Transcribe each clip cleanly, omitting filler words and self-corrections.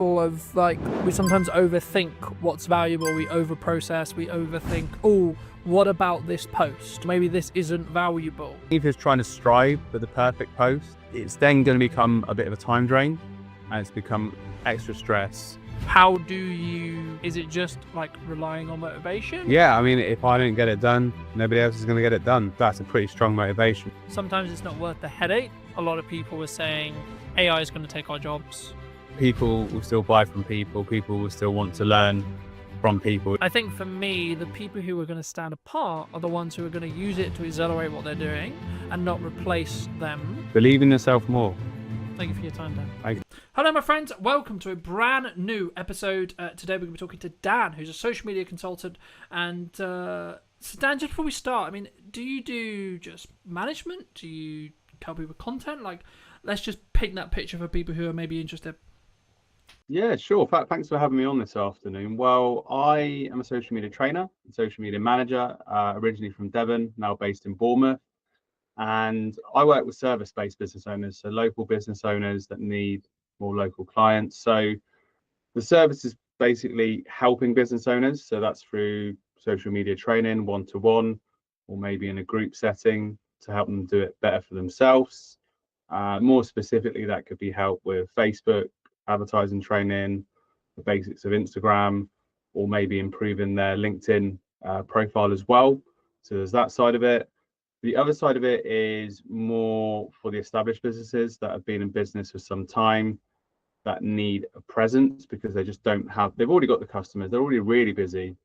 Of like, we sometimes overthink what's valuable, we overprocess, we overthink, oh, what about this post? Maybe this isn't valuable. If you're trying to strive for the perfect post, it's then going to become a bit of a time drain and it's become extra stress. How do you, is it just like relying on motivation? Yeah, I mean, if I don't get it done, nobody else is going to get it done. That's a pretty strong motivation. Sometimes it's not worth the headache. A lot of people were saying AI is going to take our jobs. People will still buy from people. People will still want to learn from people. I think for me, the people who are going to stand apart are the ones who are going to use it to accelerate what they're doing and not replace them. Believe in yourself more. Thank you for your time, Dan. Thank you. Hello, my friends. Welcome to a brand new episode. Today, we're going to be talking to Dan, who's a social media consultant. And so, Dan, just before we start, I mean, do you do just management? Do you help people with content? Like, let's just paint that picture for people who are maybe interested. Yeah, sure. Thanks for having me on this afternoon. Well, I am a social media trainer, social media manager, originally from Devon, now based in Bournemouth. And I work with service-based business owners, so local business owners that need more local clients. So the service is basically helping business owners. So that's through social media training, one-to-one, or maybe in a group setting to help them do it better for themselves. More specifically, that could be help with Facebook, advertising training, the basics of Instagram, or maybe improving their LinkedIn profile as well. So there's that side of it. The other side of it is more for the established businesses that have been in business for some time that need a presence because they just don't have, they've already got the customers, they're already really busy.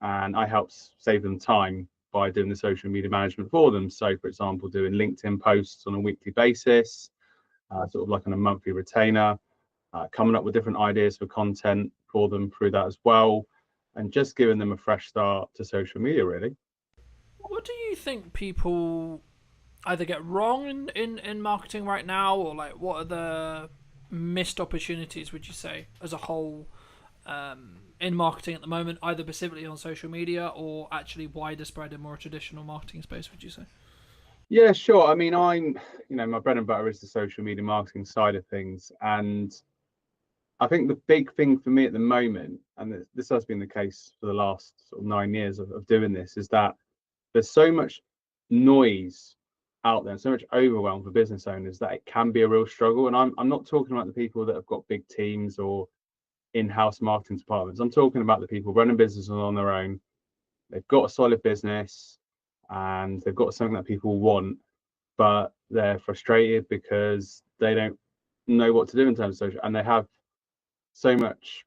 And I help save them time by doing the social media management for them. So, for example, doing LinkedIn posts on a weekly basis, sort of like on a monthly retainer, coming up with different ideas for content for them through that as well, and just giving them a fresh start to social media, really. What do you think people either get wrong in marketing right now, or like what are the missed opportunities, would you say, as a whole, in marketing at the moment, either specifically on social media or actually wider spread in more traditional marketing space, would you say? Yeah, sure. I mean, my bread and butter is the social media marketing side of things. And I think the big thing for me at the moment, and this has been the case for the last sort of 9 years of doing this, is that there's so much noise out there, so much overwhelm for business owners that it can be a real struggle. And I'm not talking about the people that have got big teams or in-house marketing departments. I'm talking about the people running businesses on their own. They've got a solid business and they've got something that people want, but they're frustrated because they don't know what to do in terms of social, and they have so much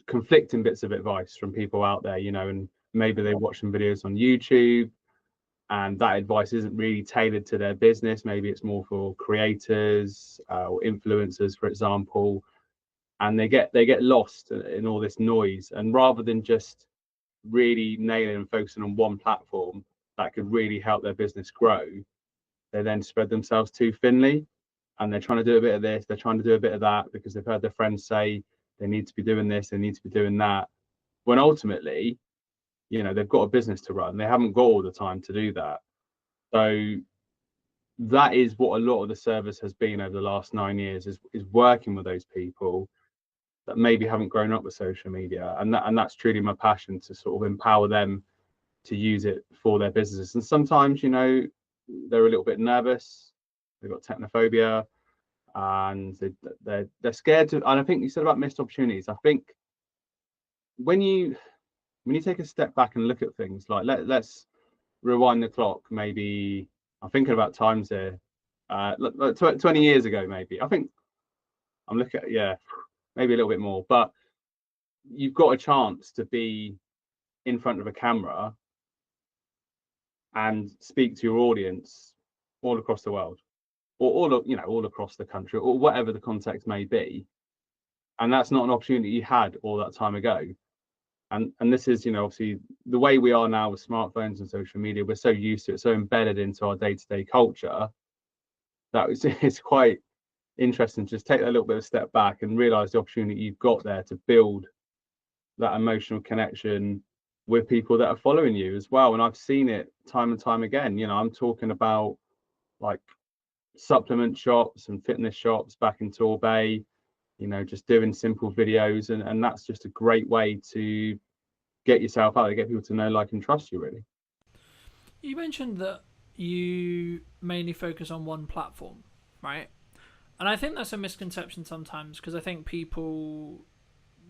conflicting bits of advice from people out there, and maybe they watch some videos on YouTube and that advice isn't really tailored to their business. Maybe it's more for creators or influencers, for example, and they get lost in all this noise. And rather than just really nailing and focusing on one platform that could really help their business grow, they then spread themselves too thinly, and they're trying to do a bit of this, they're trying to do a bit of that because they've heard their friends say they need to be doing this, they need to be doing that, when ultimately, they've got a business to run. They haven't got all the time to do that. So that is what a lot of the service has been over the last 9 years, is working with those people that maybe haven't grown up with social media. And that's truly my passion, to sort of empower them to use it for their businesses. And sometimes, they're a little bit nervous, they've got technophobia, and they're scared to. And I think you said about missed opportunities. I think when you take a step back and look at things, like let's rewind the clock, maybe I'm thinking about times here, 20 years ago, maybe. I think I'm looking at, yeah, maybe a little bit more, but you've got a chance to be in front of a camera and speak to your audience all across the world, or all across the country, or whatever the context may be. And that's not an opportunity you had all that time ago. And this is, obviously the way we are now with smartphones and social media, we're so used to it, so embedded into our day-to-day culture, that it's quite interesting to just take that little bit of a step back and realize the opportunity you've got there to build that emotional connection with people that are following you as well. And I've seen it time and time again. I'm talking about like supplement shops and fitness shops back in Torbay, just doing simple videos, and that's just a great way to get yourself out there, get people to know, like, and trust you, really. You mentioned that you mainly focus on one platform, right? And I think that's a misconception sometimes, because I think people,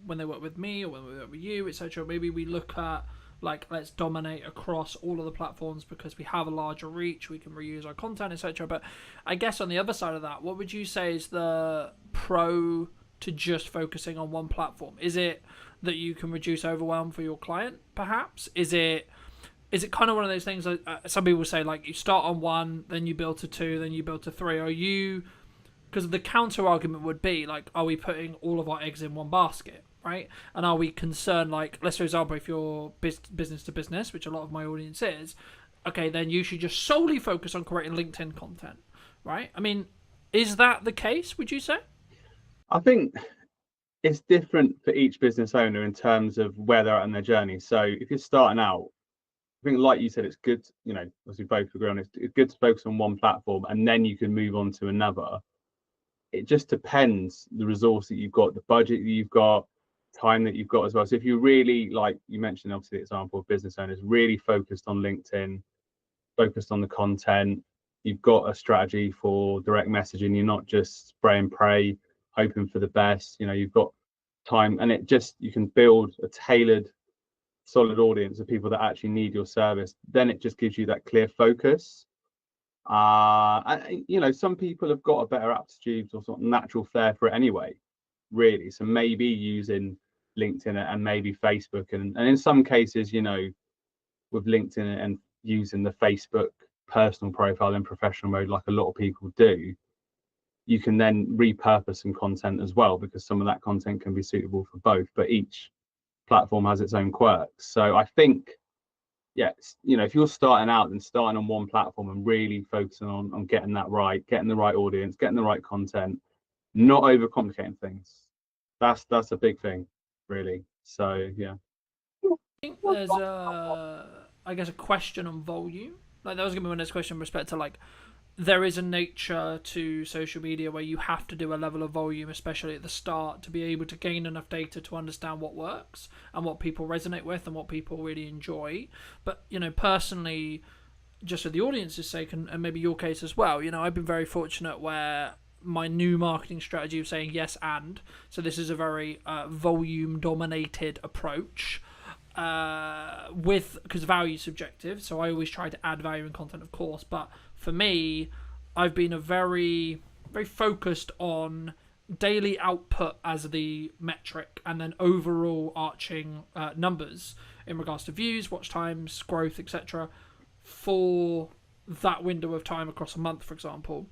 when they work with me or when we work with you, etc., maybe we look at, like, let's dominate across all of the platforms because we have a larger reach, we can reuse our content, etc. But I guess on the other side of that, what would you say is the pro to just focusing on one platform? Is it that you can reduce overwhelm for your client, perhaps? Is it kind of one of those things that some people say, like, you start on one, then you build to two, then you build to three? Are you, because the counter argument would be, like, are we putting all of our eggs in one basket, right? And are we concerned, like, let's for example, if you're business to business, which a lot of my audience is, okay, then you should just solely focus on creating LinkedIn content, right? I mean, is that the case, would you say? I think it's different for each business owner in terms of where they're at in their journey. So if you're starting out, I think, like you said, it's good, as we both agree on, it's good to focus on one platform and then you can move on to another. It just depends the resource that you've got, the budget that you've got, time that you've got as well. So if you really, like you mentioned, obviously the example of business owners really focused on LinkedIn, focused on the content, you've got a strategy for direct messaging, you're not just spray and pray, hoping for the best. You've got time, and you can build a tailored, solid audience of people that actually need your service. Then it just gives you that clear focus. Some people have got a better aptitude or sort of natural flair for it anyway, really. So maybe using LinkedIn and maybe Facebook, and in some cases, with LinkedIn and using the Facebook personal profile in professional mode, like a lot of people do, you can then repurpose some content as well, because some of that content can be suitable for both, but each platform has its own quirks. So I think, yeah, if you're starting out, then starting on one platform and really focusing on getting that right, getting the right audience, getting the right content, not overcomplicating things. That's a big thing, really. So yeah. I think there's I guess, a question on volume. Like, that was gonna be my next question in respect to, like, there is a nature to social media where you have to do a level of volume, especially at the start, to be able to gain enough data to understand what works and what people resonate with and what people really enjoy. But, personally, just for the audience's sake, and maybe your case as well, I've been very fortunate where my new marketing strategy of saying yes and, so this is a very volume dominated approach, with, because value is subjective, so I always try to add value in content, of course, but for me, I've been a very, very focused on daily output as the metric, and then overall arching numbers in regards to views, watch times, growth, etc., for that window of time across a month, for example.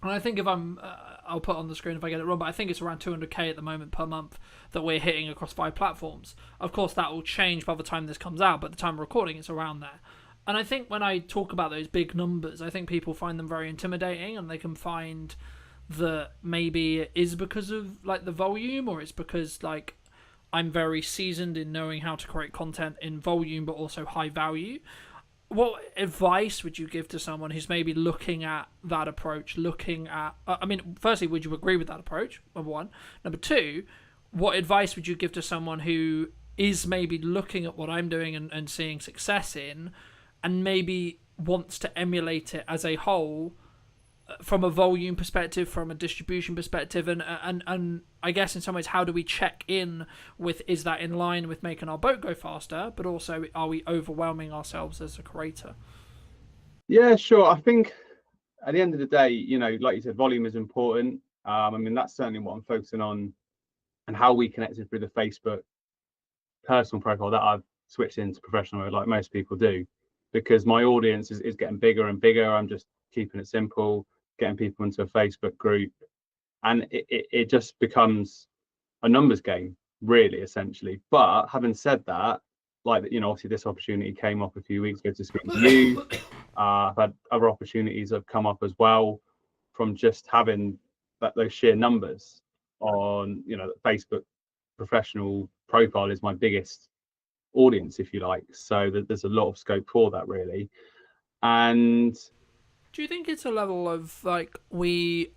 And I think if I'll put on the screen if I get it wrong, but I think it's around 200k at the moment per month that we're hitting across 5 platforms. Of course, that will change by the time this comes out, but at the time of recording, it's around there. And I think when I talk about those big numbers, I think people find them very intimidating, and they can find that maybe it is because of, like, the volume, or it's because, like, I'm very seasoned in knowing how to create content in volume but also high value. What advice would you give to someone who's maybe looking at that approach, looking at, I mean, firstly, would you agree with that approach, number one? Number two, what advice would you give to someone who is maybe looking at what I'm doing and seeing success in, and maybe wants to emulate it as a whole, from a volume perspective, from a distribution perspective, and I guess in some ways, how do we check in with, is that in line with making our boat go faster, but also, are we overwhelming ourselves as a creator? Yeah, sure. I think at the end of the day, like you said, volume is important. I mean, that's certainly what I'm focusing on, and how we connected through the Facebook personal profile that I've switched into professional mode, like most people do, because my audience is getting bigger and bigger. I'm just keeping it simple, getting people into a Facebook group, and it just becomes a numbers game, really, essentially. But having said that, like, obviously this opportunity came up a few weeks ago to speak to you. I've had other opportunities that have come up as well from just having those sheer numbers on, Facebook professional profile is my biggest audience, if you like. So there's a lot of scope for that, really. And Do you think it's a level of, like, we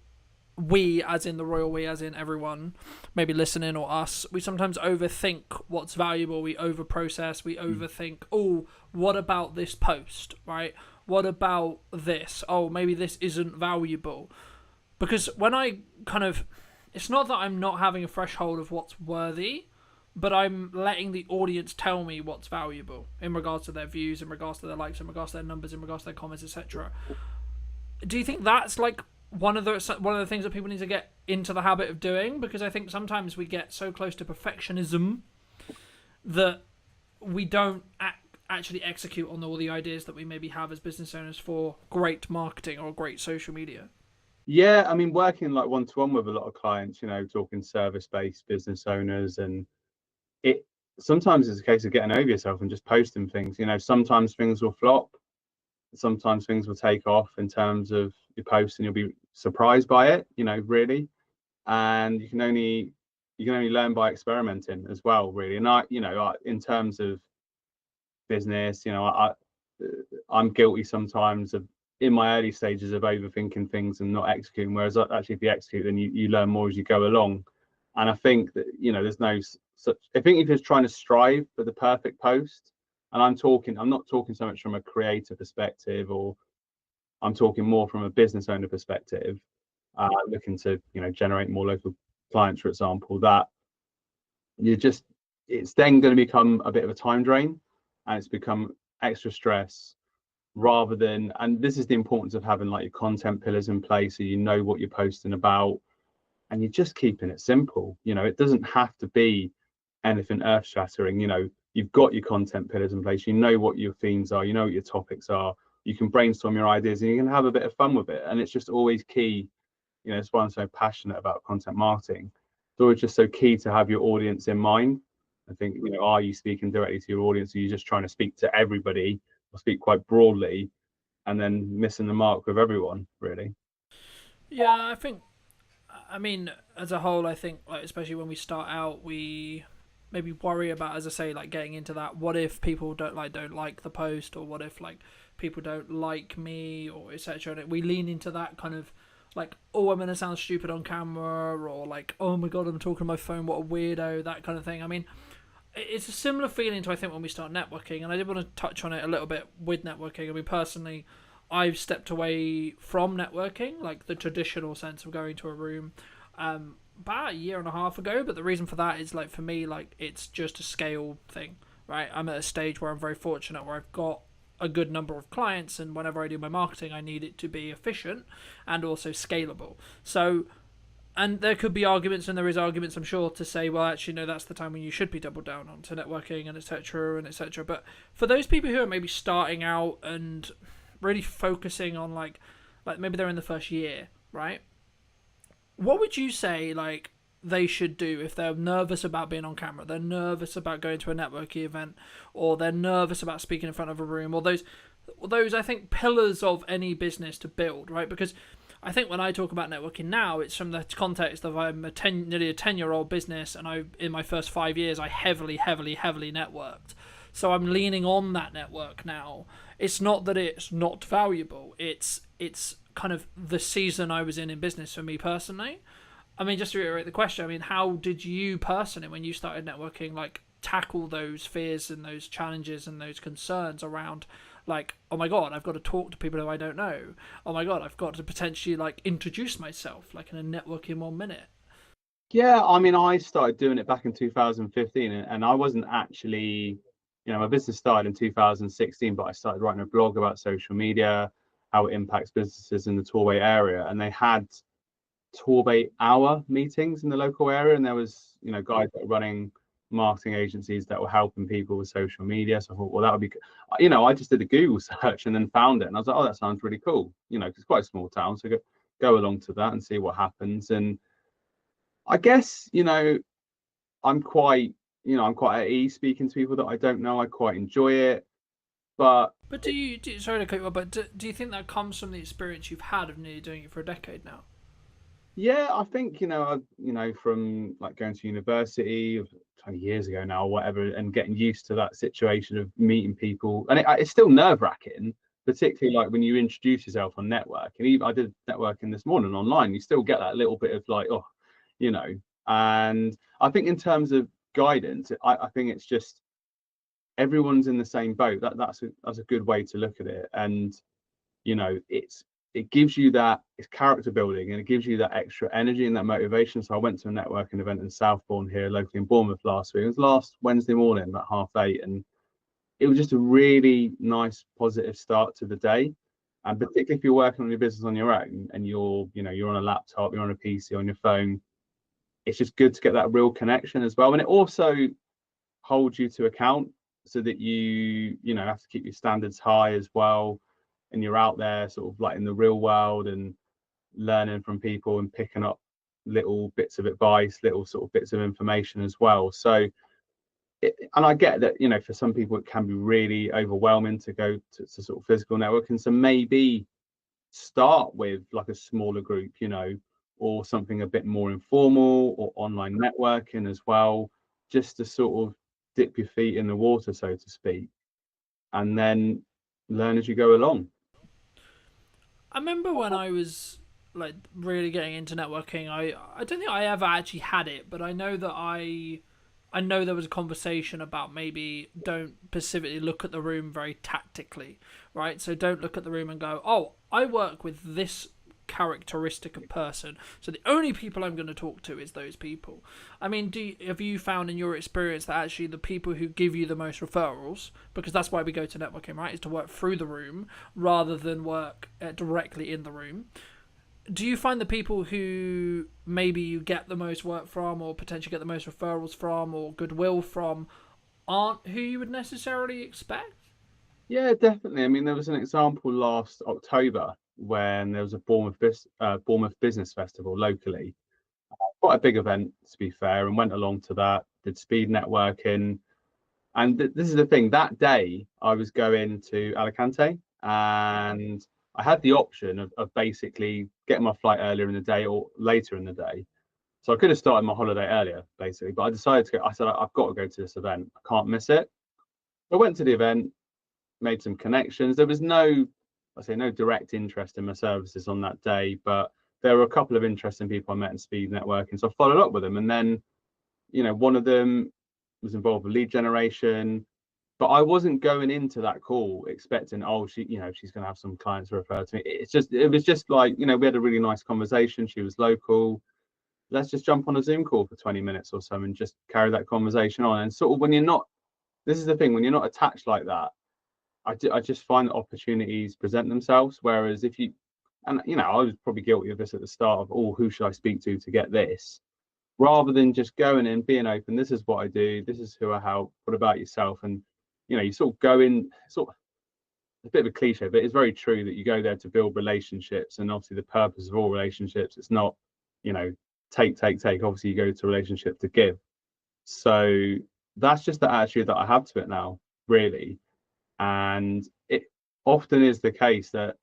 we, as in the royal we, as in everyone maybe listening or us, we sometimes overthink what's valuable. We overprocess, we Mm. overthink, oh, what about this post, right? What about this? Oh, maybe this isn't valuable. Because when I kind of, it's not that I'm not having a threshold of what's worthy, but I'm letting the audience tell me what's valuable in regards to their views, in regards to their likes, in regards to their numbers, in regards to their comments, etc. Do you think that's like one of the things that people need to get into the habit of doing? Because I think sometimes we get so close to perfectionism that we don't actually execute on all the ideas that we maybe have as business owners for great marketing or great social media. Yeah, I mean, working like one to one with a lot of clients, talking service-based business owners, and it sometimes it's a case of getting over yourself and just posting things. Sometimes things will flop, sometimes things will take off in terms of your post, and you'll be surprised by it, really. And you can only learn by experimenting as well, really. And in terms of business, I'm guilty sometimes of in my early stages of overthinking things and not executing. Whereas actually, if you execute, then you learn more as you go along. And I think that there's no such. I think if you're trying to strive for the perfect post, and I'm not talking so much from a creator perspective, or I'm talking more from a business owner perspective, looking to generate more local clients, for example. That you just it's then going to become a bit of a time drain, and it's become extra stress rather than. And this is the importance of having like your content pillars in place, so you know what you're posting about, and you're just keeping it simple. It doesn't have to be anything earth shattering. You've got your content pillars in place, you know what your themes are, you know what your topics are, you can brainstorm your ideas, and you can have a bit of fun with it. And it's just always key. It's why I'm so passionate about content marketing. It's always just so key to have your audience in mind. I think, are you speaking directly to your audience? Or are you just trying to speak to everybody, or speak quite broadly, and then missing the mark with everyone, really? Yeah, I mean, as a whole, I think, like, especially when we start out, we maybe worry about, as I say, like getting into that. What if people don't like the post, or what if like people don't like me, or etc. And we lean into that kind of like, oh, I'm gonna sound stupid on camera, or like, oh my god, I'm talking on my phone, what a weirdo, that kind of thing. I mean, it's a similar feeling to, I think, when we start networking, and I did want to touch on it a little bit with networking. I mean, personally, I've stepped away from networking, like the traditional sense of going to a room, about a year and a half ago. But the reason for that is, like, for me, like, it's just a scale thing, right? I'm at a stage where I'm very fortunate, where I've got a good number of clients, and whenever I do my marketing, I need it to be efficient and also scalable. So, and there could be arguments, and there is arguments, I'm sure, to say, well, actually, no, that's the time when you should be doubled down onto networking and etc. and etc. But for those people who are maybe starting out and really focusing on like maybe they're in the first year, right? What would you say like they should do if they're nervous about being on camera, they're nervous about going to a networking event, or they're nervous about speaking in front of a room, or those I think pillars of any business to build, right? Because I think when I talk about networking now, it's from the context of I'm nearly a 10-year-old business, and in my first 5 years I heavily, heavily, heavily networked. So I'm leaning on that network now. It's not that it's not valuable. It's kind of the season I was in business for me personally. I mean, just to reiterate the question, I mean, how did you personally, when you started networking, like tackle those fears and those challenges and those concerns around, like, oh my god, I've got to talk to people who I don't know. Oh my god, I've got to potentially like introduce myself, like in a network in 1 minute. Yeah, I mean, I started doing it back in 2015, and I wasn't actually, my business started in 2016, but I started writing a blog about social media, how it impacts businesses in the Torway area. And they had Torbay hour meetings in the local area, and there was guys that were running marketing agencies that were helping people with social media. So I thought, well, that would be I just did a Google search and then found it, and I was like, oh, that sounds really cool. It's quite a small town, so go along to that and see what happens. And I guess I'm quite I'm quite at ease speaking to people that I don't know. I quite enjoy it. But But sorry to cut you off, but do you think that comes from the experience you've had of nearly doing it for a decade now? yeah, I think from like going to university of 20 years ago now or whatever, and getting used to that situation of meeting people, and it's still nerve-wracking, particularly like when you introduce yourself on network. And even I did networking this morning online, you still get that little bit of like, oh, you know. And I think in terms of guidance, I think it's just everyone's in the same boat. That's a good way to look at it. And you know, it gives you that, it's character building, and it gives you that extra energy and that motivation. So I went to a networking event in Southbourne here locally in Bournemouth last week. It was last Wednesday morning about 8:30, and it was just a really nice positive start to the day. And particularly if you're working on your business on your own and you're on a laptop, you're on a PC, on your phone, it's just good to get that real connection as well. And it also holds you to account, so that you have to keep your standards high as well, and you're out there sort of like in the real world and learning from people and picking up little bits of advice, little sort of bits of information as well. So and I get that, for some people it can be really overwhelming to go to sort of physical networking. So maybe start with like a smaller group, or something a bit more informal, or online networking as well, just to sort of dip your feet in the water, so to speak, and then learn as you go along. I remember when I was like really getting into networking, I don't think I ever actually had it, but I know that I know there was a conversation about maybe don't specifically look at the room very tactically, right? So don't look at the room and go, oh, I work with this characteristic of person, so the only people I'm going to talk to is those people. I mean, have you found in your experience that actually the people who give you the most referrals, because that's why we go to networking, right, is to work through the room rather than work directly in the room? Do you find the people who maybe you get the most work from, or potentially get the most referrals from, or goodwill from, aren't who you would necessarily expect? Yeah, definitely. I mean, there was an example last October when there was a Bournemouth Business Festival locally. Quite a big event, to be fair, and went along to that, did speed networking. And this is the thing, that day I was going to Alicante, and I had the option of basically getting my flight earlier in the day or later in the day. So I could have started my holiday earlier, basically, but I decided to go. I said, I've got to go to this event. I can't miss it. I went to the event, made some connections. There was no direct interest in my services on that day, but there were a couple of interesting people I met in speed networking. So I followed up with them. And then, one of them was involved with lead generation, but I wasn't going into that call expecting, oh, she's going to have some clients to refer to me. It was just like, we had a really nice conversation. She was local. Let's just jump on a Zoom call for 20 minutes or so and just carry that conversation on. And sort of this is the thing, when you're not attached like that, I just find that opportunities present themselves. Whereas if I was probably guilty of this at the start of, oh, who should I speak to get this? Rather than just going in, being open, this is what I do, this is who I help, what about yourself? And, you sort of go in, sort of a bit of a cliche, but it's very true that you go there to build relationships. And obviously the purpose of all relationships, it's not, take. Obviously you go to a relationship to give. So that's just the attitude that I have to it now, really. And it often is the case that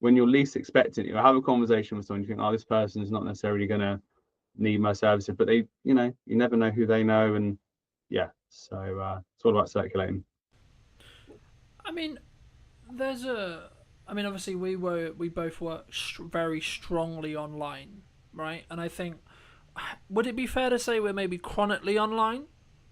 when you're least expecting it, you'll have a conversation with someone, you think, oh, this person is not necessarily going to need my services, but they, you never know who they know. And yeah, so it's all about circulating. I mean, obviously we both work very strongly online, right? And I think, would it be fair to say we're maybe chronically online,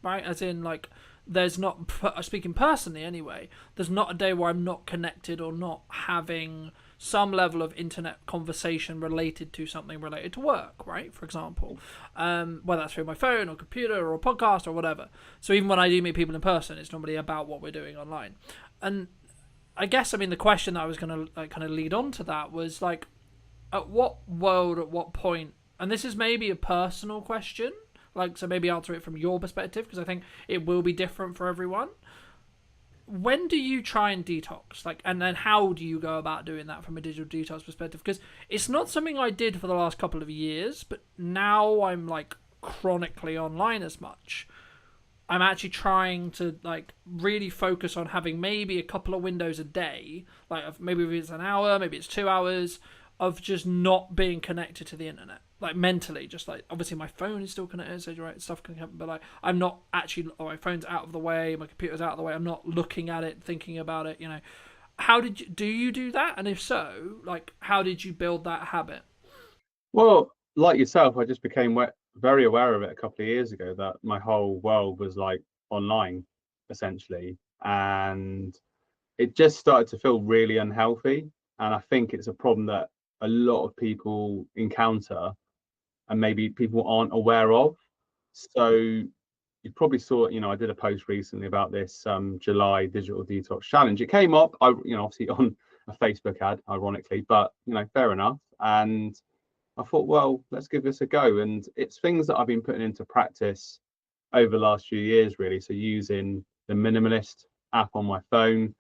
right? As in, like, there's not, speaking personally anyway, there's not a day where I'm not connected or not having some level of internet conversation related to something related to work, right? For example, whether that's through my phone or computer or a podcast or whatever. So even when I do meet people in person, it's normally about what we're doing online. And I guess, the question that I was going to kind of lead on to that was like, at what point, and this is maybe a personal question, like, so maybe answer it from your perspective, because I think it will be different for everyone. When do you try and detox? Like, and then how do you go about doing that from a digital detox perspective? Because it's not something I did for the last couple of years, but now I'm like chronically online as much. I'm actually trying to like really focus on having maybe a couple of windows a day, like maybe it's an hour, maybe it's 2 hours of just not being connected to the internet, like mentally, just like obviously my phone is still connected, so right, stuff can happen, but like I'm not actually, my phone's out of the way, my computer's out of the way, I'm not looking at it, thinking about it, How did you do? You do that, and if so, like, how did you build that habit? Well, like yourself, I just became very aware of it a couple of years ago that my whole world was like online, essentially, and it just started to feel really unhealthy. And I think it's a problem that a lot of people encounter and maybe people aren't aware of. So you probably saw, I did a post recently about this July digital detox challenge. It came up, obviously on a Facebook ad, ironically, but fair enough. And I thought, well, let's give this a go. And it's things that I've been putting into practice over the last few years, really. So using the minimalist app on my phone,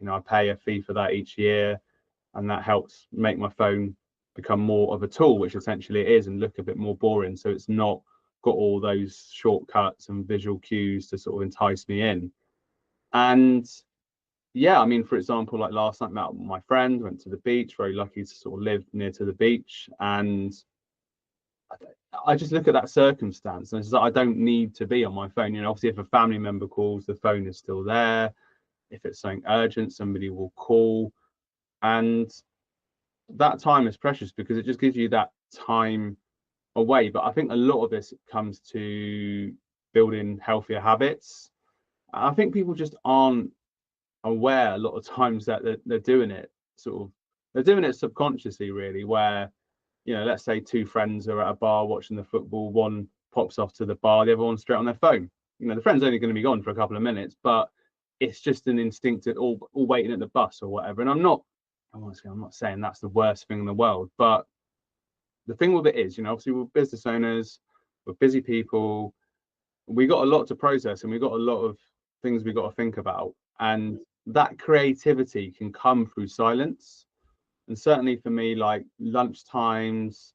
I pay a fee for that each year, and that helps make my phone become more of a tool, which essentially it is, and look a bit more boring. So it's not got all those shortcuts and visual cues to sort of entice me in. And yeah, I mean, for example, like last night, met my friend, went to the beach, very lucky to sort of live near to the beach. And I just look at that circumstance and it's like, I don't need to be on my phone. Obviously, if a family member calls, the phone is still there. If it's something urgent, somebody will call. And that time is precious because it just gives you that time away. But I think a lot of this comes to building healthier habits. I think people just aren't aware a lot of times that they're doing it they're doing it subconsciously, really, where let's say two friends are at a bar watching the football, one pops off to the bar, the other one's straight on their phone. The friend's only going to be gone for a couple of minutes, but it's just an instinctive all waiting at the bus or whatever. And I'm not saying that's the worst thing in the world, but the thing with it is, obviously we're business owners, we're busy people, we got a lot to process and we got a lot of things we got to think about, and that creativity can come through silence. And certainly for me, like lunch times,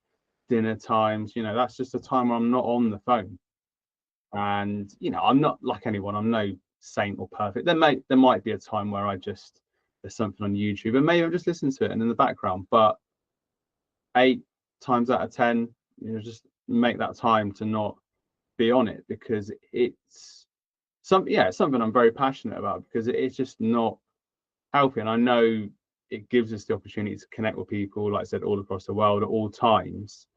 dinner times, that's just a time where I'm not on the phone. And I'm not like anyone, I'm no saint or perfect. There might be a time where there's something on YouTube and maybe I'm just listening to it and in the background, but 8 times out of 10, just make that time to not be on it, because it's something I'm very passionate about, because it's just not healthy. And I know it gives us the opportunity to connect with people, like I said, all across the world at all times,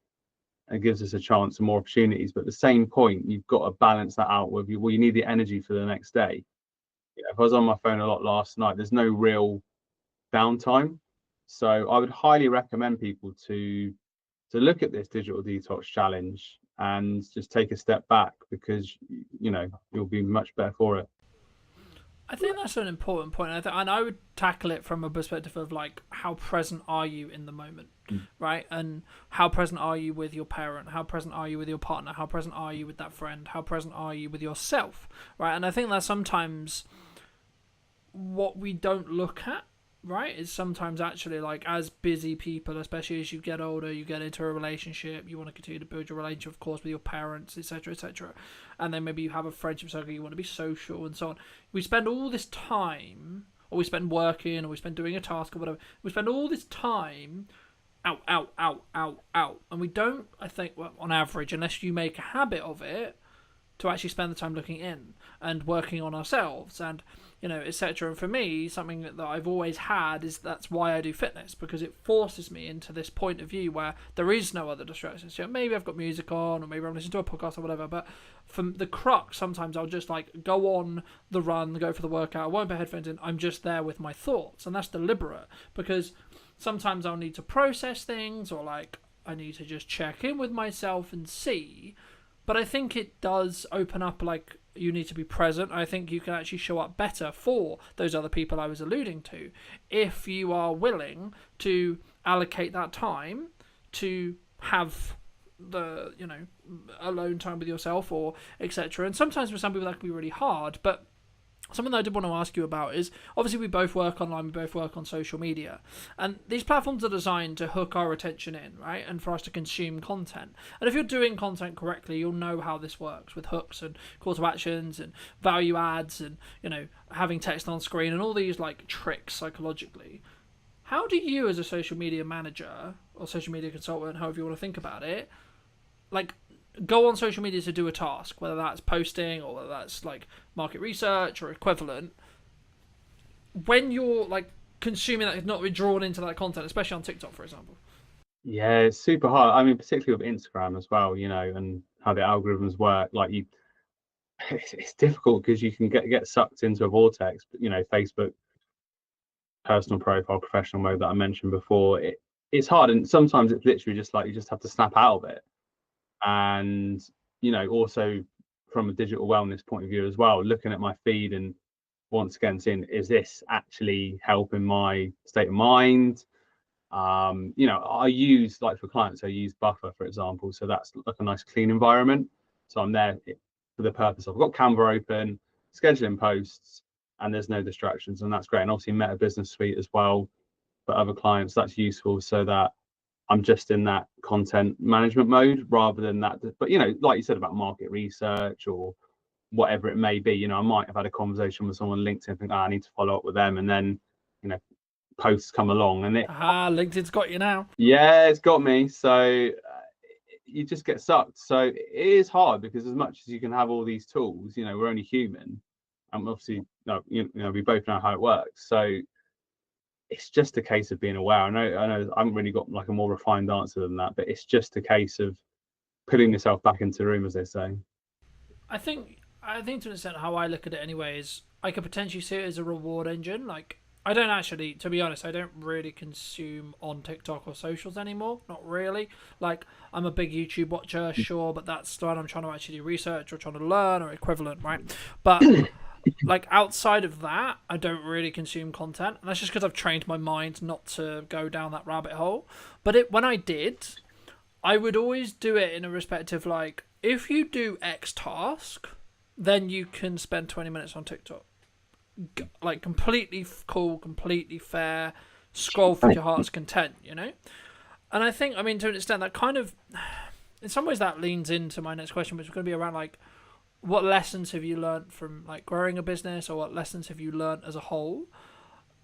and gives us a chance and more opportunities. But at the same point, you've got to balance that out with you. Well, you need the energy for the next day. If I was on my phone a lot last night, there's no real downtime. So I would highly recommend people to look at this digital detox challenge and just take a step back, because you'll be much better for it. I think that's an important point. And I would tackle it from a perspective of like, how present are you in the moment, right? And how present are you with your parent? How present are you with your partner? How present are you with that friend? How present are you with yourself, right? And I think that's sometimes what we don't look at, right, is sometimes actually, like, as busy people, especially as you get older, you get into a relationship, you want to continue to build your relationship, of course, with your parents, etc., and then maybe you have a friendship circle, you want to be social and so on. We spend all this time, or we spend working, or we spend doing a task or whatever, we spend all this time out, and we don't, I think, well, on average, unless you make a habit of it, to actually spend the time looking in and working on ourselves and etc. And for me, something that I've always had is that's why I do fitness, because it forces me into this point of view where there is no other distractions. Maybe I've got music on, or maybe I'm listening to a podcast or whatever, but from the crux, sometimes I'll just like go on the run, go for the workout, I won't put headphones in, I'm just there with my thoughts, and that's deliberate, because sometimes I'll need to process things, or like I need to just check in with myself and see. But I think it does open up, like, you need to be present. I think you can actually show up better for those other people I was alluding to, if you are willing to allocate that time to have the, alone time with yourself, or etc. And sometimes for some people that can be really hard, but something that I did want to ask you about is, obviously we both work online, we both work on social media, and these platforms are designed to hook our attention in, right, and for us to consume content. And if you're doing content correctly, you'll know how this works with hooks and call to actions and value adds and, having text on screen and all these like tricks psychologically. How do you, as a social media manager or social media consultant, however you want to think about it, like, go on social media to do a task, whether that's posting or whether that's like market research or equivalent, when you're like consuming that, not be drawn into that content, especially on TikTok, for example? Yeah, it's super hard. I mean, particularly with Instagram as well, and how the algorithms work. Like it's difficult because you can get sucked into a vortex. But Facebook personal profile, professional mode that I mentioned before, it's hard, and sometimes it's literally just like you just have to snap out of it. And also from a digital wellness point of view as well, looking at my feed and once again seeing, is this actually helping my state of mind? I use, like, for clients, I use Buffer, for example, so that's like a nice clean environment. So I'm there for the purpose of, I've got Canva open, scheduling posts, and there's no distractions, and that's great. And obviously Meta Business Suite as well for other clients, that's useful, so that I'm just in that content management mode rather than that. But like you said about market research or whatever it may be, I might have had a conversation with someone on LinkedIn, think, I need to follow up with them, and then posts come along, and LinkedIn's got you now. yeah, it's got me. So you just get sucked. So it is hard because as much as you can have all these tools, we're only human, and obviously, we both know how it works. So it's just a case of being aware. I know, I haven't really got like a more refined answer than that, but it's just a case of putting yourself back into the room, as they say. I think to an extent how I look at it anyway is I could potentially see it as a reward engine. Like, I don't actually, to be honest, I don't really consume on TikTok or socials anymore. Not really. Like, I'm a big YouTube watcher, sure, but that's when I'm trying to actually do research or trying to learn or equivalent, right? But like, outside of that, I don't really consume content, and that's just because I've trained my mind not to go down that rabbit hole. But when I did, I would always do it in a respect of, like, if you do X task, then you can spend 20 minutes on TikTok. Like, completely cool, completely fair, scroll through your heart's content, And I think, to an extent, that kind of, in some ways, that leans into my next question, which is going to be around, like, what lessons have you learned from, like, growing a business, or what lessons have you learned as a whole,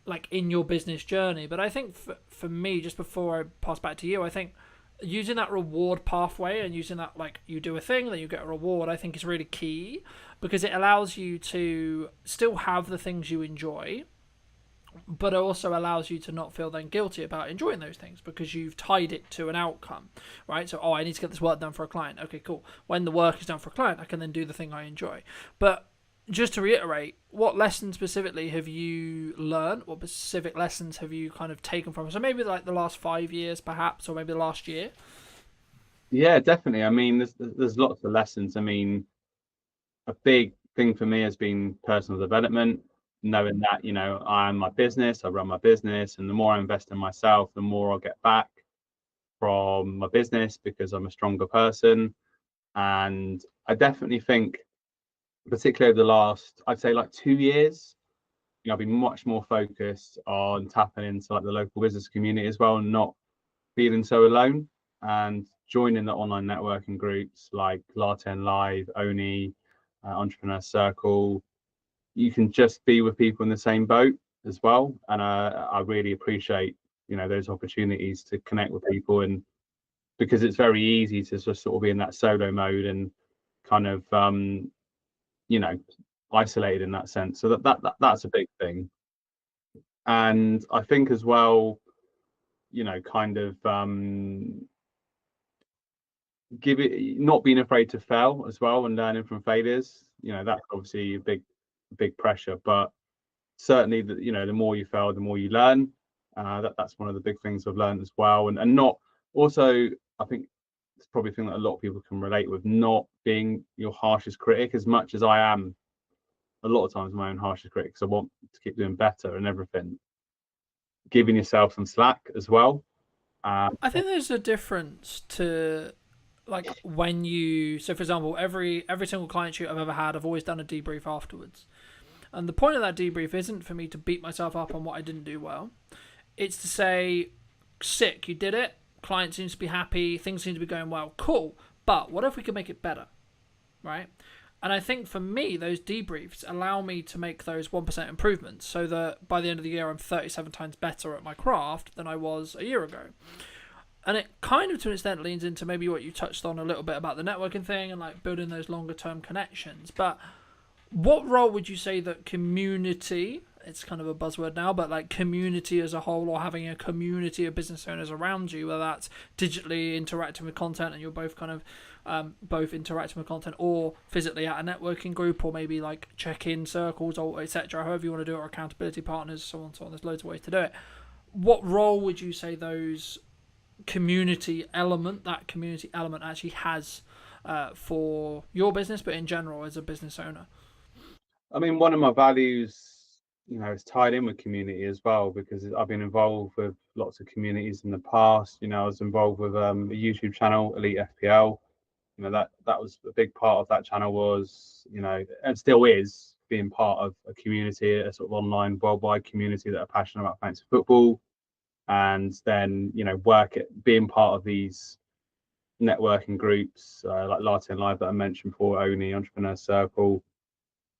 like, in your business journey? But I think for me, just before I pass back to you, I think using that reward pathway and using that, like, you do a thing, then you get a reward, I think is really key, because it allows you to still have the things you enjoy, but it also allows you to not feel then guilty about enjoying those things because you've tied it to an outcome, right? So, I need to get this work done for a client. Okay, cool. When the work is done for a client, I can then do the thing I enjoy. But just to reiterate, what lessons specifically have you learned? What specific lessons have you kind of taken from it? So maybe like the last 5 years, perhaps, or maybe the last year. Yeah, definitely. There's lots of lessons. A big thing for me has been personal development, knowing that I'm my business, I run my business, and the more I invest in myself, the more I'll get back from my business because I'm a stronger person. And I definitely think, particularly over the last, I'd say, like 2 years, I've been much more focused on tapping into, like, the local business community as well, and not feeling so alone, and joining the online networking groups like Latte Live, Oni, Entrepreneur Circle. You can just be with people in the same boat as well, and I really appreciate those opportunities to connect with people, and because it's very easy to just sort of be in that solo mode and kind of you know isolated in that sense. So that's a big thing. And I think as well, kind of give it, not being afraid to fail as well, and learning from failures. That's obviously a big pressure, but certainly the more you fail, the more you learn. That's one of the big things I've learned as well. And not also, I think it's probably a thing that a lot of people can relate with, not being your harshest critic, as much as I am a lot of times my own harshest critic, because I want to keep doing better and everything. Giving yourself some slack as well. I think there's a difference to, like, when you, so for example, every single client shoot I've ever had, I've always done a debrief afterwards. And the point of that debrief isn't for me to beat myself up on what I didn't do well. It's to say, sick, you did it. Client seems to be happy. Things seem to be going well. Cool. But what if we could make it better? Right? And I think for me, those debriefs allow me to make those 1% improvements so that by the end of the year, I'm 37 times better at my craft than I was a year ago. And it kind of, to an extent, leans into maybe what you touched on a little bit about the networking thing and, like, building those longer term connections. But what role would you say that community it's kind of a buzzword now, but like community as a whole, or having a community of business owners around you, whether that's digitally interacting with content and you're both kind of both interacting with content, or physically at a networking group, or maybe like check-in circles, or etc. However you want to do it, or accountability partners, so on, so on. There's loads of ways to do it. What role would you say those that community element actually has for your business, but in general as a business owner? I mean, one of my values, is tied in with community as well, because I've been involved with lots of communities in the past. I was involved with a YouTube channel, Elite FPL. That was a big part of that channel, was, and still is, being part of a community, a sort of online worldwide community that are passionate about fantasy football. And then, being part of these networking groups like Latte and Live that I mentioned before, Oni, Entrepreneur Circle,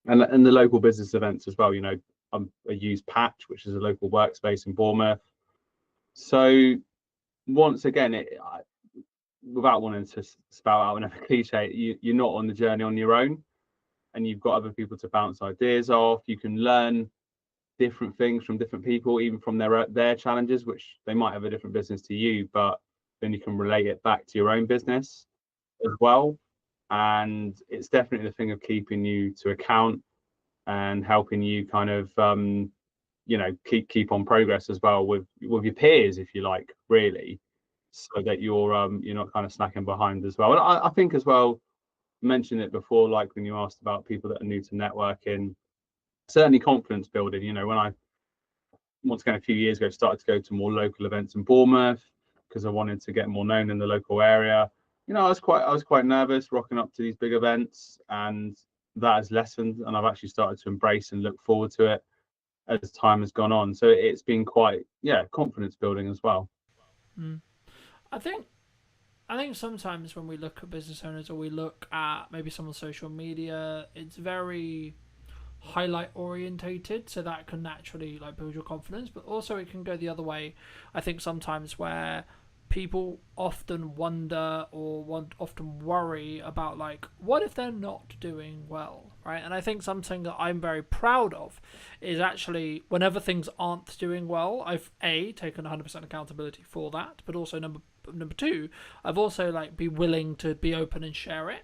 and the local business events as well. I use Patch, which is a local workspace in Bournemouth. So once again, without wanting to spout out another cliche, you're not on the journey on your own, and you've got other people to bounce ideas off. You can learn different things from different people, even from their challenges, which they might have a different business to you, but then you can relate it back to your own business as well. And it's definitely the thing of keeping you to account and helping you kind of keep on progress as well with your peers, if you like, really, so that you're not kind of snacking behind as well. And I think as well, mentioned it before, like when you asked about people that are new to networking, certainly confidence building. When I, once again, a few years ago, started to go to more local events in Bournemouth because I wanted to get more known in the local area. I was quite nervous rocking up to these big events, and that has lessened, and I've actually started to embrace and look forward to it as time has gone on. So it's been quite, confidence building as well. Mm. I think I think sometimes when we look at business owners, or we look at maybe some on social media, it's very highlight orientated, so that can naturally like build your confidence, but also it can go the other way. I think sometimes where people often wonder, or often worry about, like, what if they're not doing well, right? And I think something that I'm very proud of is actually whenever things aren't doing well, I've taken 100% accountability for that, but also number two, I've also like be willing to be open and share it.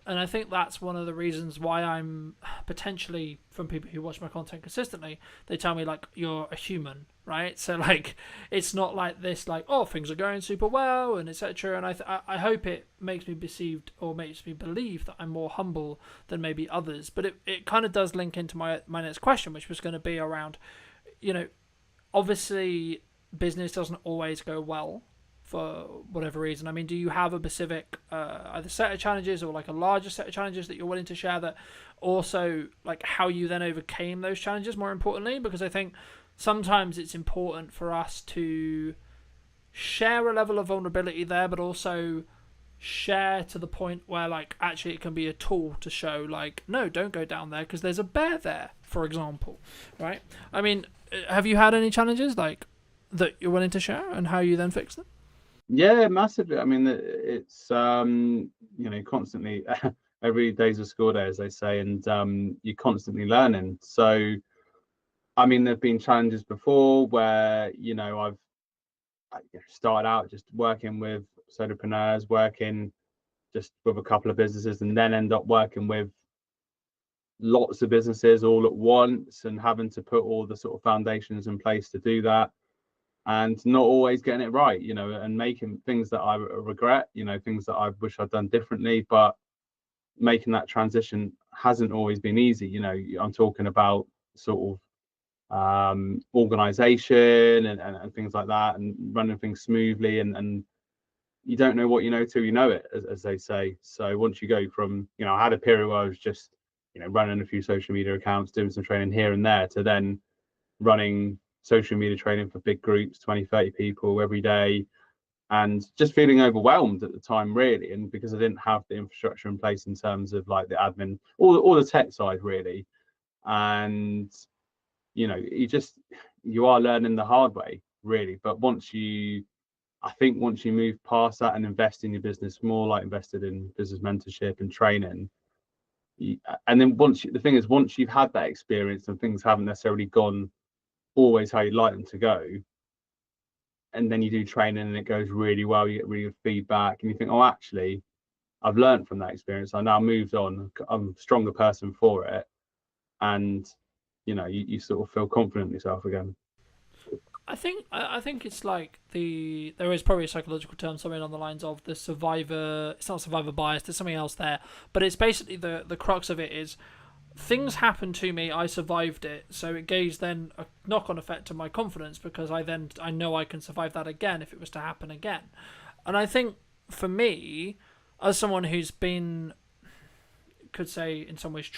And I think that's one of the reasons why I'm potentially, from people who watch my content consistently, they tell me like, you're a human, right? So like, it's not like this, like, oh, things are going super well and etc. And I hope it makes me perceived, or makes me believe, that I'm more humble than maybe others. But it kind of does link into my next question, which was going to be around, you know, obviously business doesn't always go well for whatever reason. I mean, do you have a specific either set of challenges, or like a larger set of challenges that you're willing to share, that also like how you then overcame those challenges, more importantly? Because I think sometimes it's important for us to share a level of vulnerability there, but also share to the point where like actually it can be a tool to show like, no, don't go down there because there's a bear there, for example, right? I mean, have you had any challenges like that you're willing to share, and how you then fix them? Yeah, massively. I mean, it's constantly every day's a school day, as they say, and you're constantly learning. So, I mean, there've been challenges before where I started out just working with solopreneurs, working just with a couple of businesses, and then end up working with lots of businesses all at once, and having to put all the sort of foundations in place to do that, and not always getting it right, and making things that I regret, things that I wish I'd done differently. But making that transition hasn't always been easy. I'm talking about sort of organization and things like that, and running things smoothly, and you don't know what you know till you know it, as they say. So once you go from, I had a period where I was just, running a few social media accounts, doing some training here and there, to then running social media training for big groups, 20, 30 people every day, and just feeling overwhelmed at the time, really. And because I didn't have the infrastructure in place in terms of like the admin, all the tech side, really. And, you are learning the hard way, really. But I think once you move past that and invest in your business more, like invested in business mentorship and training, and then the thing is, once you've had that experience and things haven't necessarily gone always how you'd like them to go, and then you do training and it goes really well, you get really good feedback, and you think, oh, actually, I've learned from that experience. I now moved on. I'm a stronger person for it, and you sort of feel confident in yourself again. I think it's like there is probably a psychological term, something on the lines of the survivor. It's not survivor bias. There's something else there, but it's basically the crux of it is things happened to me. I survived it, so it gives then a knock-on effect to my confidence because I know I can survive that again if it was to happen again. And I think for me, as someone who's been, could say in some ways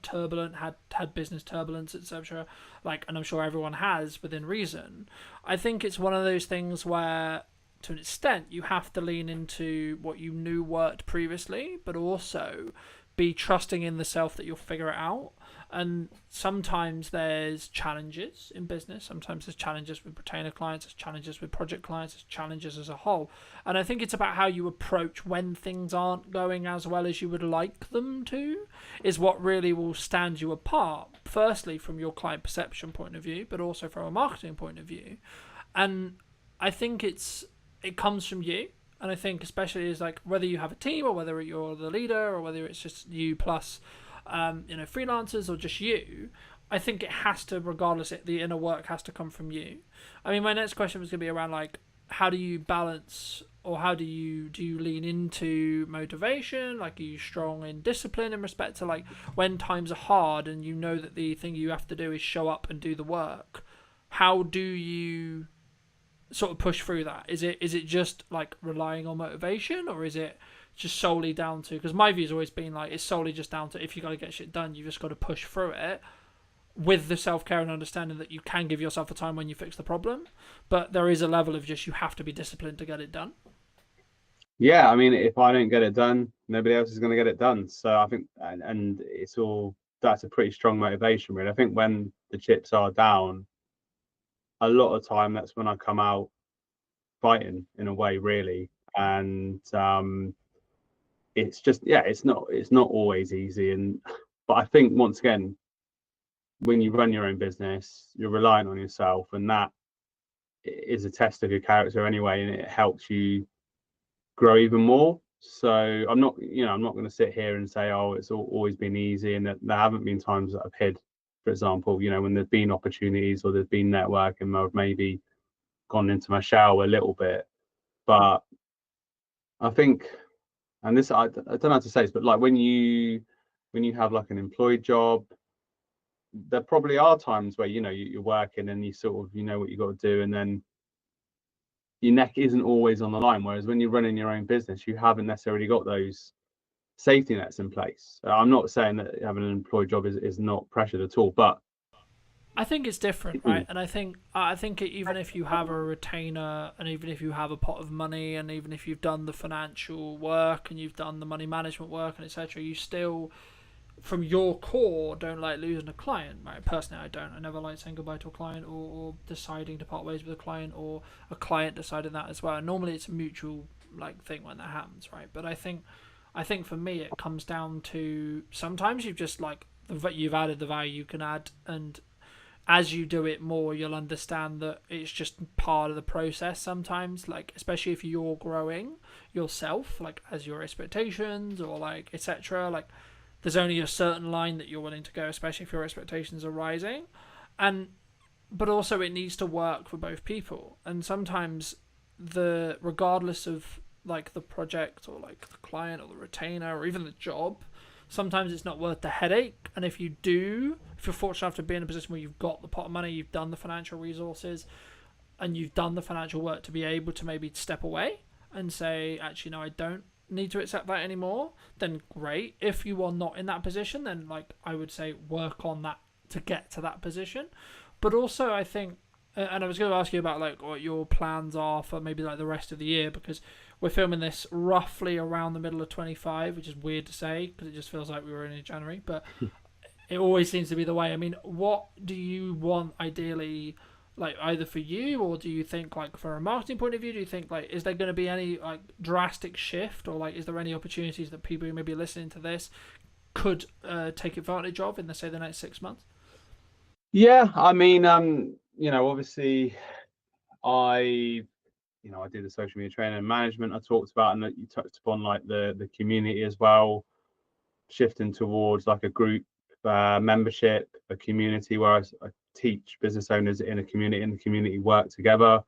turbulent, had business turbulence, etc. And I'm sure everyone has within reason. I think it's one of those things where, to an extent, you have to lean into what you knew worked previously, but also be trusting in the self that you'll figure it out. And sometimes there's challenges in business. Sometimes there's challenges with retainer clients, there's challenges with project clients, there's challenges as a whole. And I think it's about how you approach when things aren't going as well as you would like them to, is what really will stand you apart. Firstly, from your client perception point of view, but also from a marketing point of view. And I think it comes from you. And I think especially is like whether you have a team or whether you're the leader or whether it's just you plus freelancers or just you, I think it has to, regardless, the inner work has to come from you. I mean, my next question was going to be around like, how do you balance, or how do you lean into motivation? Like, are you strong in discipline in respect to like when times are hard and you know that the thing you have to do is show up and do the work? How do you sort of push through that? Is it just like relying on motivation, or is it just solely down to, because my view has always been like, it's solely just down to, if you got to get shit done, you just got to push through it with the self-care and understanding that you can give yourself a time when you fix the problem, but there is a level of just, you have to be disciplined to get it done. Yeah, I mean, if I don't get it done, nobody else is going to get it done. So I think, and it's all, that's a pretty strong motivation, really. I think when the chips are down, a lot of time that's when I come out fighting in a way, really. And it's just, yeah, it's not always easy. But I think, once again, when you run your own business, you're relying on yourself, and that is a test of your character anyway, and it helps you grow even more. So I'm not going to sit here and say, oh, it's always been easy, and that there haven't been times that I've hid, for example, when there's been opportunities or there's been networking, I've maybe gone into my shell a little bit. But I think, and this, I don't know how to say this, but like when you have like an employed job, there probably are times where you're working and you sort of what you got to do, and then your neck isn't always on the line. Whereas when you're running your own business, you haven't necessarily got those safety nets in place. I'm not saying that having an employed job is not pressured at all, but I think it's different, right? And I think even if you have a retainer, and even if you have a pot of money, and even if you've done the financial work and you've done the money management work and etc., you still, from your core, don't like losing a client, right? Personally, I don't. I never like saying goodbye to a client, or deciding to part ways with a client, or a client deciding that as well. And normally, it's a mutual like thing when that happens, right? But I think for me, it comes down to, sometimes you've just like you've added the value you can add, and as you do it more, you'll understand that it's just part of the process sometimes, like especially if you're growing yourself, like as your expectations or like etc., like there's only a certain line that you're willing to go, especially if your expectations are rising. But also it needs to work for both people, and sometimes regardless of like the project or like the client or the retainer or even the job, sometimes it's not worth the headache. And if you're fortunate enough to be in a position where you've got the pot of money, you've done the financial resources, and you've done the financial work to be able to maybe step away and say, actually, no, I don't need to accept that anymore, then great. If you are not in that position, then like I would say work on that to get to that position. But also I think, and I was going to ask you about like what your plans are for maybe like the rest of the year, because we're filming this roughly around the middle of 25, which is weird to say because it just feels like we were in January, but it always seems to be the way. I mean, what do you want ideally, like either for you, or do you think like from a marketing point of view, do you think like, is there going to be any like drastic shift, or like is there any opportunities that people who may be listening to this could take advantage of in, say, the next 6 months? Yeah, I mean, obviously, I I do the social media training and management I talked about, and that you touched upon like the community as well, shifting towards like a group membership, a community where I teach business owners in a community, and the community work together.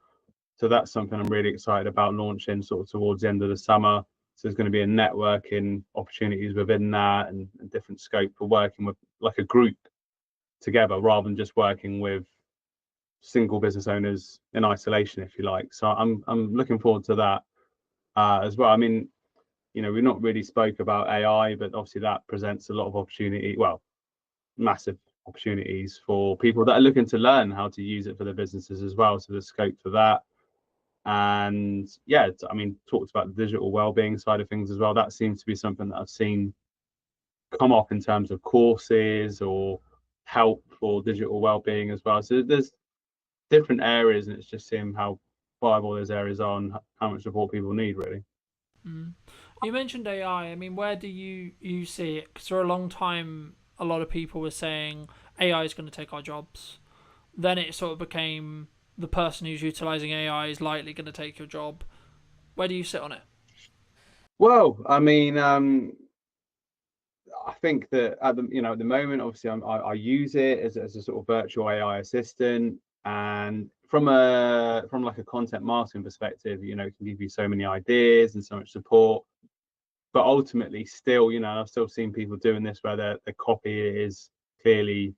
So that's something I'm really excited about launching sort of towards the end of the summer. So there's going to be a networking opportunities within that, and different scope for working with like a group together rather than just working with single business owners in isolation, if you like. So I'm looking forward to that as well. I mean, we've not really spoke about AI, but obviously that presents a lot of opportunity. Well, massive opportunities for people that are looking to learn how to use it for their businesses as well. So there's scope for that. And yeah, I mean, talked about the digital well-being side of things as well. That seems to be something that I've seen come up in terms of courses or help for digital well-being as well. So there's different areas, and it's just seeing how viable those areas are and how much support people need, really. Mm. You mentioned AI. I mean, where do you see it? Because for a long time, a lot of people were saying AI is going to take our jobs. Then it sort of became the person who's utilizing AI is likely going to take your job. Where do you sit on it? Well, I mean, I think that at the moment, obviously, I use it as a sort of virtual AI assistant, and from like a content marketing perspective, it can give you so many ideas and so much support. But ultimately, still, I've still seen people doing this where the copy is clearly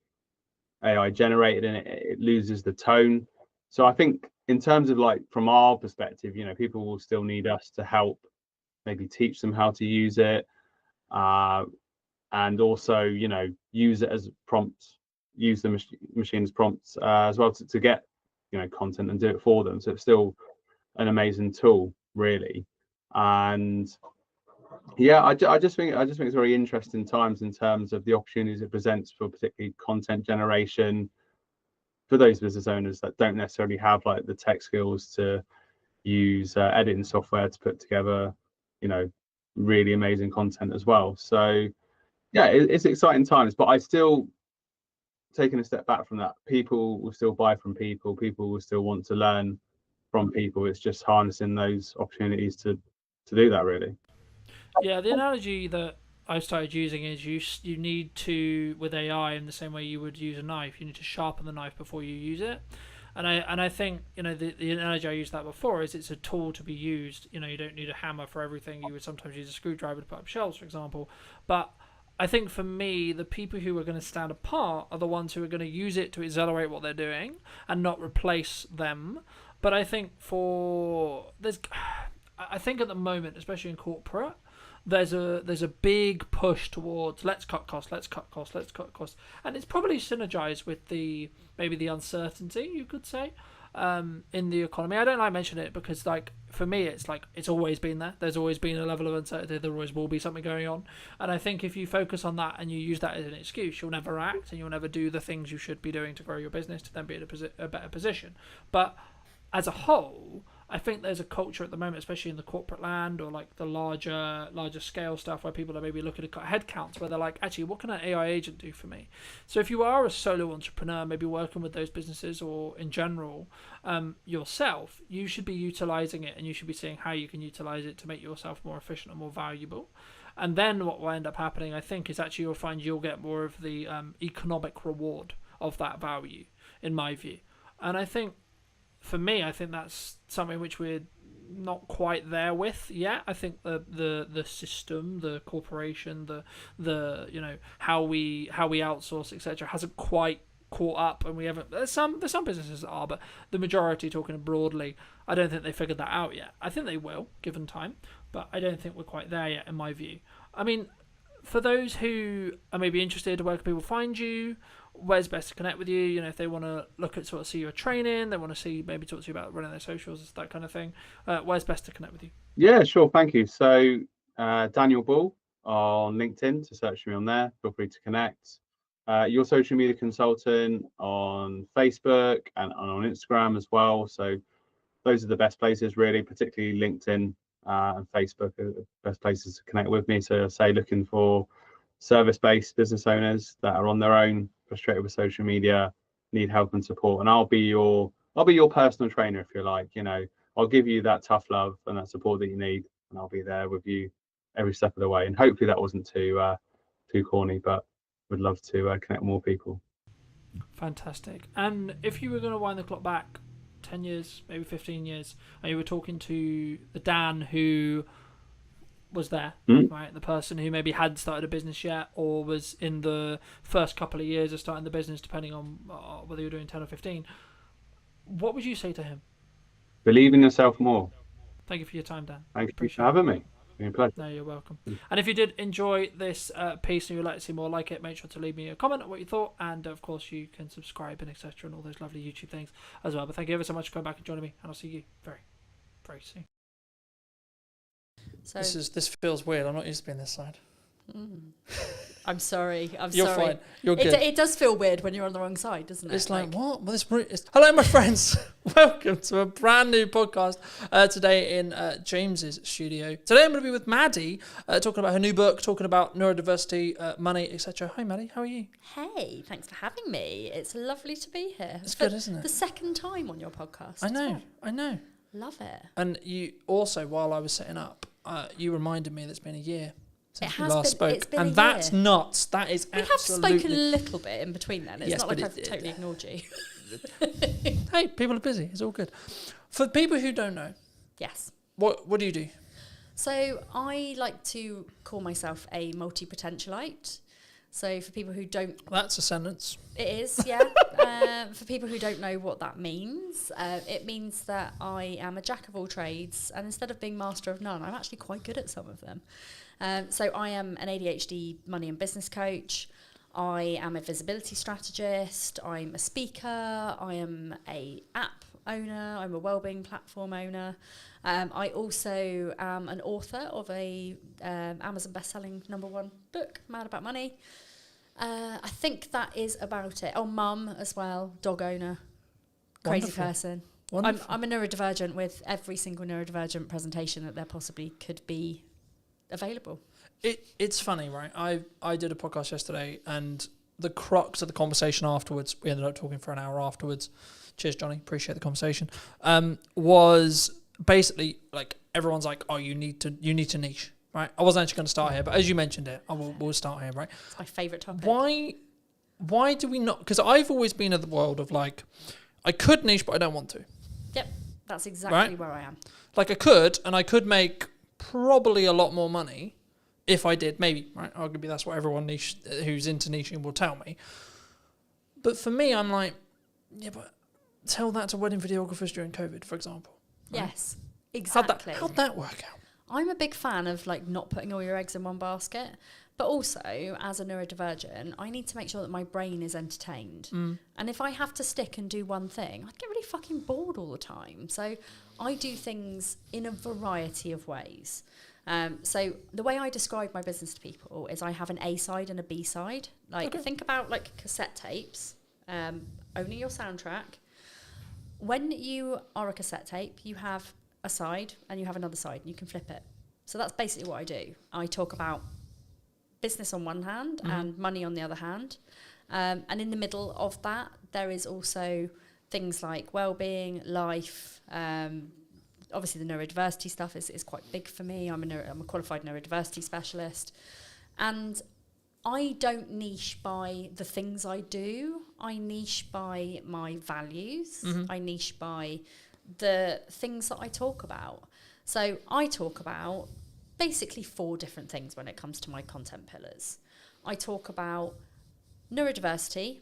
AI generated, and it loses the tone. So I think in terms of like from our perspective, people will still need us to help maybe teach them how to use it, uh, and also use it as prompts, use the machine's prompts as well to get content and do it for them. So it's still an amazing tool, really. And yeah, I just think it's very interesting times in terms of the opportunities it presents for particularly content generation for those business owners that don't necessarily have like the tech skills to use editing software to put together, you know, really amazing content as well. So yeah, it's exciting times, but I still taking a step back from that. People will still buy from people. People will still want to learn from people. It's just harnessing those opportunities to do that, really. Yeah, the analogy that I started using is you need to, with AI, in the same way you would use a knife, you need to sharpen the knife before you use it. And I think the analogy I used that before is it's a tool to be used. You don't need a hammer for everything. You would sometimes use a screwdriver to put up shelves, for example. But I think for me, the people who are going to stand apart are the ones who are going to use it to accelerate what they're doing and not replace them. But I think I think at the moment, especially in corporate, there's a big push towards let's cut costs, let's cut costs, let's cut costs, and it's probably synergized with the maybe the uncertainty you could say in the economy. I don't like mentioning it because like for me it's like it's always been there. There's always been a level of uncertainty. There always will be something going on, and I think if you focus on that and you use that as an excuse, you'll never act and you'll never do the things you should be doing to grow your business to then be in a better position. But as a whole, I think there's a culture at the moment, especially in the corporate land or like the larger scale stuff, where people are maybe looking to cut headcounts, where they're like, actually, what can an AI agent do for me? So if you are a solo entrepreneur, maybe working with those businesses or in general yourself, you should be utilizing it and you should be seeing how you can utilize it to make yourself more efficient and more valuable. And then what will end up happening, I think, is actually you'll find you'll get more of the economic reward of that value, in my view. And I think for me, I think that's something which we're not quite there with yet. I think the system, the corporation, the how we outsource, etc., hasn't quite caught up, and we haven't. There's some businesses that are, but the majority, talking broadly, I don't think they figured that out yet. I think they will, given time, but I don't think we're quite there yet, in my view. I mean, for those who are maybe interested, where can people find you? Where's best to connect with you? If they want to look at sort of see your training, they want to see maybe talk to you about running their socials, that kind of thing. Where's best to connect with you? Yeah, sure. Thank you. So, Daniel Ball on LinkedIn, to search me on there. Feel free to connect. Your social media consultant on Facebook and on Instagram as well. So, those are the best places, really, particularly LinkedIn and Facebook are the best places to connect with me. So, say looking for service-based business owners that are on their own, frustrated with social media, need help and support. And I'll be your personal trainer, if you like. I'll give you that tough love and that support that you need, and I'll be there with you every step of the way. And hopefully that wasn't too corny, but would love to connect with more people. Fantastic. And if you were going to wind the clock back 10 years, maybe 15 years, and you were talking to the Dan who was there, right? The person who maybe hadn't started a business yet, or was in the first couple of years of starting the business, depending on whether you're doing 10 or 15, what would you say to him? Believe in yourself more. Thank you for your time, Dan. Thank you for having me. It's been a pleasure. No, you're welcome. And if you did enjoy this piece and you'd like to see more like it, make sure to leave me a comment on what you thought. And of course, you can subscribe and etc. and all those lovely YouTube things as well. But thank you ever so much for coming back and joining me. And I'll see you very, very soon. So This feels weird. I'm not used to being this side. I'm sorry. You're sorry. fine. You're good. It does feel weird when you're on the wrong side, doesn't it? It's like what? Well, hello, my friends. Welcome to a brand new podcast today in James's studio. Today I'm going to be with Maddie, talking about her new book, talking about neurodiversity, money, etc. Hi, Maddie. How are you? Hey, thanks for having me. It's lovely to be here. It's good, isn't it? The second time on your podcast. I know. Love it. And you also, while I was setting up, you reminded me that it's been a year since we last been, spoke. it's been And a that's year. nuts. That is We absolutely... have spoken a little bit in between then. It's Yes, not like but I've totally ignored you. Hey, people are busy. It's all good. For people who don't know, Yes. what do you do? So I like to call myself a multi-potentialite. So for people who don't... That's a sentence. It is, yeah. For people who don't know what that means, it means that I am a jack of all trades, and instead of being master of none, I'm actually quite good at some of them. So I am an ADHD money and business coach. I am a visibility strategist. I'm a speaker. I am a app owner. I'm a wellbeing platform owner. I also am an author of a Amazon best-selling #1 book, Mad About Money. I think that is about it. Oh, mum as well, dog owner, crazy Wonderful. person. Wonderful. I'm a neurodivergent with every single neurodivergent presentation that there possibly could be available. It's funny, right? I did a podcast yesterday, and the crux of the conversation afterwards, we ended up talking for an hour afterwards. Cheers, Johnny. Appreciate the conversation. Was basically like everyone's like, oh, you need to niche, right? I wasn't actually going to start here, but as you mentioned it, we'll start here, right? It's my favourite topic. Why do we not? Because I've always been in the world of like, I could niche, but I don't want to. Yep, that's exactly Right? where I am. Like I could make probably a lot more money if I did, maybe, right? Arguably that's what everyone who's into niching will tell me. But for me, I'm like, yeah, but tell that to wedding videographers during COVID, for example. Right? Yes, exactly. How'd that work out? I'm a big fan of like not putting all your eggs in one basket, but also as a neurodivergent, I need to make sure that my brain is entertained. And if I have to stick and do one thing, I'd get really fucking bored all the time. So I do things in a variety of ways. So the way I describe my business to people is I have an A side and a B side. Like think about like cassette tapes, owning your soundtrack. When you are a cassette tape, you have a side and you have another side and you can flip it. So that's basically what I do. I talk about business on one hand and money on the other hand. And in the middle of that, there is also things like well-being, life. Obviously, the neurodiversity stuff is quite big for me. I'm a qualified neurodiversity specialist. And I don't niche by the things I do. I niche by my values. I niche by the things that I talk about. So I talk about basically 4 different things when it comes to my content pillars. I talk about neurodiversity.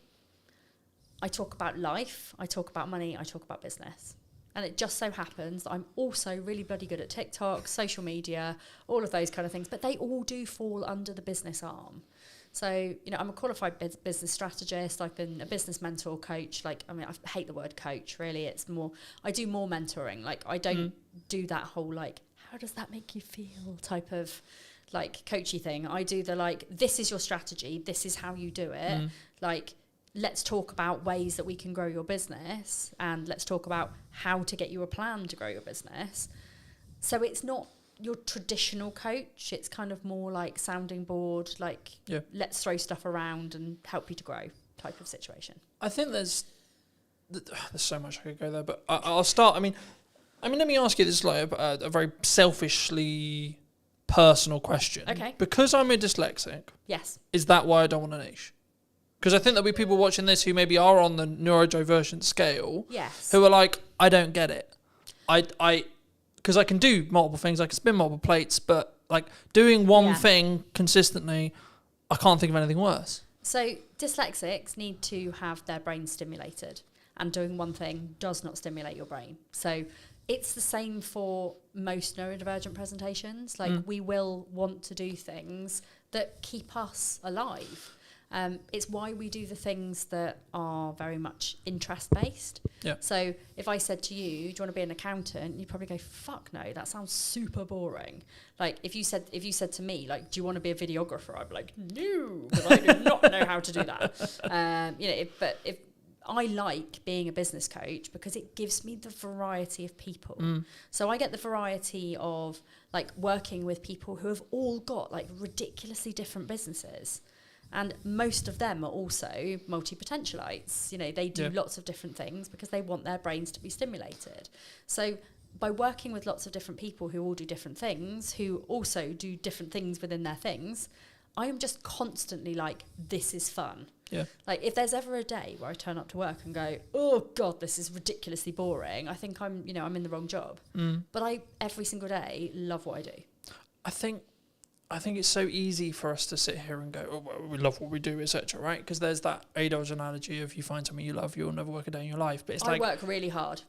I talk about life. I talk about money. I talk about business. And it just so happens that I'm also really bloody good at TikTok, social media, all of those kind of things. But they all do fall under the business arm. So, I'm a qualified business strategist. I've been a business mentor coach. I hate the word coach, really. It's more, I do more mentoring. Like, I don't do that whole, like, how does that make you feel type of, like, coachy thing. I do the, like, this is your strategy. This is how you do it. Like, let's talk about ways that we can grow your business, and let's talk about how to get you a plan to grow your business. So it's not your traditional coach. It's kind of more like sounding board, like let's throw stuff around and help you to grow type of situation. I think there's so much I could go there, but I'll start. I mean, let me ask you this, like a very selfishly personal question. Okay. Because I'm a dyslexic. Yes. Is that why I don't want a niche? Because I think there'll be people watching this who maybe are on the neurodivergent scale. Yes. Who are like, I don't get it. Because I can do multiple things, I can spin multiple plates, but like doing one thing consistently, I can't think of anything worse. So dyslexics need to have their brain stimulated, and doing one thing does not stimulate your brain. So it's the same for most neurodivergent presentations. Like we will want to do things that keep us alive. It's why we do the things that are very much interest-based. Yeah. So if I said to you, do you want to be an accountant? You'd probably go, fuck no, that sounds super boring. Like if you said to me, like, do you want to be a videographer? I'd be like, no, because I do not know how to do that. But if I like being a business coach because it gives me the variety of people. So I get the variety of like working with people who have all got like ridiculously different businesses. And most of them are also multi-potentialites. You know, they do lots of different things because they want their brains to be stimulated. So by working with lots of different people who all do different things, who also do different things within their things, I am just constantly like, this is fun. Yeah. Like if there's ever a day where I turn up to work and go, oh God, this is ridiculously boring, I think I'm in the wrong job. But I, every single day, love what I do. I think it's so easy for us to sit here and go, oh, well, we love what we do, etc. Right? Because there's that A-Dodge analogy of you find something you love, you'll never work a day in your life. But it's I work really hard.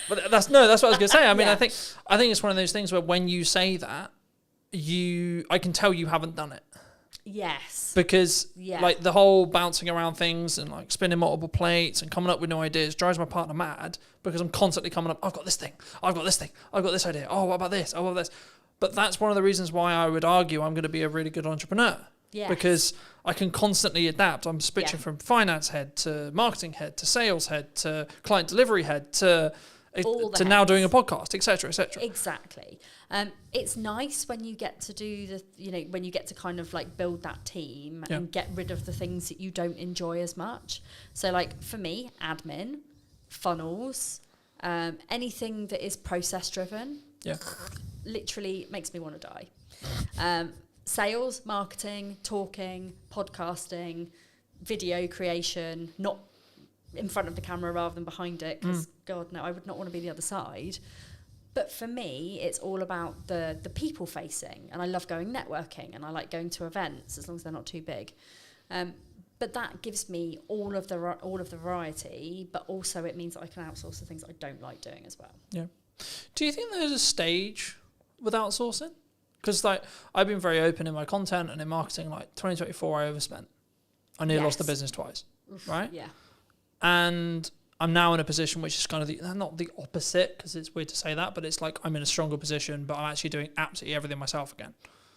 But that's what I was going to say. I mean, I think it's one of those things where when you say that, I can tell you haven't done it. Yes. Because like the whole bouncing around things and like spinning multiple plates and coming up with new ideas drives my partner mad because I'm constantly coming up, I've got this thing, I've got this thing, I've got this idea, oh, what about this, oh, what about this? But that's one of the reasons why I would argue I'm going to be a really good entrepreneur. Yes. Because I can constantly adapt. I'm switching from finance head to marketing head to sales head to client delivery head to now doing a podcast, etc., etc. Exactly. It's nice when you get to do when you get to kind of like build that team and get rid of the things that you don't enjoy as much. So like for me, admin, funnels, anything that is process driven, literally makes me want to die. Sales, marketing, talking, podcasting, video creation, not in front of the camera rather than behind it, because God no, I would not want to be the other side. But for me, it's all about the people facing, and I love going networking, and I like going to events as long as they're not too big. But that gives me all of the variety, but also it means that I can outsource the things I don't like doing as well. Yeah. Do you think there's a stage with outsourcing? Because like I've been very open in my content and in marketing. Like 2024, I overspent. I nearly lost the business twice. Right? Yeah. And I'm now in a position which is kind of not the opposite, because it's weird to say that, but it's like I'm in a stronger position, but I'm actually doing absolutely everything myself again.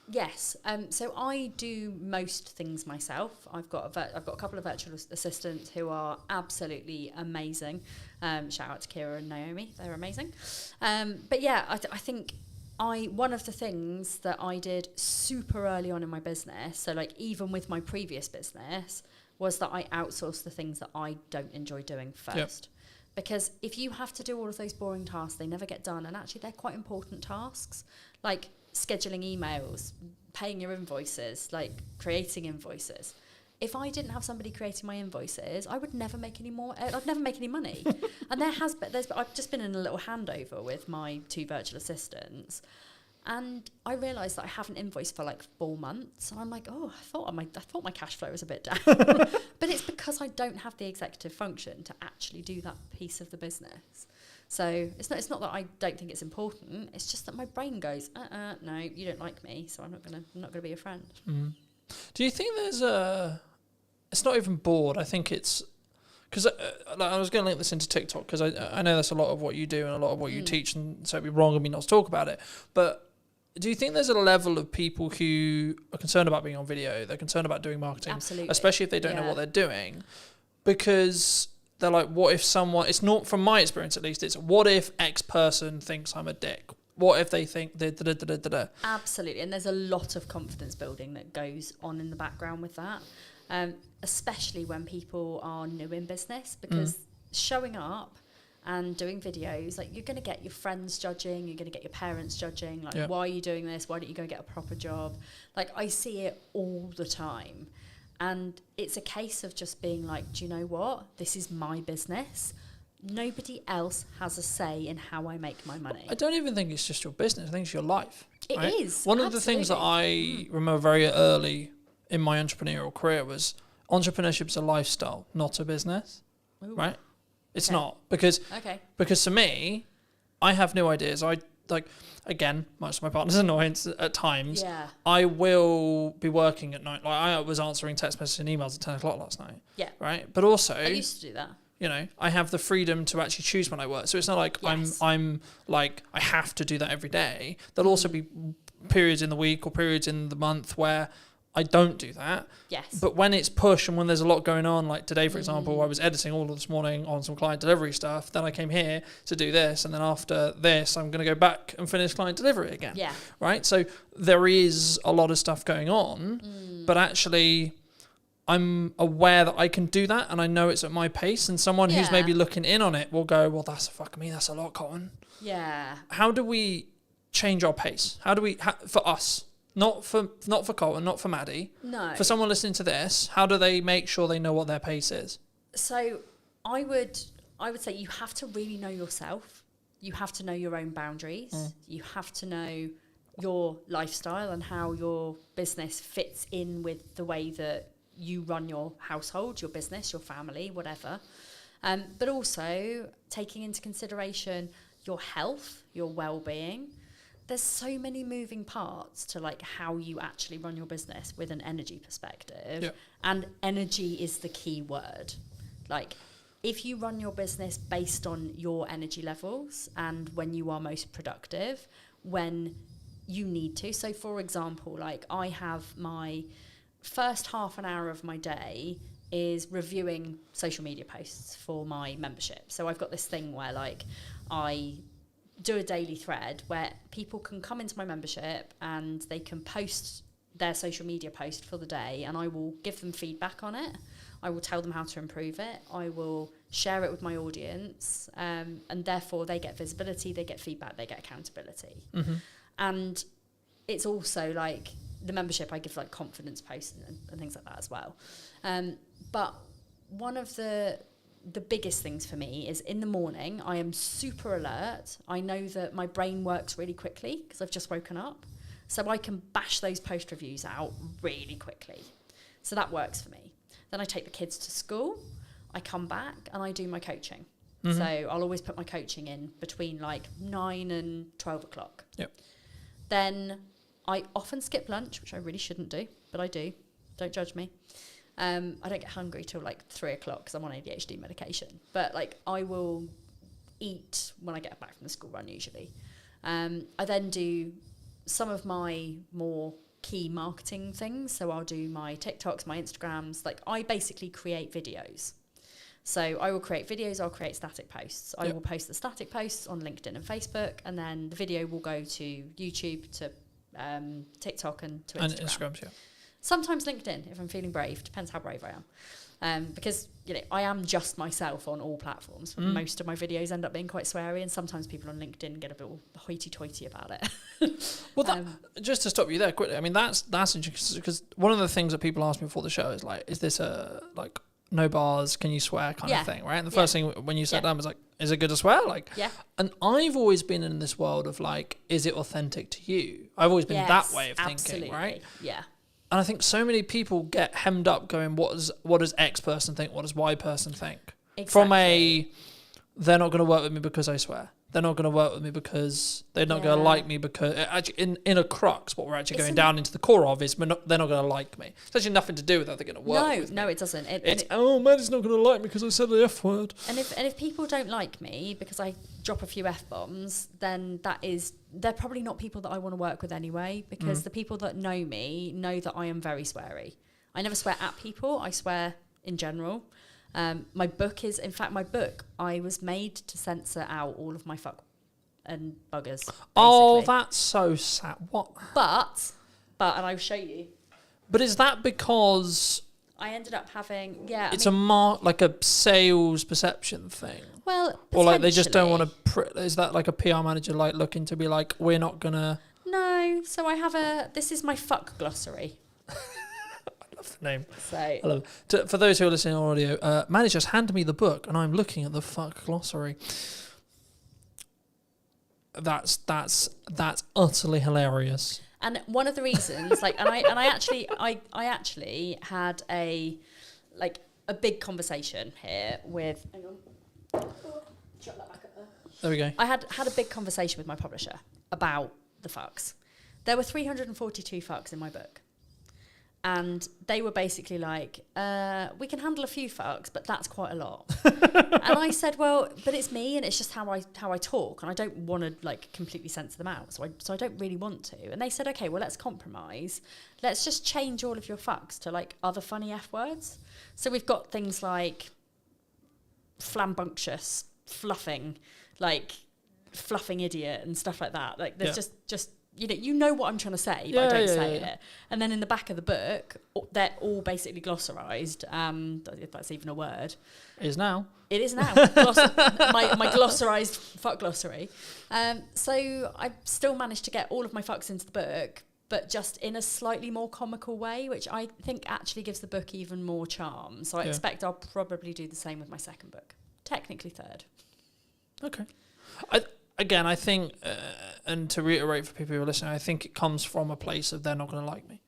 Yes. So I do most things myself. I've got a couple of virtual assistants who are absolutely amazing. Shout out to Kira and Naomi. They're amazing. But yeah, I think one of the things that I did super early on in my business, so like even with my previous business, was that I outsourced the things that I don't enjoy doing first. Yep. Because if you have to do all of those boring tasks, they never get done. And actually, they're quite important tasks, like scheduling emails, paying your invoices, like creating invoices. If I didn't have somebody creating my invoices, I would never make any more. I'd never make any money. And I've just been in a little handover with my 2 virtual assistants. And I realised that I haven't invoiced for like 4 months, and I'm like, oh, I thought my cash flow was a bit down, but it's because I don't have the executive function to actually do that piece of the business. So it's not that I don't think it's important. It's just that my brain goes, no, you don't like me, so I'm not gonna be a friend. Mm-hmm. Do you think there's it's not even bored? I think it's because I was going to link this into TikTok because I know that's a lot of what you do and a lot of what you teach, and so it'd be wrong of me not to talk about it, but. Do you think there's a level of people who are concerned about being on video? They're concerned about doing marketing, absolutely, especially if they don't know what they're doing, because they're like, what if someone? It's not, from my experience at least. It's what if X person thinks I'm a dick? what if they think da da da da da da? Absolutely, and there's a lot of confidence building that goes on in the background with that, especially when people are new in business, because showing up and doing videos, like, you're going to get your friends judging, you're going to get your parents judging, like, why are you doing this? Why don't you go get a proper job? Like, I see it all the time. And it's a case of just being like, do you know what? This is my business. Nobody else has a say in how I make my money. I don't even think it's just your business. I think it's your life. It right? is. One of the things that I remember very early in my entrepreneurial career was entrepreneurship is a lifestyle, not a business. Ooh. Right? It's not. Because to me, I have new ideas. I like, again, much to my partner's annoyance at times, I will be working at night. Like, I was answering text messages and emails at 10 o'clock last night. Yeah. Right? But also, I used to do that. You know, I have the freedom to actually choose when I work. So it's not like I'm like, I have to do that every day. There'll also be periods in the week or periods in the month where I don't do that. Yes. But when it's push and when there's a lot going on, like today, for example, I was editing all of this morning on some client delivery stuff. Then I came here to do this. And then after this, I'm going to go back and finish client delivery again. Yeah. Right? So there is a lot of stuff going on, but actually I'm aware that I can do that and I know it's at my pace, and someone who's maybe looking in on it will go, well, that's that's a lot, Colin. Yeah. How do we change our pace? How do we, for us, not for Colin, not for Maddie. No. For someone listening to this, how do they make sure they know what their pace is? So I would say you have to really know yourself. You have to know your own boundaries. You have to know your lifestyle and how your business fits in with the way that you run your household, your business, your family, whatever. But also taking into consideration your health, your well-being. There's so many moving parts to like how you actually run your business with an energy perspective. Yeah. And energy is the key word. Like, if you run your business based on your energy levels and when you are most productive, when you need to. So for example, like, I have my first half an hour of my day is reviewing social media posts for my membership. So I've got this thing where like I do a daily thread where people can come into my membership and they can post their social media post for the day, and I will give them feedback on it. I will tell them how to improve it. I will share it with my audience, and therefore they get visibility, they get feedback, they get accountability. And it's also like the membership, I give like confidence posts and things like that as well. But one of the biggest things for me is in the morning, I am super alert. I know that my brain works really quickly because I've just woken up. So I can bash those post reviews out really quickly. So that works for me. Then I take the kids to school. I come back and I do my coaching. So I'll always put my coaching in between like 9 and 12 o'clock. Yep. Then I often skip lunch, which I really shouldn't do, but I do. Don't judge me. I don't get hungry till like 3 o'clock because I'm on ADHD medication. But like I will eat when I get back from the school run usually. I then do some of my more key marketing things. So I'll do my TikToks, my Instagrams. Like I basically create videos. So I will create videos, I'll create static posts. I will post the static posts on LinkedIn and Facebook, and then the video will go to YouTube, to TikTok and to Instagram. And Instagram, sometimes LinkedIn if I'm feeling brave. Depends how brave I am. Because I am just myself on all platforms. Most of my videos end up being quite sweary, and sometimes people on LinkedIn get a bit hoity-toity about it. Well, just to stop you there quickly, I mean that's interesting because one of the things that people ask me before the show is like, is this a like no bars, can you swear kind of thing, right? And the first thing when you sat down was like, is it good to swear? Like, and I've always been in this world of like, is it authentic to you? I've always been that way of thinking, right? Yeah. And I think so many people get hemmed up going, what does X person think? What does Y person think? Exactly. From they're not going to work with me because I swear. They're not going to work with me because they're not going to like me because actually in a crux, what we're actually going down into the core of is they're not going to like me. It's actually nothing to do with how they're going to work with me. No, it doesn't. Maddie's not going to like me because I said the F word. And if people don't like me because I drop a few F-bombs, then they're probably not people that I want to work with anyway, because the people that know me know that I am very sweary. I never swear at people. I swear in general. My book, I was made to censor out all of my fuck and buggers. Basically. Oh, that's so sad. What? But and I'll show you. But is that because I ended up having it's like a sales perception thing? Well, or like they just don't want to. Is that like a PR manager like looking to be like, we're not gonna? No. So I have this is my fuck glossary. I love the name. So I love it. For those who are listening on audio, Manny just handed me the book, and I'm looking at the fuck glossary. That's utterly hilarious. And one of the reasons, like, and I actually had a big conversation here with. Hang on. Chuck that back up there. There we go. I had a big conversation with my publisher about the fucks. There were 342 fucks in my book. And they were basically like, we can handle a few fucks, but that's quite a lot. And I said, well, but it's me, and it's just how I talk, and I don't want to like completely censor them out, so I don't really want to. And they said, okay, well, let's compromise. Let's just change all of your fucks to like other funny F words. So we've got things like flambunctious, fluffing idiot, and stuff like that. Like there's just. You know what I'm trying to say, but I don't say it. And then in the back of the book, they're all basically glossarized. If that's even a word. It is now. It is now. My glossarized fuck glossary. So I still managed to get all of my fucks into the book, but just in a slightly more comical way, which I think actually gives the book even more charm. So I expect I'll probably do the same with my second book. Technically third. Okay. I think, and to reiterate for people who are listening, I think it comes from a place of they're not going to like me,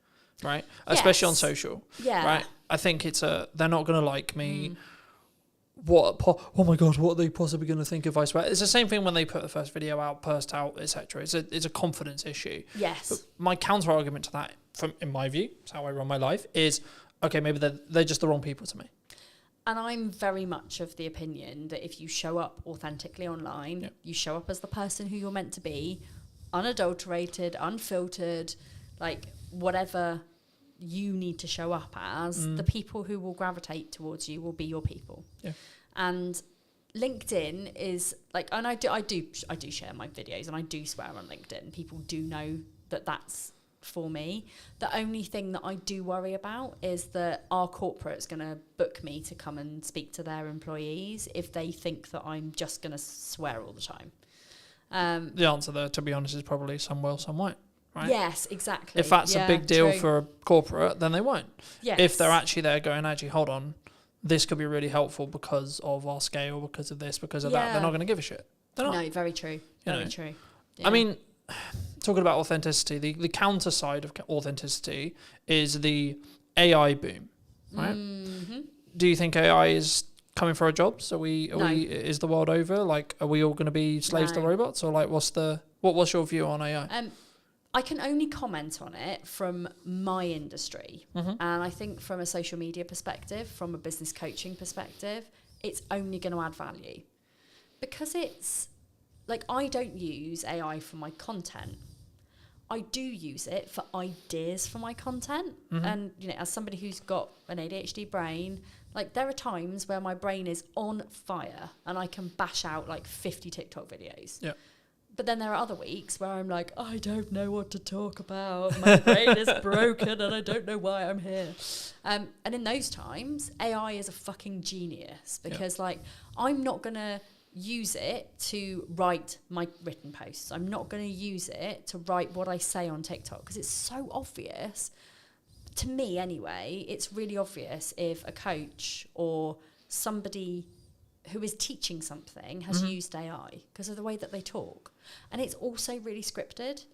right? Yes. Especially on social, right? I think it's they're not going to like me. Oh my God, what are they possibly going to think if I swear? It's the same thing when they put the first video out, burst out, etc. It's a confidence issue. Yes. But my counter argument to that, in my view, it's how I run my life, is okay, maybe they're just the wrong people to me. And I'm very much of the opinion that if you show up authentically online, you show up as the person who you're meant to be, unadulterated, unfiltered, like whatever you need to show up as, the people who will gravitate towards you will be your people. Yeah. And LinkedIn is like, and I do share my videos, and I do swear on LinkedIn. People do know that that's for me. The only thing that I do worry about is that our corporate's going to book me to come and speak to their employees if they think that I'm just going to swear all the time. The answer there, to be honest, is probably some will, some won't. Right? Yes, exactly. If that's a big deal for a corporate, then they won't. Yes. If they're actually there going, actually, hold on, this could be really helpful because of our scale, because of this, because of that, they're not going to give a shit. They're not. No, very true. Very true. Yeah. I mean, talking about authenticity, the counter side of authenticity is the AI boom, right? Mm-hmm. Do you think AI is coming for our jobs? Is the world over? Like, are we all going to be slaves to robots, or like, what's your view on AI? I can only comment on it from my industry, and I think from a social media perspective, from a business coaching perspective, it's only going to add value, because it's like, I don't use AI for my content. I do use it for ideas for my content. And, as somebody who's got an ADHD brain, like, there are times where my brain is on fire and I can bash out like 50 TikTok videos. Yeah. But then there are other weeks where I'm like, I don't know what to talk about. My brain is broken and I don't know why I'm here. And in those times, AI is a fucking genius, because like, I'm not going to use it to write my written posts. I'm not going to use it to write what I say on TikTok, because it's so obvious. To me anyway, it's really obvious if a coach or somebody who is teaching something has used AI, because of the way that they talk. And it's also really scripted.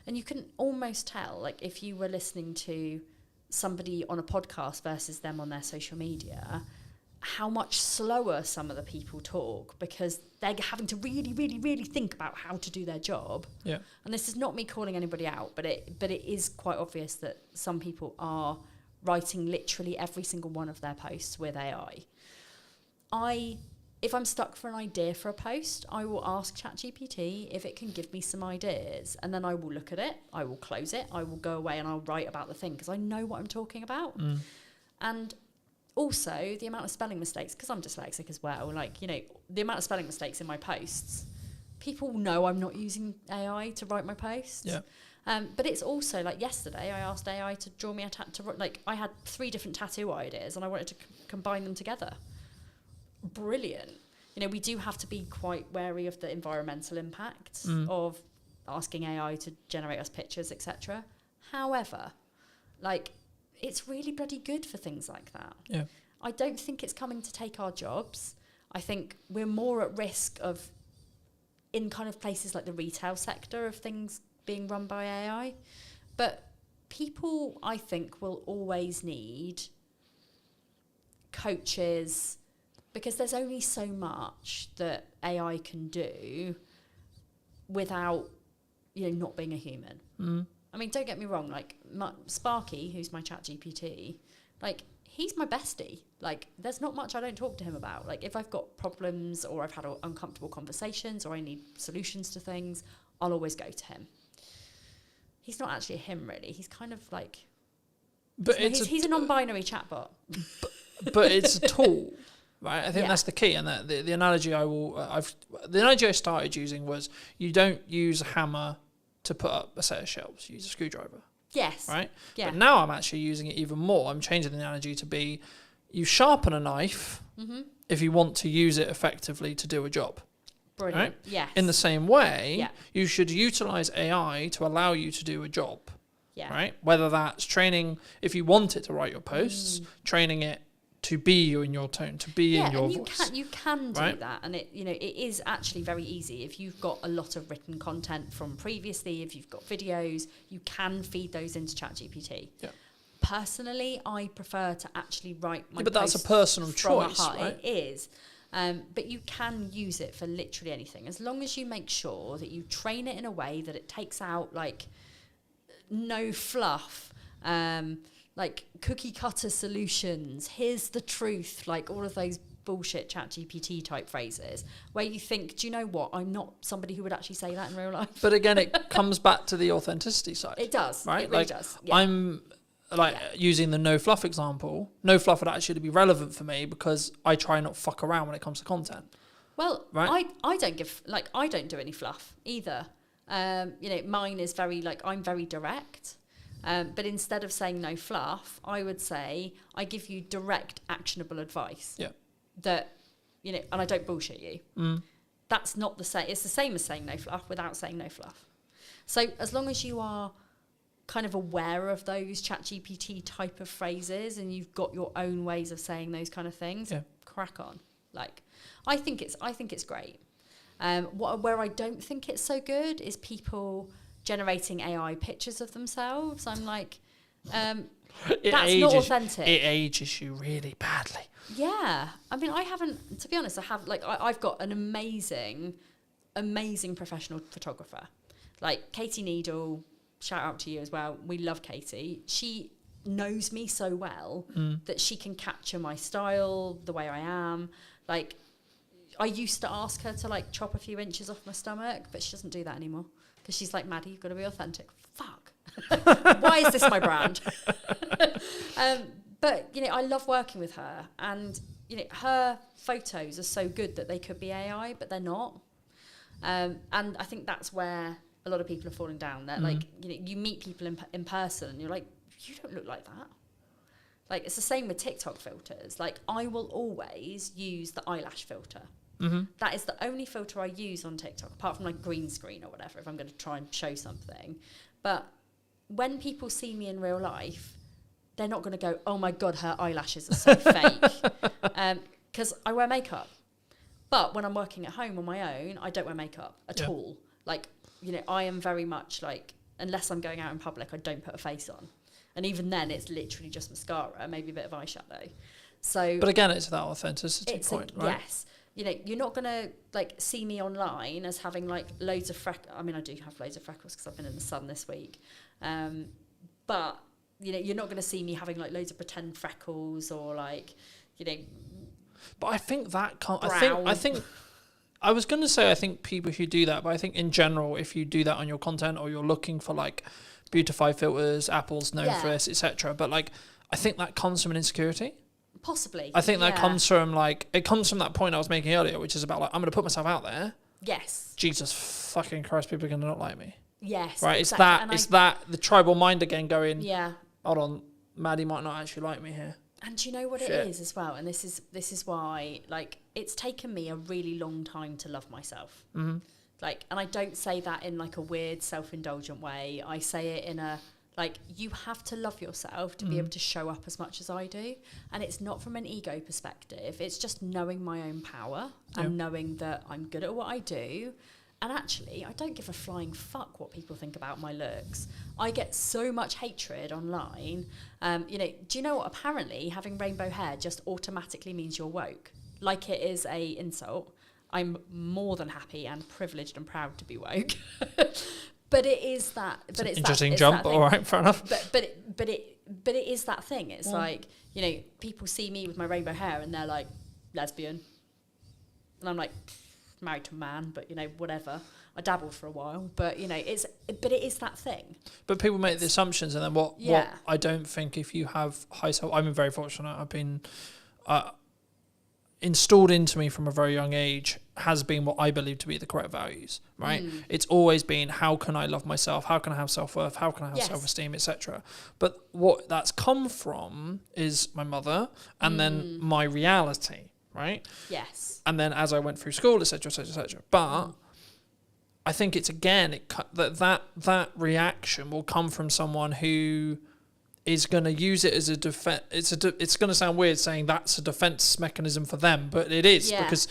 And you can almost tell, like, if you were listening to somebody on a podcast versus them on their social media, how much slower some of the people talk, because they're having to really, really, really think about how to do their job. Yeah. And this is not me calling anybody out, but it is quite obvious that some people are writing literally every single one of their posts with AI. If I'm stuck for an idea for a post, I will ask ChatGPT if it can give me some ideas, and then I will look at it, I will close it, I will go away and I'll write about the thing, because I know what I'm talking about. And also the amount of spelling mistakes, because I'm dyslexic as well, like, the amount of spelling mistakes in my posts, people know I'm not using AI to write my posts. Yeah. But it's also like yesterday I asked AI to draw me a tattoo. Like I had 3 different tattoo ideas and I wanted to combine them together. Brilliant. You know, we do have to be quite wary of the environmental impacts of asking AI to generate us pictures, etc. However, like, it's really bloody good for things like that. Yeah. I don't think it's coming to take our jobs. I think we're more at risk of, in kind of places like the retail sector, of things being run by AI. But people, I think, will always need coaches, because there's only so much that AI can do without, you know, not being a human. I mean, don't get me wrong, like Sparky, who's my chat GPT, like, he's my bestie. Like, there's not much I don't talk to him about. Like, if I've got problems or I've had uncomfortable conversations or I need solutions to things, I'll always go to him. He's not actually a him, really. He's kind of like... But he's a non-binary chatbot. But it's a tool, right? I think that's the key. And the analogy the analogy I started using was, you don't use a hammer to put up a set of shelves. You use a screwdriver. Yes. Right? Yeah. But now I'm actually using it even more. I'm changing the analogy to be, you sharpen a knife if you want to use it effectively to do a job. Brilliant. Right? Yes. In the same way, you should utilize AI to allow you to do a job. Yeah. Right? Whether that's training, if you want it to write your posts, training it to be you in your tone, to be in your voice. You can do that, and it is actually very easy. If you've got a lot of written content from previously, if you've got videos, you can feed those into ChatGPT. Yeah. Personally, I prefer to actually write my but that's a posts personal from choice, a heart. right? It is. But you can use it for literally anything, as long as you make sure that you train it in a way that it takes out, like, no fluff, like cookie cutter solutions, here's the truth, like all of those bullshit ChatGPT type phrases where you think, do you know what, I'm not somebody who would actually say that in real life. But again, it comes back to the authenticity side. It does, right? It really like, does. Yeah. I'm like using the no fluff example. No fluff would actually be relevant for me because I try not fuck around when it comes to content. Well, right? I don't do any fluff either. You know, mine is very, like, I'm very direct. But instead of saying no fluff, I would say I give you direct, actionable advice. Yeah. That, you know, and I don't bullshit you. That's not the same. It's the same as saying no fluff without saying no fluff. So as long as you are kind of aware of those ChatGPT type of phrases and you've got your own ways of saying those kind of things, crack on. Like, I think it's great. Where I don't think it's so good is people generating AI pictures of themselves. I'm like, that's not authentic. It ages you really badly. Yeah. I mean, I haven't, to be honest, I've got an amazing professional photographer. Like Katie Needle, shout out to you as well. We love Katie. She knows me so well that she can capture my style, the way I am. Like, I used to ask her to, like, chop a few inches off my stomach, but she doesn't do that anymore. Because she's like, Maddie, you've got to be authentic. Fuck. Why is this my brand? But, you know, I love working with her. And, you know, her photos are so good that they could be AI, but they're not. And I think that's where a lot of people are falling down. That, like, you know, you meet people in person and you're like, you don't look like that. Like, it's the same with TikTok filters. Like, I will always use the eyelash filter. That is the only filter I use on TikTok, apart from like green screen or whatever, if I'm going to try and show something. But when people see me in real life, they're not going to go, oh my God, her eyelashes are so fake. Because I wear makeup. But when I'm working at home on my own, I don't wear makeup at all. Like, you know, I am very much like, unless I'm going out in public, I don't put a face on. And even then, it's literally just mascara, maybe a bit of eyeshadow. So, but again, it's that authenticity point, right? Yes. You know, you're not going to, like, see me online as having, like, loads of freckles. I mean, I do have loads of freckles because I've been in the sun this week. But, you know, you're not going to see me having, like, loads of pretend freckles or, like, you know... But I think that can't... I think I was going to say I think people who do that, but I think in general, if you do that on your content or you're looking for, like, beautify filters, Apple's known for this, etc. But, like, I think that comes from an insecurity. Possibly. I think that comes from, like, it comes from that point I was making earlier, which is about, like, I'm going to put myself out there. Yes. Jesus fucking Christ, people are going to not like me. Yes. Right? Exactly. It's that the tribal mind again going, Yeah. hold on, Maddie might not actually like me here. And do you know what Shit. it is as well? And this is why, like, it's taken me a really long time to love myself. Mm-hmm. Like, and I don't say that in like a weird self-indulgent way. I say it in a, like, you have to love yourself to be able to show up as much as I do. And it's not from an ego perspective. It's just knowing my own power and knowing that I'm good at what I do. And actually, I don't give a flying fuck what people think about my looks. I get so much hatred online. You know, do you know what? Apparently, having rainbow hair just automatically means you're woke. Like it is a insult. I'm more than happy and privileged and proud to be woke. But it is that. But it's interesting that, jump. That All right, fair enough. But it is that thing. It's like, you know, people see me with my rainbow hair and they're like, lesbian, and I'm like, married to a man, but you know, whatever. I dabbled for a while, but you know, it is that thing. But people make the assumptions, and then what I don't think, if you have high self, I'm very fortunate. I've been installed into me from a very young age, has been what I believe to be the correct values, right? It's always been, how can I love myself? How can I have self-worth? How can I have self-esteem, etc.? But what that's come from is my mother, and then my reality, right? Yes. And then as I went through school, etc., etc., etc. But I think it's, again, that reaction will come from someone who is going to use it as a defense. It's going to sound weird saying that's a defense mechanism for them, but it is, because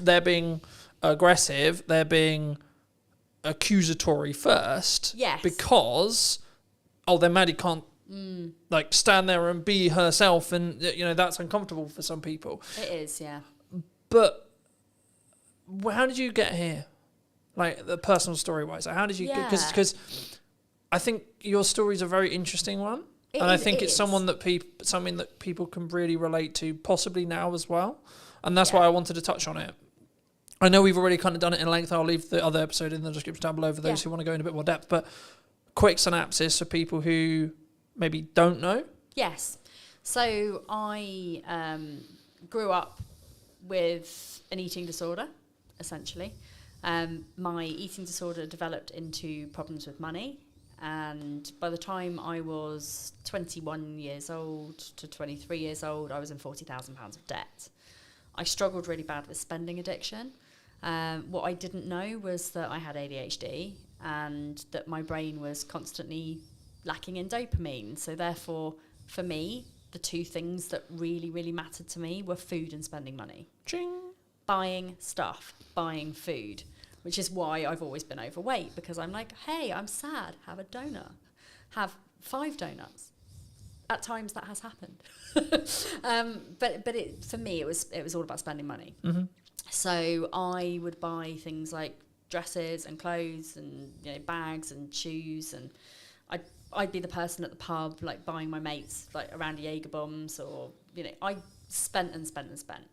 they're being aggressive, they're being accusatory first, because then Maddie can't like stand there and be herself, and you know that's uncomfortable for some people. It is, yeah. But how did you get here? Like the personal story wise, how did you get? Because I think your story is a very interesting one. I think it's something that people can really relate to, possibly now as well. And that's why I wanted to touch on it. I know we've already kind of done it in length. I'll leave the other episode in the description down below for those who want to go in a bit more depth. But quick synopsis for people who maybe don't know. Yes. So I grew up with an eating disorder, essentially. My eating disorder developed into problems with money. And by the time I was 21 years old to 23 years old, I was in £40,000 of debt. I struggled really bad with spending addiction. What I didn't know was that I had ADHD and that my brain was constantly lacking in dopamine. So therefore, for me, the two things that really, really mattered to me were food and spending money. Ching. Buying stuff, buying food. Which is why I've always been overweight, because I'm like, hey, I'm sad, have a donut. Have 5 donuts. At times that has happened. But for me, it was all about spending money. Mm-hmm. So I would buy things like dresses and clothes and bags and shoes, and I'd be the person at the pub like buying my mates like around Jaeger bombs, or I spent and spent and spent.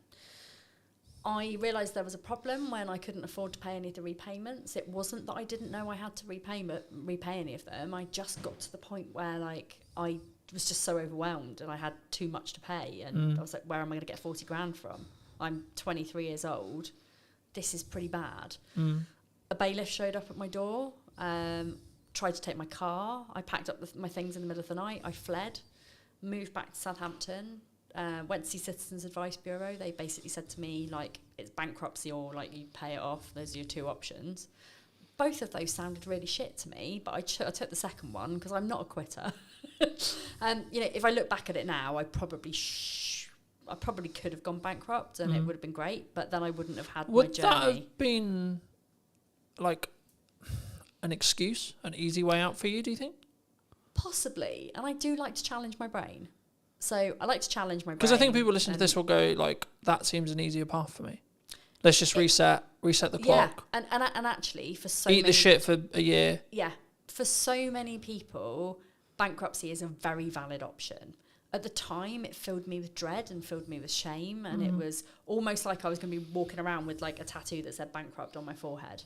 I realised there was a problem when I couldn't afford to pay any of the repayments. It wasn't that I didn't know I had to repay any of them. I just got to the point where like I was just so overwhelmed and I had too much to pay, and I was like, where am I going to get 40 grand from? I'm 23 years old. This is pretty bad. A bailiff showed up at my door, tried to take my car. I packed up my things in the middle of the night. I fled, moved back to Southampton. Went to see Citizens Advice Bureau. They basically said to me, like, it's bankruptcy or, like, you pay it off. Those are your 2 options. Both of those sounded really shit to me, but I took the second one because I'm not a quitter. If I look back at it now, I probably could have gone bankrupt and it would have been great, but then I wouldn't have had my journey. Would that have been, like, an excuse, an easy way out for you, do you think? Possibly. And I do like to challenge my brain. So I like to challenge my brain. Because I think people listening to this will go like, that seems an easier path for me. Let's just reset the clock. Yeah, and actually for eat the shit for a year. Yeah, for so many people, bankruptcy is a very valid option. At the time, it filled me with dread and filled me with shame, and it was almost like I was going to be walking around with like a tattoo that said bankrupt on my forehead.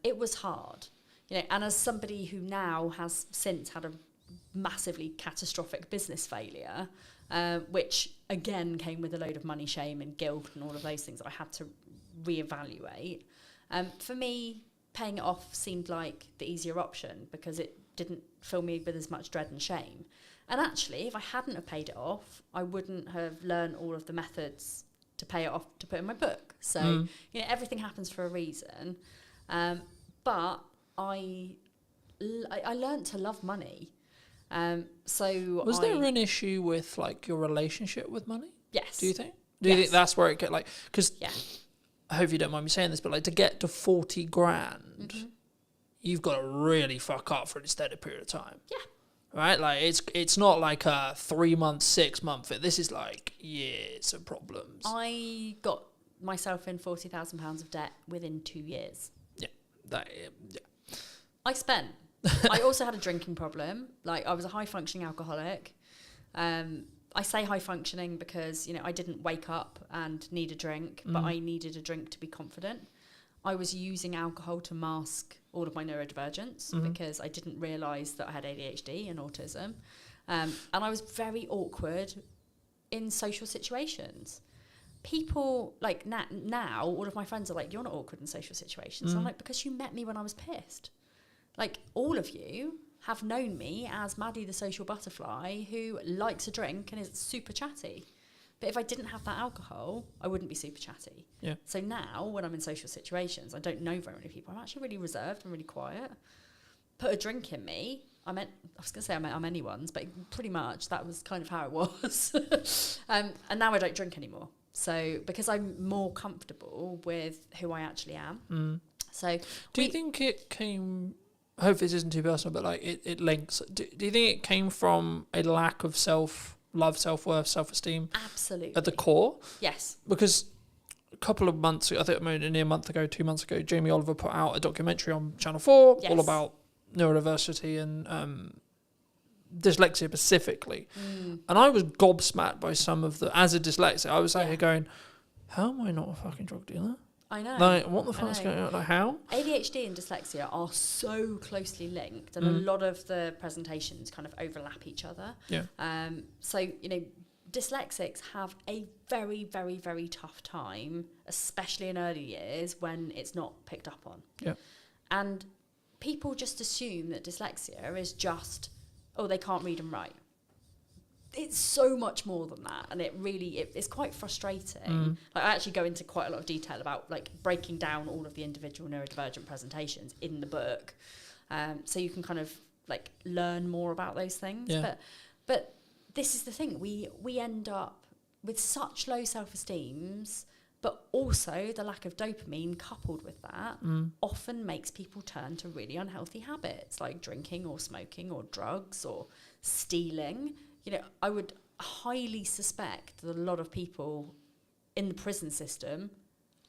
It was hard, and as somebody who now has since had a massively catastrophic business failure, which again came with a load of money shame and guilt and all of those things I had to reevaluate. For me, paying it off seemed like the easier option because it didn't fill me with as much dread and shame. And actually, if I hadn't have paid it off, I wouldn't have learned all of the methods to pay it off to put in my book. So, everything happens for a reason. But I learned to love money. Was there an issue with like your relationship with money? Yes. Do you think? Do you think that's where it get like? Because yeah. I hope you don't mind me saying this, but like to get to 40 grand, you've got to really fuck up for an extended period of time. Yeah. Right? Like it's not like a 3 month, 6 month. This is like years of problems. I got myself in £40,000 of debt within 2 years. Yeah. I spent. I also had a drinking problem. Like I was a high functioning alcoholic. I say high functioning because, I didn't wake up and need a drink, but I needed a drink to be confident. I was using alcohol to mask all of my neurodivergence because I didn't realise that I had ADHD and autism. And I was very awkward in social situations. People, like now, all of my friends are like, you're not awkward in social situations. I'm like, because you met me when I was pissed. Like, all of you have known me as Maddie the social butterfly who likes a drink and is super chatty. But if I didn't have that alcohol, I wouldn't be super chatty. Yeah. So now, when I'm in social situations, I don't know very many people. I'm actually really reserved and really quiet. Put a drink in me. I was going to say I'm anyone's, but pretty much that was kind of how it was. And now I don't drink anymore. So because I'm more comfortable with who I actually am. So do you think it came... I hope this isn't too personal, but like it links. Do you think it came from a lack of self-love, self-worth, self-esteem? Absolutely. At the core? Yes. Because a couple of months ago, I think near a month ago, 2 months ago, Jamie Oliver put out a documentary on Channel 4 all about neurodiversity and dyslexia specifically. And I was gobsmacked by some of as a dyslexic, I was out here going, how am I not a fucking drug dealer? I know. Like, what the fuck's going on? Like, how? ADHD and dyslexia are so closely linked, and a lot of the presentations kind of overlap each other. Yeah. So, dyslexics have a very, very, very tough time, especially in early years when it's not picked up on. Yeah. And people just assume that dyslexia is just, they can't read and write. It's so much more than that, and it's quite frustrating. Like, I actually go into quite a lot of detail about like breaking down all of the individual neurodivergent presentations in the book, so you can kind of like learn more about those things. Yeah. But this is the thing, we end up with such low self-esteems, but also the lack of dopamine coupled with that often makes people turn to really unhealthy habits like drinking or smoking or drugs or stealing. I would highly suspect that a lot of people in the prison system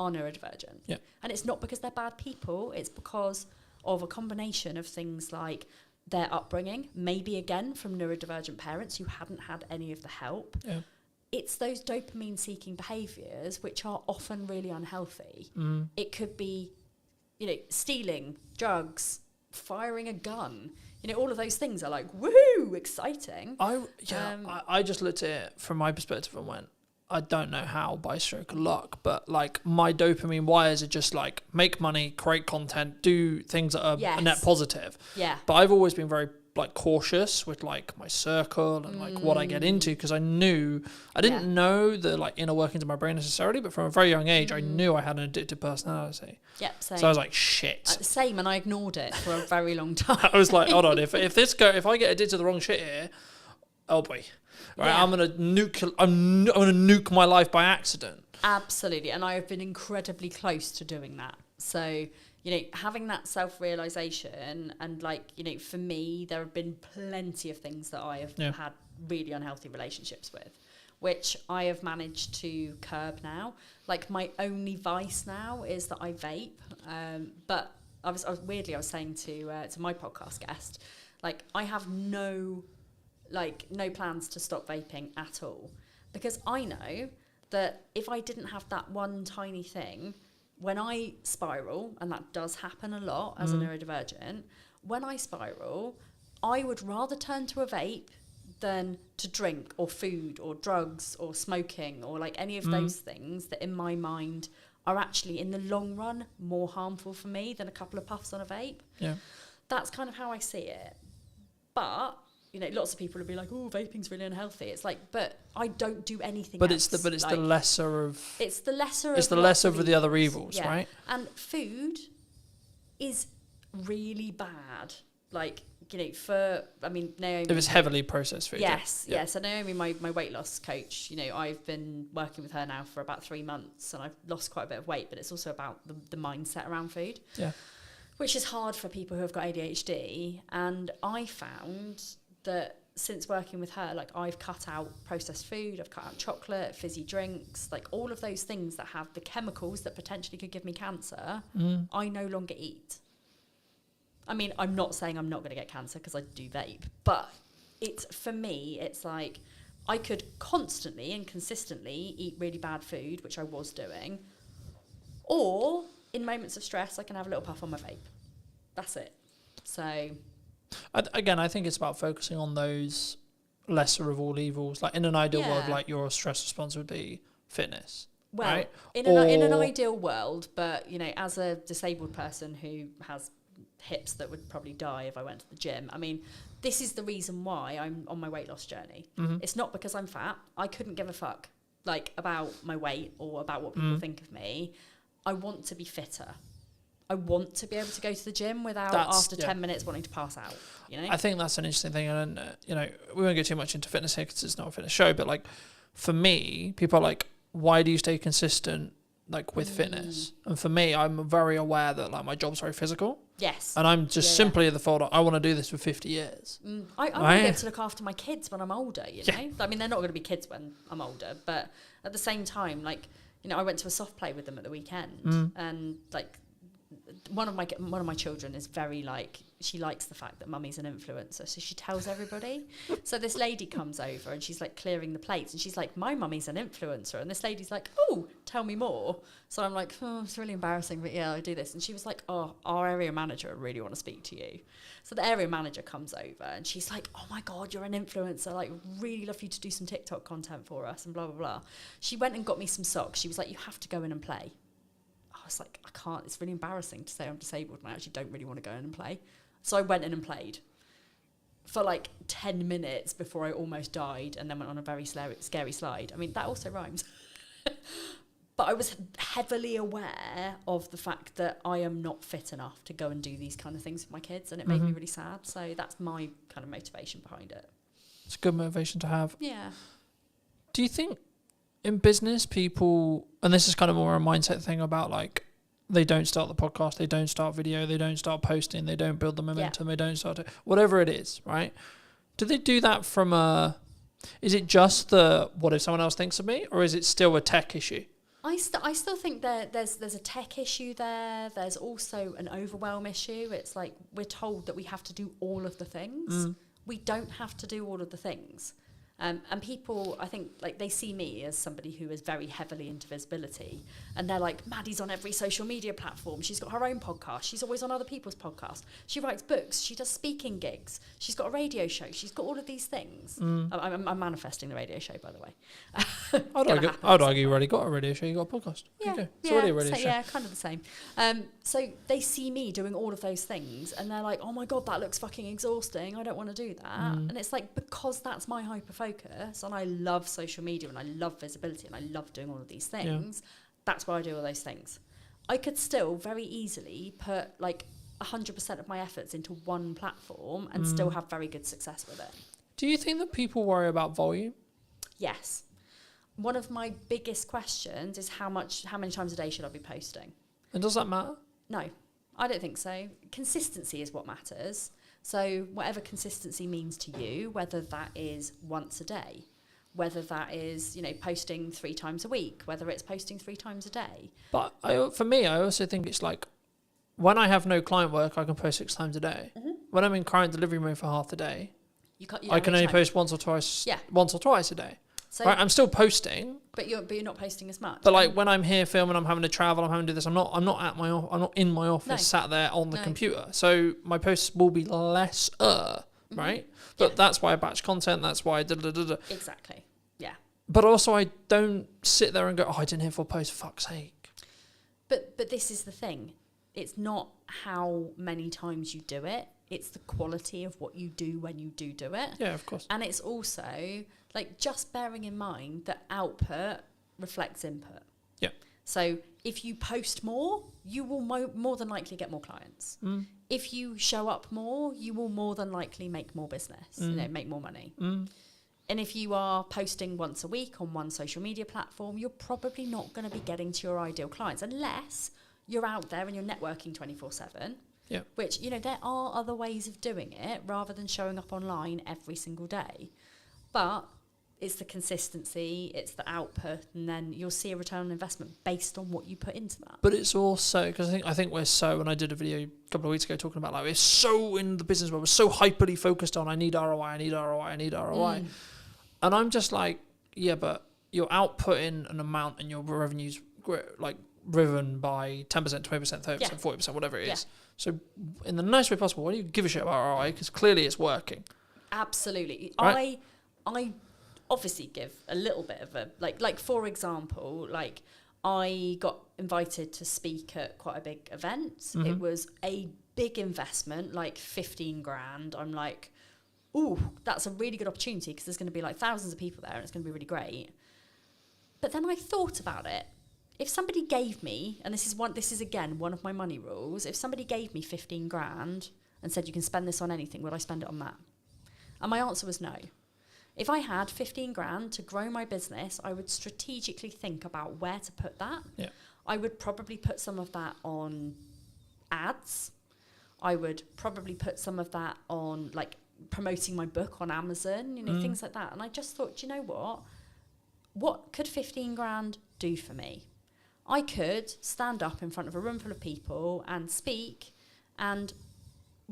are neurodivergent. Yeah. And it's not because they're bad people, it's because of a combination of things like their upbringing, maybe again from neurodivergent parents who hadn't had any of the help. Yeah. It's those dopamine-seeking behaviours which are often really unhealthy. It could be, stealing, drugs, firing a gun. All of those things are like, woohoo, exciting. I just looked at it from my perspective and went, I don't know how by stroke of luck, but like my dopamine wires are just like make money, create content, do things that are a net positive. Yeah. But I've always been very like cautious with like my circle and like what I get into, because I didn't know the like inner workings of my brain necessarily, but from a very young age I knew I had an addictive personality. Yep, same. So I was like, shit. Same, and I ignored it for a very long time. I was like, hold on, if I get addicted to the wrong shit here, oh boy, right, Yeah. I'm gonna nuke my life by accident. Absolutely, and I have been incredibly close to doing that. So, having that self-realization and for me, there have been plenty of things that I have had really unhealthy relationships with, which I have managed to curb now. Like, my only vice now is that I vape. But I was saying to my podcast guest, like, I have no plans to stop vaping at all, because I know that if I didn't have that one tiny thing, when I spiral, and that does happen a lot as a neurodivergent, when I spiral, I would rather turn to a vape than to drink or food or drugs or smoking or like any of those things that in my mind are actually in the long run more harmful for me than a couple of puffs on a vape. Yeah. That's kind of how I see it. But, you know, lots of people will be like, oh, vaping's really unhealthy. It's like, but I don't do anything But else. it's the like, lesser of. It's the lesser It's of the lesser of the other evils, evils, right? And food is really bad. Like, you know, Naomi. If it's heavily processed food. Yes, yeah. yeah. So Naomi, my weight loss coach, you know, I've been working with her now for about 3 months and I've lost quite a bit of weight, but it's also about the mindset around food. Yeah. Which is hard for people who have got ADHD. And I found that since working with her, like I've cut out processed food, I've cut out chocolate, fizzy drinks, like all of those things that have the chemicals that potentially could give me cancer, I no longer eat. I mean, I'm not saying I'm not going to get cancer because I do vape, but for me, it's like I could constantly and consistently eat really bad food, which I was doing, or in moments of stress, I can have a little puff on my vape. That's it. So... I think it's about focusing on those lesser of all evils. Like in an ideal world, like your stress response would be fitness. Well, right? in an ideal world, but you know, as a disabled person who has hips that would probably die if I went to the gym, I mean, this is the reason why I'm on my weight loss journey. It's not because I'm fat. I couldn't give a fuck like about my weight or about what people think of me. I want to be fitter. I want to be able to go to the gym without after 10 minutes wanting to pass out, you know? I think that's an interesting thing. And, you know, we won't go too much into fitness here because it's not a fitness show. But, like, for me, people are like, why do you stay consistent, like, with fitness? And for me, I'm very aware that, like, my job's very physical. Yes. And I'm just simply at the thought of, I want to do this for 50 years. I want to be able to look after my kids when I'm older, you know? I mean, they're not going to be kids when I'm older. But at the same time, like, you know, I went to a soft play with them at the weekend. And, like... One of my children is very like, she likes the fact that mummy's an influencer, so she tells everybody. So this lady comes over and she's like clearing the plates and she's like, my mummy's an influencer, and this lady's like, oh, tell me more. So I'm like, oh, it's really embarrassing, but yeah, I do this. And she was like, oh, our area manager, I really want to speak to you. So the area manager comes over and she's like, oh my god, you're an influencer, like really love you to do some TikTok content for us and blah blah blah. She went and got me some socks. She was like, you have to go in and play. I was like, I can't, it's really embarrassing to say I'm disabled and I actually don't really want to go in and play. So I went in and played for like 10 minutes before I almost died and then went on a very scary slide. I mean, that also rhymes. But I was heavily aware of the fact that I am not fit enough to go and do these kind of things with my kids, and it made me really sad. So that's my kind of motivation behind it. It's a good motivation to have. Yeah. Do you think in business people, and this is kind of more a mindset thing about like, they don't start the podcast, they don't start video, they don't start posting, they don't build the momentum, they don't start whatever it is, right? Do they do that from is it just the, what if someone else thinks of me, or is it still a tech issue? I still think that there's a tech issue there. There's also an overwhelm issue. It's like we're told that we have to do all of the things. We don't have to do all of the things. And people, I think, like they see me as somebody who is very heavily into visibility, and they're like, Maddie's on every social media platform. She's got her own podcast. She's always on other people's podcasts. She writes books. She does speaking gigs. She's got a radio show. She's got all of these things. I'm manifesting the radio show, by the way. I'd argue you already got a radio show. You got a podcast. Yeah, it's already a radio show. Yeah, kind of the same. So they see me doing all of those things, and they're like, oh my god, that looks fucking exhausting. I don't want to do that. And it's like, because that's my hyper focus, and I love social media and I love visibility and I love doing all of these things, that's why I do all those things. I could still very easily put like 100% of my efforts into one platform and still have very good success with it. Do you think that people worry about volume? Yes. One of my biggest questions is how many times a day should I be posting? And does that matter? No, I don't think so. Consistency is what matters. So whatever consistency means to you, whether that is once a day, whether that is, you know, posting 3 times a week, whether it's posting 3 times a day. But for me, I also think it's like, when I have no client work, I can post 6 times a day. When I'm in client delivery mode for half the day, I can only post once or twice a day. So, right, I'm still posting, but you're not posting as much. But like when I'm here filming, I'm having to travel, I'm having to do this. I'm not in my office, sat there on the computer. So my posts will be less, right? But that's why I batch content. That's why I Exactly. Yeah. But also, I don't sit there and go, oh, I didn't hit 4 posts. Fuck's sake. But this is the thing. It's not how many times you do it. It's the quality of what you do when you do it. Yeah, of course. And it's also like just bearing in mind that output reflects input. Yeah. So if you post more, you will more than likely get more clients. If you show up more, you will more than likely make more business, make more money. And if you are posting once a week on one social media platform, you're probably not going to be getting to your ideal clients unless you're out there and you're networking 24/7. Yeah. Which, there are other ways of doing it rather than showing up online every single day. But it's the consistency, it's the output, and then you'll see a return on investment based on what you put into that. But it's also, because I think we're so, and I did a video a couple of weeks ago talking about, like, we're so in the business world, we're so hyperly focused on, I need ROI, I need ROI, I need ROI. And I'm just like, yeah, but you're outputting an amount and your revenue's like driven by 10%, 20%, 30%, 40%, whatever it is. So in the nicest way possible, why do you give a shit about ROI? Because clearly it's working. Absolutely. Right? I obviously give a little bit of a, like for example, like I got invited to speak at quite a big event. It was a big investment, like 15 grand. I'm like, ooh, that's a really good opportunity because there's going to be like thousands of people there and it's going to be really great. But then I thought about it. If somebody gave me, and this is again one of my money rules, if somebody gave me 15 grand and said you can spend this on anything, would I spend it on that? And my answer was no. If I had 15 grand to grow my business, I would strategically think about where to put that. Yeah. I would probably put some of that on ads. I would probably put some of that on like promoting my book on Amazon, things like that. And I just thought, you know what could 15 grand do for me? I could stand up in front of a room full of people and speak and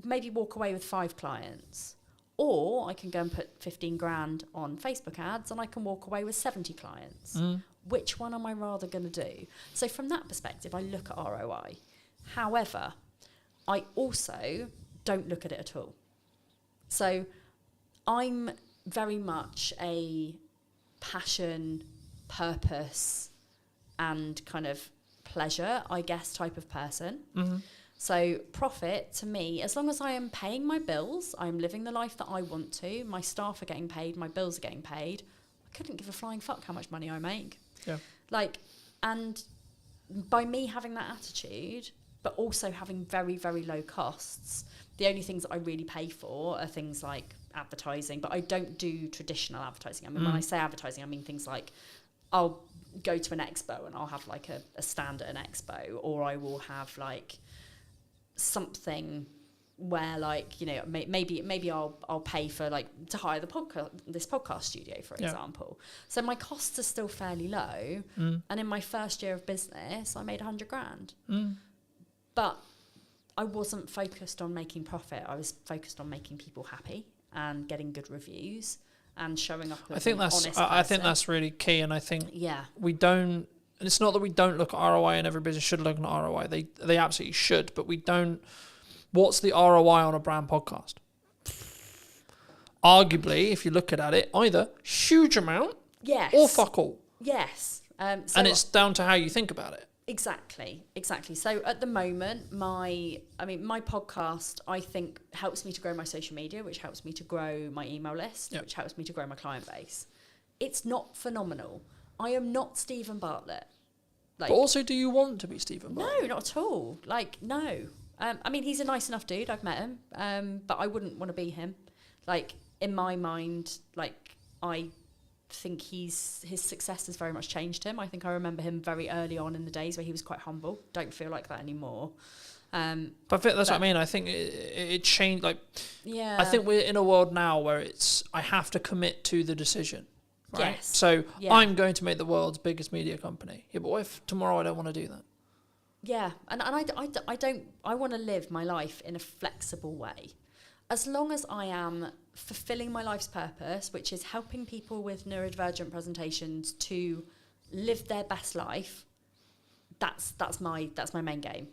maybe walk away with 5 clients. Or I can go and put 15 grand on Facebook ads and I can walk away with 70 clients. Which one am I rather going to do? So from that perspective, I look at ROI. However, I also don't look at it at all. So I'm very much a passion, purpose, and kind of pleasure, I guess, type of person. So profit to me, as long as I am paying my bills, I'm living the life that I want to, my staff are getting paid, my bills are getting paid, I couldn't give a flying fuck how much money I make. Yeah. Like, and by me having that attitude, but also having very, very low costs, the only things that I really pay for are things like advertising, but I don't do traditional advertising. I mean, when I say advertising, I mean things like I'll go to an expo and I'll have like a stand at an expo, or I will have like something where like, maybe I'll pay for like to hire this podcast studio, for example. So my costs are still fairly low. And in my first year of business, I made 100 grand. But I wasn't focused on making profit. I was focused on making people happy and getting good reviews and showing up as an honest person. I think that's really key, and I think we don't. And it's not that we don't look at ROI, and every business should look at ROI. They absolutely should, but we don't. What's the ROI on a brand podcast? Arguably, if you look at it, either huge amount, or fuck all. Yes, and it's down to how you think about it. Exactly. So at the moment, my podcast, I think, helps me to grow my social media, which helps me to grow my email list, which helps me to grow my client base. It's not phenomenal. I am not Stephen Bartlett. But also, do you want to be Stephen Bartlett? No, not at all. Like, no. He's a nice enough dude. I've met him. But I wouldn't want to be him. Like, in my mind, like, I think his success has very much changed him. I think I remember him very early on in the days where he was quite humble. Don't feel like that anymore. But that's what I mean. I think it changed. Like, I think we're in a world now where I have to commit to the decision. Right? Yes. So I'm going to make the world's biggest media company. Yeah, but what if tomorrow I don't want to do that? Yeah, and I want to live my life in a flexible way. As long as I am fulfilling my life's purpose, which is helping people with neurodivergent presentations to live their best life, that's my main game.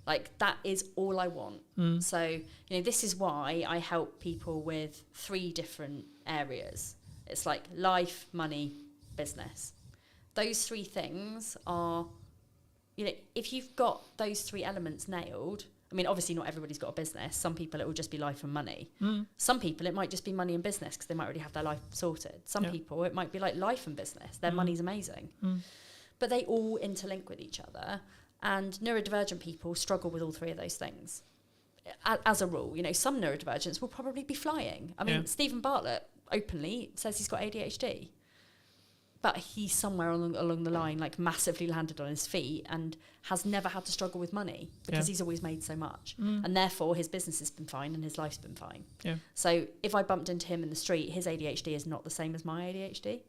Like, that is all I want. So, this is why I help people with 3 different areas. It's like life, money, business. Those 3 things are you know, if you've got those 3 elements nailed, I mean, obviously not everybody's got a business. Some people it will just be life and money. Some people it might just be money and business because they might already have their life sorted. Some people it might be like life and business. Their money's amazing. But they all interlink with each other. And neurodivergent people struggle with all 3 of those things. As a rule, you know, some neurodivergents will probably be flying. I mean, Stephen Bartlett openly says he's got ADHD. But he's somewhere along the line, like massively landed on his feet and has never had to struggle with money because he's always made so much. And therefore his business has been fine and his life's been fine. So if I bumped into him in the street, his ADHD is not the same as my ADHD.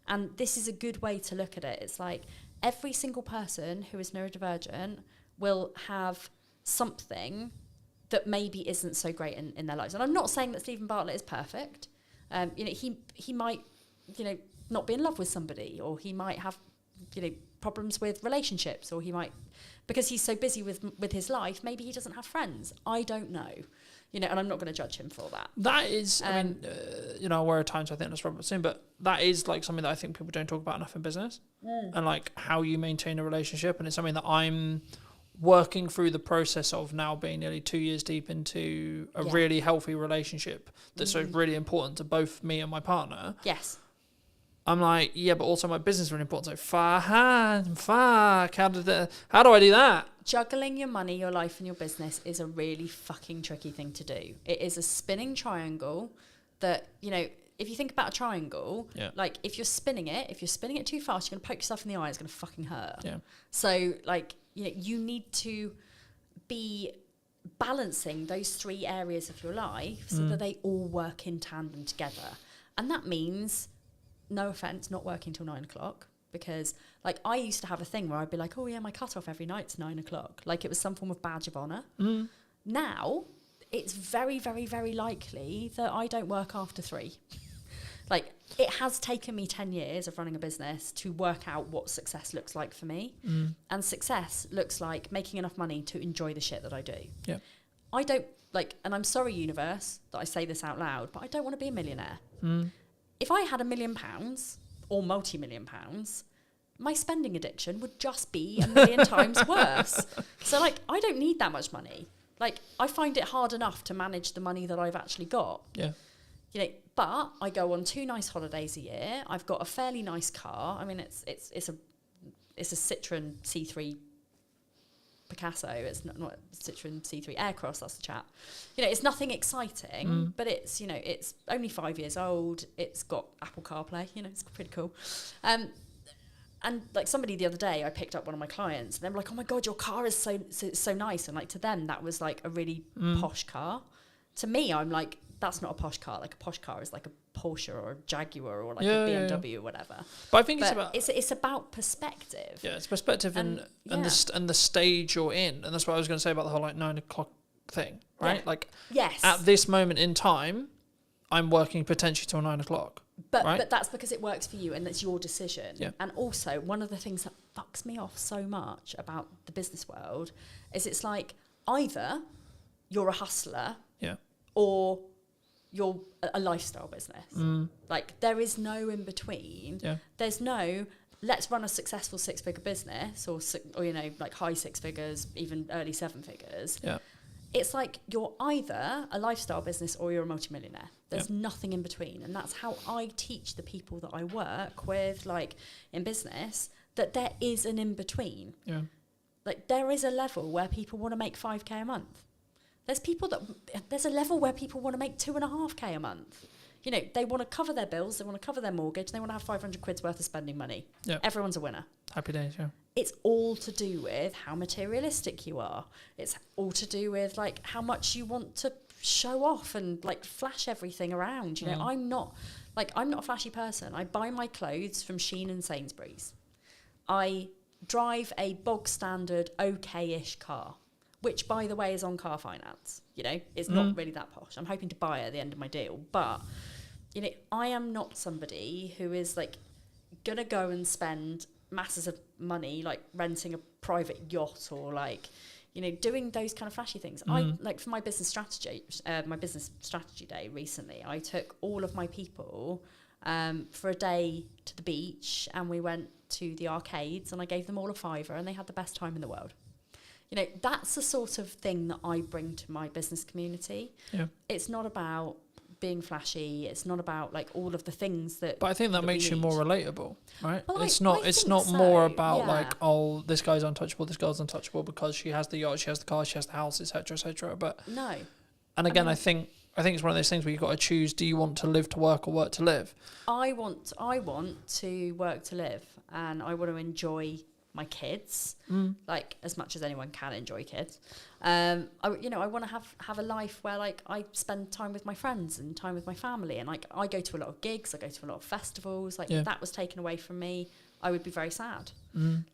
And this is a good way to look at it. It's like every single person who is neurodivergent will have something that maybe isn't so great in their lives. And I'm not saying that Stephen Bartlett is perfect. You know, he might, you know, not be in love with somebody, or he might have, you know, problems with relationships, or he might, because he's so busy with his life, maybe he doesn't have friends. I don't know, you know, and I'm not going to judge him for that. That is, I mean, you know, we're at times I think that's Robert saying, but that is like something that I think people don't talk about enough in business, and like how you maintain a relationship, and it's something that I'm working through the process of now, being nearly 2 years deep into a really healthy relationship that's so really important to both me and my partner. Yes. I'm like, yeah, but also my business is really important. So fuck, how do I do that? Juggling your money, your life, and your business is a really fucking tricky thing to do. It is a spinning triangle that, you know, if you think about a triangle, like if you're spinning it too fast, you're going to poke yourself in the eye, it's going to fucking hurt. Yeah. So like, you know, you need to be balancing those 3 areas of your life so that they all work in tandem together. And that means, no offense, not working till 9 o'clock, because like I used to have a thing where I'd be like, oh yeah, my cutoff every night's 9 o'clock. Like it was some form of badge of honor. Now it's very, very, very likely that I don't work after 3. Like it has taken me 10 years of running a business to work out what success looks like for me. And success looks like making enough money to enjoy the shit that I do. Yeah. I don't like, and I'm sorry, universe, that I say this out loud, but I don't want to be a millionaire. If I had £1 million or multi-million pounds, my spending addiction would just be 1,000,000 times worse. So like, I don't need that much money. Like I find it hard enough to manage the money that I've actually got. Yeah. You know, but I go on 2 nice holidays a year. I've got a fairly nice car. I mean, it's a Citroen C3 Picasso. It's not a Citroen C3 Aircross. That's the chap. You know, it's nothing exciting, but it's, you know, it's only 5 years old. It's got Apple CarPlay. You know, it's pretty cool. And like somebody the other day, I picked up one of my clients, and they were like, "Oh my god, your car is so nice." And like to them, that was like a really posh car. To me, I'm like, that's not a posh car. Like a posh car is like a Porsche or a Jaguar or like a BMW or whatever. But I think it's about perspective. Yeah, it's perspective and the stage you're in, and that's what I was going to say about the whole like 9 o'clock thing, right? Yeah. Like, at this moment in time, I'm working potentially till 9 o'clock. But that's because it works for you and that's your decision. Yeah. And also, one of the things that fucks me off so much about the business world is it's like either you're a hustler, or you're a lifestyle business. Like there is no in between. Yeah. There's no let's run a successful 6-figure business or you know, like high 6 figures, even early 7 figures. Yeah. It's like you're either a lifestyle business or you're a multimillionaire. There's nothing in between. And that's how I teach the people that I work with, like in business, that there is an in between. Yeah. Like there is a level where people want to make 5k a month. There's a level where people want to make 2.5k a month. You know, they want to cover their bills, they want to cover their mortgage, they want to have 500 quid's worth of spending money. Yeah. Everyone's a winner. Happy days, yeah. It's all to do with how materialistic you are. It's all to do with like how much you want to show off and like flash everything around. You know, I'm not a flashy person. I buy my clothes from Shein and Sainsbury's. I drive a bog standard okay-ish car, which, by the way, is on car finance. You know, it's not really that posh. I'm hoping to buy it at the end of my deal. But, you know, I am not somebody who is, like, going to go and spend masses of money, like, renting a private yacht or, like, you know, doing those kind of flashy things. I, like, for my business strategy day recently, I took all of my people for a day to the beach, and we went to the arcades, and I gave them all a £5 and they had the best time in the world. You know, that's the sort of thing that I bring to my business community. Yeah. It's not about being flashy. It's not about like all of the things that. But I think that makes you need. more relatable, right? Well, it's I not think more so, about yeah. like, oh, this guy's untouchable, this girl's untouchable because she has the yacht, she has the car, she has the house, etc., etc. But No. and again, mean- I think it's one of those things where you've got to choose: do you want to live to work or work to live? I want to work to live, and I want to enjoy my kids, like as much as anyone can enjoy kids. I want to have a life where like I spend time with my friends and time with my family, and like I go to a lot of gigs, I go to a lot of festivals. Like if that was taken away from me, I would be very sad.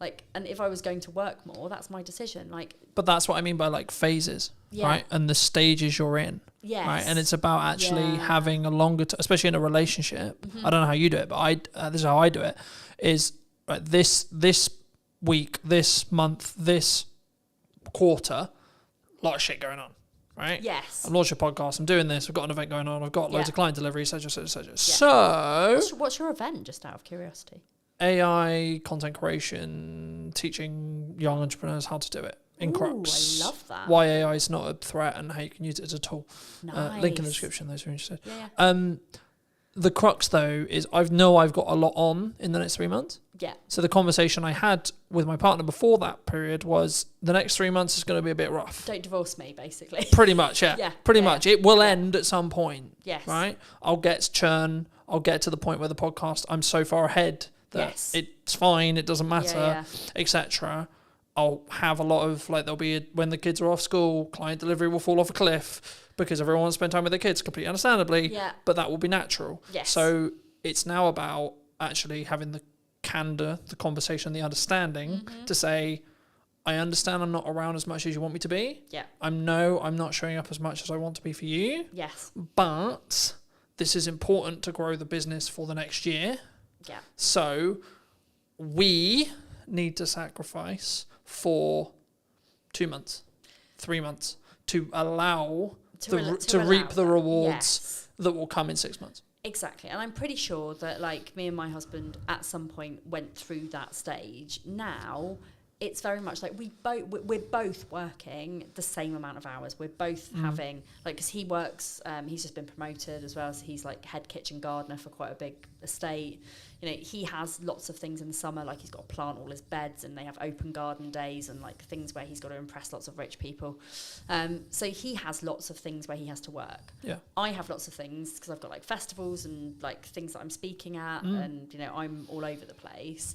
Like, and if I was going to work more, that's my decision. Like, but that's what I mean by like phases, right? And the stages you're in. Yes. Right, and it's about actually having a longer, especially in a relationship. I don't know how you do it, but this is how I do it. Is right, this week, this month, this quarter, a lot of shit going on. Right. Yes. I'm launching a podcast. I'm doing this. I've got an event going on. I've got loads of client delivery, etc., etc. Yeah. So, what's your event? Just out of curiosity. AI content creation, teaching young entrepreneurs how to do it. In crux. I love that. Why AI is not a threat and how you can use it as a tool. Nice. Link in the description, those who are interested. Yeah. The crux though is I've got a lot on in the next 3 months. Yeah. So the conversation I had with my partner before that period was the next 3 months is going to be a bit rough. Don't divorce me, basically. Pretty much, yeah. Yeah. Pretty much. It will end at some point. Yes. Right? I'll get churn. I'll get to the point where the podcast, I'm so far ahead that it's fine. It doesn't matter, etc. I'll have a lot of like, when the kids are off school, client delivery will fall off a cliff because everyone wants to spend time with their kids, completely understandably. Yeah. But that will be natural. Yes. So it's now about actually having the candor, the conversation, the understanding to say, I understand I'm not around as much as you want me to be. Yeah. I'm not showing up as much as I want to be for you. Yes. But this is important to grow the business for the next year. Yeah. So we need to sacrifice for 2 months, 3 months to allow to reap the rewards that will come in 6 months. Exactly. And I'm pretty sure that like me and my husband at some point went through that stage. Now it's very much like we're both working the same amount of hours. We're both having like, because he works, he's just been promoted as well, so he's like head kitchen gardener for quite a big estate. You know, he has lots of things in the summer, like he's got to plant all his beds, and they have open garden days and like things where he's got to impress lots of rich people. So he has lots of things where he has to work. Yeah. I have lots of things because I've got like festivals and like things that I'm speaking at, and you know, I'm all over the place.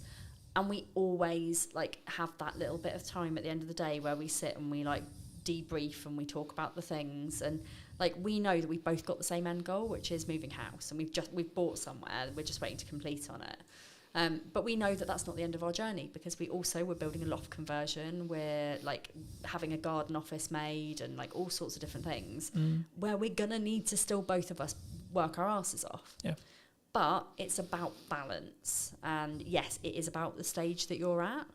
And we always like have that little bit of time at the end of the day where we sit and we like debrief and we talk about the things, and like we know that we've both got the same end goal, which is moving house, and we've bought somewhere, we're just waiting to complete on it. But we know that that's not the end of our journey, because we're building a loft conversion, we're like having a garden office made, and like all sorts of different things where we're gonna need to still both of us work our asses off. Yeah. But it's about balance, and yes, it is about the stage that you're at,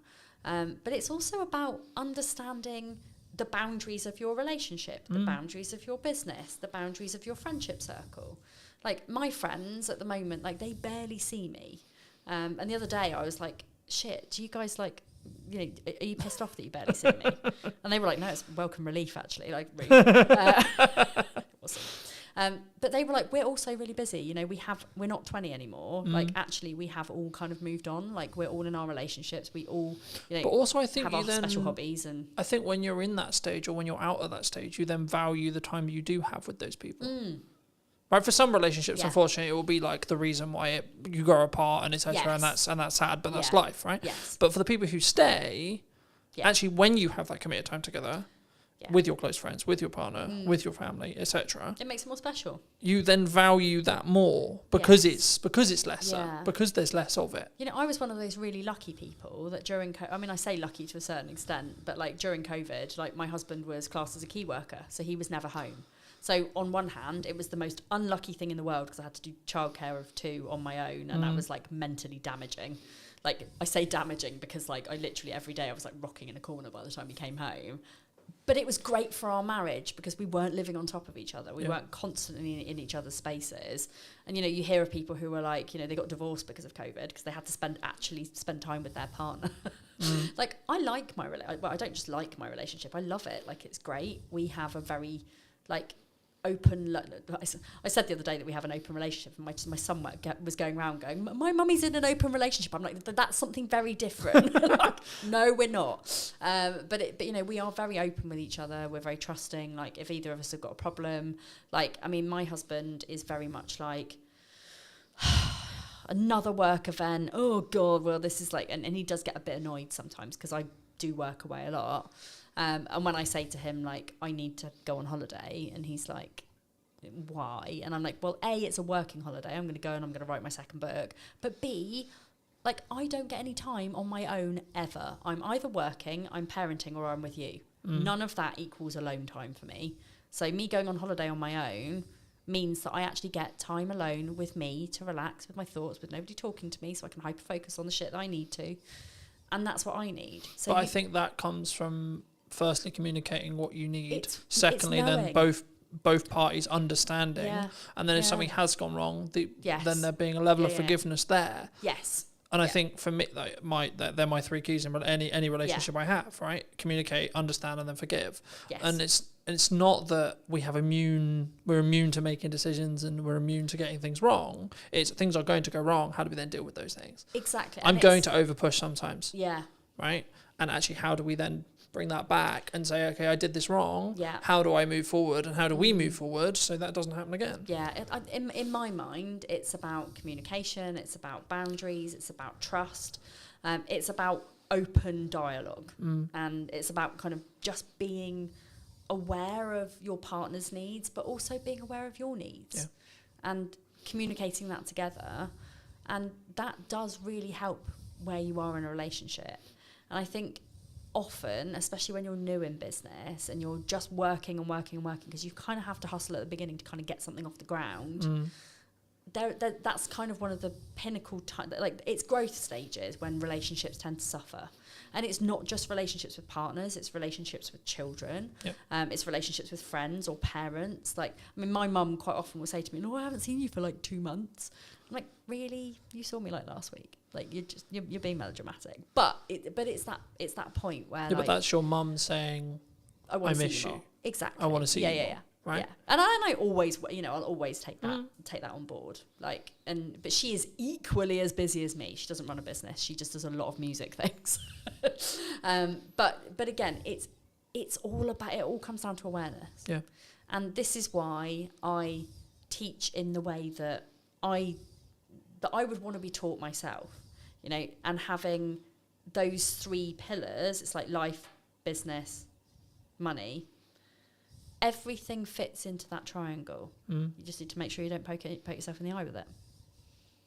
but it's also about understanding the boundaries of your relationship, the boundaries of your business, the boundaries of your friendship circle. Like my friends at the moment, like they barely see me, and the other day I was like, shit, do you guys like, you know, are you pissed off that you barely see me? And they were like, no, it's welcome relief actually, like really. Awesome. But they were like, we're also really busy, you know, we're not 20 anymore. Like actually we have all kind of moved on, like we're all in our relationships, we all, you know, but also I think have our special hobbies. And I think when you're in that stage, or when you're out of that stage, you then value the time you do have with those people. Right, for some relationships, unfortunately, it will be like the reason why you grow apart and etc. And that's sad, but that's life, right? Yes. But for the people who stay, actually, when you have that committed time together, with your close friends, with your partner, with your family, etc., it makes it more special. You then value that more because it's lesser, because there's less of it. You know, I was one of those really lucky people that during I mean, I say lucky to a certain extent, but like during COVID, like my husband was classed as a key worker, so he was never home. So on one hand, it was the most unlucky thing in the world, because I had to do childcare of 2 on my own, and that was like mentally damaging. Like I say damaging because like I literally every day I was like rocking in a corner by the time he came home. But it was great for our marriage because we weren't living on top of each other. We Yeah. weren't constantly in each other's spaces. And, you know, you hear of people who were like, you know, they got divorced because of COVID because they had to spend time with their partner. Like, I like my relationship. Well, I don't just like my relationship. I love it. Like, it's great. We have a very, like, open. I said the other day that we have an open relationship, and my son was going around going, "My mummy's in an open relationship." I'm like, that's something very different. Like, no, we're not. But you know, we are very open with each other. We're very trusting. Like, if either of us have got a problem, like, I mean, my husband is very much like, another work event. Oh God, well, this is like, and he does get a bit annoyed sometimes because I do work away a lot. And when I say to him, like, I need to go on holiday, and he's like, why? And I'm like, well, A, it's a working holiday. I'm going to go and I'm going to write my second book. But B, like, I don't get any time on my own ever. I'm either working, I'm parenting, or I'm with you. None of that equals alone time for me. So me going on holiday on my own means that I actually get time alone with me to relax with my thoughts, with nobody talking to me, so I can hyper focus on the shit that I need to. And that's what I need. So But I think that comes from firstly communicating what you need. Secondly, Secondly, then both parties understanding. Yeah. And then if Yeah. something has gone wrong, Yes. then there being a level of Yeah. forgiveness there. Yes. And I think for me, like, they're my three keys in any relationship I have, right? Communicate, understand, and then forgive. Yes. And it's not that we're immune to making decisions and we're immune to getting things wrong. It's things are going to go wrong. How do we then deal with those things? Exactly. I'm going to overpush sometimes, Yeah. right? And actually, how do we then bring that back and say, okay, I did this wrong. Yeah. How do I move forward, and how do we move forward so that doesn't happen again? Yeah, in my mind, it's about communication, it's about boundaries, it's about trust, it's about open dialogue, and it's about kind of just being aware of your partner's needs, but also being aware of your needs, and communicating that together, and that does really help where you are in a relationship. And I think often, especially when you're new in business and you're just working and working and working, because you kind of have to hustle at the beginning to kind of get something off the ground. That's kind of one of the pinnacle like, it's growth stages when relationships tend to suffer. And it's not just relationships with partners, it's relationships with children. Yep. It's relationships with friends or parents. Like, I mean, my mum quite often will say to me, "No, I haven't seen you for like 2 months." I'm like, "Really? You saw me like last week?" Like, you're being melodramatic. But it's that point where, Yeah, but that's your mum saying, I want to miss see you you. more. Exactly. I wanna see you more. Yeah. Right? Yeah. And I always, you know, I'll always take that on board. Like, but she is equally as busy as me. She doesn't run a business. She just does a lot of music things. But again, it all comes down to awareness. Yeah. And this is why I teach in the way that I would want to be taught myself, you know, and having those 3 pillars, it's like life, business, money. Everything fits into that triangle. You just need to make sure you don't poke yourself in the eye with it.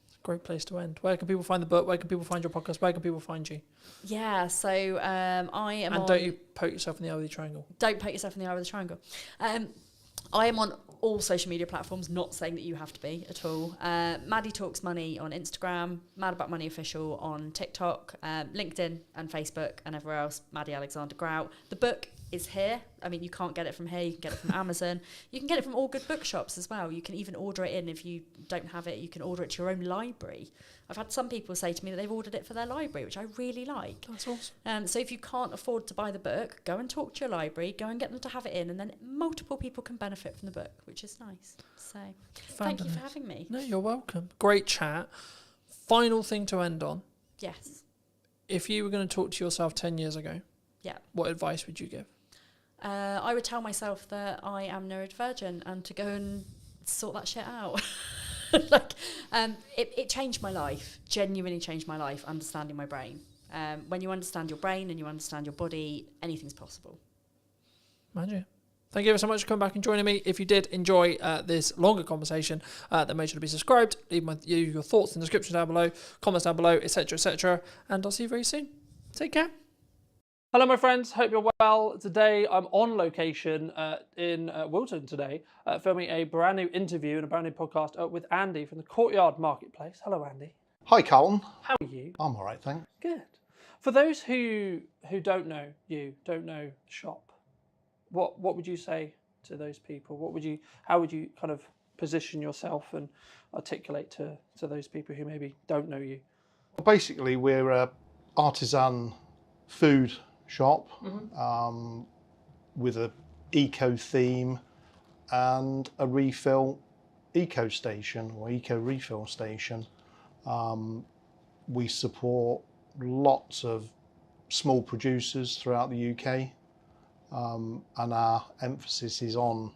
It's a great place to end. Where can people find the book? Where can people find your podcast? Where can people find you? Yeah, so I am And don't you poke yourself in the eye with the triangle. Don't poke yourself in the eye with a triangle. I am on all social media platforms, not saying that you have to be at all. Maddie Talks Money on Instagram, Mad About Money Official on TikTok, LinkedIn and Facebook, and everywhere else, Maddie Alexander Grout. The book is here. I mean, you can't get it from here. You can get it from Amazon. You can get it from all good bookshops as well. You can even order it in. If you don't have it, you can order it to your own library. I've had some people say to me that they've ordered it for their library, which I really like. That's awesome. So if you can't afford to buy the book, go and talk to your library, go and get them to have it in, and then multiple people can benefit from the book, which is nice. So thank you for having me. No, you're welcome. Great chat. Final thing to end on. Yes. If you were going to talk to yourself 10 years ago, Yeah. what advice would you give? I would tell myself that I am neurodivergent and to go and sort that shit out. It changed my life, genuinely changed my life, understanding my brain. When you understand your brain and you understand your body, anything's possible. Magic. Thank you ever so much for coming back and joining me. If you did enjoy this longer conversation, then make sure to be subscribed. Leave your thoughts in the description down below, comments down below, etc., etc. And I'll see you very soon. Take care. Hello, my friends. Hope you're well. Today, I'm on location in Wilton today, filming a brand new interview and a brand new podcast with Andy from the Courtyard Marketplace. Hello, Andy. Hi, Colin. How are you? I'm all right, thanks. Good. For those who don't know you, don't know the shop, What would you say to those people? How would you kind of position yourself and articulate to those people who maybe don't know you? Well, basically, we're a artisan food shop with a eco theme and a refill eco station or eco refill station. We support lots of small producers throughout the UK, and our emphasis is on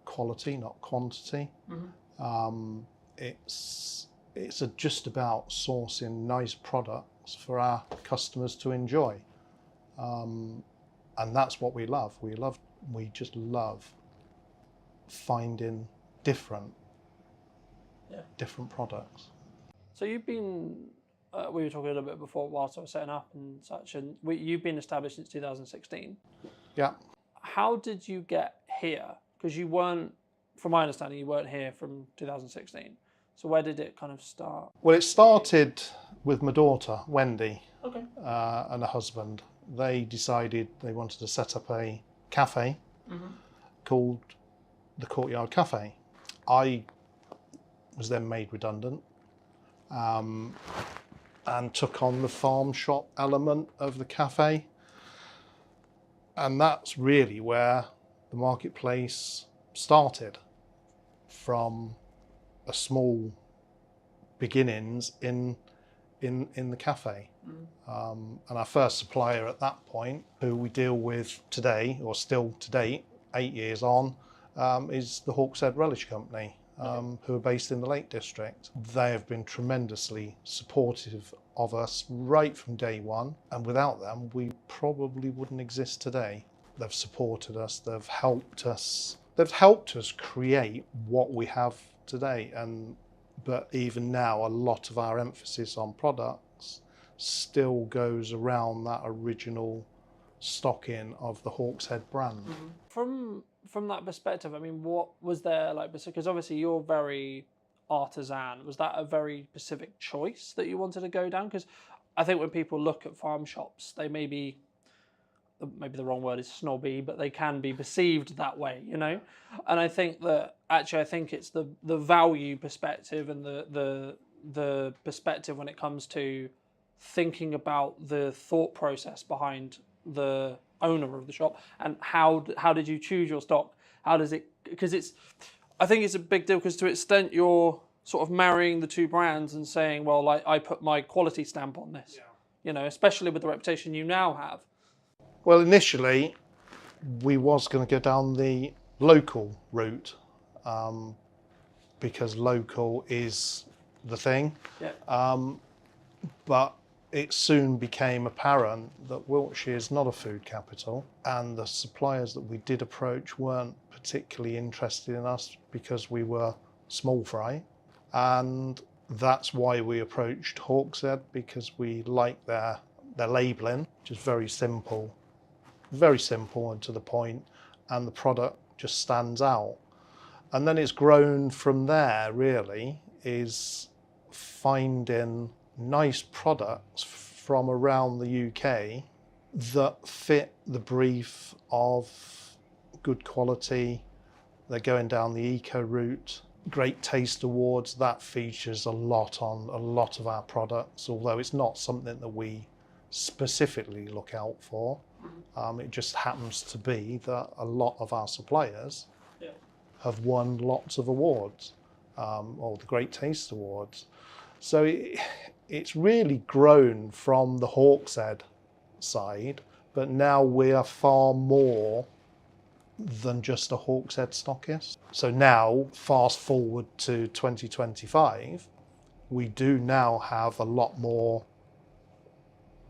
quality, not quantity. It's just about sourcing nice products for our customers to enjoy, and that's what we love. We just love finding different products. So you've been, we were talking a little bit before whilst I was setting up and such, and you've been established since 2016. Yeah. How did you get here? Because you weren't, from my understanding, you weren't here from 2016. So where did it kind of start? Well, it started with my daughter, Wendy, Okay. and her husband. They decided they wanted to set up a cafe called the Courtyard Cafe. I was then made redundant and took on the farm shop element of the cafe. And that's really where the marketplace started, from a small beginnings in the cafe. And our first supplier at that point, who we deal with today, or still to date, 8 years on, is the Hawkshead Relish Company, who are based in the Lake District. They have been tremendously supportive of us right from day one, and without them we probably wouldn't exist today. They've supported us, they've helped us create what we have today. But even now, a lot of our emphasis on products still goes around that original stocking of the Hawkshead brand. From that perspective, I mean, what was there like? Because obviously you're very artisan. Was that a very specific choice that you wanted to go down? Because I think when people look at farm shops, they maybe the wrong word is snobby, but they can be perceived that way, you know. And I think that actually, I think it's the value perspective and the perspective when it comes to thinking about the thought process behind the owner of the shop, and how did you choose your stock? How does it? Because I think it's a big deal, because to an extent you're sort of marrying the two brands and saying, well, like, I put my quality stamp on this, you know, especially with the reputation you now have. Well, initially we was going to go down the local route, because local is the thing. But it soon became apparent that Wiltshire is not a food capital, and the suppliers that we did approach weren't particularly interested in us because we were small fry. And that's why we approached Hawkshead, because we like their labelling, which is very simple and to the point, and the product just stands out. And then it's grown from there, really, is finding nice products from around the UK that fit the brief of good quality. They're going down the eco route. Great Taste Awards, that features a lot on a lot of our products, although it's not something that we specifically look out for. It just happens to be that a lot of our suppliers have won lots of awards, or the Great Taste Awards. So it's really grown from the Hawkshead side, but now we are far more than just a Hawkshead stockist. So now, fast forward to 2025, we do now have a lot more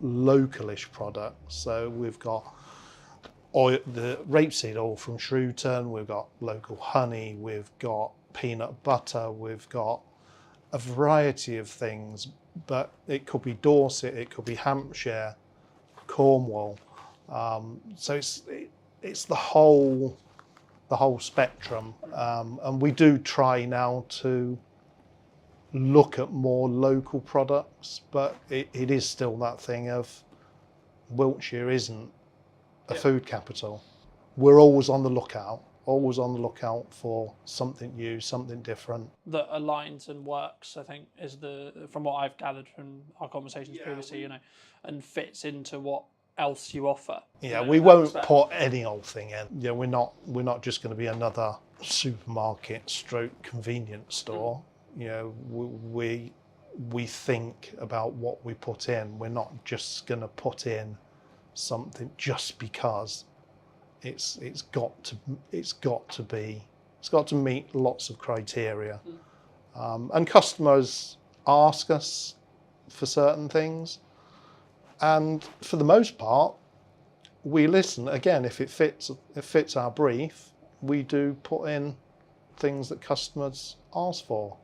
localish products. So we've got oil, the rapeseed oil from Shrewton, we've got local honey, we've got peanut butter, we've got a variety of things, but it could be Dorset, it could be Hampshire, Cornwall. So it's the whole spectrum, and we do try now to look at more local products, but it is still that thing of Wiltshire isn't a food capital. we're always on the lookout. Always on the lookout for something new, something different. That aligns and works, I think, is from what I've gathered from our conversations previously, you know, and fits into what else you offer. Yeah, you know, we in that won't respect. put any old thing in. Yeah, we're not just going to be another supermarket stroke convenience store. You know, we think about what we put in. We're not just going to put in something just because. It's got to meet lots of criteria, and customers ask us for certain things, and for the most part, we listen. Again, if it fits our brief, we do put in things that customers ask for,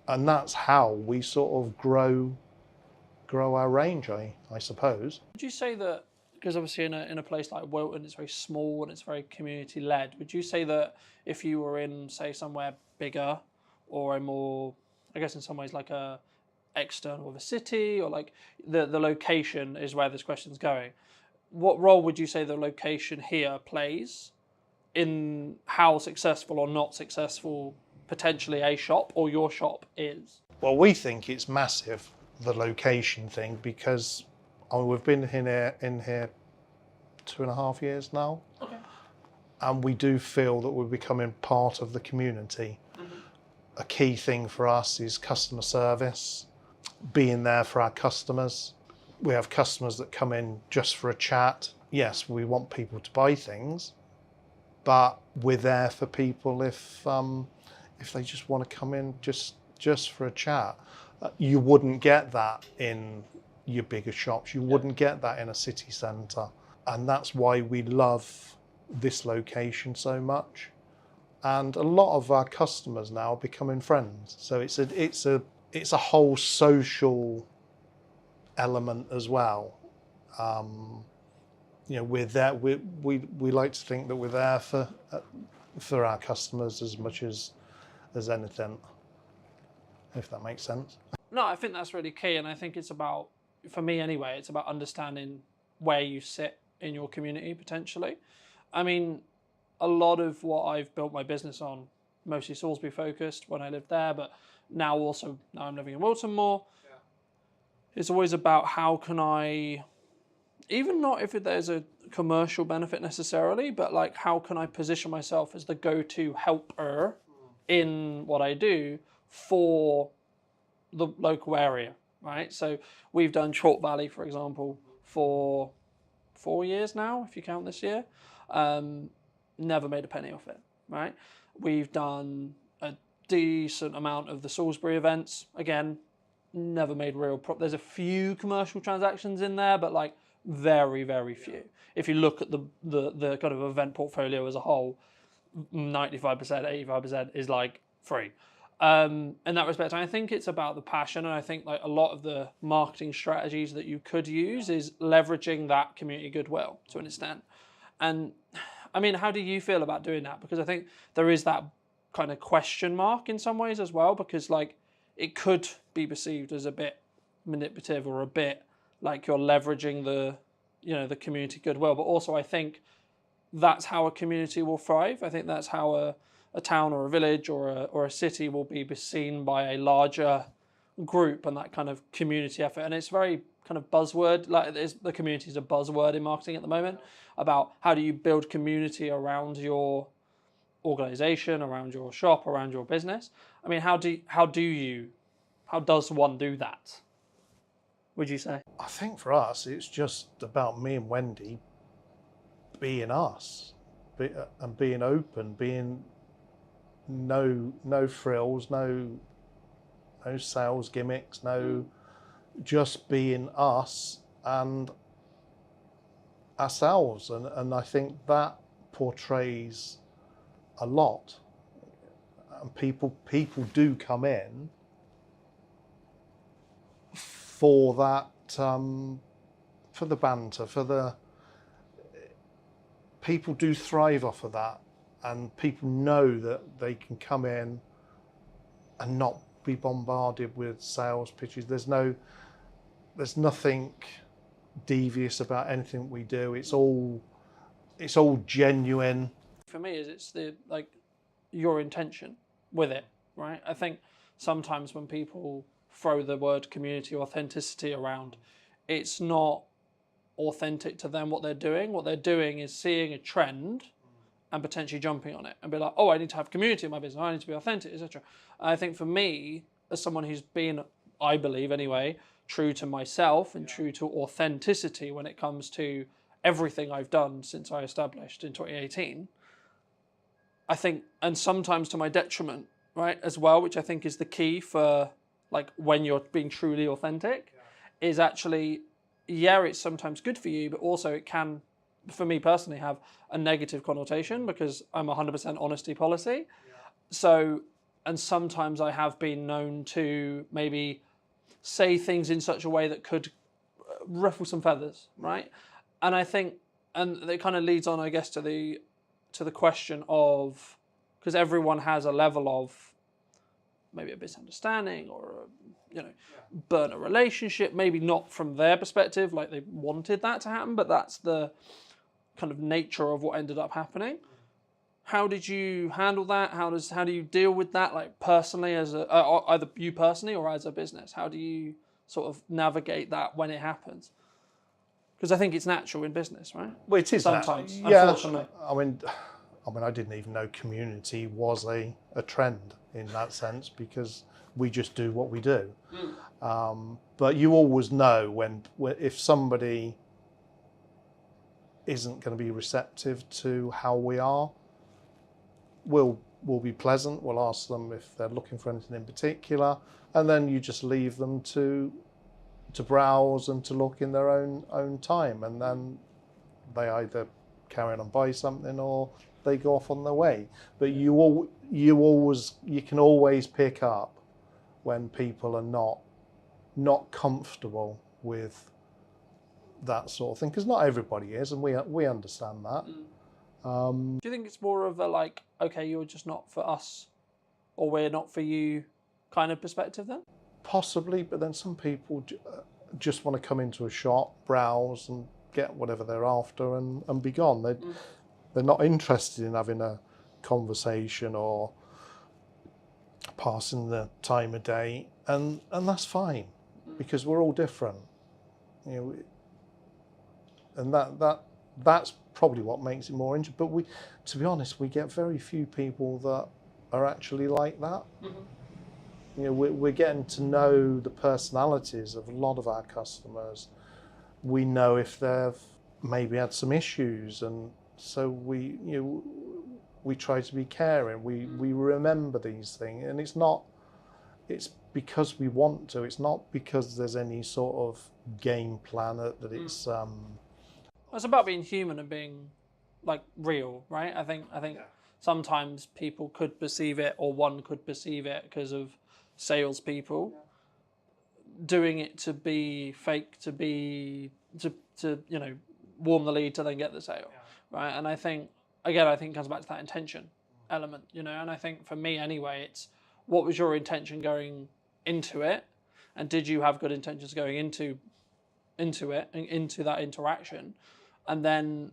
and that's how we sort of grow our range, I suppose. Would you say that, because obviously in a place like Wilton, it's very small and it's very community led, would you say that if you were in, say, somewhere bigger or a more, I guess in some ways like a external of a city, or like the location is where this question's going, what role would you say the location here plays in how successful or not successful potentially a shop or your shop is? Well, we think it's massive, the location thing, because we've been in here 2.5 years now. Okay. And we do feel that we're becoming part of the community. A key thing for us is customer service, being there for our customers. We have customers that come in just for a chat. Yes, we want people to buy things, but we're there for people if they just want to come in just for a chat. You wouldn't get that in your bigger shops. You wouldn't get that in a city centre, and that's why we love this location so much. And a lot of our customers now are becoming friends. So it's a whole social element as well. You know, we're there. We like to think that we're there for our customers as much as anything, if that makes sense. No, I think that's really key, and I think it's about, for me anyway, it's about understanding where you sit in your community potentially. I mean, a lot of what I've built my business on, mostly Salisbury focused when I lived there, but now I'm living in Wilton more. Yeah. It's always about how can I, even not if there's a commercial benefit necessarily, but like how can I position myself as the go-to helper in what I do for the local area, right? So we've done Chalk Valley, for example, for 4 years now, if you count this year. Never made a penny off it, right? We've done a decent amount of the Salisbury events. Again, never made there's a few commercial transactions in there, but like very, very few. If you look at the kind of event portfolio as a whole, 95%, 85% is like free. In that respect, I think it's about the passion, and I think like a lot of the marketing strategies that you could use is leveraging that community goodwill to an extent. And I mean, how do you feel about doing that? Because I think there is that kind of question mark in some ways as well, because like it could be perceived as a bit manipulative or a bit like you're leveraging the community goodwill. But also I think that's how a community will thrive. I think that's how a town or a village or a city will be seen by a larger group, and that kind of community effort. And it's very kind of buzzword, like the community is a buzzword in marketing at the moment, about how do you build community around your organization, around your shop, around your business. I mean, how does one do that, would you say? I think for us, it's just about me and Wendy being us, and being open, being no frills, no sales gimmicks, just being us and ourselves, and I think that portrays a lot. And people do come in for that, for the banter, people do thrive off of that, and people know that they can come in and not be bombarded with sales pitches. There's nothing devious about anything we do. It's all it's all genuine. For me, is it's the like your intention with it, right? I think sometimes when people throw the word community authenticity around, it's not authentic to them what they're doing. What they're doing is seeing a trend and potentially jumping on it and be like, oh, I need to have community in my business, I need to be authentic, etc. I think for me, as someone who's been, I believe anyway, true to myself and true to authenticity when it comes to everything I've done since I established in 2018, I think, and sometimes to my detriment, right, as well, which I think is the key for like when you're being truly authentic, is actually, yeah, it's sometimes good for you, but also it can, for me personally, have a negative connotation because I'm 100% honesty policy. So, and sometimes I have been known to maybe say things in such a way that could ruffle some feathers, right? And I think, and it kind of leads on, I guess, to the question of, because everyone has a level of maybe a misunderstanding or burn a relationship, maybe not from their perspective, like they wanted that to happen, but that's the kind of nature of what ended up happening. How did you handle that? How do you deal with that, like personally, as either you personally or as a business? How do you sort of navigate that when it happens? Because I think it's natural in business, right? Well, it is sometimes, yeah, unfortunately. I mean, I didn't even know community was a trend in that sense because we just do what we do. But you always know when if somebody isn't going to be receptive to how we are, we'll be pleasant. We'll ask them if they're looking for anything in particular, and then you just leave them to browse and to look in their own time, and then they either carry on and buy something or they go off on their way. But you can always pick up when people are not comfortable with that sort of thing, because not everybody is, and we understand that. Do you think it's more of a like, okay, you're just not for us, or we're not for you kind of perspective then? Possibly, but then some people just want to come into a shop, browse and get whatever they're after and be gone. They're not interested in having a conversation or passing the time of day, and that's fine because we're all different. And that's probably what makes it more interesting. But to be honest, we get very few people that are actually like that. We're getting to know the personalities of a lot of our customers. We know if they've maybe had some issues, and so we try to be caring. We remember these things, and it's because we want to. It's not because there's any sort of game plan that it's. It's about being human and being like real, right? I think sometimes people could perceive it, or one could perceive it because of salespeople doing it to be fake, to warm the lead to then get the sale, right? And I think it comes back to that intention element, and I think for me anyway, it's what was your intention going into it, and did you have good intentions going into it and into that interaction, and then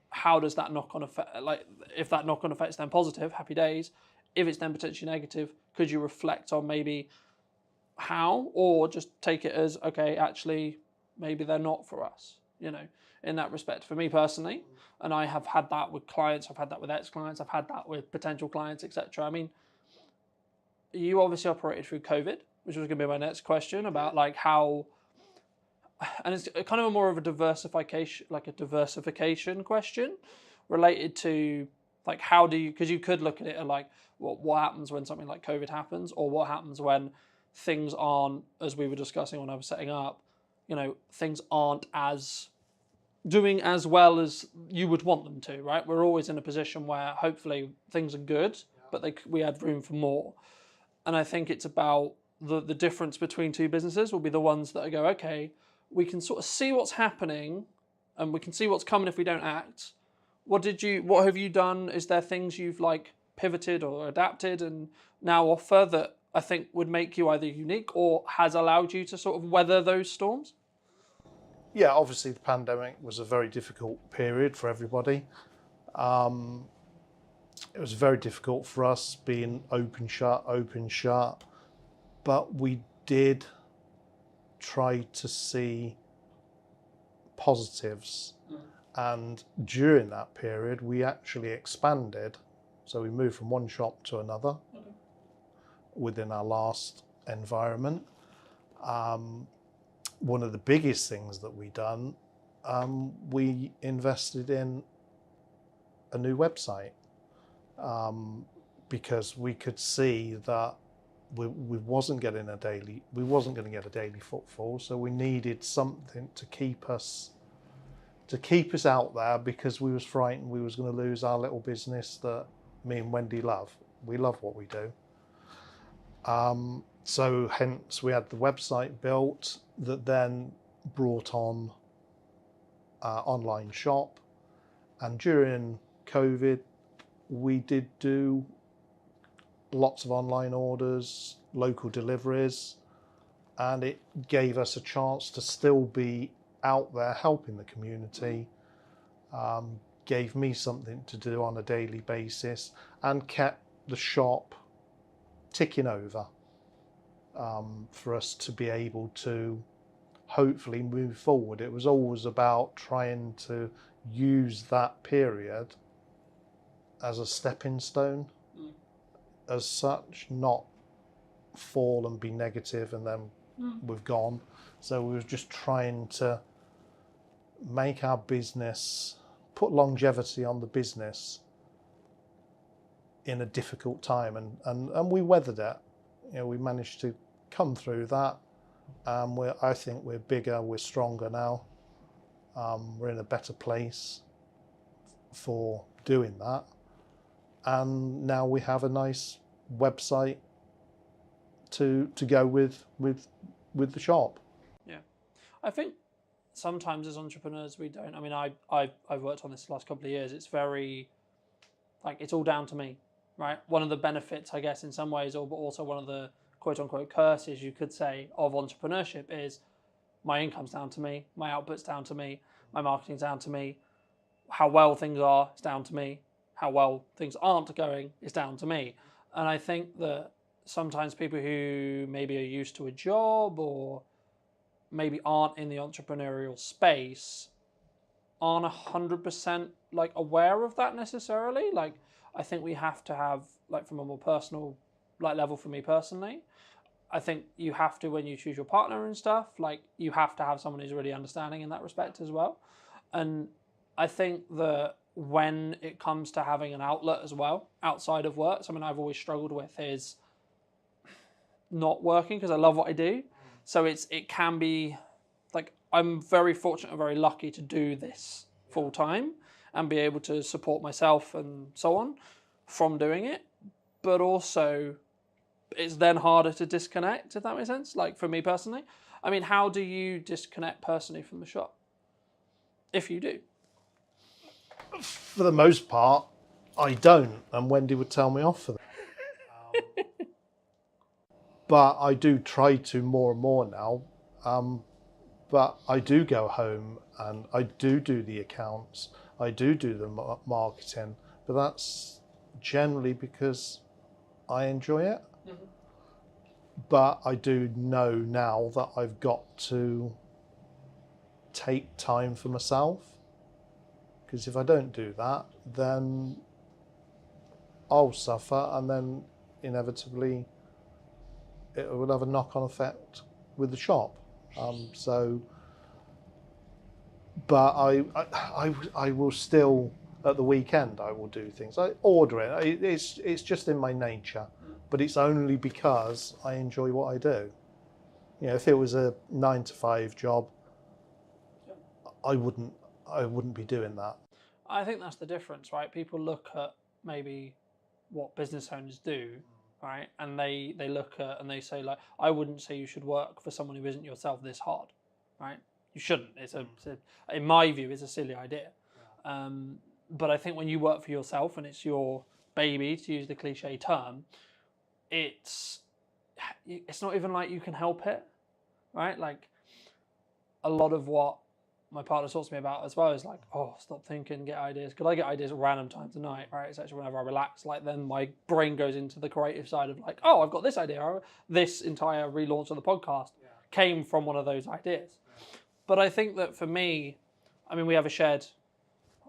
how does that knock-on effect, like if that knock-on effect is then positive, happy days. If it's then potentially negative, could you reflect on maybe how, or just take it as, okay, actually, maybe they're not for us, in that respect. For me personally, and I have had that with clients, I've had that with ex-clients, I've had that with potential clients, etc. I mean, you obviously operated through COVID, which was going to be my next question about like how, and it's kind of more of a diversification question related to like how do you, because you could look at it like what happens when something like COVID happens, or what happens when things aren't, as we were discussing when I was setting up, things aren't doing as well as you would want them to, right? We're always in a position where hopefully things are good, but we had room for more. And I think it's about the difference between two businesses will be the ones that go, okay, we can sort of see what's happening and we can see what's coming if we don't act. What have you done? Is there things you've like pivoted or adapted and now offer that I think would make you either unique or has allowed you to sort of weather those storms? Yeah, obviously the pandemic was a very difficult period for everybody. It was very difficult for us being open shut, but we did try to see positives. And during that period, we actually expanded. So we moved from one shop to another within our last environment. One of the biggest things that we done, we invested in a new website, because we could see that we wasn't getting we wasn't going to get a daily footfall, so we needed something to keep us out there, because we was frightened we was going to lose our little business that me and Wendy love. We love what we do. So hence we had the website built that then brought on our online shop, and during COVID we did do lots of online orders, local deliveries, and it gave us a chance to still be out there helping the community, gave me something to do on a daily basis, and kept the shop ticking over, for us to be able to hopefully move forward. It was always about trying to use that period as a stepping stone as such, not fall and be negative and then we've gone. So we were just trying to make our business, put longevity on the business in a difficult time, and we weathered it. You know, we managed to come through that. I think we're bigger, we're stronger now. We're in a better place for doing that, and now we have a nice website to go with the shop. Yeah, I think sometimes as entrepreneurs we don't. I mean, I've worked on this the last couple of years. It's very like it's all down to me, right? One of the benefits, I guess, in some ways, but also one of the quote unquote curses you could say of entrepreneurship is my income's down to me, my output's down to me, my marketing's down to me, how well things are is down to me, how well things aren't going is down to me. And I think that sometimes people who maybe are used to a job or maybe aren't in the entrepreneurial space aren't 100% like aware of that necessarily. Like, I think we have to have, like, from a more personal like level, for me personally, I think you have to, when you choose your partner and stuff, like, you have to have someone who's really understanding in that respect as well. And I think that when it comes to having an outlet as well outside of work, something I've always struggled with is not working because I love what I do. So it can be like, I'm very fortunate and very lucky to do this full time and be able to support myself and so on from doing it. But also it's then harder to disconnect, if that makes sense. Like, for me personally, I mean, how do you disconnect personally from the shop? If you do. For the most part, I don't, and Wendy would tell me off for that. But I do try to more and more now. But I do go home and I do the accounts. I do the marketing, but that's generally because I enjoy it. Mm-hmm. But I do know now that I've got to take time for myself, because if I don't do that, then I'll suffer, and then inevitably it will have a knock-on effect with the shop. But I will still, at the weekend, I will do things. I order it. It's just in my nature, but it's only because I enjoy what I do. You know, if it was a 9-to-5 job, I wouldn't be doing that. I think that's the difference, right? People look at maybe what business owners do, right? And they look at and they say, like, I wouldn't say you should work for someone who isn't yourself this hard, right? You shouldn't. In my view, it's a silly idea. But I think when you work for yourself and it's your baby, to use the cliche term, it's not even like you can help it, right? Like, a lot of what my partner talks to me about as well is like, oh, stop thinking, get ideas. Because I get ideas at random times of night, right? It's actually whenever I relax, like then my brain goes into the creative side of like, oh, I've got this idea. This entire relaunch of the podcast came from one of those ideas. But I think that for me, I mean, we have a shared,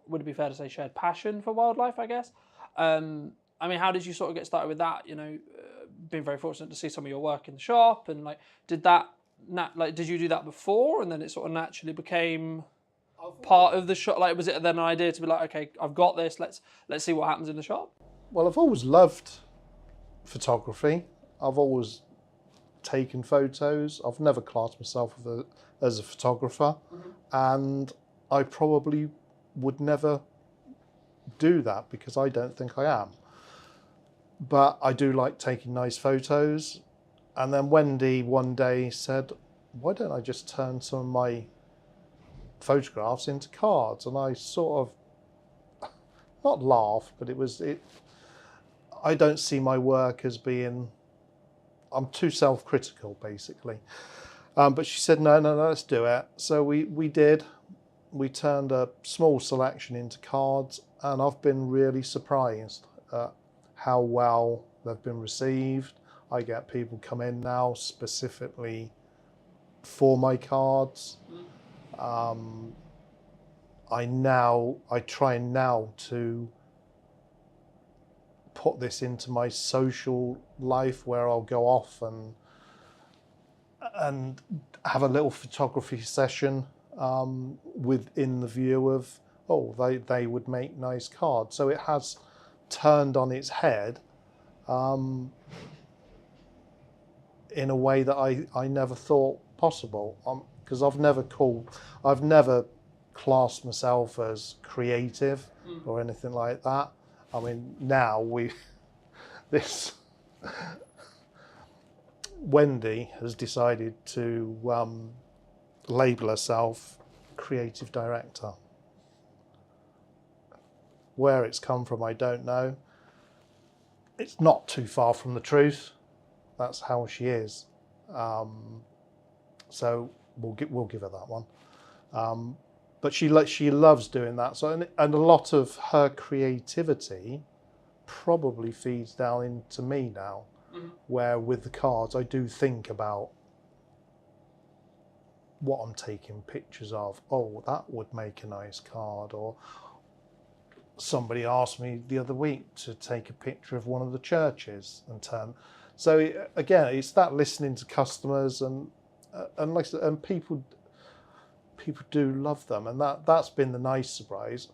would it be fair to say shared passion for wildlife, I guess? I mean, how did you sort of get started with that? You know, been very fortunate to see some of your work in the shop, and like, did you do that before, and then it sort of naturally became part of the shop? Like, was it then an idea to be like, okay, I've got this, let's see what happens in the shop? Well, I've always loved photography. I've always taken photos. I've never classed myself as a photographer, and I probably would never do that because I don't think I am. But I do like taking nice photos. And then Wendy one day said, why don't I just turn some of my photographs into cards? And I sort of, not laughed, but I don't see my work as being, I'm too self-critical basically. But she said, no, let's do it. So we did. We turned a small selection into cards, and I've been really surprised at how well they've been received. I get people come in now specifically for my cards. I try now to put this into my social life where I'll go off and have a little photography session within the view of, oh, they would make nice cards. So it has turned on its head in a way that I never thought possible, because I've never classed myself as creative or anything like that. I mean, now Wendy has decided to label herself creative director. Where it's come from, I don't know. It's not too far from the truth. That's how she is. So we'll give her that one. But she loves doing that. So and a lot of her creativity probably feeds down into me now. Where with the cards, I do think about what I'm taking pictures of. Oh, that would make a nice card. Or somebody asked me the other week to take a picture of one of the churches and turn. So again, it's that listening to customers and people do love them, and that's been the nice surprise.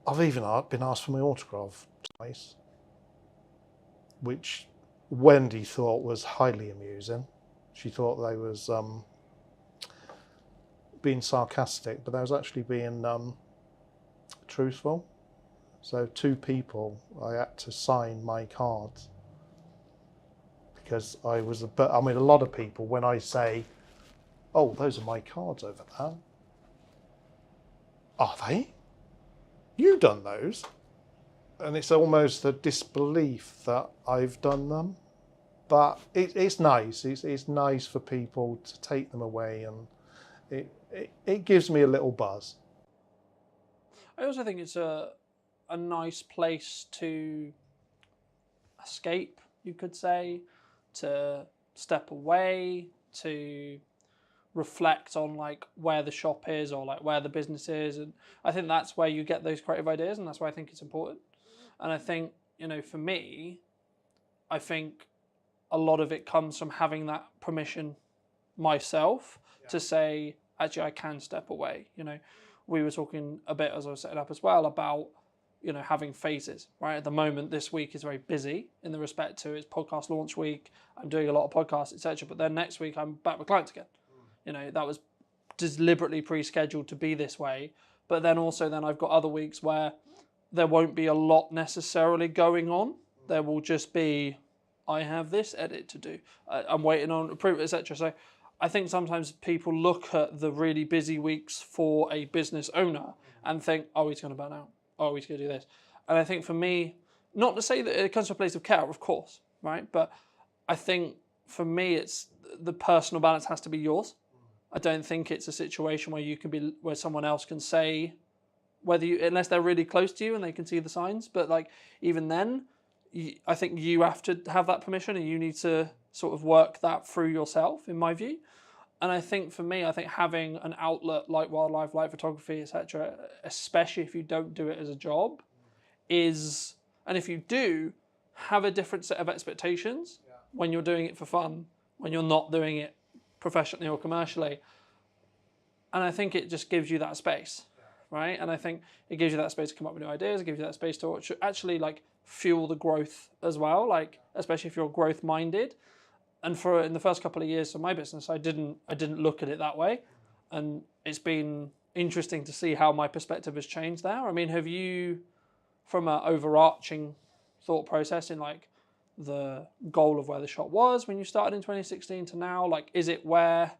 I've even been asked for my autograph twice, which Wendy thought was highly amusing. She thought they was being sarcastic, but they was actually being truthful. So 2 people I had to sign my cards because I mean, a lot of people, when I say, oh, those are my cards over there. Are they? You done those? And it's almost a disbelief that I've done them. But it's nice. It's nice for people to take them away, and it gives me a little buzz. I also think it's a nice place to escape, you could say, to step away, to reflect on like where the shop is or like where the business is, and I think that's where you get those creative ideas, and that's why I think it's important. And I think, you know, for me, I think a lot of it comes from having that permission myself to say, actually, I can step away. You know, we were talking a bit as I was setting up as well about, you know, having phases, right? At the moment, this week is very busy in the respect to it's podcast launch week. I'm doing a lot of podcasts, etc. But then next week, I'm back with clients again. You know, that was deliberately pre-scheduled to be this way. But then also I've got other weeks where there won't be a lot necessarily going on. There will just be, I have this edit to do. I'm waiting on approval, etc. So I think sometimes people look at the really busy weeks for a business owner and think, oh, he's going to burn out. Oh, he's going to do this. And I think for me, not to say that it comes to a place of care, of course, right? But I think for me, it's the personal balance has to be yours. I don't think it's a situation where you can be, where someone else can say whether you, unless they're really close to you and they can see the signs. But like even then, I think you have to have that permission, and you need to sort of work that through yourself, in my view. And I think for me, I think having an outlet like wildlife, like photography, etc., especially if you don't do it as a job, is, and if you do, have a different set of expectations when you're doing it for fun, when you're not doing it professionally or commercially. And I think it just gives you that space, right? And I think it gives you that space to come up with new ideas. It gives you that space to actually like fuel the growth as well, like especially if you're growth minded. And for in the first couple of years of my business, I didn't look at it that way, and it's been interesting to see how my perspective has changed there. I mean, have you, from an overarching thought process in like the goal of where the shop was when you started in 2016 to now, like is it where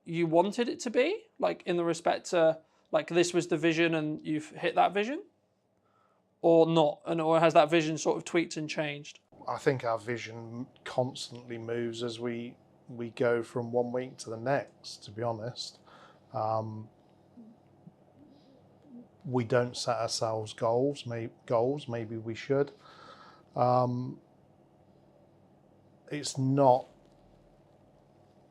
you wanted it to be, like in the respect to like this was the vision and you've hit that vision, or not, and or has that vision sort of tweaked and changed? I think our vision constantly moves as we go from one week to the next, to be honest. We don't set ourselves goals. Maybe we should. It's not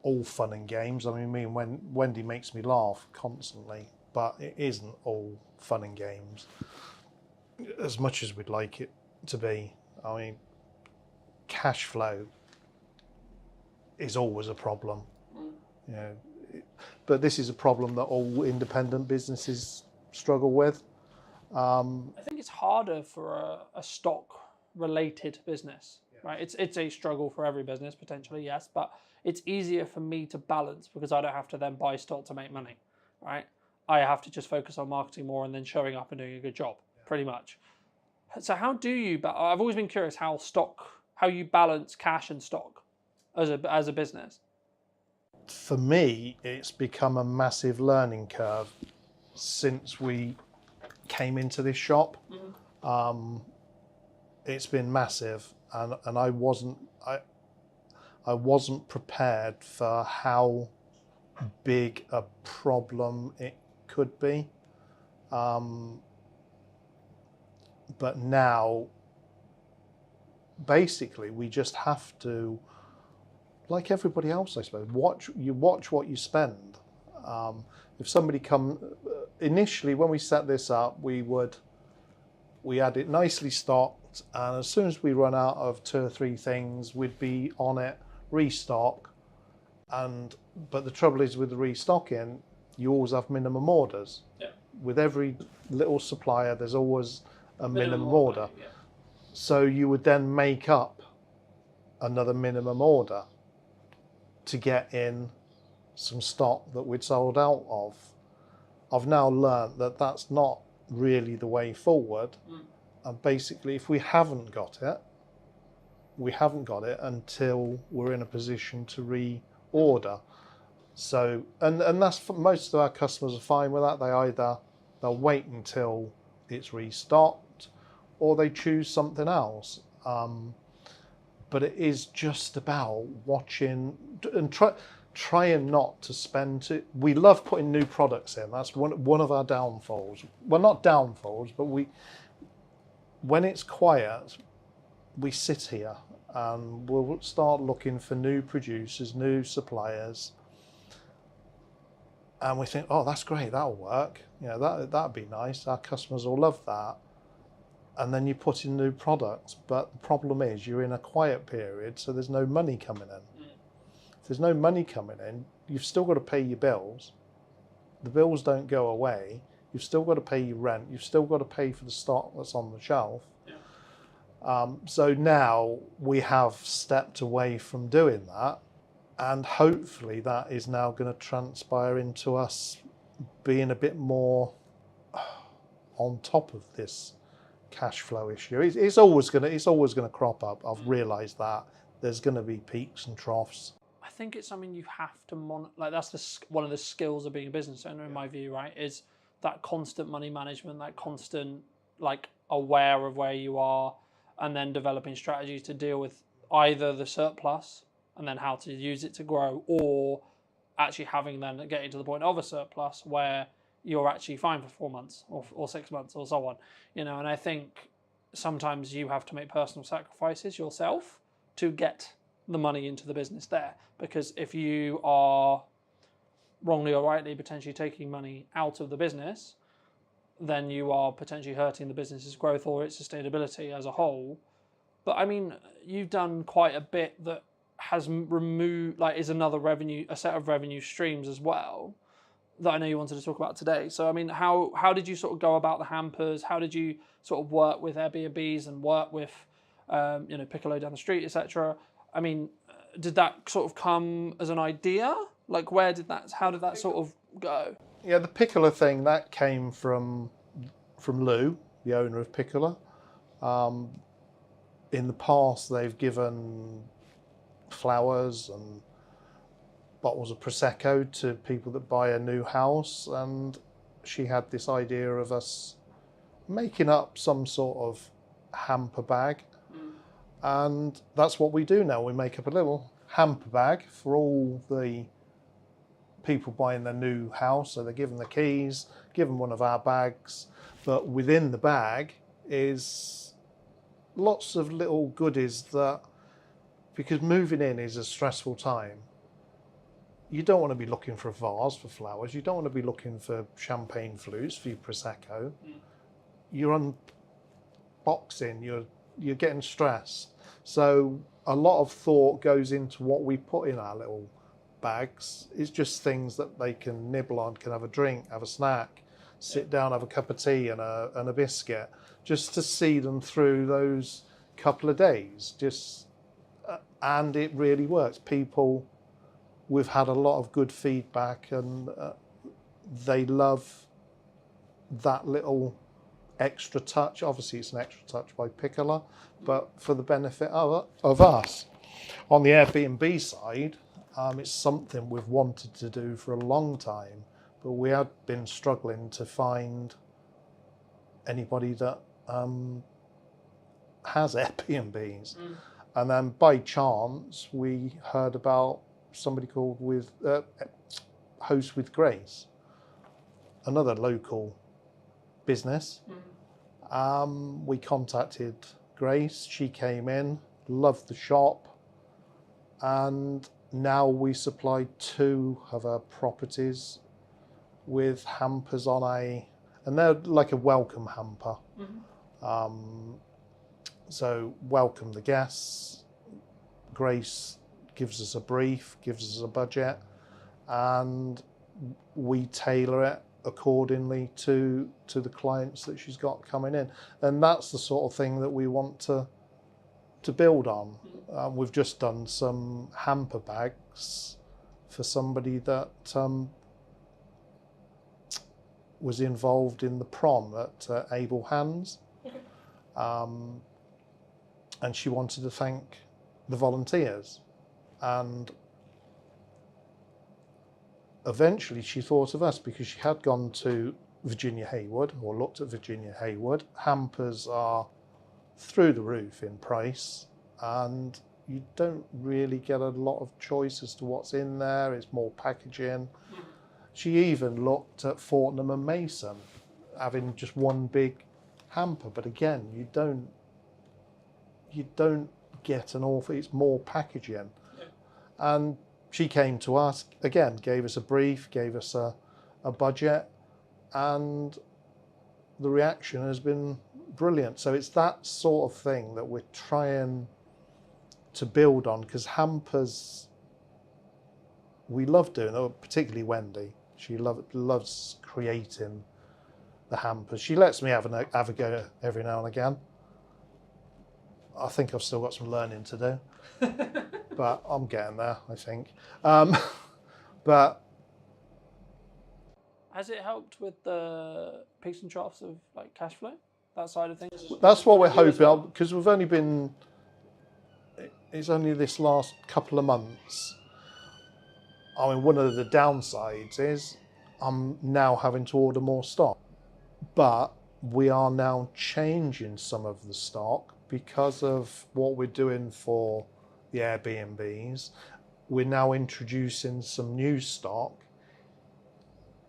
all fun and games. I mean, when Wendy makes me laugh constantly, but it isn't all fun and games as much as we'd like it to be. I mean, cash flow is always a problem, you know, but this is a problem that all independent businesses struggle with. I think it's harder for a stock related business, right? It's a struggle for every business potentially, yes, but it's easier for me to balance because I don't have to then buy stock to make money, right? I have to just focus on marketing more and then showing up and doing a good job, pretty much. So how do you, I've always been curious how you balance cash and stock as a business. For me, it's become a massive learning curve since we came into this shop. It's been massive, and I wasn't prepared for how big a problem it could be. But now, basically, we just have to, like everybody else, I suppose, watch what you spend. If somebody initially when we set this up, we had it nicely stocked, and as soon as we run out of 2 or 3 things, we'd be on it, restock. But the trouble is with the restocking, you always have minimum orders. Yeah. With every little supplier, there's always a minimum order. Yeah. So you would then make up another minimum order to get in some stock that we'd sold out of. I've now learned that that's not really the way forward. And basically, if we haven't got it, we haven't got it until we're in a position to reorder. So, and that's for most of our customers are fine with that. They'll wait until it's restocked, or they choose something else. But it is just about watching and trying not to spend it. We love putting new products in. That's one of our downfalls. Well, not downfalls, but when it's quiet, we sit here and we'll start looking for new producers, new suppliers, and we think, oh, that's great, that'll work. You know, that'd be nice. Our customers will love that. And then you put in new products, but the problem is you're in a quiet period, so there's no money coming in. If there's no money coming in, you've still got to pay your bills. The bills don't go away. You've still got to pay your rent. You've still got to pay for the stock that's on the shelf. Yeah. So now we have stepped away from doing that, and hopefully that is now going to transpire into us being a bit more on top of this cash flow issue. It's always going to crop up. I've realised that there's going to be peaks and troughs. I think it's something you have to monitor. Like that's one of the skills of being a business owner, in my view, right? Is that constant money management, that constant like aware of where you are, and then developing strategies to deal with either the surplus and then how to use it to grow, or actually having then getting to the point of a surplus where you're actually fine for 4 months or 6 months or so on, and I think sometimes you have to make personal sacrifices yourself to get the money into the business there, because if you are wrongly or rightly potentially taking money out of the business, then you are potentially hurting the business's growth or its sustainability as a whole. But I mean, you've done quite a bit that has removed, is another a set of revenue streams as well, that I know you wanted to talk about today. So I mean, how did you sort of go about the hampers? How did you sort of work with Airbnbs and work with, Piccolo down the street, etc.? I mean, did that sort of come as an idea? How did that sort of go? Yeah, the Piccolo thing, that came from Lou, the owner of Piccolo. In the past, they've given flowers and bottles of Prosecco to people that buy a new house, and she had this idea of us making up some sort of hamper bag. And that's what we do now. We make up a little hamper bag for all the people buying their new house. So they're given the keys, given one of our bags, but within the bag is lots of little goodies that, because moving in is a stressful time, you don't want to be looking for a vase for flowers, you don't want to be looking for champagne flutes for your Prosecco. You're unboxing, you're getting stressed. So a lot of thought goes into what we put in our little bags. It's just things that they can nibble on, can have a drink, have a snack, sit down, have a cup of tea and a biscuit, just to see them through those couple of days. And it really works. We've had a lot of good feedback, and they love that little extra touch. Obviously it's an extra touch by Piccolo, but for the benefit of us. On the Airbnb side, it's something we've wanted to do for a long time, but we had been struggling to find anybody that has Airbnbs. And then by chance we heard about somebody called Host with Grace, another local business. We contacted Grace, she came in, loved the shop, and now we supply 2 of our properties with hampers and they're like a welcome hamper. So welcome the guests. Grace gives us a brief, gives us a budget, and we tailor it accordingly to the clients that she's got coming in. And that's the sort of thing that we want to build on. We've just done some hamper bags for somebody that was involved in the prom at Able Hands. And she wanted to thank the volunteers. And eventually she thought of us, because she had gone to Virginia Haywood, or looked at Virginia Haywood. Hampers are through the roof in price, and you don't really get a lot of choice as to what's in there. It's more packaging. She even looked at Fortnum and Mason having just one big hamper, but again, you don't get an awful, it's more packaging. And she came to us again, gave us a brief, gave us a budget, and the reaction has been brilliant. So it's that sort of thing that we're trying to build on, because hampers, we love doing it, particularly Wendy. She loves creating the hampers. She lets me have a go every now and again. I think I've still got some learning to do, but I'm getting there, I think. But has it helped with the peaks and troughs of cash flow, that side of things? That's what we're hoping, because we've only been, it's only this last couple of months. I mean, one of the downsides is I'm now having to order more stock, but we are now changing some of the stock because of what we're doing for the Airbnbs. we're now introducing some new stock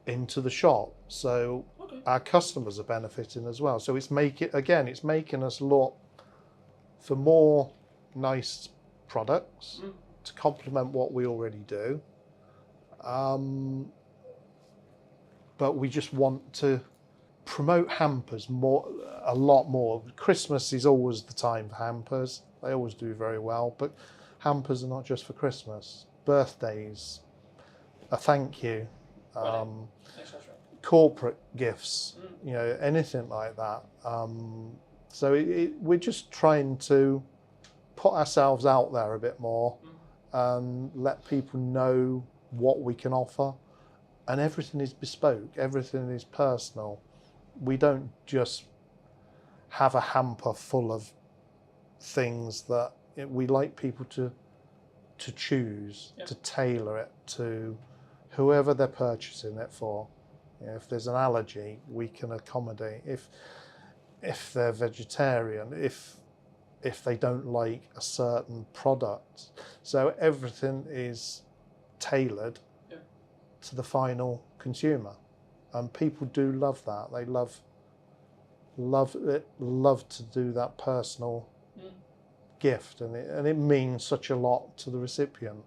into the shop, so our customers are benefiting as well. So it's making us look for more nice products to complement what we already do. But we just want to promote hampers a lot more. Christmas is always the time for hampers. They always do very well, but hampers are not just for Christmas. Birthdays, a thank you, corporate gifts, anything like that. So we're just trying to put ourselves out there a bit more and let people know what we can offer. And everything is bespoke, everything is personal. We don't just have a hamper full of things that we like people to choose, to tailor it to whoever they're purchasing it for. If there's an allergy, we can accommodate. If they're vegetarian, if they don't like a certain product. So everything is tailored to the final consumer, and people do love that. They love to do that personal gift, and it means such a lot to the recipient.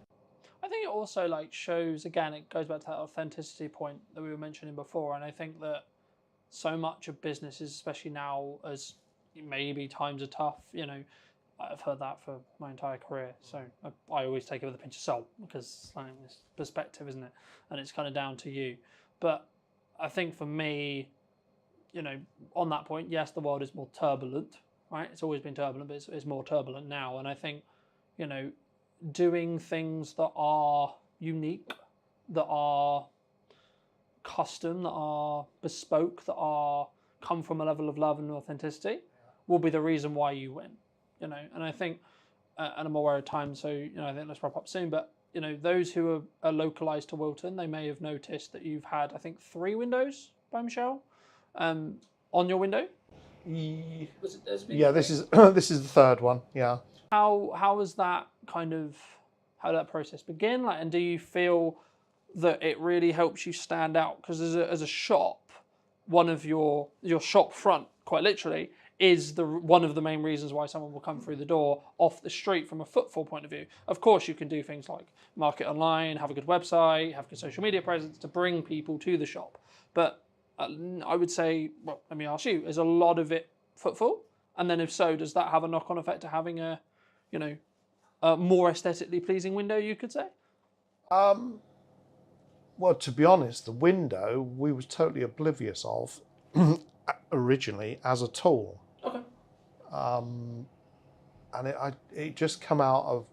I think it also shows, again, it goes back to that authenticity point that we were mentioning before, and I think that so much of businesses, especially now as maybe times are tough, I've heard that for my entire career, so I always take it with a pinch of salt, because it's perspective, isn't it? And it's kind of down to you. But I think for me, on that point, yes, the world is more turbulent, right? It's always been turbulent, but it's more turbulent now. And I think, doing things that are unique, that are custom, that are bespoke, that come from a level of love and authenticity, will be the reason why you win. And I think, and I'm aware of time, so I think let's wrap up soon. But those who are localized to Wilton, they may have noticed that you've had, I think, 3 windows by Michelle on your window. Yeah, this is this is the 3rd one. Yeah. How was that how did that process begin? And do you feel that it really helps you stand out? Because as a shop, one of your shop front, quite literally, is one of the main reasons why someone will come through the door off the street from a footfall point of view. Of course, you can do things like market online, have a good website, have good social media presence to bring people to the shop. But I would say, well, let me ask you, is a lot of it footfall? And then if so, does that have a knock-on effect to having a more aesthetically pleasing window, you could say? Well, to be honest, the window we was totally oblivious of originally as a tool. Okay. And it just come out of,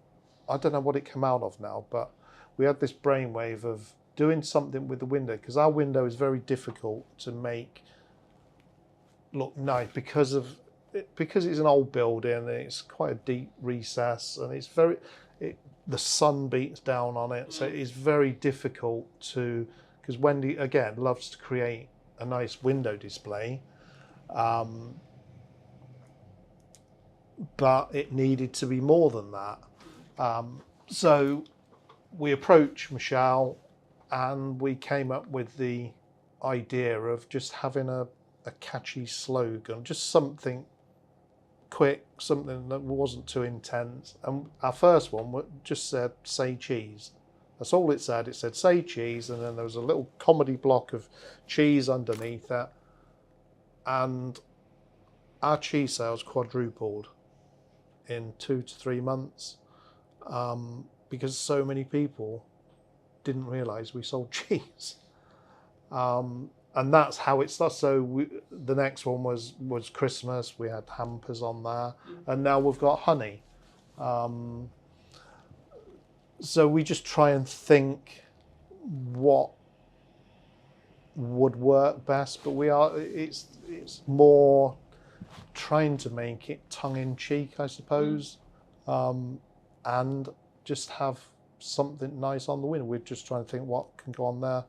I don't know what it came out of now, but we had this brainwave of doing something with the window, because our window is very difficult to make look nice because it's an old building and it's quite a deep recess, and it's the sun beats down on it, so it's very difficult to, because Wendy again loves to create a nice window display, but it needed to be more than that. So we approached Michelle and we came up with the idea of just having a catchy slogan, just something quick, something that wasn't too intense. And our first one just said, "Say cheese." That's all it said. It said, "Say cheese," and then there was a little comedy block of cheese underneath that. And our cheese sales quadrupled in 2 to 3 months, because so many people didn't realise we sold cheese. And that's how it started. So the next one was Christmas. We had hampers on there, and now we've got honey. So we just try and think what would work best, but it's more trying to make it tongue in cheek, I suppose, and just have something nice on the window. We're just trying to think what can go on there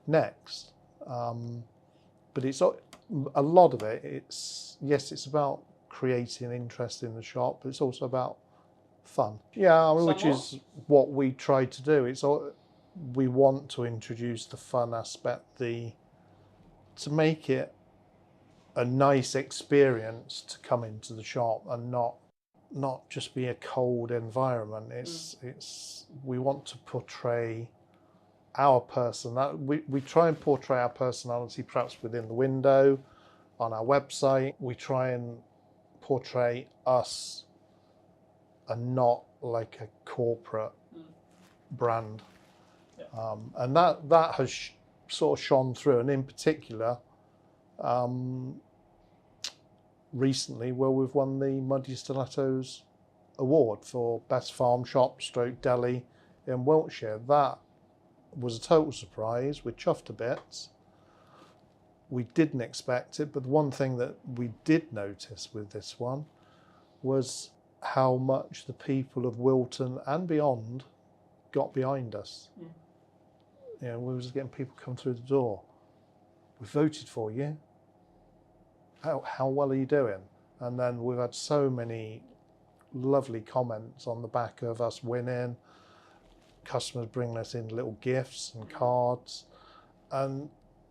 next. But it's a lot of it. It's about creating interest in the shop, but it's also about fun. Yeah, I mean, which Somewhat. is what we try to do. We want to introduce the fun aspect, to make it a nice experience to come into the shop and not just be a cold environment. We want to portray our we try and portray our personality perhaps within the window, on our website. We try and portray us and not like a corporate brand. And that has sort of shone through, and in particular recently where we've won the Muddy Stilettos award for best farm shop / deli in Wiltshire. That was a total surprise. We chuffed to bits. We didn't expect it, but the one thing that we did notice with this one was how much the people of Wilton and beyond got behind us. You know, we was getting people come through the door. We voted for you. How well are you doing? And then we've had so many lovely comments on the back of us winning. Customers bringing us in little gifts and cards, and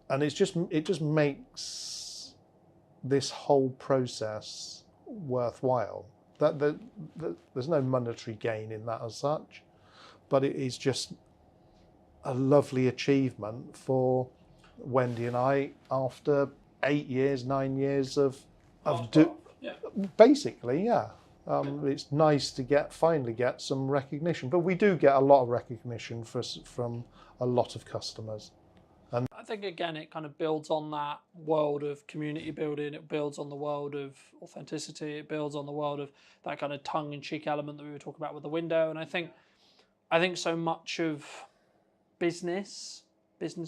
it just makes this whole process worthwhile. There's no monetary gain in that as such, but it is just a lovely achievement for Wendy and I after 9 years of basically, yeah. It's nice to finally get some recognition, but we do get a lot of recognition from a lot of customers. And I think again, it kind of builds on that world of community building. It builds on the world of authenticity. It builds on the world of that kind of tongue-in-cheek element that we were talking about with the window. And I think so much of business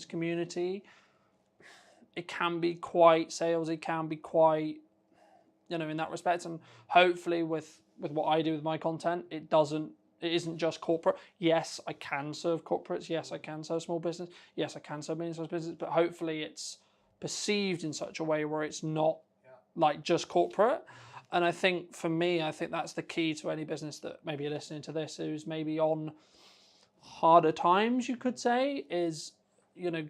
community, it can be quite salesy, can be quite, in that respect. And hopefully with what I do with my content, it isn't just corporate. Yes, I can serve corporates. Yes, I can serve small business. Yes, I can serve medium-sized business. But hopefully it's perceived in such a way where it's not like just corporate. And I think for me, that's the key to any business that maybe you're listening to this, who's maybe on harder times, you could say, is,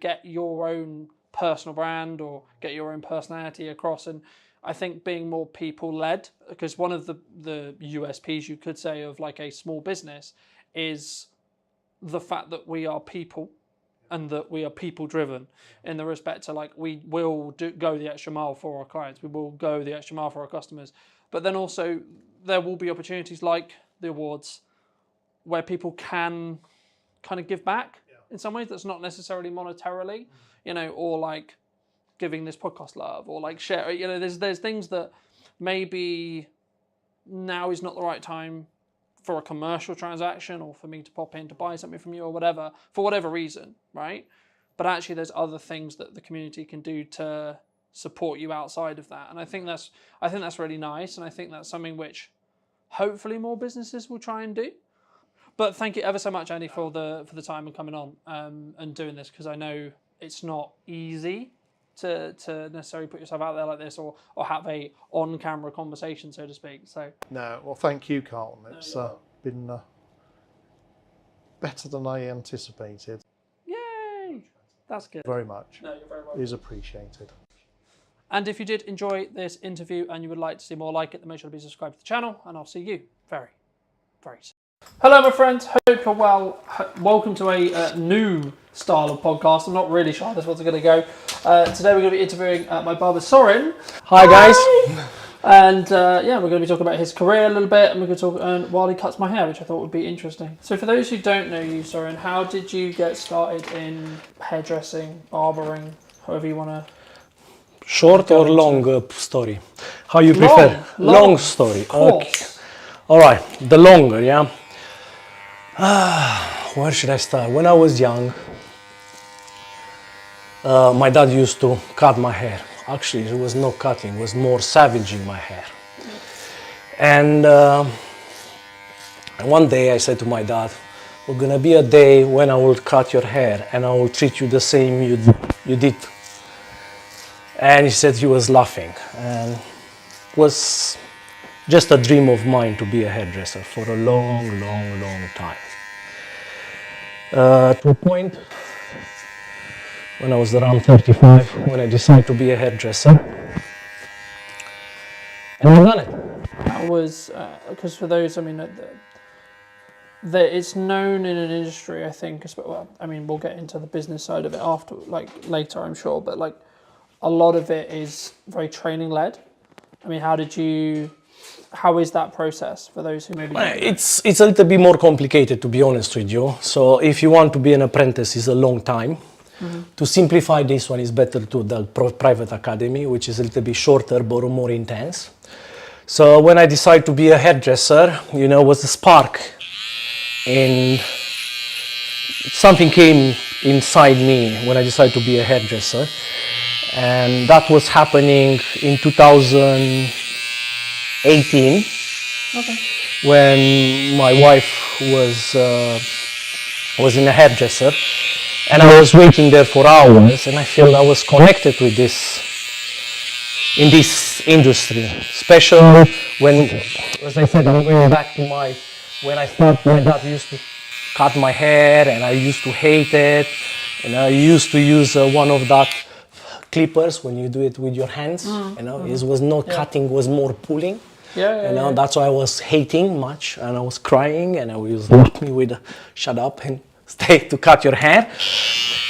get your own personal brand or get your own personality across. And I think being more people-led, because one of the USPs you could say of like a small business is the fact that we are people and that we are people-driven in the respect to like we will go the extra mile for our clients, we will go the extra mile for our customers. But then also there will be opportunities like the awards where people can kind of give back in some ways that's not necessarily monetarily, or like giving this podcast love or like share, there's things that maybe now is not the right time for a commercial transaction or for me to pop in to buy something from you or whatever, for whatever reason, right? But actually there's other things that the community can do to support you outside of that. And I think that's really nice. And I think that's something which hopefully more businesses will try and do. But thank you ever so much, Andy, for the time and coming on and doing this, because I know it's not easy to necessarily put yourself out there like this or have a on-camera conversation, so to speak. So no, well, thank you, Carlton. It's been better than I anticipated. Yay! That's good. Very much. No, you're very welcome. It is appreciated. And if you did enjoy this interview and you would like to see more like it, then make sure to be subscribed to the channel, and I'll see you very, very soon. Hello, my friends. Hope you're well. Welcome to a new style of podcast. I'm not really sure how this one's going to go. Today we're going to be interviewing my barber, Soren. Hi, guys. And we're going to be talking about his career a little bit, and we're going to talk while he cuts my hair, which I thought would be interesting. So for those who don't know you, Soren, how did you get started in hairdressing, barbering, however you want to... Short or long story? How you prefer? Long story. Okay. All right. The longer, yeah. Where should I start? When I was young, my dad used to cut my hair. Actually, it was no cutting, it was more savaging my hair. And one day I said to my dad, "We're gonna be a day when I will cut your hair and I will treat you the same you did." And he said he was laughing, and was just a dream of mine to be a hairdresser for a long, long, long time. To a point when I was around 35, when I decided to be a hairdresser, and I've done it. That was because for those, I mean, that it's known in an industry, I think. Well, I mean, we'll get into the business side of it after, like later, I'm sure. But like, a lot of it is very training led. I mean, how is that process for those who maybe? It's a little bit more complicated, to be honest with you. So if you want to be an apprentice, it's a long time. To simplify this one, is better to the private academy, which is a little bit shorter but more intense. So when I decided to be a hairdresser, you know, was a spark, and something came inside me when I decided to be a hairdresser, and that was happening in 2018. Okay. When my wife was in a hairdresser, and I was waiting there for hours, and I feel I was connected with this, in this industry, especially when, as I said, I'm going back to when I started, my dad used to cut my hair, and I used to hate it, and I used to use one of that clippers when you do it with your hands, you know, it was not cutting, was more pulling. You know, that's why I was hating much, and I was crying, and I was lock me with shut up and stay to cut your hair.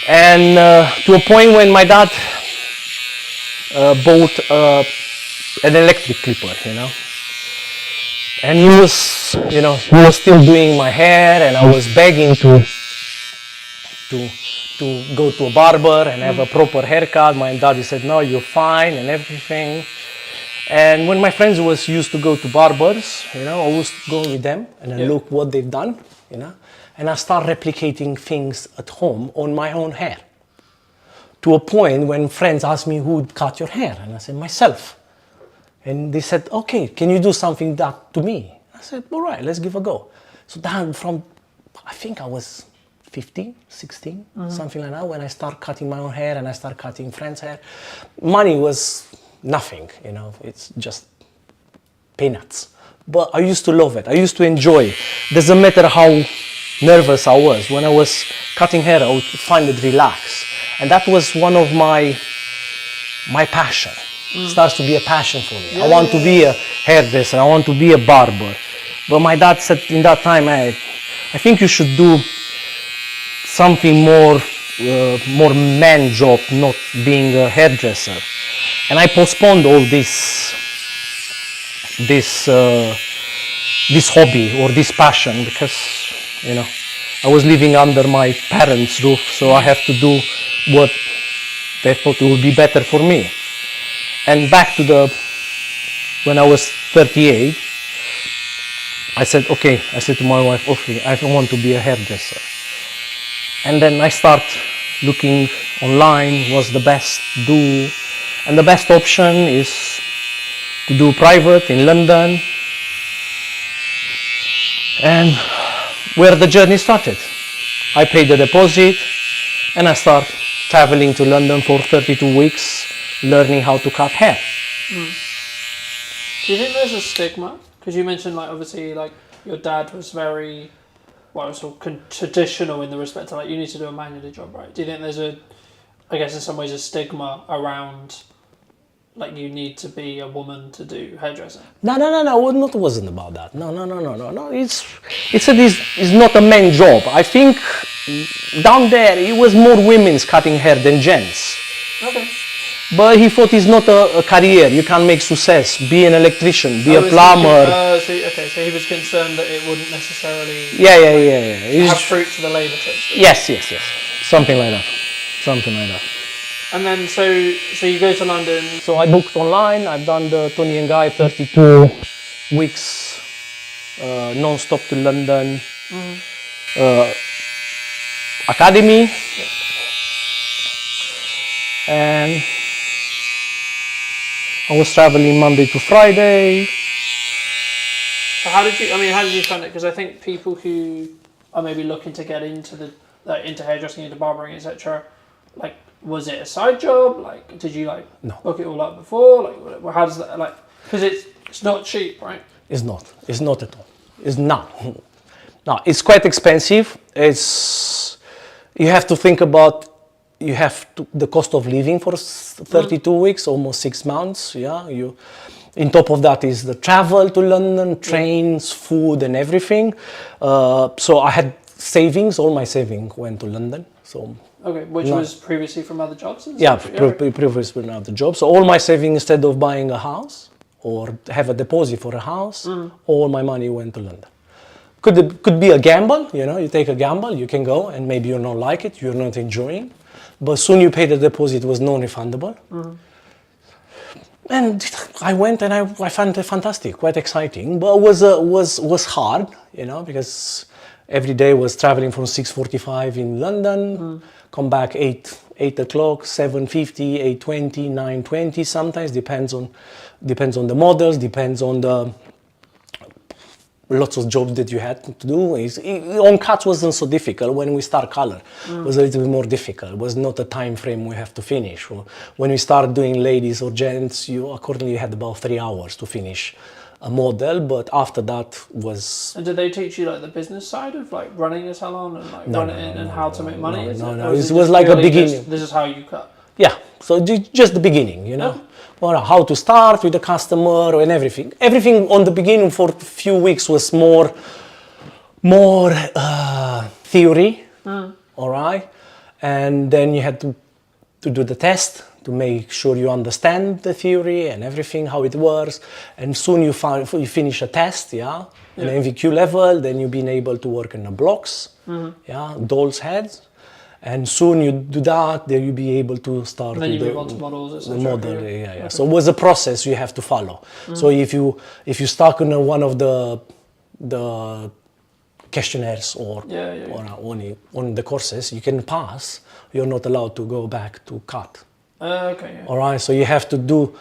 And to a point when my dad bought an electric clipper, you know, and he was, you know, he was still doing my hair, and I was begging to go to a barber and have a proper haircut. My daddy said, no, you're fine and everything. And when my friends used to go to barbers, you know, I was going with them and I look what they've done, you know, and I start replicating things at home on my own hair. To a point when friends asked me, who would cut your hair? And I said, myself. And they said, okay, can you do something that to me? I said, all right, let's give a go. So then from, I think I was 15, 16, something like that, when I start cutting my own hair and I start cutting friends' hair. Money was nothing, you know, it's just peanuts. But I used to love it. I used to enjoy it. Doesn't matter how nervous I was. When I was cutting hair, I would find it relaxed. And that was one of my passion. It starts to be a passion for me. I want to be a hairdresser. I want to be a barber. But my dad said in that time, I think you should do something more man job, not being a hairdresser. And I postponed all this hobby or this passion because, you know, I was living under my parents' roof, so I have to do what they thought would be better for me. And back to when I was 38, I said to my wife, okay, I want to be a hairdresser. And then I start looking online, what's the best do. And the best option is to do private in London. And where the journey started. I paid the deposit and I start traveling to London for 32 weeks, learning how to cut hair. Do you think there's a stigma? Because you mentioned, like, obviously, like, your dad was very, sort of traditional in the respect of, like, you need to do a manual job, right? Do you think there's I guess in some ways, a stigma around, like, you need to be a woman to do hairdressing? No, it wasn't about that. No. It's not a man job. I think down there, it was more women's cutting hair than gents. Okay. But he thought it's not a career. You can't make success. Be an electrician, be a plumber. So he was concerned that it wouldn't necessarily Yeah. have fruit to the labour. Yes. Something like that. And then, so you go to London. So I booked online. I've done the Tony and Guy 32 weeks non-stop to London academy. And I was traveling Monday to Friday. So how did you find it? Because I think people who are maybe looking to get into into hairdressing, into barbering, etc., like, was it a side job? Like, did you look it all up before? Like, how does that, like, because It's not cheap, right? It's not. It's not at all. It's not. No, it's quite expensive. You have to think about the cost of living for 32 weeks, almost 6 months. Yeah, on top of that is the travel to London, trains, food, and everything. So I had savings. All my savings went to London. So Okay, which was previously from other jobs? yeah, previously from other jobs. So all my savings, instead of buying a house or have a deposit for a house, all my money went to London. Could be a gamble, you take a gamble, you can go and maybe you don't like it, you're not enjoying, but soon you pay the deposit, it was non-refundable. And I went and I found it fantastic, quite exciting, but it was hard, because every day was traveling from 6:45 in London, come back 8 o'clock, 7:50, 8:20, 9:20 sometimes, depends on the models, depends on the lots of jobs that you had to do. On cuts wasn't so difficult. When we start color, it was a little bit more difficult. It was not a time frame we have to finish. When we start doing ladies or gents, you accordingly had about 3 hours to finish a model, but after that was... And did they teach you like the business side of like running a salon and like run it and how to make money? No. It was like a beginning. This is how you cut? Yeah, so just the beginning, Well, how to start with the customer and everything. Everything on the beginning for a few weeks was more theory, all right? And then you had to do the test to make sure you understand the theory and everything, how it works. And soon you finish a test, an MVQ level, then you've been able to work in the blocks, doll's heads. And soon you do that, then you'll be able to start. And then you move on to models, etc. Model, yeah. So it was a process you have to follow. So if you stuck on one of the questionnaires or on the courses, you can pass. You're not allowed to go back to cut. Okay. Yeah. All right. So you have to do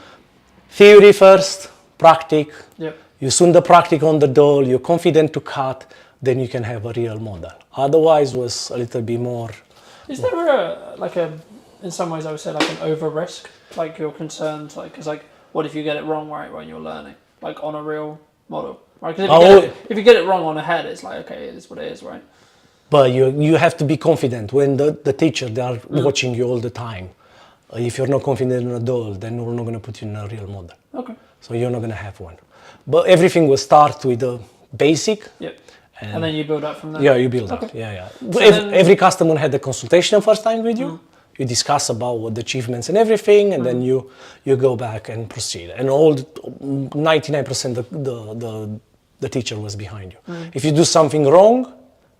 theory first, practice. Yep. You soon the practice on the doll. You're confident to cut. Then you can have a real model. Otherwise, was a little bit more. Is there in some ways I would say like an over risk, like you're concerned, like because like what if you get it wrong right when you're learning, like on a real model, right? Because if you get it wrong on a head, it's like okay, it is what it is, right? But you have to be confident when the teacher they are watching you all the time. If you're not confident in a doll, then we're not going to put you in a real model. Okay. So you're not going to have one. But everything will start with the basic. Yep. And then you build up from there? Yeah, you build up. Yeah. So every customer had a consultation first time with you. You discuss about what the achievements and everything, and then you go back and proceed. And 99% the teacher was behind you. If you do something wrong,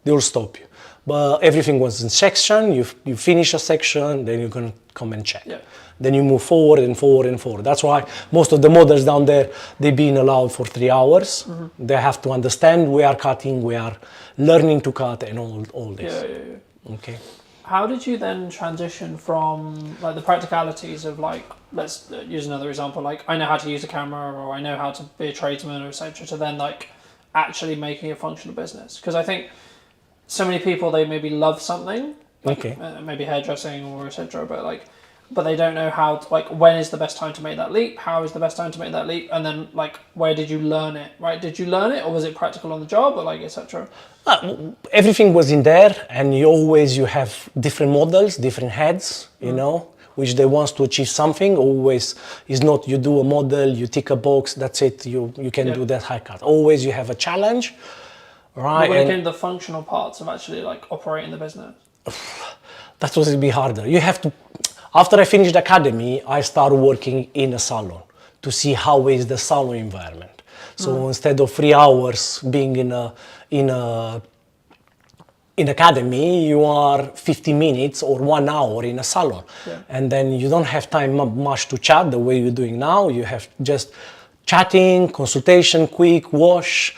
they will stop you. But everything was in section. You finish a section, then you're gonna come and check. Yeah. Then you move forward and forward and forward. That's why most of the models down there, they've been allowed for 3 hours. They have to understand we are cutting, we are learning to cut and all this. Yeah. Okay. How did you then transition from like the practicalities of like, let's use another example, like I know how to use a camera or I know how to be a tradesman or etc. to then like actually making a functional business? Because I think so many people, they maybe love something, like, maybe hairdressing or etc. But they don't know how to, like, when is the best time to make that leap? How is the best time to make that leap? And then, like, where did you learn it, right? Did you learn it or was it practical on the job or, like, etc.? Everything was in there and you have different models, different heads, which they want to achieve something. Always is not you do a model, you tick a box, that's it, you can do that haircut. Always you have a challenge, right? But when it came to the functional parts of actually, like, operating the business? That was a bit harder. You have to... After I finished academy, I started working in a salon to see how is the salon environment. So instead of 3 hours being in academy, you are 50 minutes or 1 hour in a salon. Yeah. And then you don't have time much to chat the way you're doing now. You have just chatting, consultation, quick wash,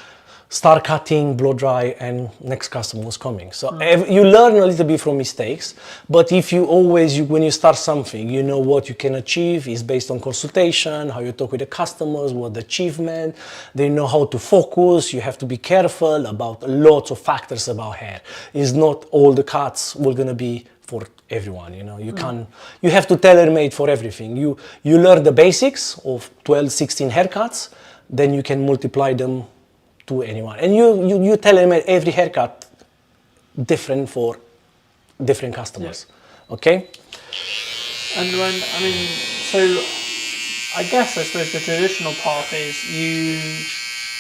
start cutting, blow dry, and next customer was coming. So you learn a little bit from mistakes, but if you always, when you start something, you know what you can achieve is based on consultation, how you talk with the customers, what the achievement, they know how to focus, you have to be careful about lots of factors about hair. It's not all the cuts will gonna be for everyone, you have to tailor-made for everything. You learn the basics of 12, 16 haircuts, then you can multiply them to anyone. And you tell them every haircut different for different customers. Okay? And when, I mean, so I suppose the traditional path is you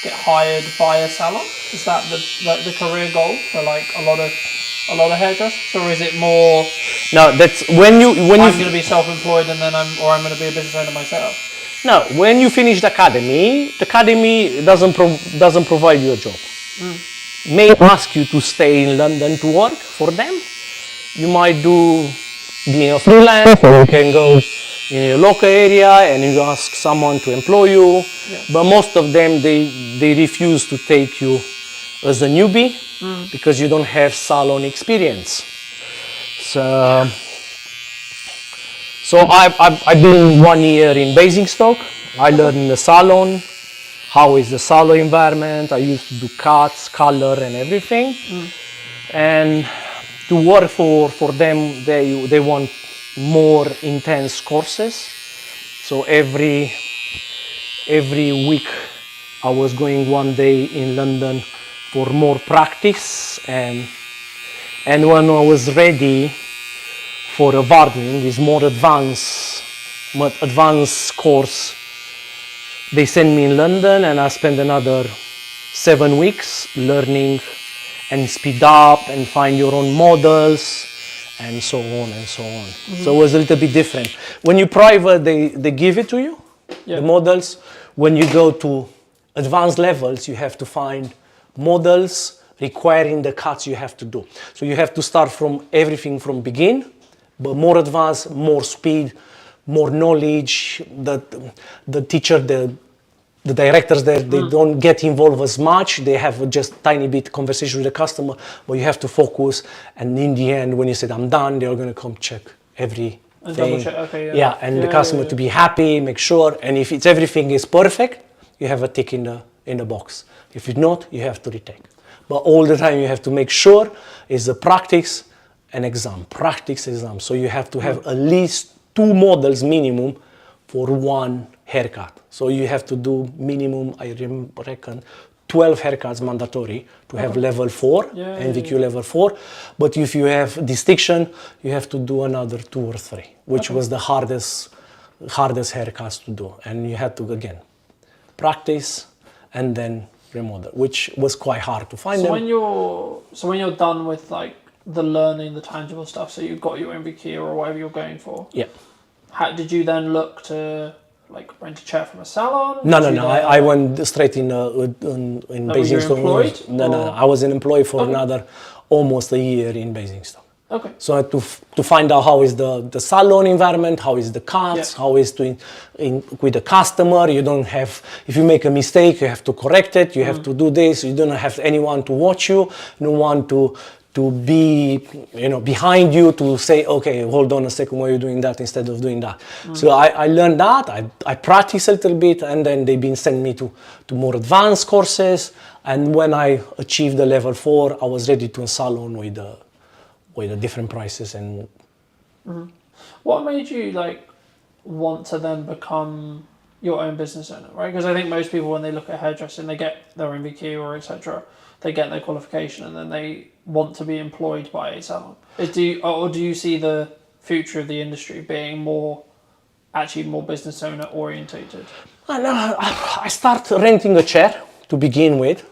get hired by a salon. Is that the career goal for like a lot of hairdressers, or is it more? No, that's when you I'm going to be self-employed and then I'm going to be a business owner myself. No, when you finish the academy doesn't provide you a job. May ask you to stay in London to work for them. You might do being a freelance, or you can go in your local area and you ask someone to employ you. Yeah. But most of them, they refuse to take you as a newbie because you don't have salon experience. So I've been 1 year in Basingstoke. I learned in the salon, how is the salon environment. I used to do cuts, color and everything. And to work for them, they want more intense courses. So every week I was going 1 day in London for more practice, and when I was ready for a Brunton, this more advanced course, they sent me in London, and I spent another 7 weeks learning and speed up and find your own models and so on and so on. So it was a little bit different. When you private, they give it to you, the models. When you go to advanced levels, you have to find models requiring the cuts you have to do. So you have to start from everything from begin, but more advanced, more speed, more knowledge. The teacher, the directors there, they don't get involved as much. They have just tiny bit conversation with the customer, but you have to focus. And in the end, when you said I'm done, they're going to come check everything. And double check. Okay, The customer to be happy, make sure. And if it's everything is perfect, you have a tick in the box. If it's not, you have to retake. But all the time you have to make sure is a practice and exam, practice, exam. So you have to have at least 2 models minimum for 1 haircut. So you have to do minimum, I reckon, 12 haircuts mandatory to have level 4, NVQ level 4. But if you have distinction, you have to do another 2 or 3, which was the hardest haircuts to do. And you had to, again, practice and then remodel, which was quite hard to find. So when you're done with like the learning, the tangible stuff, so you've got your MVQ or whatever you're going for. Yeah. How did you then look to like rent a chair from a salon? No. I went straight in Basingstoke. No. I was employed for another almost a year in Basingstoke. Okay. So I had to find out how is the salon environment, how is the cuts, how is to with the customer. You don't have, if you make a mistake, you have to correct it. You have to do this. You don't have anyone to watch you. No one to be, behind you to say, okay, hold on a second, why are you doing that instead of doing that? So I learned that. I practiced a little bit, and then they've been sending me to more advanced courses. And when I achieved the level 4, I was ready to salon with the different prices. And what made you want to then become your own business owner, right? Because I think most people, when they look at hairdressing, they get their MVQ or etc., they get their qualification, and then they want to be employed by a salon. Do you see the future of the industry being more business owner orientated? I started renting a chair to begin with,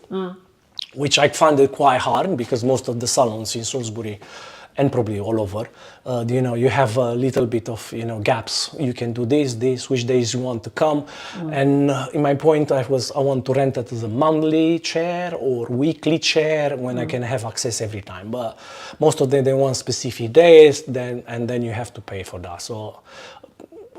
which I found it quite hard because most of the salons in Salisbury and probably all over, you have a little bit of gaps. You can do this, which days you want to come. And in my point, I want to rent it as a monthly chair or weekly chair when I can have access every time. But most of them, they want specific days, and then you have to pay for that. So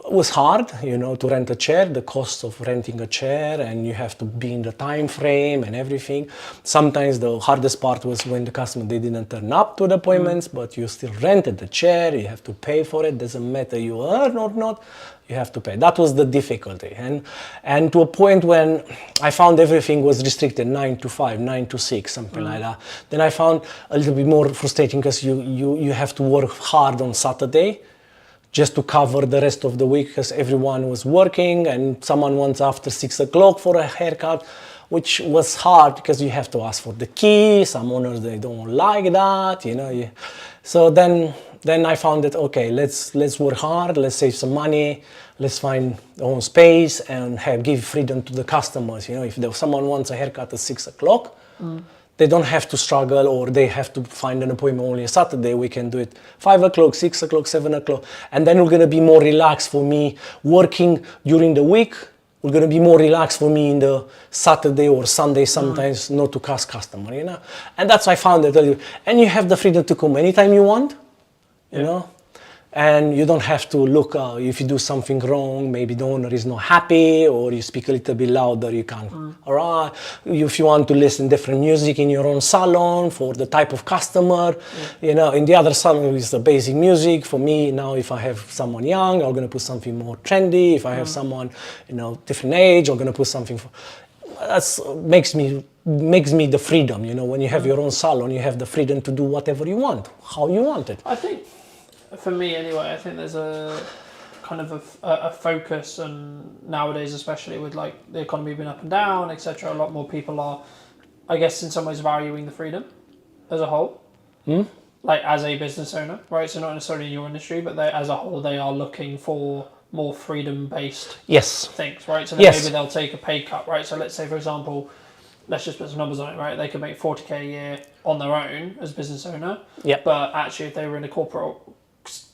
it was hard, to rent a chair, the cost of renting a chair, and you have to be in the time frame and everything. Sometimes the hardest part was when the customer, they didn't turn up to the appointments, but you still rented the chair, you have to pay for it. Doesn't matter you earn or not, you have to pay. That was the difficulty. And to a point when I found everything was restricted, 9 to 5, 9 to 6, something like that. Then I found a little bit more frustrating because you have to work hard on Saturday just to cover the rest of the week because everyone was working and someone wants after 6 o'clock for a haircut, which was hard because you have to ask for the key. Some owners, they don't like that, you know. So then I found that, okay, let's work hard, let's save some money, let's find our own space and give freedom to the customers. You know, if someone wants a haircut at 6 o'clock, they don't have to struggle or they have to find an appointment only on Saturday. We can do it 5 o'clock, 6 o'clock, 7 o'clock. And then we're going to be more relaxed for me working during the week. We're going to be more relaxed for me in the Saturday or Sunday sometimes, not to cost customer, you know. And that's I found it. And you have the freedom to come anytime you want, you know. And you don't have to look, if you do something wrong, maybe the owner is not happy or you speak a little bit louder, you can. All right. If you want to listen different music in your own salon for the type of customer, you know, in the other salon is the basic music. For me now, if I have someone young, I'm going to put something more trendy. If I have someone, you know, different age, I'm going to put something that's makes me the freedom, you know. When you have your own salon, you have the freedom to do whatever you want, how you want it. I think, for me anyway, I think there's a kind of a focus, and nowadays, especially with like the economy being up and down, etc., a lot more people are, I guess, in some ways valuing the freedom as a whole. Like as a business owner, right? So not necessarily in your industry, but as a whole, they are looking for more freedom-based things, right? So then maybe they'll take a pay cut, right? So let's say, for example, let's just put some numbers on it, right? They could make 40k a year on their own as business owner. But actually, if they were in a corporate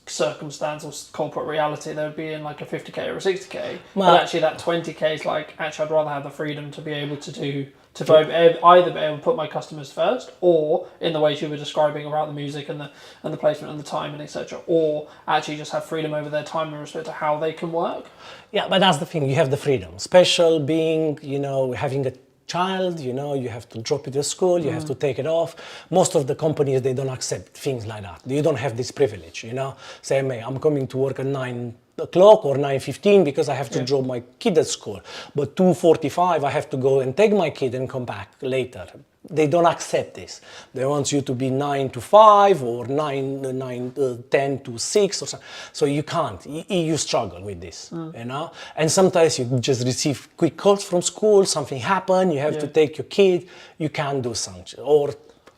circumstance or corporate reality, they would be in like a 50k or a 60k. But actually, that 20k is like, actually, I'd rather have the freedom to be able to either be able to put my customers first, or in the ways you were describing about the music and the placement and the time and etc., or actually just have freedom over their time in respect to how they can work. Yeah, but that's the thing. You have the freedom. Special being, you know, having a child, you know, you have to drop it to school, you have to take it off. Most of the companies, they don't accept things like that. You don't have this privilege, you know. Say, hey, I'm coming to work at 9 o'clock or 9:15 because I have to drop my kid at school. But 2:45, I have to go and take my kid and come back later. They don't accept this. They want you to be 9 to 5 or 10 to 6 or something. So you can't. You struggle with this, you know. And sometimes you just receive quick calls from school. Something happened. You have to take your kid. You can't do something. Or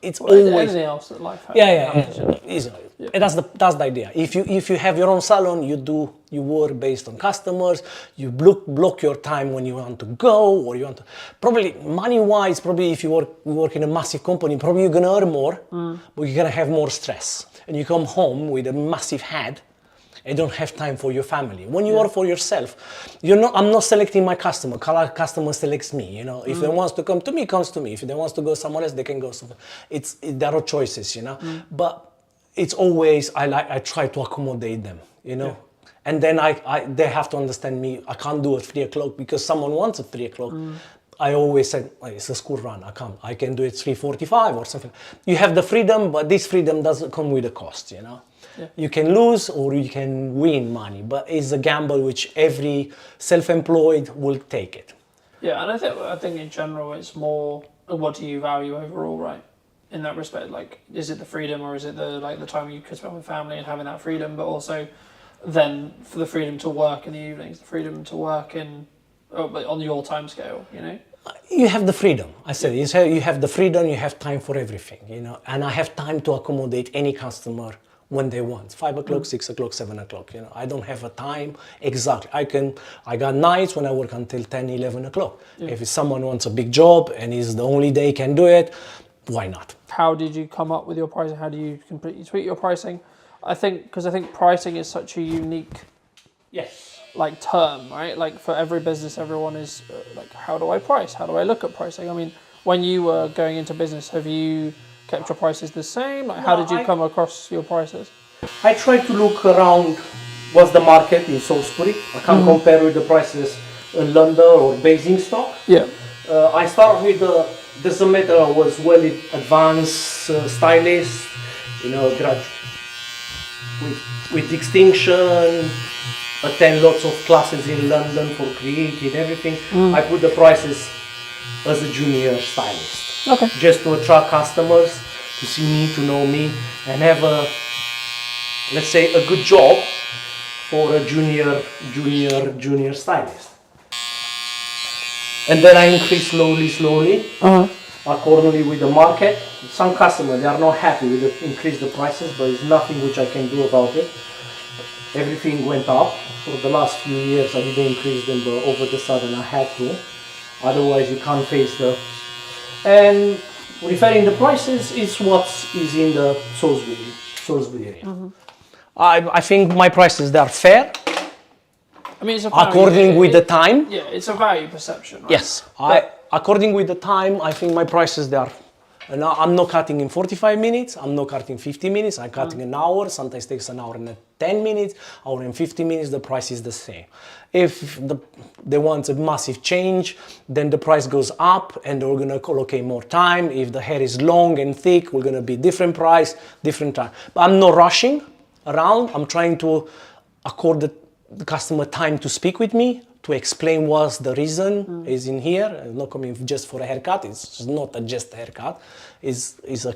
it's always anything else that life has. And that's the idea. If you have your own salon, you work based on customers. You block your time when you want to go, or you want to. Probably money wise, probably if you work in a massive company, probably you're gonna earn more, but you're gonna have more stress, and you come home with a massive head. And don't have time for your family. When you work for yourself, I'm not selecting my customer. Customer selects me. You know, if they wants to come to me, comes to me. If they wants to go somewhere else, they can go somewhere. There are choices, you know. But it's always I try to accommodate them, you know. And then they have to understand me. I can't do it 3 o'clock because someone wants it 3 o'clock. I always said, it's a school run. I can do it 3:45 or something. You have the freedom, but this freedom doesn't come with a cost, you know. You can lose or you can win money, but it's a gamble which every self-employed will take it. Yeah, and I think in general it's more what do you value overall, right? In that respect, like, is it the freedom or is it the time you could spend with family and having that freedom, but also then for the freedom to work in the evenings, the freedom to work on your time scale, you know? You have the freedom. I said you have the freedom. You have time for everything, you know. And I have time to accommodate any customer when they want. 5 o'clock, 6 o'clock, 7 o'clock, you know. I don't have a time exactly. I got nights when I work until 10, 11 o'clock. If someone wants a big job and it's the only day can do it, why not? How did you come up with your pricing? How do you completely tweak your pricing? I think pricing is such a unique like term, right? Like for every business, everyone is like, how do I price? How do I look at pricing? I mean, when you were going into business, have you kept your prices the same? Like, how did you come across your prices? I try to look around what's the market in Salisbury. I can't compare with the prices in London or Basingstoke. Yeah. I start with doesn't matter. I was well advanced stylist, you know, with distinction. Attend lots of classes in London for creating everything. I put the prices as a junior stylist. Okay. Just to attract customers, to see me, to know me, and have let's say a good job or a junior stylist. And then I increase slowly, accordingly with the market. Some customers, they are not happy with the increase the prices, but it's nothing which I can do about it. Everything went up. For the last few years I didn't increase them, but over the sudden I had to. Otherwise you can't face the... And referring the prices is what is in the Salisbury area. I think my prices, they are fair. I mean, it's a value, According with the time. Yeah, it's a value perception, right? Yes, according with the time, I think my prices, they are. And I'm not cutting in 45 minutes. I'm not cutting 50 minutes. I'm cutting an hour. Sometimes takes an hour and 10 minutes. Hour and 50 minutes. The price is the same. If they want a massive change, then the price goes up, and we're gonna allocate more time. If the hair is long and thick, we're gonna be different price, different time. But I'm not rushing around. I'm trying to accord the customer time to speak with me, to explain what's the reason is in here. I'm not coming just for a haircut. It's not just a haircut. It's a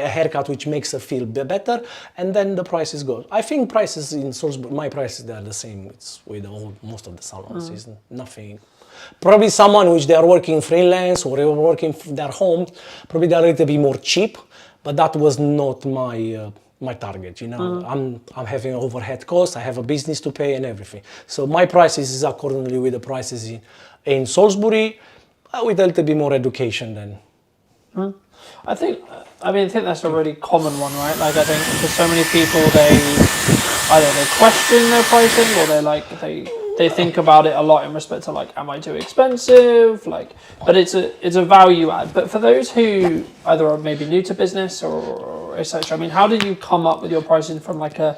haircut which makes her feel better, and then the prices go. I think prices in Salisbury, my prices, they are the same. It's with most of the salons. It's nothing. Probably someone which they are working freelance or working from their home, probably they're a little bit more cheap, but that was not my target, you know. I'm having overhead costs, I have a business to pay and everything. So my prices is accordingly with the prices in Salisbury, with a little bit more education then. I think that's a really common one, right? Like, I think for so many people, they either they question their pricing, or they think about it a lot in respect to, like, am I too expensive? Like, but it's a value add. But for those who either are maybe new to business or etc., I mean, how did you come up with your pricing from like an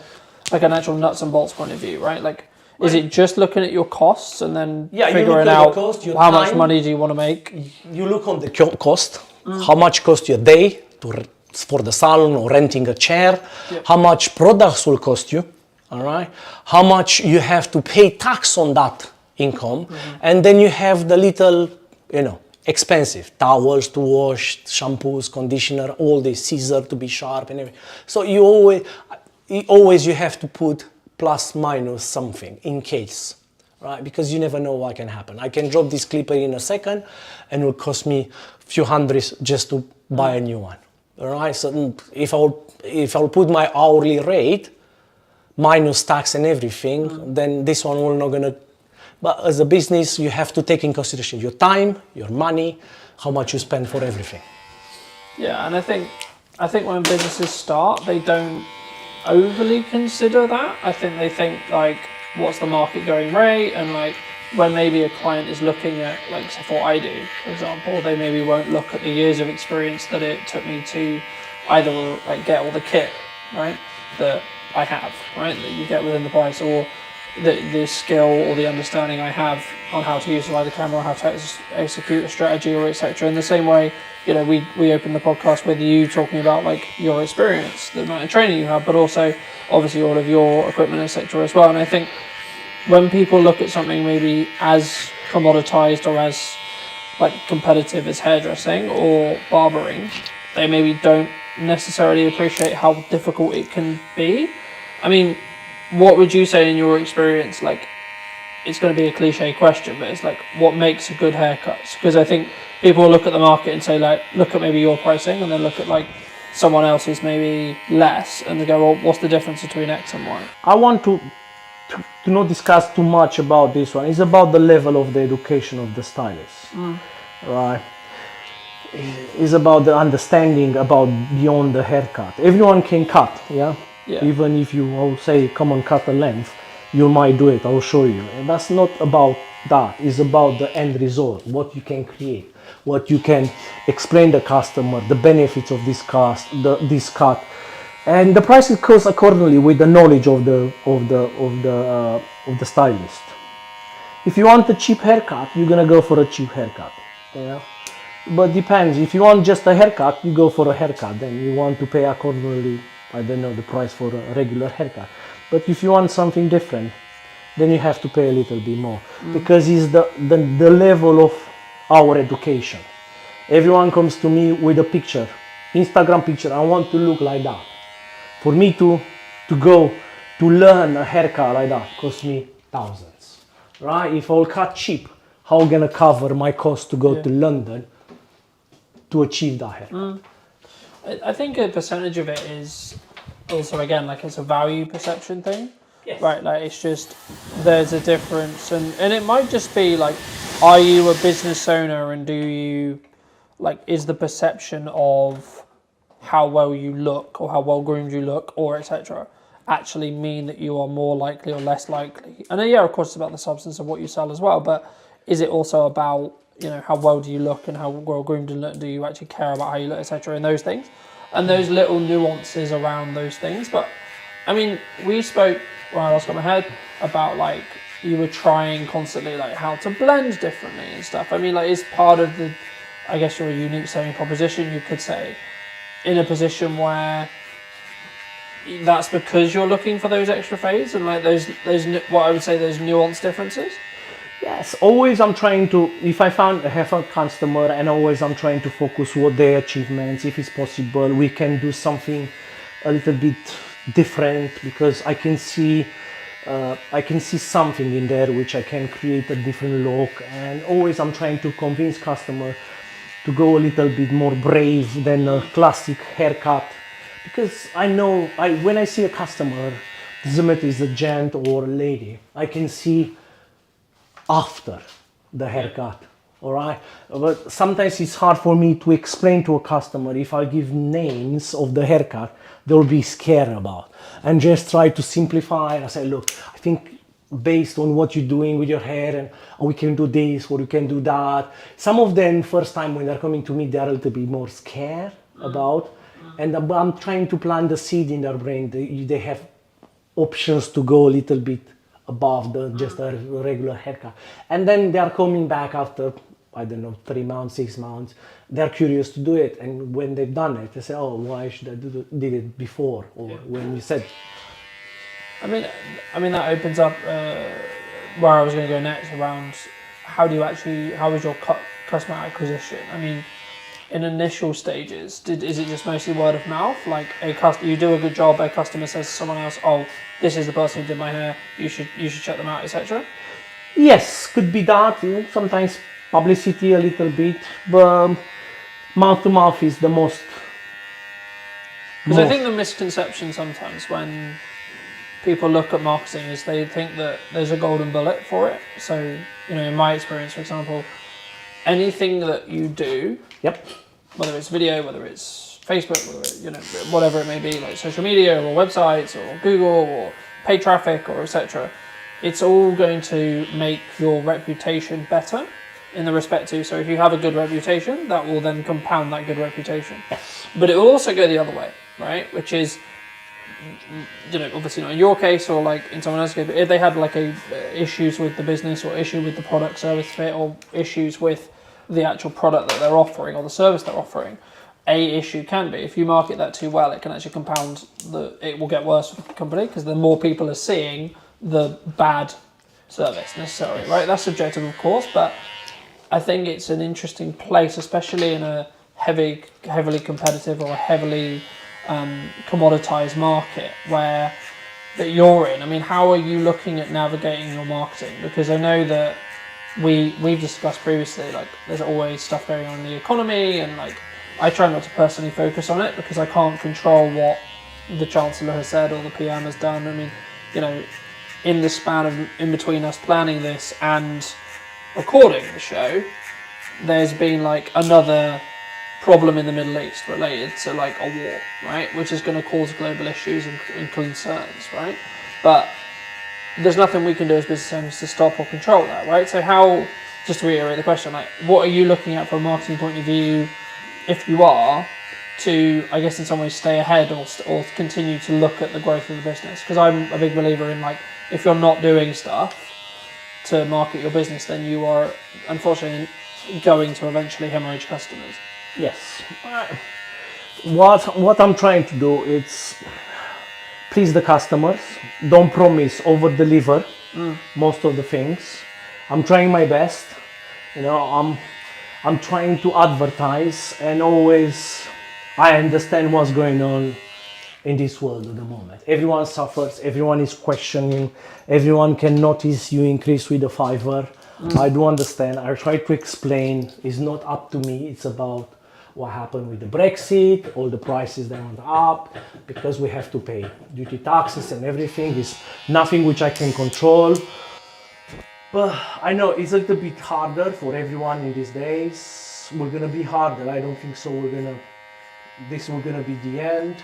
actual nuts and bolts point of view, right? Like, is it just looking at your costs and then figuring out how much money do you want to make? You look on the cost, how much cost you a day for the salon or renting a chair, how much products will cost you, all right? How much you have to pay tax on that income, and then you have the little, expensive towels to wash, shampoos, conditioner, all this, scissor to be sharp and everything. So you always have to put plus minus something in case, right? Because you never know what can happen. I can drop this clipper in a second and it will cost me a few hundreds just to buy a new one, all right? So if I'll put my hourly rate minus tax and everything, then this one will not gonna. But as a business, you have to take in consideration your time, your money, how much you spend for everything. Yeah, and I think when businesses start, they don't overly consider that. I think they think, like, what's the market going rate, and like when maybe a client is looking at, like, say, what I do, for example, they maybe won't look at the years of experience that it took me to either like get all the kit, right, that I have, right, that you get within the price, or the skill or the understanding I have on how to utilize the camera, how to execute a strategy, or etc. In the same way, we opened the podcast with you talking about, like, your experience, the amount of training you have, but also obviously all of your equipment, etc. as well. And I think when people look at something maybe as commoditized or as, like, competitive as hairdressing or barbering, they maybe don't necessarily appreciate how difficult it can be. I mean, what would you say in your experience, like, it's going to be a cliche question, but it's like, what makes a good haircut? Because I think people look at the market and say, like, look at maybe your pricing, and then look at, like, someone else's maybe less, and they go, well, what's the difference between X and Y? I want to not discuss too much about this one. It's about the level of the education of the stylist, right? It's about the understanding about beyond the haircut. Everyone can cut, yeah? Even if you all say, come on, cut a length, you might do it, I'll show you. And that's not about that. It's about the end result, what you can create, what you can explain to the customer, the benefits of this cut. And the prices goes accordingly with the knowledge of the stylist. If you want a cheap haircut, you're gonna go for a cheap haircut, But depends. If you want just a haircut, you go for a haircut. Then you want to pay accordingly. I don't know the price for a regular haircut. But if you want something different, then you have to pay a little bit more, because it's the level of our education. Everyone comes to me with a picture, Instagram picture. I want to look like that. For me to go to learn a haircut like that costs me thousands, right? If I'll cut cheap, how am I gonna cover my cost to go to London to achieve that haircut? I think a percentage of it is also, again, like it's a value perception thing. Yes. Right, like it's just, there's a difference, and it might just be like, are you a business owner, and do you, like, is the perception of how well you look or how well groomed you look or etc. actually mean that you are more likely or less likely? And then, yeah, of course it's about the substance of what you sell as well, but is it also about, you know, how well do you look and how well groomed do you actually care about how you look, etc. and those things, and those little nuances around those things. But I mean, we spoke, when I last got my head, about like you were trying constantly like how to blend differently and stuff. I mean, like, is part of the, I guess, your unique selling proposition, you could say, in a position where that's because you're looking for those extra fades and like those what I would say those nuanced differences. Yes, always I'm trying to, if I have a customer, and always I'm trying to focus what their achievements, if it's possible, we can do something a little bit different, because I can see something in there which I can create a different look. And always I'm trying to convince customer to go a little bit more brave than a classic haircut, because I know when I see a customer, doesn't matter if it's a gent or a lady, I can see after the haircut. All right, but sometimes it's hard for me to explain to a customer. If I give names of the haircut, they'll be scared about, and just try to simplify. I say, look, I think based on what you're doing with your hair, and we can do this or we can do that. Some of them, first time when they're coming to me, they're a little bit more scared about, and I'm trying to plant the seed in their brain. They have options to go a little bit above just a regular haircut, and then they are coming back after, I don't know, 3 months, 6 months. They're curious to do it, and when they've done it, they say, "Oh, why should I did it before?" Or when you said. I mean that opens up where I was going to go next, around how is your customer acquisition? I mean, in initial stages, is it just mostly word of mouth? Like you do a good job, a customer says to someone else, "Oh, this is the person who did my hair. You should check them out," etc. Yes, could be that. Sometimes publicity a little bit, but mouth to mouth is the most. Because I think the misconception sometimes when people look at marketing is they think that there's a golden bullet for it. So, you know, in my experience, for example, anything that you do, whether it's video, whether it's Facebook, whether it, you know, whatever it may be, like social media or websites or Google or paid traffic or etc., it's all going to make your reputation better in the respect to, so if you have a good reputation, that will then compound that good reputation. Yes. But it will also go the other way, right? Which is, you know, obviously not in your case or like in someone else's case, but if they had like issues with the business or issue with the product service fit or issues with the actual product that they're offering or the service they're offering, a issue can be, if you market that too well, it can actually compound it will get worse for the company, because the more people are seeing the bad service necessarily, right? That's subjective, of course, but I think it's an interesting place, especially in a heavily competitive or a heavily commoditized market where that you're in. I mean, how are you looking at navigating your marketing? Because I know that we've discussed previously, like there's always stuff going on in the economy, and like I try not to personally focus on it because I can't control what the Chancellor has said or the PM has done. I mean, you know, in the span of in between us planning this and recording the show, there's been like another problem in the Middle East related to like a war, right, which is going to cause global issues and concerns, right? But there's nothing we can do as business owners to stop or control that, right? So how, just to reiterate the question, like what are you looking at from a marketing point of view, if you are, to, I guess in some ways, stay ahead or continue to look at the growth of the business? Because I'm a big believer in, like, if you're not doing stuff to market your business, then you are unfortunately going to eventually hemorrhage customers. Yes. What I'm trying to do is please the customers. Don't promise, over deliver most of the things. I'm trying my best. You know, I'm trying to advertise, and always I understand what's going on in this world at the moment. Everyone suffers, everyone is questioning, everyone can notice you increase with the Fiverr. I do understand. I try to explain. It's not up to me. It's about what happened with the Brexit, all the prices that went up, because we have to pay duty taxes and everything. Is nothing which I can control. But I know it's a little bit harder for everyone in these days. We're gonna be harder. I don't think so. This will gonna be the end.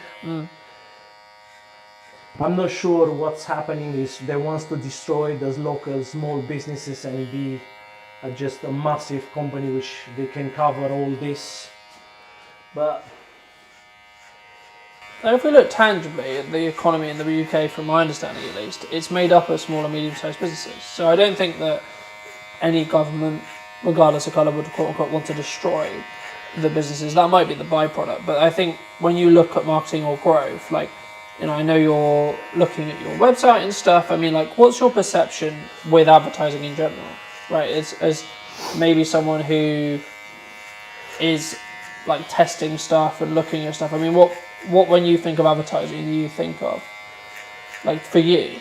I'm not sure what's happening is they want to destroy those local small businesses and be just a massive company which they can cover all this. But if we look tangibly at the economy in the UK, from my understanding at least, it's made up of small and medium-sized businesses. So I don't think that any government, regardless of colour, would quote-unquote want to destroy the businesses. That might be the byproduct. But I think when you look at marketing or growth, like, you know, I know you're looking at your website and stuff. I mean, like, what's your perception with advertising in general, right? As maybe someone who is like testing stuff and looking at stuff. I mean, what when you think of advertising, do you think of, like, for you?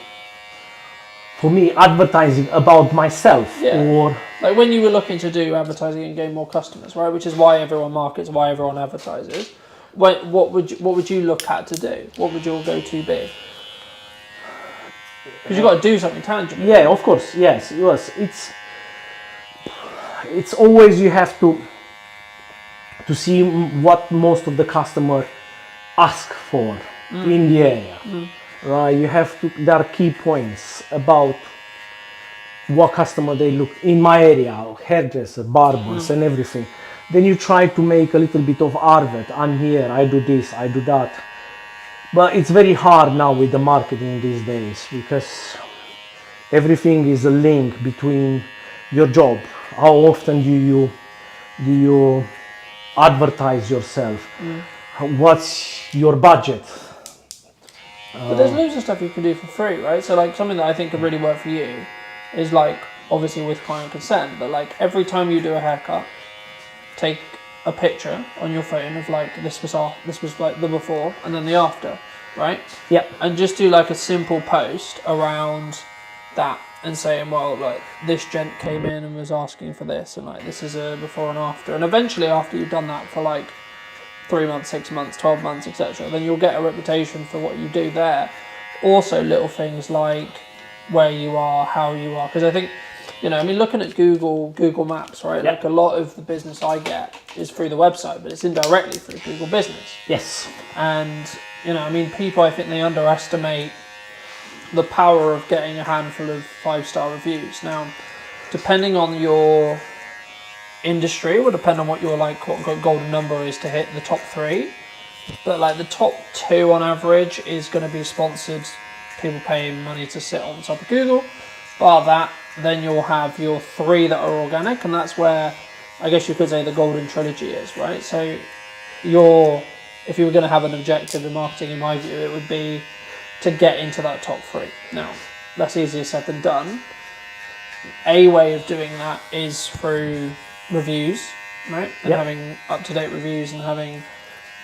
for me, advertising about myself, Yeah. or Like when you were looking to do advertising and gain more customers, right? Which is why everyone markets, why everyone advertises. What would you look at to do? What would your go-to be? Because you've got to do something tangible. yeah, of course, yes. It's always you have to see what most of the customer ask for in the area, right? You have to. There are key points about what customer they look in my area, hairdresser, barbers, and everything. Then you try to make a little bit of advert. I'm here, I do this, I do that. But it's very hard now with the marketing these days because everything is a link between your job. How often do you advertise yourself? What's your budget? But there's loads of stuff you can do for free, right? So like something that I think could really work for you is like, obviously with client consent, but like every time you do a haircut, take a picture on your phone of like this was like the before and then the after, right? Yep. And just do like a simple post around that and saying, well, like this gent came in and was asking for this, and like this is a before and after. And eventually, after you've done that for like 3 months, 6 months, 12 months, etc., then you'll get a reputation for what you do there. Also, little things like where you are, how you are, because I think, you know, I mean, looking at Google Maps, right? Yep. Like a lot of the business I get is through the website, but it's indirectly through Google Business. Yes. And, you know, I mean, people, I think they underestimate the power of getting a handful of 5-star reviews. Now, depending on your industry, will depend on what your like quote unquote golden number is to hit the top 3. But like the top 2 on average is going to be sponsored, people paying money to sit on top of Google. Bar that, then you'll have your 3 that are organic, and that's where I guess you could say the golden trilogy is, right? So if you were going to have an objective in marketing, in my view, it would be to get into that top 3. Now, that's easier said than done. A way of doing that is through reviews, right? And Yep. having up-to-date reviews and having,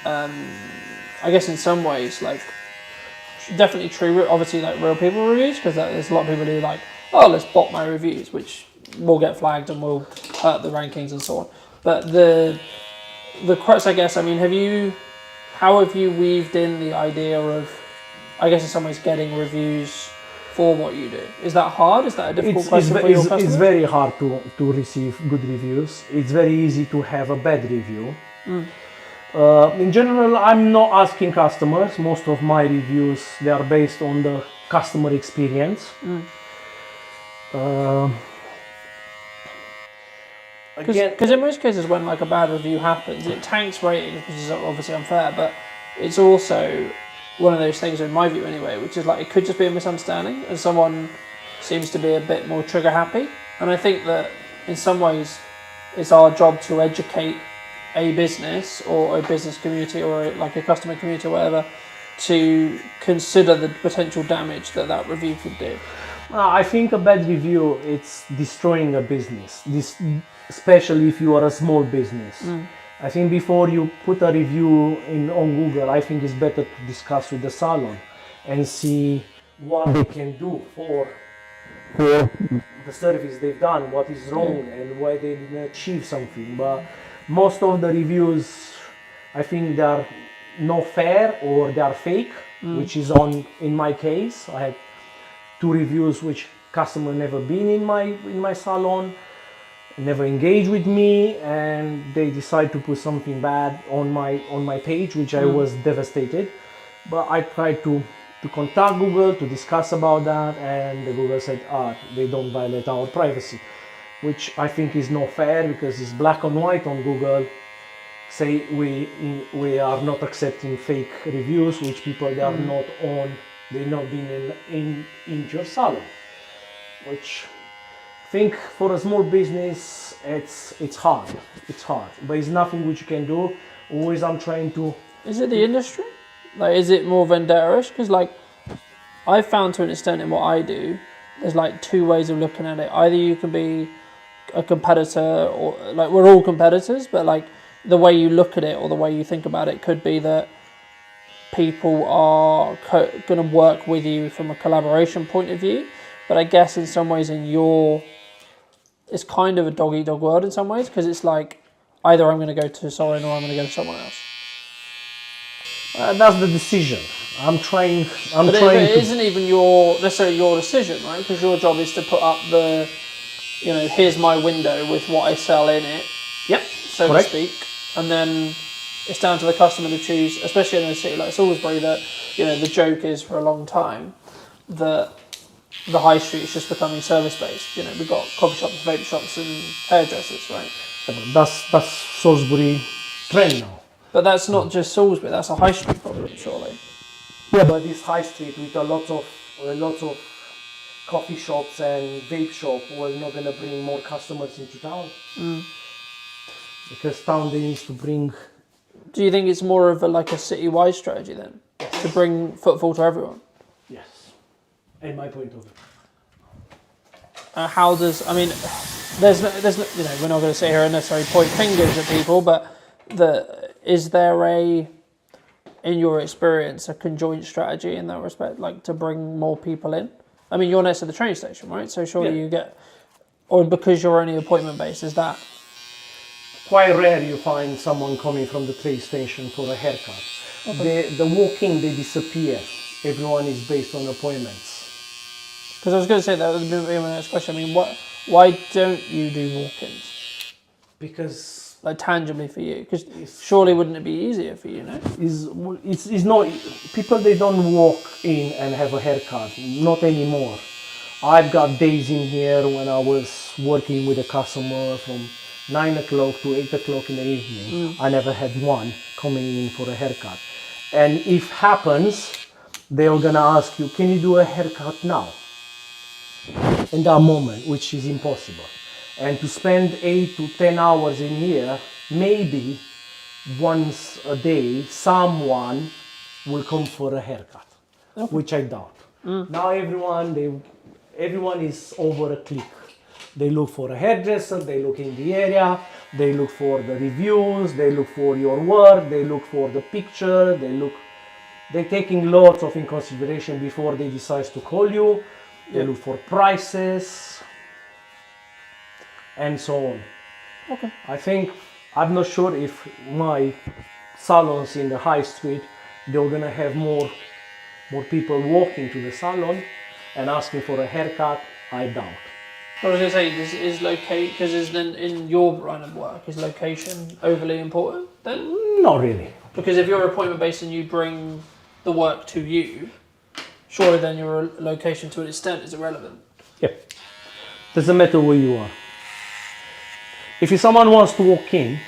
I guess in some ways, like, definitely true, obviously, like real people reviews, because there's a lot of people who like, oh, let's bot my reviews, which will get flagged and will hurt the rankings and so on. But the crux, I guess, I mean, how have you weaved in the idea of, I guess in some ways, getting reviews for what you do? Is that hard? Is that a difficult question for your customers? It's very hard to receive good reviews. It's very easy to have a bad review. In general, I'm not asking customers. Most of my reviews, they are based on the customer experience. Because in most cases when like a bad review happens, it tanks ratings, which is obviously unfair, but it's also one of those things, in my view anyway, which is like it could just be a misunderstanding and someone seems to be a bit more trigger happy. And I think that in some ways it's our job to educate a business or a business community or like a customer community or whatever to consider the potential damage that review could do. I think a bad review, it's destroying a business, especially if you are a small business. I think before you put a review on Google, I think it's better to discuss with the salon and see what they can do for the service they've done, what is wrong and why they didn't achieve something. But most of the reviews, I think they are not fair or they are fake, which is in my case. I had 2 reviews which customer never been in my salon, never engaged with me, and they decide to put something bad on my page, which I was devastated. But I tried to contact Google to discuss about that, and the Google said, they don't violate our privacy, which I think is not fair, because it's black and white on Google. Say we are not accepting fake reviews, which people they are not on, they not been in your salon, which I think for a small business it's hard, but it's nothing which you can do. Always I'm trying to. Is it the industry? Like, is it more vendetta-ish? Because, like, I found to an extent in what I do, there's like 2 ways of looking at it. Either you can be a competitor, or like we're all competitors, but like the way you look at it or the way you think about it could be that people are going to work with you from a collaboration point of view. But I guess in some ways it's kind of a dog-eat-dog world in some ways, because it's like either I'm going to go to Soren or I'm going to go to someone else. That's the decision. But it isn't even necessarily your decision, right? Because your job is to put up the, here's my window with what I sell in it. Yep. So to speak. And then it's down to the customer to choose, especially in a city like Salisbury, that, the joke is for a long time that the high street is just becoming service-based. We've got coffee shops, vape shops and hairdressers, right? That's Salisbury trend now. But that's not just Salisbury, that's a high street problem, surely. Yeah, but this high street with a lot of coffee shops and vape shop was not gonna bring more customers into town. Because town they need to bring. Do you think it's more of a city-wide strategy then? Yes. To bring footfall to everyone? Yes. In my point of view. How does, there's no, we're not going to sit here and necessarily point fingers at people, but is there in your experience, a conjoint strategy in that respect, like to bring more people in? You're next to the train station, right? So surely you get, or because you're only appointment based, is that? Quite rare you find someone coming from the train station for a haircut. Okay. The walk-in, they disappear. Everyone is based on appointments. Because I was going to say that would be my next question. Why don't you do walk-ins? Because tangibly for you, because surely wouldn't it be easier for you, no? It's not, people they don't walk in and have a haircut, not anymore. I've got days in here when I was working with a customer from 9 o'clock to 8 o'clock in the evening. I never had one coming in for a haircut. And if happens, they're gonna ask you, can you do a haircut now? In that moment, which is impossible. And to spend 8 to 10 hours in here, maybe once a day, someone will come for a haircut, which I doubt. Now everyone is over a click. They look for a hairdresser, they look in the area, they look for the reviews, they look for your work, they look for the picture, they're taking lots of in consideration before they decide to call you. They look for prices and so on. Okay. I'm not sure if my salons in the high street, they're gonna have more people walking to the salon and asking for a haircut. I doubt. I was going to say, is location, because in your line of work, is location overly important then? Not really. Because if you're appointment based and you bring the work to you, surely then your location to an extent is irrelevant. Yeah. Doesn't matter where you are. If someone wants to walk in,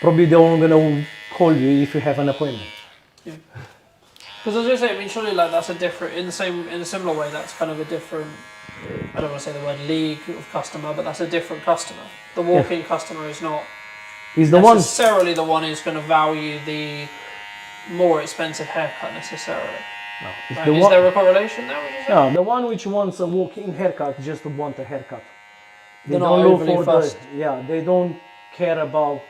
probably they're only going to call you if you have an appointment. Yeah. Because I was going to say, surely that's a different, in a similar way, that's kind of a different, I don't want to say the word league of customer, but that's a different customer. The walk-in customer is not necessarily the one who's going to value the more expensive haircut necessarily. No. Right? Is there a correlation there? Would you say? No, the one which wants a walk-in haircut just want a haircut. They're not overly fussed. They don't care about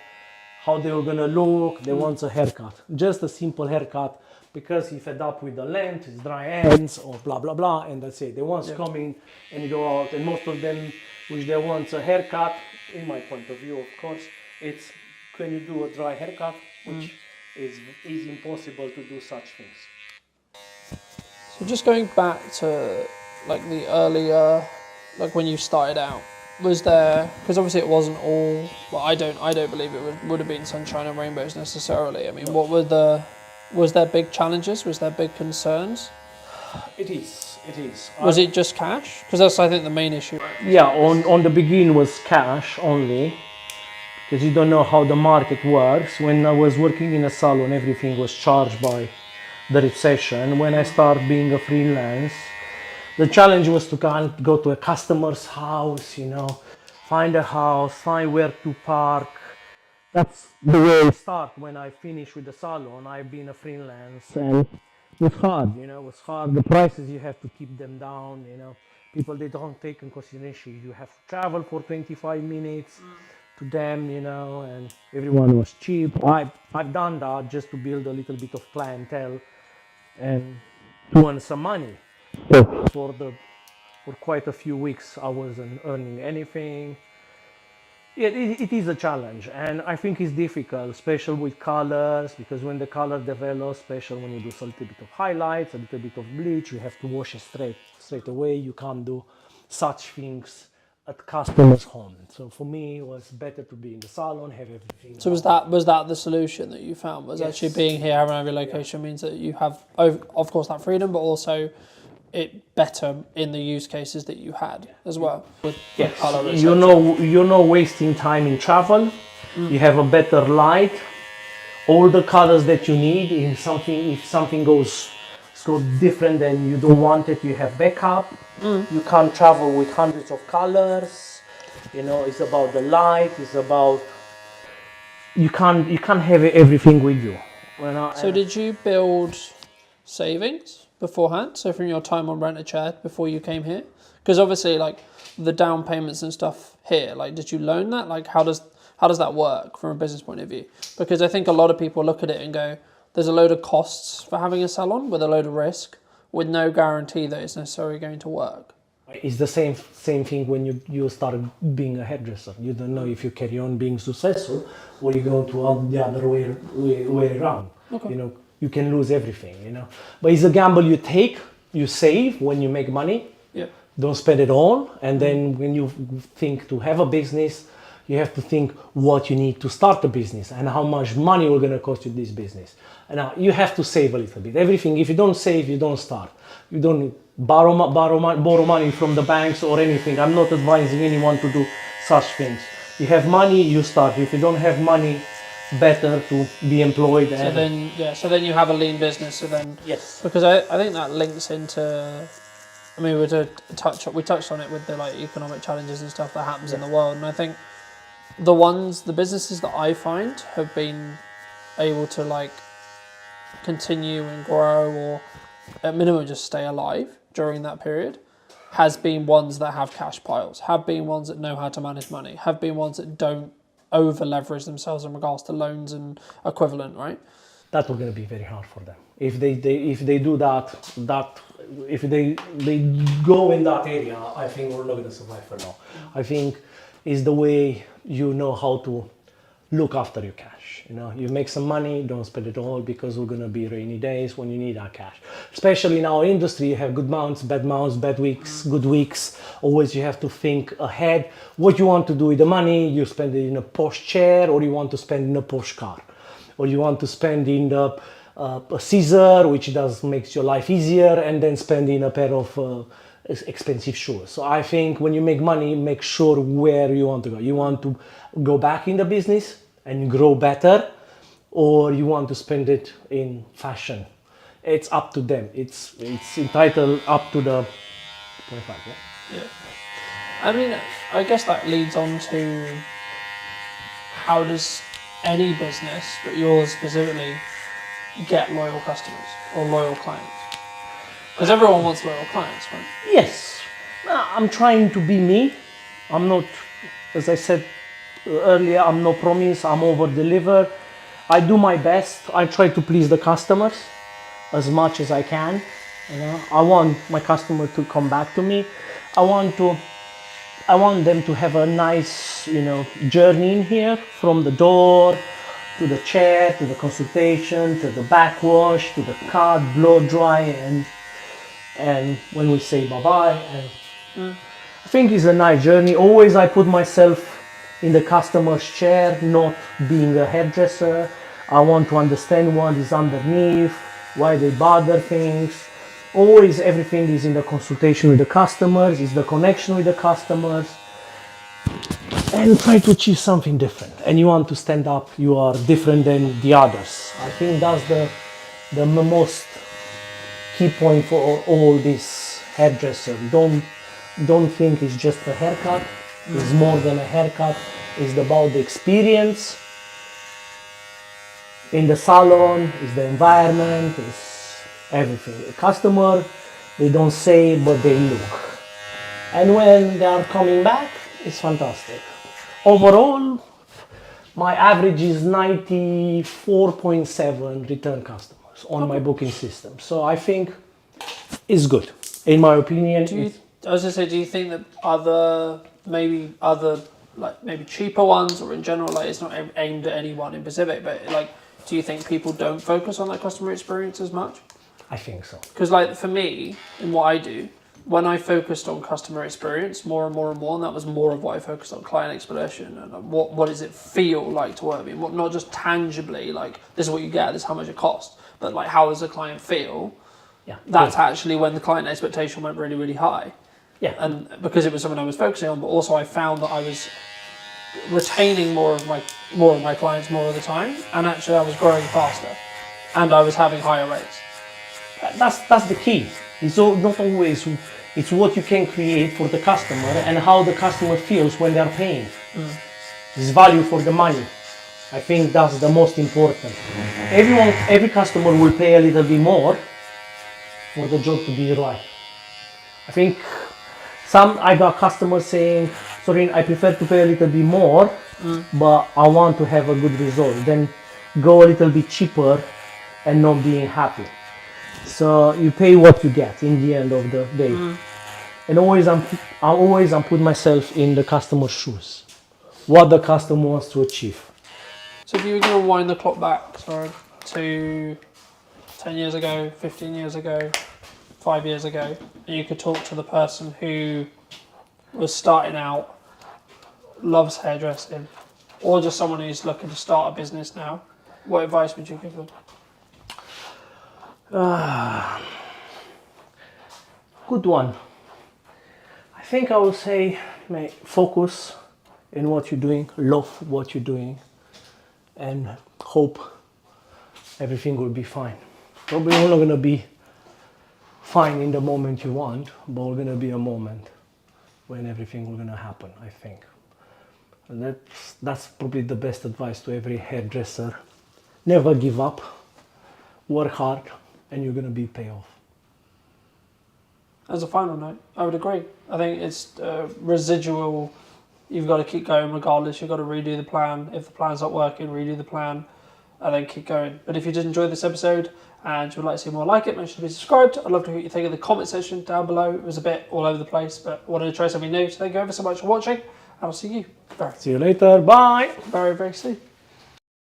how they were gonna look. They want a haircut, just a simple haircut, because he fed up with the length, his dry ends, or blah blah blah, and that's it. They want to come in and go out, and most of them, which they want a haircut, in my point of view, of course, it's when you do a dry haircut, which is impossible to do such things. So just going back to like the earlier, like when you started out, was there, because obviously it wasn't all, well, I don't believe it would have been sunshine and rainbows necessarily. I mean, what were was there big challenges? Was there big concerns? It is. Was it just cash? Because that's, I think, the main issue. Yeah, on the beginning was cash only, because you don't know how the market works. When I was working in a salon, everything was charged by the recession. When I started being a freelance, the challenge was to go to a customer's house, find a house, find where to park. That's the way I start. When I finished with the salon, I've been a freelance, and it was hard, it was hard. The prices, you have to keep them down, People, they don't take in consideration. You have to travel for 25 minutes to them, and everyone was cheap. I've done that just to build a little bit of clientele and to earn some money. For quite a few weeks, I wasn't earning anything. It is a challenge, and I think it's difficult, especially with colors, because when the color develops, especially when you do a little bit of highlights, a little bit of bleach, you have to wash it straight away. You can't do such things at customer's home. So for me, it was better to be in the salon, have everything. So was that the solution that you found? Was actually being here, having a relocation means that you have, of course, that freedom, but also it better in the use cases that you had as well. With color, you're not wasting time in travel. You have a better light, all the colors that you need. If something goes so different than you don't want it, you have backup. You can't travel with hundreds of colors. It's about the light. It's about you can't have everything with you. So did you build savings beforehand? So from your time on Rent a Chair before you came here, because obviously like the down payments and stuff here, like did you loan that? Like how does that work from a business point of view? Because I think a lot of people look at it and go, there's a load of costs for having a salon with a load of risk, with no guarantee that it's necessarily going to work. It's the same thing when you start being a hairdresser. You don't know if you carry on being successful or you go to the other way around. Okay. You can lose everything, But it's a gamble you take. You save when you make money. Yeah. Don't spend it all. And then when you think to have a business, you have to think what you need to start a business and how much money will going to cost you this business. And now you have to save a little bit. Everything, if you don't save, you don't start. You don't borrow money from the banks or anything. I'm not advising anyone to do such things. You have money, you start. If you don't have money, better to be employed. So then you have a lean business. So then, yes, because I think that links into, I mean, we touched on it with the like economic challenges and stuff that happens in the world, and I think the businesses that I find have been able to like continue and grow, or at minimum just stay alive during that period, has been ones that have cash piles, have been ones that know how to manage money, have been ones that don't over leverage themselves in regards to loans and equivalent, right? That will going to be very hard for them. If they do that if they go in that area, I think we're not going to survive for now. I think is the way you know how to look after your cash. You make some money, don't spend it all, because we're going to be rainy days when you need our cash. Especially in our industry, you have good months, bad weeks, good weeks. Always you have to think ahead what you want to do with the money. You spend it in a posh chair, or you want to spend in a posh car, or you want to spend in a scissor, which makes your life easier, and then spend in a pair of expensive shoes. So I think when you make money, make sure where you want to go. You want to go back in the business and grow better, or you want to spend it in fashion. It's up to them. It's entitled up to the 25. Yeah. I mean, I guess that leads on to how does any business, but yours specifically, get loyal customers or loyal clients? Because everyone wants loyal clients, right? Yes. I'm trying to be me. I'm not, as I said earlier, I'm no promise, I'm over deliver. I do my best. I try to please the customers as much as I can. You know, I want my customer to come back to me. I want them to have a nice, you know, journey in here, from the door to the chair, to the consultation, to the backwash, to the cut, blow dry, and when we say bye-bye. And I think it's a nice journey. Always I put myself in the customer's chair, not being a hairdresser. I want to understand what is underneath, why they bother things. Always everything is in the consultation with the customers, is the connection with the customers, and try to achieve something different. And you want to stand up, you are different than the others. I think that's the most key point for all this hairdresser. Don't think it's just a haircut. It's more than a haircut. It's about the experience in the salon, it's the environment, it's everything. The customer, they don't say, but they look. And when they are coming back, it's fantastic. Overall, my average is 94.7 return customers on my booking system. So I think it's good, in my opinion. I was gonna say, do you think that other like maybe cheaper ones, or in general, like it's not aimed at anyone in specific, but like, do you think people don't focus on that customer experience as much? I think so. Because like for me, in what I do, when I focused on customer experience more and more and more, and that was more of what I focused on, client explanation and what does it feel like to work with me, not just tangibly like this is what you get, this is how much it costs, but like how does the client feel? Yeah. That's actually when the client expectation went really, really high. Yeah. And because it was something I was focusing on, but also I found that I was retaining more of my clients more of the time, and actually I was growing faster, and I was having higher rates. That's the key. It's not always, it's what you can create for the customer and how the customer feels when they're paying. It's value for the money. I think that's the most important. Every customer will pay a little bit more for the job to be right. I think I got customers saying, sorry, I prefer to pay a little bit more, but I want to have a good result. Then go a little bit cheaper and not being happy. So you pay what you get in the end of the day. And I'm put myself in the customer's shoes. What the customer wants to achieve. So if you were going to wind the clock back, to 10 years ago, 15 years ago, 5 years ago, and you could talk to the person who was starting out, loves hairdressing, or just someone who's looking to start a business now, what advice would you give them? Good one. I think I would say, mate, focus in what you're doing, love what you're doing, and hope everything will be fine. Probably not going to be fine in the moment you want, but we're going to be a moment when everything will going to happen, I think. And that's probably the best advice to every hairdresser. Never give up, work hard, and you're going to be paid off. As a final note, I would agree. I think it's residual. You've got to keep going regardless. You've got to redo the plan. If the plan's not working, redo the plan and then keep going. But if you did enjoy this episode and you would like to see more like it, make sure to be subscribed. I'd love to hear what you think in the comment section down below. It was a bit all over the place, but I wanted to try something new. So thank you ever so much for watching, and I'll see you See you later. Bye. very, very soon.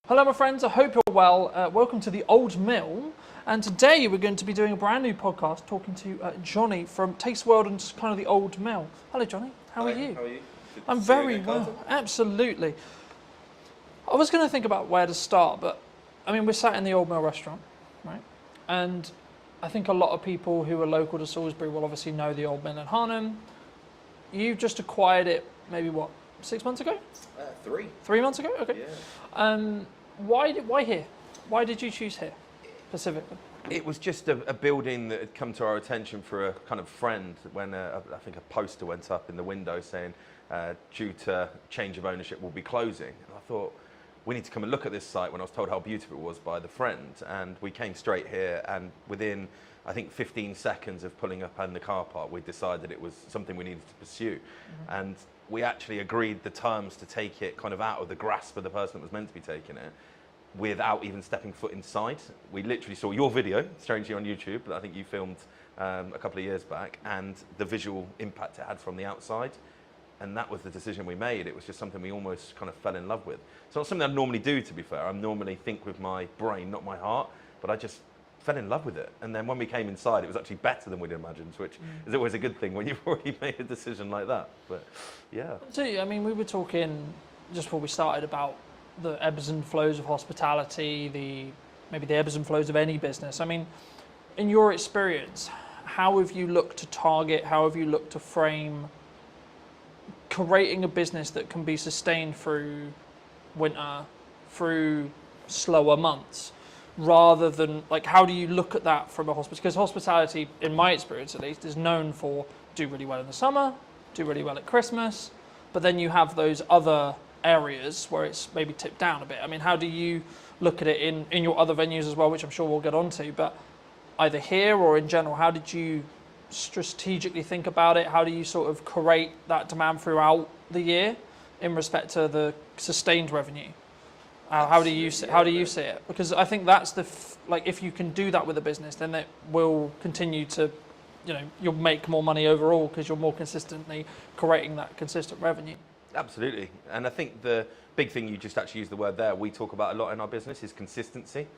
Hello, my friends. I hope you're well. Welcome to the Old Mill. And today we're going to be doing a brand new podcast talking to Johnny from Taste World and just kind of the Old Mill. Hello, Johnny. How are you? How are you? I'm very well. Absolutely. I was going to think about where to start, but I mean, we're sat in the Old Mill restaurant, right? And I think a lot of people who are local to Salisbury will obviously know the Old Mill in Harnham. You've just acquired it maybe, 6 months ago? 3. 3 months ago? Okay. Yeah. Why here? Why did you choose here specifically? It was just a building that had come to our attention for a kind of friend when I think a poster went up in the window saying due to change of ownership will be closing. And I thought, we need to come and look at this site when I was told how beautiful it was by the friend. And we came straight here, and within, I think, 15 seconds of pulling up in the car park, we decided it was something we needed to pursue. And we actually agreed the terms to take it kind of out of the grasp of the person that was meant to be taking it without even stepping foot inside. We literally saw your video, strangely on YouTube, that I think you filmed a couple of years back, and the visual impact it had from the outside. And that was the decision we made. It was just something we almost kind of fell in love with. It's not something I normally do, to be fair. I normally think with my brain, not my heart, but I just fell in love with it. And then when we came inside, it was actually better than we'd imagined, which is always a good thing when you've already made a decision like that. But yeah. So, I mean, we were talking just before we started about the ebbs and flows of hospitality, maybe the ebbs and flows of any business. I mean, in your experience, how have you looked to target, how have you looked to frame creating a business that can be sustained through winter, through slower months, rather than, like, how do you look at that from a hospital? Because hospitality, in my experience at least, is known for do really well in the summer, do really well at Christmas, but then you have those other areas where it's maybe tipped down a bit. I mean, how do you look at it in your other venues as well, which I'm sure we'll get onto, but either here or in general, how did you strategically think about it? How do you sort of create that demand throughout the year in respect to the sustained revenue? How do you see it? Because I think that's like, if you can do that with a business, then it will continue to, you'll make more money overall because you're more consistently creating that consistent revenue. Absolutely. And I think the big thing, you just actually used the word there, we talk about a lot in our business, is consistency.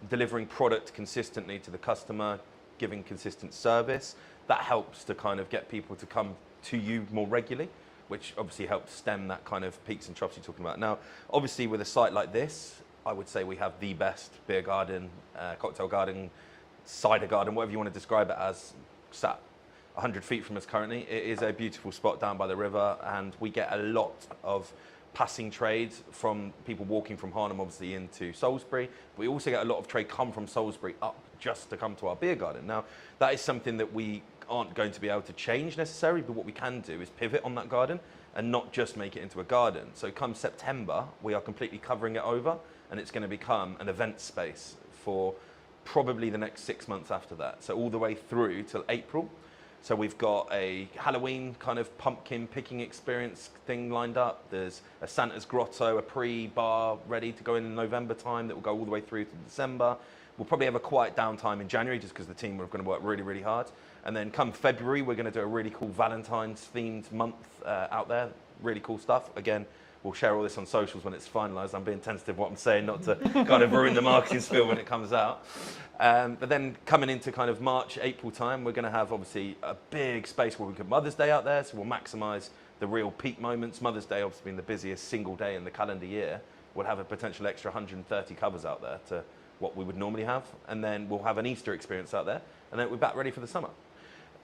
Delivering product consistently to the customer, giving consistent service. That helps to kind of get people to come to you more regularly, which obviously helps stem that kind of peaks and troughs you're talking about. Now, obviously with a site like this, I would say we have the best beer garden, cocktail garden, cider garden, whatever you want to describe it as, sat 100 feet from us currently. It is a beautiful spot down by the river, and we get a lot of passing trade from people walking from Harnham obviously into Salisbury. We also get a lot of trade come from Salisbury up just to come to our beer garden. Now, that is something that we aren't going to be able to change necessarily, but what we can do is pivot on that garden and not just make it into a garden. So come September, we are completely covering it over, and it's going to become an event space for probably the next 6 months after that. So all the way through till April. So we've got a Halloween kind of pumpkin picking experience thing lined up. There's a Santa's Grotto, a pre-bar ready to go in November time that will go all the way through to December. We'll probably have a quiet downtime in January just because the team are going to work really, really hard. And then come February, we're going to do a really cool Valentine's themed month out there. Really cool stuff. Again, we'll share all this on socials when it's finalised. I'm being tentative what I'm saying, not to kind of ruin the marketing spiel when it comes out. But then coming into kind of March, April time, we're going to have obviously a big space where we put Mother's Day out there. So we'll maximise the real peak moments. Mother's Day obviously being the busiest single day in the calendar year. We'll have a potential extra 130 covers out there to what we would normally have. And then we'll have an Easter experience out there. And then we're back ready for the summer.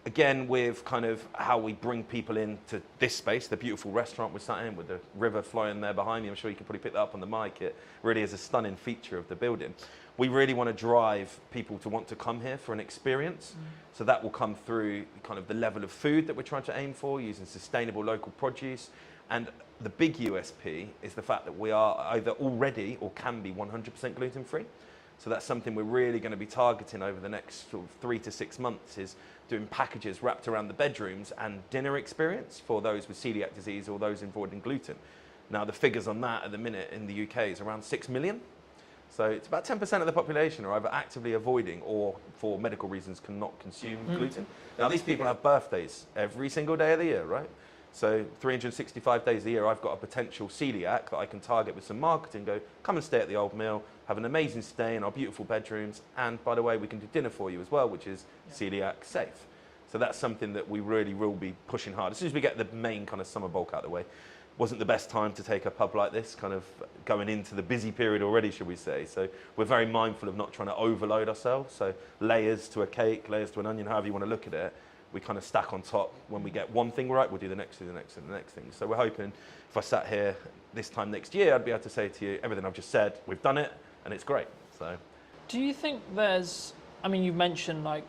Again, with kind of how we bring people into this space, the beautiful restaurant we're sat in with the river flowing there behind me. I'm sure you can probably pick that up on the mic. It really is a stunning feature of the building. We really want to drive people to want to come here for an experience. So that will come through kind of the level of food that we're trying to aim for, using sustainable local produce. And the big USP is the fact that we are either already or can be 100% gluten-free. So that's something we're really going to be targeting over the next sort of 3 to 6 months, is doing packages wrapped around the bedrooms and dinner experience for those with celiac disease or those avoiding gluten. Now, the figures on that at the minute in the UK is around 6 million. So it's about 10% of the population are either actively avoiding or for medical reasons cannot consume gluten. Now, these people have birthdays every single day of the year, right? So 365 days a year, I've got a potential celiac that I can target with some marketing, go, come and stay at the Old Mill, have an amazing stay in our beautiful bedrooms, and by the way, we can do dinner for you as well, which is celiac safe. So that's something that we really will be pushing hard. As soon as we get the main kind of summer bulk out of the way, wasn't the best time to take a pub like this, kind of going into the busy period already, should we say. So we're very mindful of not trying to overload ourselves. So layers to a cake, layers to an onion, however you want to look at it, we kind of stack on top. When we get one thing right, we'll do the next thing, the next thing, the next thing. So we're hoping if I sat here this time next year, I'd be able to say to you, everything I've just said, we've done it, and it's great. So, do you think there's, I mean, you mentioned like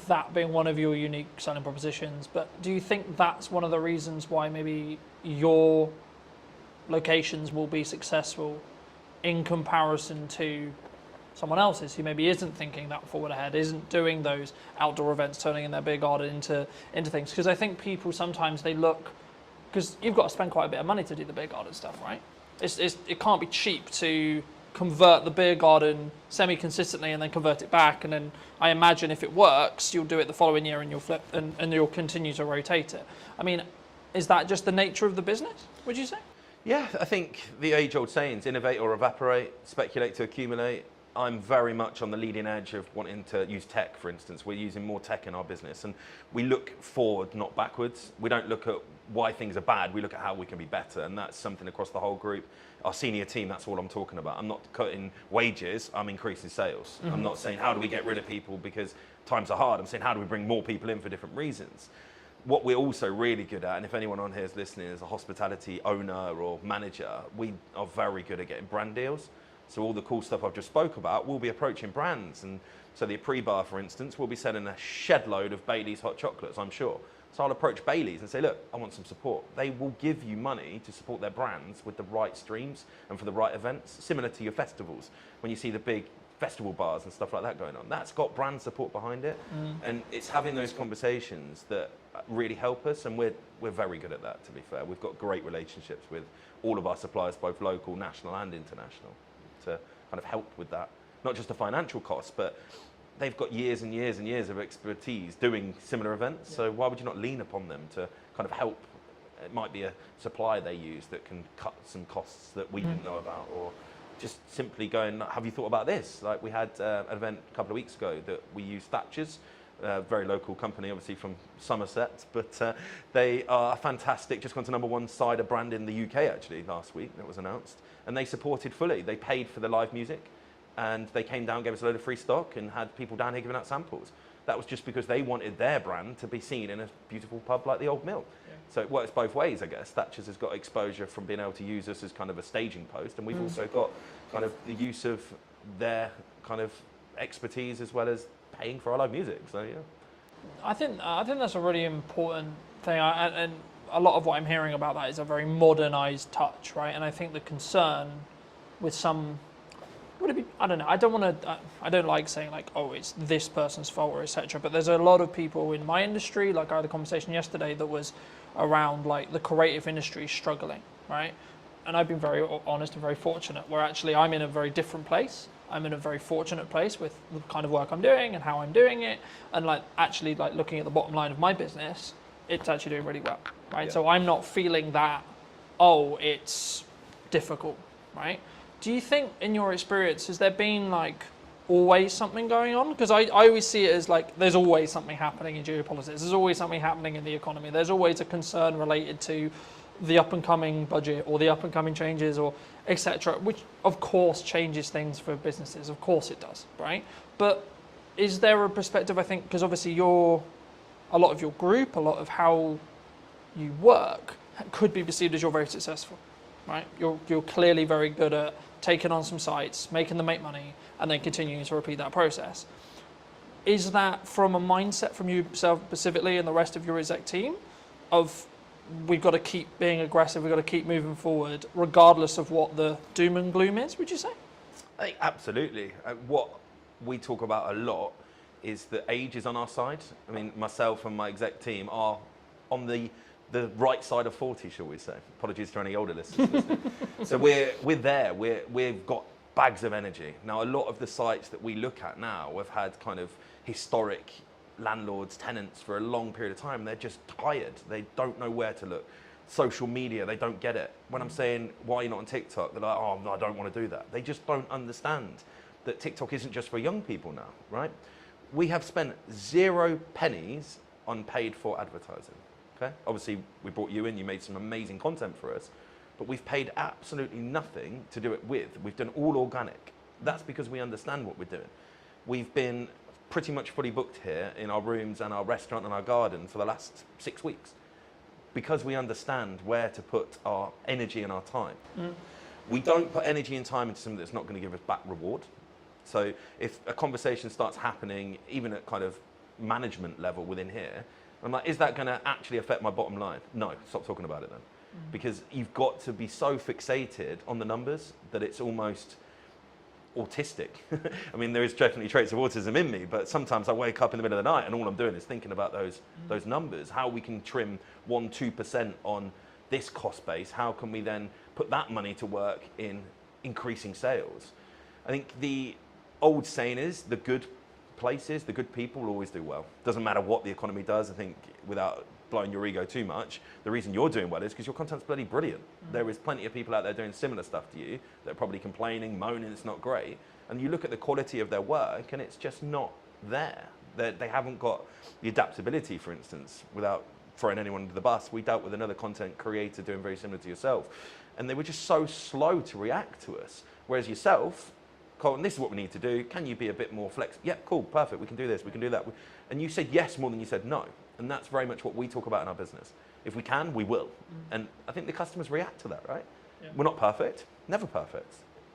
that being one of your unique selling propositions, but do you think that's one of the reasons why maybe your locations will be successful in comparison to someone else's who maybe isn't thinking that forward ahead, isn't doing those outdoor events, turning in their beer garden into things? Because I think people sometimes they look, because you've got to spend quite a bit of money to do the beer garden stuff, right? It can't be cheap to convert the beer garden semi-consistently and then convert it back, and then I imagine if it works, you'll do it the following year and you'll flip and you'll continue to rotate it. I mean, is that just the nature of the business, would you say? Yeah, I think the age-old sayings, innovate or evaporate, speculate to accumulate. I'm very much on the leading edge of wanting to use tech, for instance. We're using more tech in our business, and we look forward, not backwards. We don't look at why things are bad, we look at how we can be better, and that's something across the whole group. Our senior team, that's all I'm talking about. I'm not cutting wages, I'm increasing sales. I'm not saying how do we get rid of people because times are hard. I'm saying how do we bring more people in for different reasons. What we're also really good at, and if anyone on here is listening is a hospitality owner or manager, we are very good at getting brand deals. So all the cool stuff I've just spoke about, we'll be approaching brands. And so the Pre-Bar, for instance, will be selling a shed load of Bailey's hot chocolates, I'm sure. So I'll approach Bailey's and say, look, I want some support. They will give you money to support their brands with the right streams and for the right events, similar to your festivals. When you see the big festival bars and stuff like that going on, that's got brand support behind it. And it's having those conversations that really help us, and we're very good at that, to be fair. We've got great relationships with all of our suppliers, both local, national and international, to kind of help with that. Not just the financial costs, but they've got years and years and years of expertise doing similar events, so why would you not lean upon them to kind of help? It might be a supplier they use that can cut some costs that we didn't know about, or just simply going, have you thought about this? Like we had an event a couple of weeks ago that we used Thatcher's, a very local company, obviously from Somerset, but they are fantastic, just gone to #1 cider brand in the UK actually last week, it was announced, and they supported fully. They paid for the live music, and they came down, gave us a load of free stock, and had people down here giving out samples. That was just because they wanted their brand to be seen in a beautiful pub like the Old Mill. Yeah. So it works both ways, I guess. Thatcher's has got exposure from being able to use us as kind of a staging post, and we've also got kind of the use of their kind of expertise as well as paying for our live music. So yeah, I think that's a really important thing, and a lot of what I'm hearing about that is a very modernised touch, right? And I think the concern with some. Would it be, I don't know. I don't like saying like, oh, it's this person's fault or etc. But there's a lot of people in my industry. Like I had a conversation yesterday that was around like the creative industry struggling, right? And I've been very honest and very fortunate. Where actually I'm in a very different place. I'm in a very fortunate place with the kind of work I'm doing and how I'm doing it, and like actually like looking at the bottom line of my business, it's actually doing really well, right? Yeah. So I'm not feeling that, oh, it's difficult, right? Do you think, in your experience, has there been like always something going on? Because I always see it as like there's always something happening in geopolitics. There's always something happening in the economy. There's always a concern related to the up and coming budget or the up and coming changes or etc. Which of course changes things for businesses. Of course it does, right? But is there a perspective? I think because obviously a lot of your group, a lot of how you work could be perceived as you're very successful, right? You're clearly very good at taking on some sites, making them make money, and then continuing to repeat that process. Is that from a mindset from yourself specifically and the rest of your exec team of we've got to keep being aggressive, we've got to keep moving forward, regardless of what the doom and gloom is, would you say? I think absolutely. What we talk about a lot is that age is on our side. I mean, myself and my exec team are on the right side of 40, shall we say. Apologies to any older listeners listening. So we're there. We've got bags of energy. Now, a lot of the sites that we look at now have had kind of historic landlords, tenants for a long period of time. They're just tired. They don't know where to look. Social media, they don't get it. When I'm saying, why are you not on TikTok? They're like, oh, no, I don't want to do that. They just don't understand that TikTok isn't just for young people now, right? We have spent 0 pennies on paid for advertising. Okay? Obviously, we brought you in, you made some amazing content for us, but we've paid absolutely nothing to do it with. We've done all organic. That's because we understand what we're doing. We've been pretty much fully booked here in our rooms and our restaurant and our garden for the last 6 weeks because we understand where to put our energy and our time. We don't put energy and time into something that's not going to give us back reward. So if a conversation starts happening, even at kind of management level within here, I'm like, is that going to actually affect my bottom line? No, stop talking about it then. because you've got to be so fixated on the numbers that it's almost autistic. I mean, there is definitely traits of autism in me, but sometimes I wake up in the middle of the night and all I'm doing is thinking about those numbers, how we can trim 1-2% on this cost base, how can we then put that money to work in increasing sales. I think the old saying is the good places, the good people will always do well. Doesn't matter what the economy does. I think without blowing your ego too much, the reason you're doing well is because your content's bloody brilliant. There is plenty of people out there doing similar stuff to you that are probably complaining, moaning it's not great. And you look at the quality of their work and it's just not there. They haven't got the adaptability, for instance, without throwing anyone under the bus. We dealt with another content creator doing very similar to yourself. And they were just so slow to react to us. Whereas yourself, Colton, this is what we need to do. Can you be a bit more flexible? Yep, cool, perfect. We can do this, we can do that. And you said yes more than you said no. And that's very much what we talk about in our business. If we can, we will. And I think the customers react to that, right? Yeah. We're not perfect, never perfect.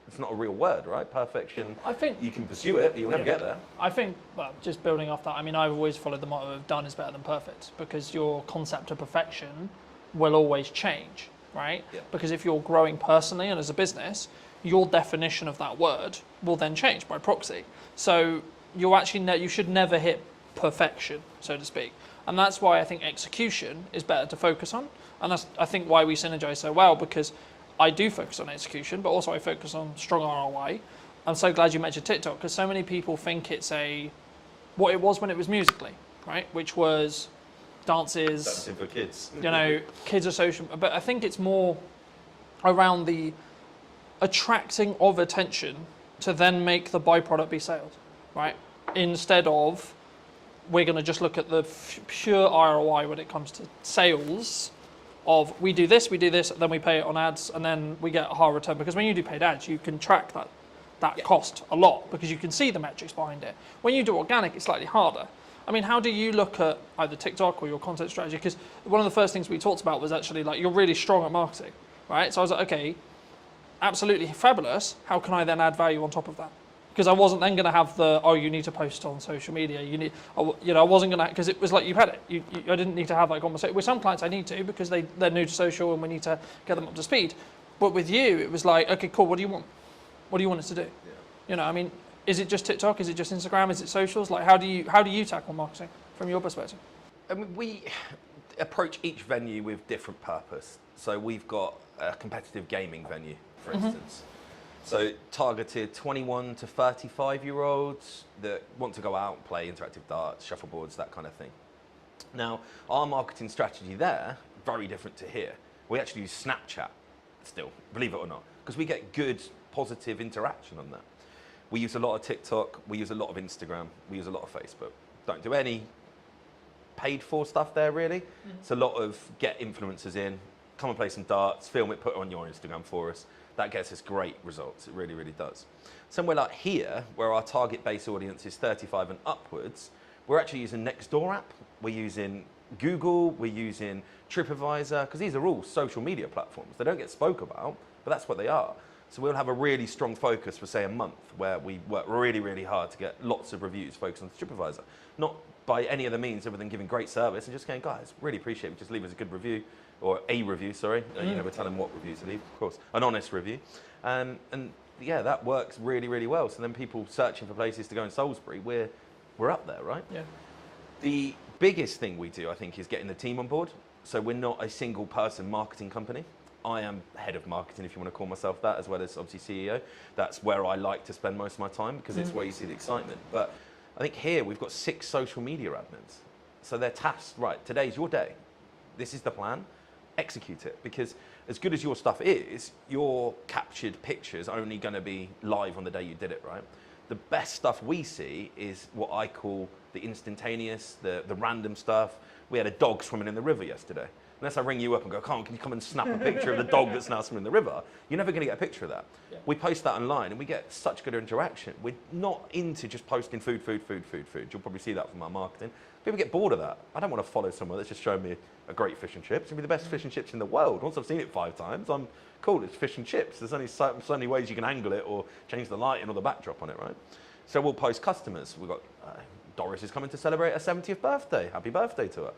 It's not a real word, right? Perfection, I think you can pursue it, but you'll never get there. I think, well, just building off that, I mean, I've always followed the motto of done is better than perfect, because your concept of perfection will always change, right? Yeah. Because if you're growing personally and as a business, your definition of that word will then change by proxy. So you actually you should never hit perfection, so to speak. And that's why I think execution is better to focus on. And that's, I think, why we synergize so well, because I do focus on execution, but also I focus on strong ROI. I'm so glad you mentioned TikTok, because so many people think it's what it was when it was Musical.ly, right? Which was dances. Dancing for kids. You know, kids are social. But I think it's more around the attracting of attention to then make the byproduct be sales, right? Instead of we're going to just look at the pure ROI when it comes to sales of we do this, then we pay it on ads, and then we get a higher return. Because when you do paid ads, you can track that cost a lot because you can see the metrics behind it. When you do organic, it's slightly harder. I mean, how do you look at either TikTok or your content strategy? Because one of the first things we talked about was actually like you're really strong at marketing, right? So I was like, okay, absolutely fabulous. How can I then add value on top of that? Because I wasn't then going to have you need to post on social media. I wasn't going to, because it was like you've had it. I didn't need to have that conversation. With some clients I need to because they're new to social and we need to get them up to speed. But with you, it was like, okay, cool, what do you want? What do you want us to do? Yeah. I mean, is it just TikTok? Is it just Instagram? Is it socials? Like, how do you tackle marketing from your perspective? I mean, we approach each venue with different purpose. So we've got a competitive gaming venue, for instance. So targeted 21 to 35-year-olds that want to go out and play interactive darts, shuffleboards, that kind of thing. Now, our marketing strategy there, very different to here. We actually use Snapchat still, believe it or not, because we get good, positive interaction on that. We use a lot of TikTok, we use a lot of Instagram, we use a lot of Facebook. Don't do any paid for stuff there, really. It's a lot of get influencers in, come and play some darts, film it, put it on your Instagram for us. That gets us great results. It really, really does. Somewhere like here, where our target base audience is 35 and upwards, we're actually using Nextdoor app. We're using Google. We're using TripAdvisor, because these are all social media platforms. They don't get spoke about, but that's what they are. So we'll have a really strong focus for, say, a month, where we work really, really hard to get lots of reviews focused on TripAdvisor. Not by any other means other than giving great service and just going, guys, really appreciate it. Just leave us a good review. Or a review, sorry. We're telling them what reviews to leave, of course. An honest review. And yeah, that works really, really well. So then people searching for places to go in Salisbury, we're up there, right? Yeah. The biggest thing we do, I think, is getting the team on board. So we're not a single person marketing company. I am head of marketing, if you want to call myself that, as well as obviously CEO. That's where I like to spend most of my time because it's where you see the excitement. But I think here we've got 6 social media admins. So they're tasked, right, today's your day. This is the plan. Execute it, because as good as your stuff is, your captured pictures are only going to be live on the day you did it, right? The best stuff we see is what I call the instantaneous, the random stuff. We had a dog swimming in the river yesterday. Unless I ring you up and go, can you come and snap a picture of the dog that's now swimming in the river? You're never going to get a picture of that. Yeah. We post that online and we get such good interaction. We're not into just posting food. You'll probably see that from our marketing. People get bored of that. I don't want to follow someone that's just showing me a great fish and chips. It'll be the best fish and chips in the world. Once I've seen it 5 times, I'm cool, it's fish and chips. There's only so many ways you can angle it or change the lighting or the backdrop on it, right? So we'll post customers. We've got Doris is coming to celebrate her 70th birthday. Happy birthday to her.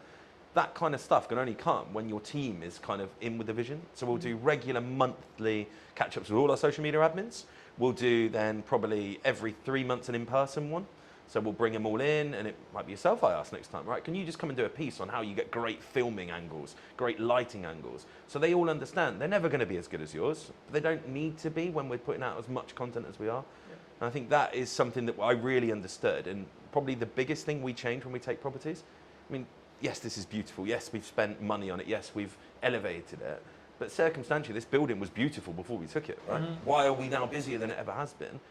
that kind of stuff can only come when your team is kind of in with the vision. So we'll do regular monthly catch-ups with all our social media admins. We'll do then probably every 3 months an in-person one. So we'll bring them all in, and it might be yourself I ask next time, right? Can you just come and do a piece on how you get great filming angles, great lighting angles? So they all understand they're never going to be as good as yours, but they don't need to be when we're putting out as much content as we are. Yeah. And I think that is something that I really understood, and probably the biggest thing we change when we take properties. I mean, yes, this is beautiful. Yes, we've spent money on it. Yes, we've elevated it. But circumstantially, this building was beautiful before we took it, right? Why are we now busier than it ever has been?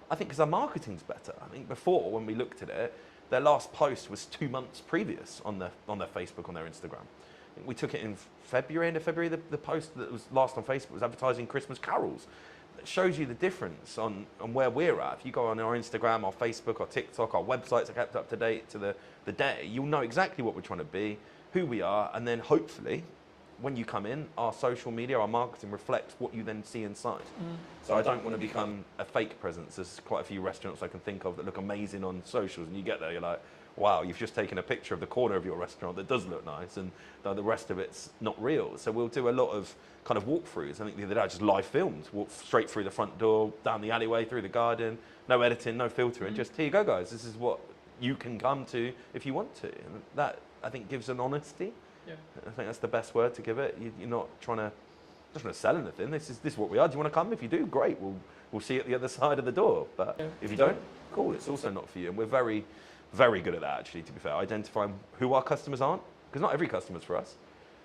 I think because our marketing's better. I think before, when we looked at it, their last post was 2 months previous on their Facebook, on their Instagram. I think we took it in February, end of February. The post that was last on Facebook was advertising Christmas carols. It shows you the difference on where we're at. If you go on our Instagram, our Facebook, our TikTok, our websites are kept up to date to the day, you'll know exactly what we're trying to be, who we are, and then hopefully, when you come in, our social media, our marketing reflects what you then see inside. So I don't want to become a fake presence. There's quite a few restaurants I can think of that look amazing on socials, and you get there, you're like, wow, you've just taken a picture of the corner of your restaurant that does look nice, and the rest of it's not real. So we'll do a lot of kind of walkthroughs. I think the other day I just live filmed, walked straight through the front door, down the alleyway, through the garden, no editing, no filtering, just here you go, guys. This is what you can come to if you want to. And that, I think, gives an honesty. Yeah. I think that's the best word to give it. You're not trying to sell anything. This is what we are. Do you want to come? If you do, great. We'll see you at the other side of the door. But if you don't, cool. It's also not for you. And we're very, very good at that, actually, to be fair. Identifying who our customers aren't, because not every customer's for us.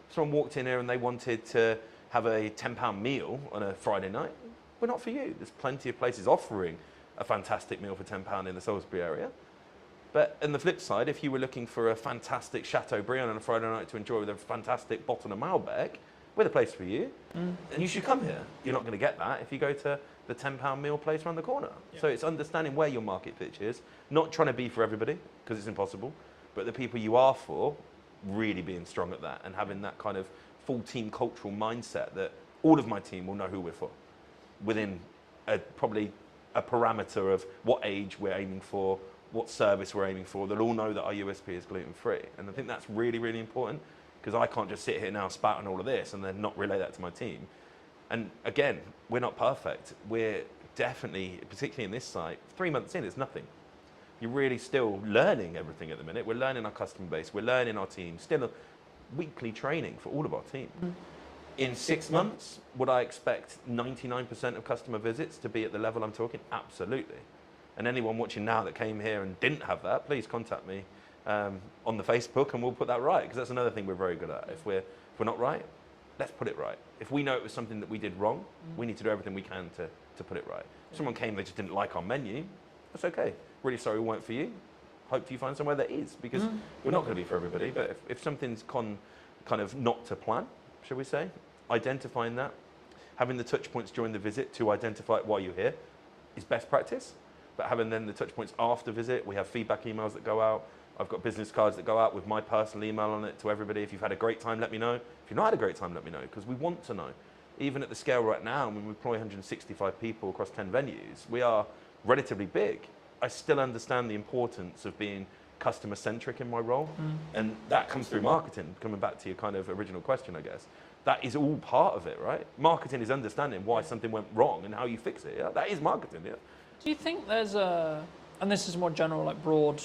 If someone walked in here and they wanted to have a £10 meal on a Friday night, we're not for you. There's plenty of places offering a fantastic meal for £10 in the Salisbury area. But on the flip side, if you were looking for a fantastic Chateaubriand on a Friday night to enjoy with a fantastic bottle of Malbec, we're the place for you. And you should come here. You're not going to get that if you go to the £10 meal place around the corner. Yeah. So it's understanding where your market pitch is, not trying to be for everybody, because it's impossible, but the people you are for, really being strong at that and having that kind of full team cultural mindset that all of my team will know who we're for within probably a parameter of what age we're aiming for, what service we're aiming for. They'll all know that our USP is gluten-free. And I think that's really, really important, because I can't just sit here now spouting all of this and then not relay that to my team. And again, we're not perfect. We're definitely, particularly in this site, 3 months in, it's nothing. You're really still learning everything at the minute. We're learning our customer base. We're learning our team. Still a weekly training for all of our team. In 6 months, would I expect 99% of customer visits to be at the level I'm talking? Absolutely. And anyone watching now that came here and didn't have that, please contact me on the Facebook, and we'll put that right, because that's another thing we're very good at. If we're not right, let's put it right. If we know it was something that we did wrong, we need to do everything we can to put it right. If someone came, they just didn't like our menu, that's okay. Really sorry we weren't for you. Hope you find somewhere that is, because we're not going to be for everybody. But if something's kind of not to plan, shall we say, identifying that, having the touch points during the visit to identify why you're here is best practice. But having then the touch points after visit, we have feedback emails that go out. I've got business cards that go out with my personal email on it to everybody. If you've had a great time, let me know. If you've not had a great time, let me know, because we want to know. Even at the scale right now, when we employ 165 people across 10 venues, we are relatively big. I still understand the importance of being customer-centric in my role. And that comes through marketing, coming back to your kind of original question, I guess. That is all part of it, right? Marketing is understanding why something went wrong and how you fix it. Yeah? That is marketing, yeah. Do you think there's and this is a more general, like broad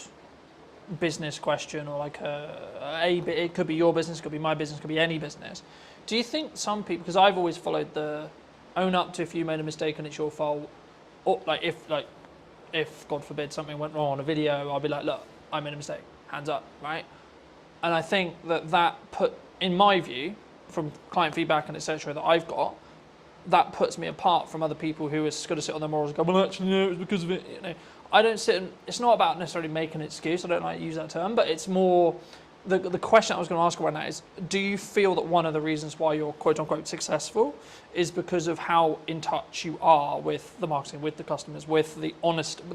business question, or like it could be your business, it could be my business, it could be any business. Do you think some people, because I've always followed the own up to if you made a mistake and it's your fault, or if God forbid something went wrong on a video, I'll be like, look, I made a mistake, hands up, right? And I think that put, in my view, from client feedback and etc. that I've got, that puts me apart from other people who are just going to sit on their morals and go, well, actually, no, it was because of it. You know, I don't sit and, it's not about necessarily making an excuse. I don't like to use that term, but it's more, the question I was going to ask right now is, do you feel that one of the reasons why you're quote unquote successful is because of how in touch you are with the marketing, with the customers, with the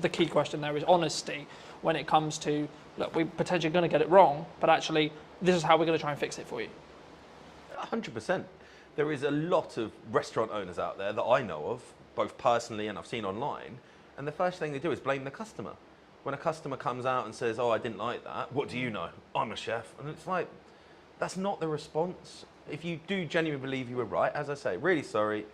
the key question there is honesty when it comes to, look, we're potentially going to get it wrong, but actually this is how we're going to try and fix it for you. 100%. There is a lot of restaurant owners out there that I know of, both personally and I've seen online, and the first thing they do is blame the customer. When a customer comes out and says, oh, I didn't like that, what do you know? I'm a chef. And it's like, That's not the response. If you do genuinely believe you were right, as I say, really sorry,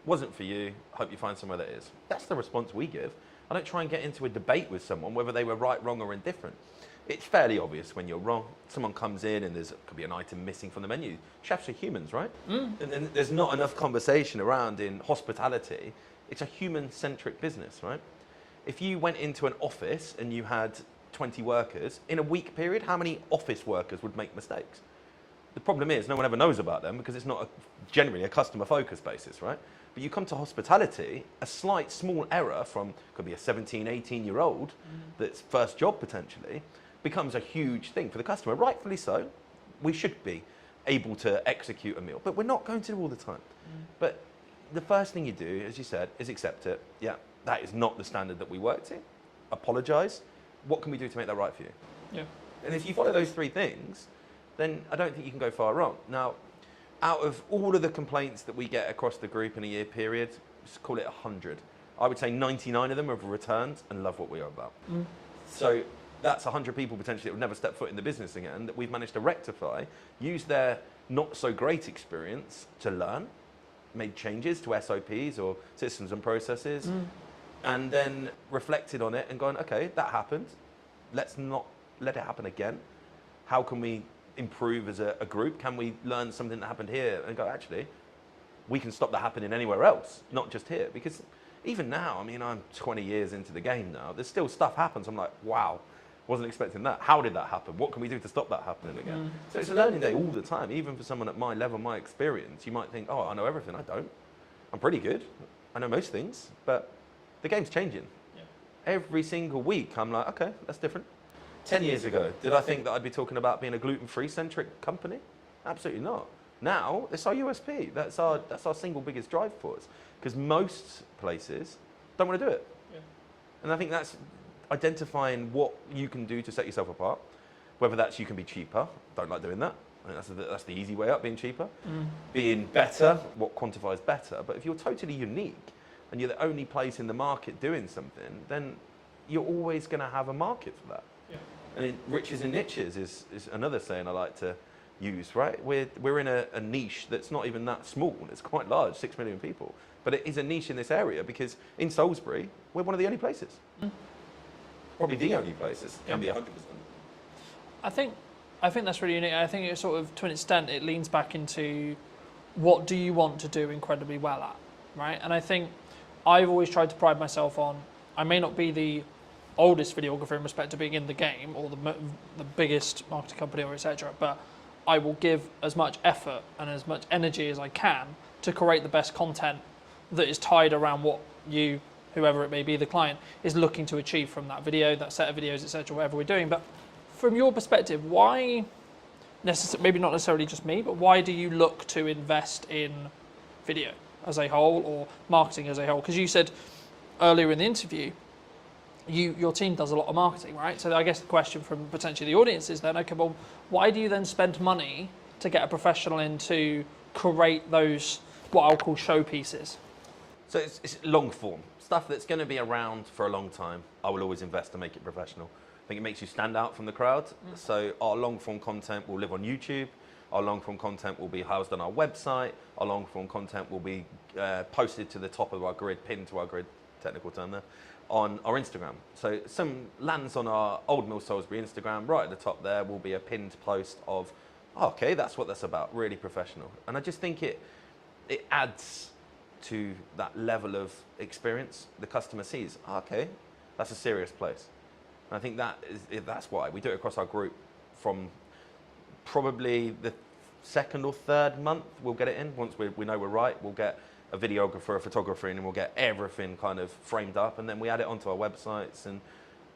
wasn't for you, hope you find somewhere that is. That's the response we give. I don't try and get into a debate with someone whether they were right, wrong, or indifferent. It's fairly obvious when you're wrong. Someone comes in and could be an item missing from the menu. Chefs are humans, right? And then there's not enough conversation around in hospitality. It's a human-centric business, right? If you went into an office and you had 20 workers, in a week period, how many office workers would make mistakes? The problem is no one ever knows about them because it's not generally a customer focus basis, right? But you come to hospitality, a slight small error from, could be a 17, 18-year-old that's first job potentially, becomes a huge thing for the customer. Rightfully so. We should be able to execute a meal, but we're not going to do all the time. But the first thing you do, as you said, is accept it. Yeah, that is not the standard that we work to. Apologise. What can we do to make that right for you? Yeah. And if you follow those three things, then I don't think you can go far wrong. Now, out of all of the complaints that we get across the group in a year period, just call it 100. I would say 99 of them have returned and love what we are about. So that's 100 people potentially that would never step foot in the business again that we've managed to rectify, use their not so great experience to learn, made changes to SOPs or systems and processes, and then reflected on it and gone, okay, that happened. Let's not let it happen again. How can we improve as a group? Can we learn something that happened here and go, actually, we can stop that happening anywhere else, not just here? Because even now, I mean, I'm 20 years into the game now, there's still stuff happens. I'm like, wow, wasn't expecting that. How did that happen? What can we do to stop that happening again? So it's a learning day all the time. Even for someone at my level, my experience, you might think, oh, I know everything. I don't. I'm pretty good. I know most things, but the game's changing. Every single week, I'm like, okay, that's different. 10 years ago, did I think that I'd be talking about being a gluten-free centric company? Absolutely not. Now, it's our USP. That's our single biggest drive force. Because most places don't want to do it. And I think that's identifying what you can do to set yourself apart. Whether that's you can be cheaper. Don't like doing that. I think that's the easy way up, being cheaper. Being better, what quantifies better. But if you're totally unique and you're the only place in the market doing something, then you're always going to have a market for that. And riches and niches is another saying I like to use, right? We're in a niche that's not even that small. It's quite large, 6 million people. But it is a niche in this area because in Salisbury, we're one of the only places. Probably the only places. Can be 100%. I think that's really unique. I think it's sort of, to an extent, it leans back into what do you want to do incredibly well at, right? And I think I've always tried to pride myself on, I may not be the oldest videographer in respect to being in the game or the biggest marketing company or etc., but I will give as much effort and as much energy as I can to create the best content that is tied around what you, whoever it may be, the client, is looking to achieve from that video, that set of videos, etc., whatever we're doing. But from your perspective, why, maybe not necessarily just me, but why do you look to invest in video as a whole or marketing as a whole? Because you said earlier in the interview, your team does a lot of marketing, right? So I guess the question from potentially the audience is then, okay, well, why do you then spend money to get a professional in to create those, what I'll call showpieces? So it's long form. Stuff that's going to be around for a long time, I will always invest to make it professional. I think it makes you stand out from the crowd. So our long form content will live on YouTube. Our long form content will be housed on our website. Our long form content will be posted to the top of our grid, pinned to our grid, technical term there, on our Instagram. So some lands on our Old Mill Salisbury Instagram, right at the top there will be a pinned post of, oh, okay, that's what that's about, really professional. And I just think it adds to that level of experience. The customer sees, oh, okay, that's a serious place. And I think that's why we do it across our group. From probably the second or third month, we'll get it in. Once we know we're right, we'll get a videographer, a photographer in, and we'll get everything kind of framed up, and then we add it onto our websites, and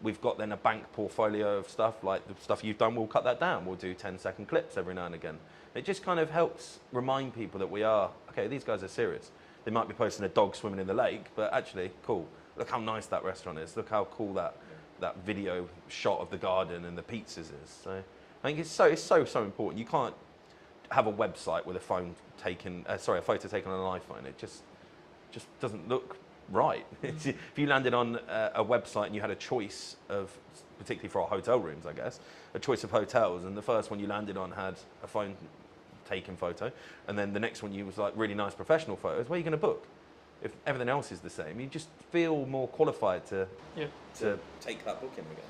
we've got then a bank portfolio of stuff, like the stuff you've done, we'll cut that down. We'll do 10-second clips every now and again. It just kind of helps remind people that we are, okay, these guys are serious. They might be posting a dog swimming in the lake, but actually, cool. Look how nice that restaurant is. Look how cool that video shot of the garden and the pizzas is. So I think it's so important. You can't have a website with a photo taken on an iPhone. It just doesn't look right. If you landed on a website and you had a choice of, particularly for our hotel rooms, I guess, a choice of hotels, and the first one you landed on had a phone taken photo, and then the next one you was like really nice professional photos, where are you going to book? If everything else is the same, you just feel more qualified to take that booking, I guess.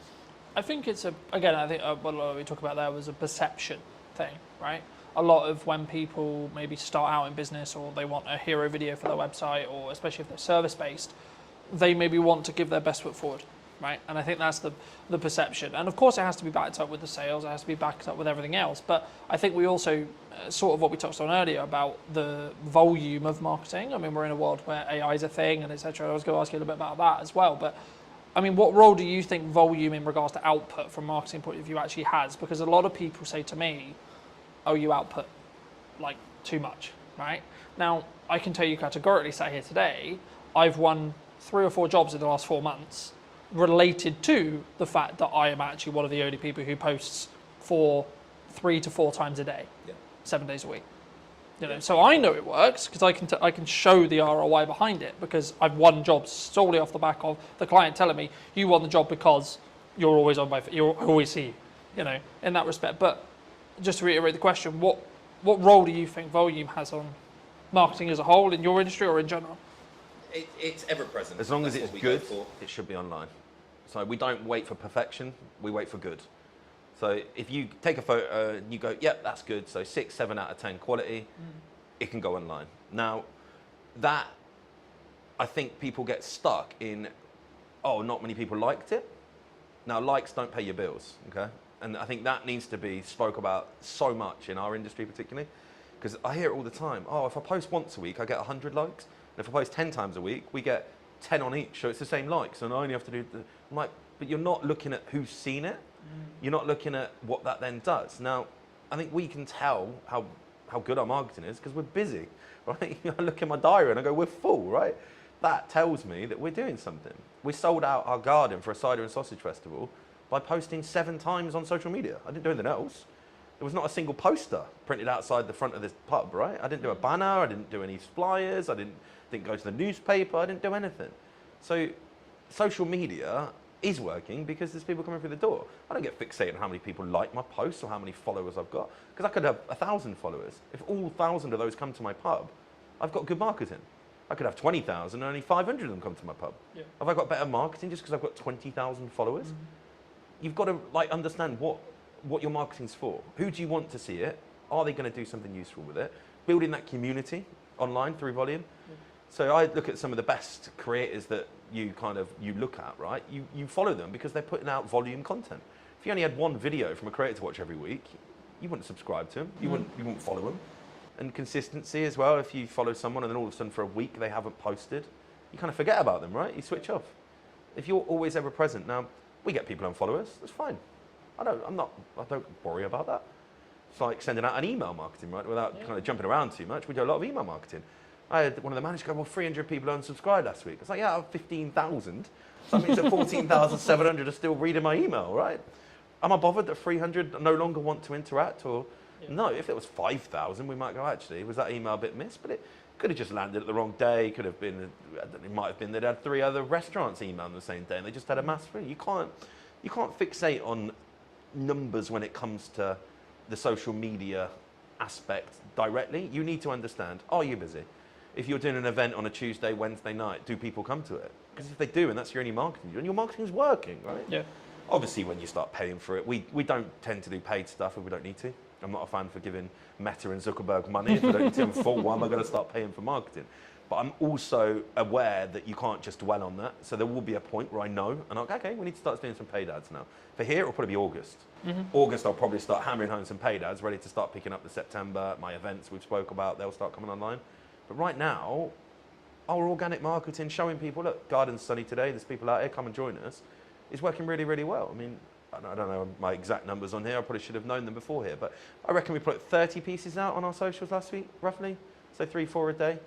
I think it's again, I think what we talked about there was a perception thing, right? A lot of when people maybe start out in business or they want a hero video for their website, or especially if they're service-based, they maybe want to give their best foot forward, right? And I think that's the perception. And of course it has to be backed up with the sales, it has to be backed up with everything else. But I think we also, sort of what we touched on earlier about the volume of marketing. I mean, we're in a world where AI is a thing and etc. I was going to ask you a little bit about that as well. But I mean, what role do you think volume in regards to output from a marketing point of view actually has? Because a lot of people say to me, oh, you output like too much, right? Now, I can tell you categorically, sat here today, I've won 3 or 4 jobs in the last 4 months related to the fact that I am actually one of the only people who posts for 3 to 4 times a day, 7 days a week. You know, so I know it works because I can show the ROI behind it, because I've won jobs solely off the back of the client telling me you won the job because you're always on my, I always see you know, in that respect. But just to reiterate the question, what role do you think volume has on marketing as a whole in your industry or in general? It's ever present. As long as it's good, it should be online. So we don't wait for perfection, we wait for good. So if you take a photo and you go, yep, that's good, so 6, 7 out of 10 quality, it can go online. Now, that, I think people get stuck in, oh, not many people liked it. Now, likes don't pay your bills, okay? And I think that needs to be spoke about so much in our industry particularly, because I hear it all the time. Oh, if I post once a week, I get 100 likes. And if I post 10 times a week, we get 10 on each, so it's the same likes, and I only have to do I'm like, but you're not looking at who's seen it. You're not looking at what that then does. Now, I think we can tell how good our marketing is because we're busy, right? I look at my diary and I go, we're full, right? That tells me that we're doing something. We sold out our garden for a cider and sausage festival by posting 7 times on social media. I didn't do anything else. There was not a single poster printed outside the front of this pub, right? I didn't do a banner, I didn't do any flyers, I didn't go to the newspaper, I didn't do anything. So social media is working because there's people coming through the door. I don't get fixated on how many people like my posts or how many followers I've got, because I could have 1,000 followers. If all 1,000 of those come to my pub, I've got good marketing. I could have 20,000 and only 500 of them come to my pub. Yeah. Have I got better marketing just because I've got 20,000 followers? You've got to like understand what your marketing's for. Who do you want to see it? Are they going to do something useful with it? Building that community online through volume. So I look at some of the best creators that you look at, right? You follow them because they're putting out volume content. If you only had one video from a creator to watch every week, you wouldn't subscribe to them. You wouldn't follow them. And consistency as well. If you follow someone and then all of a sudden for a week they haven't posted, you kind of forget about them, right? You switch off. If you're always ever present, now we get people unfollow us. That's fine. I don't worry about that. It's like sending out an email marketing, right? Without kind of jumping around too much. We do a lot of email marketing. I had one of the managers go, well, 300 people unsubscribed last week. It's like, yeah, I have 15,000. So that means that 14,700 are still reading my email, right? Am I bothered that 300 no longer want to interact? Or no, if it was 5,000, we might go, actually, was that email a bit missed? But it could have just landed at the wrong day. Could have been, it might have been they'd had 3 other restaurants email on the same day and they just had a mass free. You can't fixate on numbers when it comes to the social media aspect directly. You need to understand, are you busy? If you're doing an event on a Tuesday, Wednesday night, do people come to it? Because if they do, and that's your only marketing, and your marketing's working, right? Yeah. Obviously, when you start paying for it, we don't tend to do paid stuff if we don't need to. I'm not a fan for giving Meta and Zuckerberg money. If I don't need to in full, why am I going to start paying for marketing? But I'm also aware that you can't just dwell on that. So there will be a point where I know, and I'm like, okay, we need to start doing some paid ads now. For here, it'll probably be August. August, I'll probably start hammering home some paid ads, ready to start picking up the September. My events we've spoke about, they'll start coming online. But right now, our organic marketing, showing people, look, garden's sunny today, there's people out here, come and join us, is working really, really well. I mean, I don't know my exact numbers on here, I probably should have known them before here, but I reckon we put 30 pieces out on our socials last week, roughly. So 3-4 a day,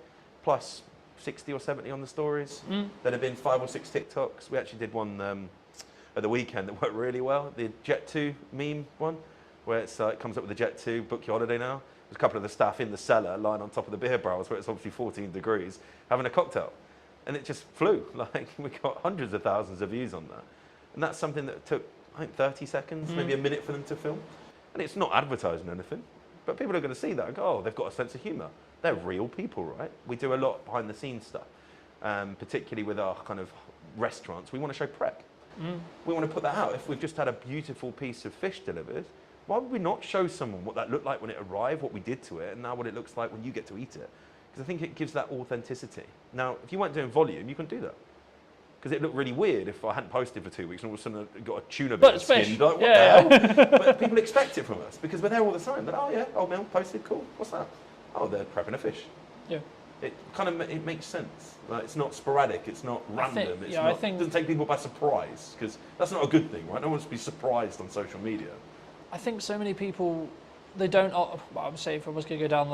plus 60 or 70 on the stories. There have been 5 or 6 TikToks. We actually did one at the weekend that worked really well, the Jet 2 meme one, where it comes up with the Jet 2, book your holiday now. There's a couple of the staff in the cellar lying on top of the beer barrels where it's obviously 14 degrees, having a cocktail. and it just flew. Like, we got hundreds of thousands of views on that. And that's something that took, I think, 30 seconds, maybe a minute for them to film. And it's not advertising anything, but people are going to see that and go, oh, they've got a sense of humour. They're real people, right? We do a lot behind the scenes stuff, particularly with our kind of restaurants. We want to show prep. We want to put that out. If we've just had a beautiful piece of fish delivered, why would we not show someone what that looked like when it arrived, what we did to it, and now what it looks like when you get to eat it? Because I think it gives that authenticity. Now, if you weren't doing volume, you couldn't do that. Because it looked really weird if I hadn't posted for 2 weeks and all of a sudden I got a tuna bit skinned. Like, what the hell? But people expect it from us because we're there all the time. But, oh yeah, old Mel posted, cool. What's that? Oh, they're prepping a fish. Yeah. It kind of it makes sense. Like, it's not sporadic. It's not random. It doesn't take people by surprise because that's not a good thing, right? No one wants to be surprised on social media. I think so many people, they don't. Well, I would say if I was going to go down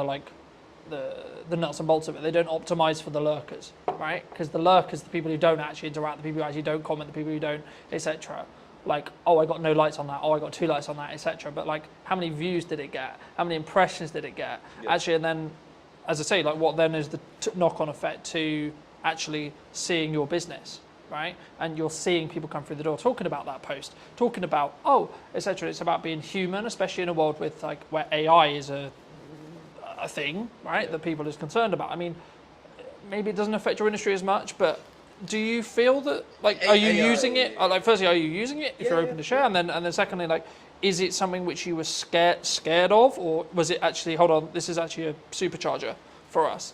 the nuts and bolts of it, they don't optimize for the lurkers, right? Because the lurkers, the people who don't actually interact, the people who actually don't comment, the people who don't, etc. Like, oh, I got no likes on that. Oh, I got 2 likes on that, etc. But like, how many views did it get? How many impressions did it get? Yep. Actually, and then, as I say, like, what then is the knock-on effect to actually seeing your business, right? And you're seeing people come through the door talking about that post, talking about, oh, etc. It's about being human, especially in a world with like where AI is a thing, right? That people is concerned about. I mean, maybe it doesn't affect your industry as much, but do you feel that, like, are you using it? Like, firstly, are you using it if you're open to share? And then secondly, like, is it something which you were scared of, or was it actually, hold on, this is actually a supercharger for us?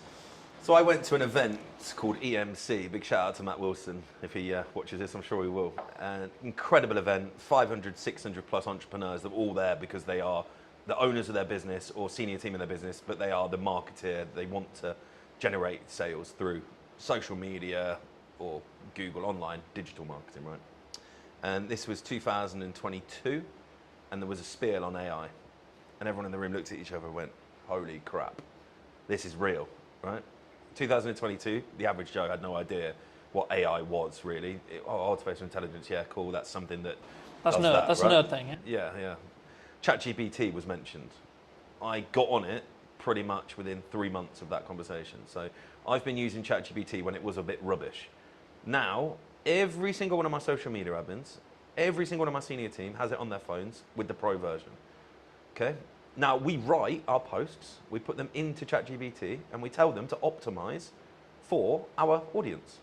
So I went to an event called EMC. Big shout out to Matt Wilson. If he watches this, I'm sure he will. An incredible event, 500, 600 plus entrepreneurs that are all there because they are the owners of their business or senior team in their business, but they are the marketeer. They want to generate sales through social media or Google online, digital marketing, right? And this was 2022, and there was a spiel on AI. And everyone in the room looked at each other and went, holy crap, this is real, right? 2022, the average Joe had no idea what AI was really. Artificial intelligence, yeah, cool, that's something that That's does nerd. that, That's right? a nerd thing, Yeah, yeah. ChatGPT was mentioned. I got on it pretty much within 3 months of that conversation. So I've been using ChatGPT when it was a bit rubbish. Now, every single one of my social media admins, every single one of my senior team has it on their phones with the pro version. Okay? Now, we write our posts, we put them into ChatGPT, and we tell them to optimize for our audience.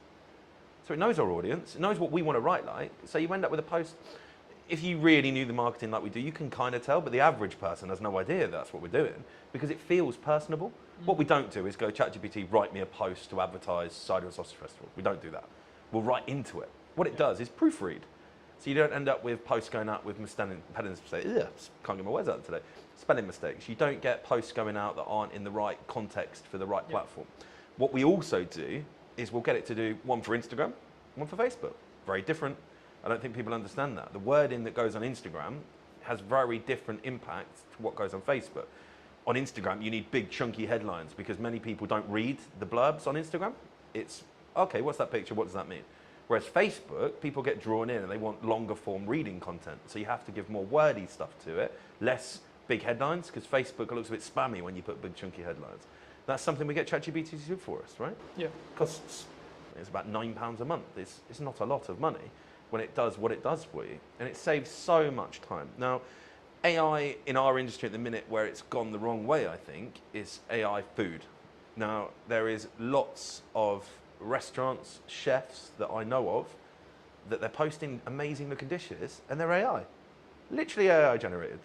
So it knows our audience, it knows what we want to write like. So you end up with a post. If you really knew the marketing like we do, you can kind of tell, but the average person has no idea that's what we're doing because it feels personable. What we don't do is go, ChatGPT, write me a post to advertise Cider and Sausage Festival. We don't do that. We'll write into it. What it does is proofread. So you don't end up with posts going out with spelling mistakes. Can't get my words out today. Spelling mistakes. You don't get posts going out that aren't in the right context for the right platform. What we also do is we'll get it to do one for Instagram, one for Facebook. Very different. I don't think people understand that. The wording that goes on Instagram has very different impact to what goes on Facebook. On Instagram, you need big chunky headlines because many people don't read the blurbs on Instagram. It's, okay, what's that picture? What does that mean? Whereas Facebook, people get drawn in and they want longer form reading content. So you have to give more wordy stuff to it, less big headlines, because Facebook looks a bit spammy when you put big chunky headlines. That's something we get ChatGPT to do for us, right? Yeah. Costs, it's about £9 a month. It's not a lot of money when it does what it does for you. And it saves so much time. Now, AI in our industry at the minute where it's gone the wrong way, I think, is AI food. Now, there is lots of restaurants, chefs that I know of, that they're posting amazing looking dishes and they're AI. Literally AI generated.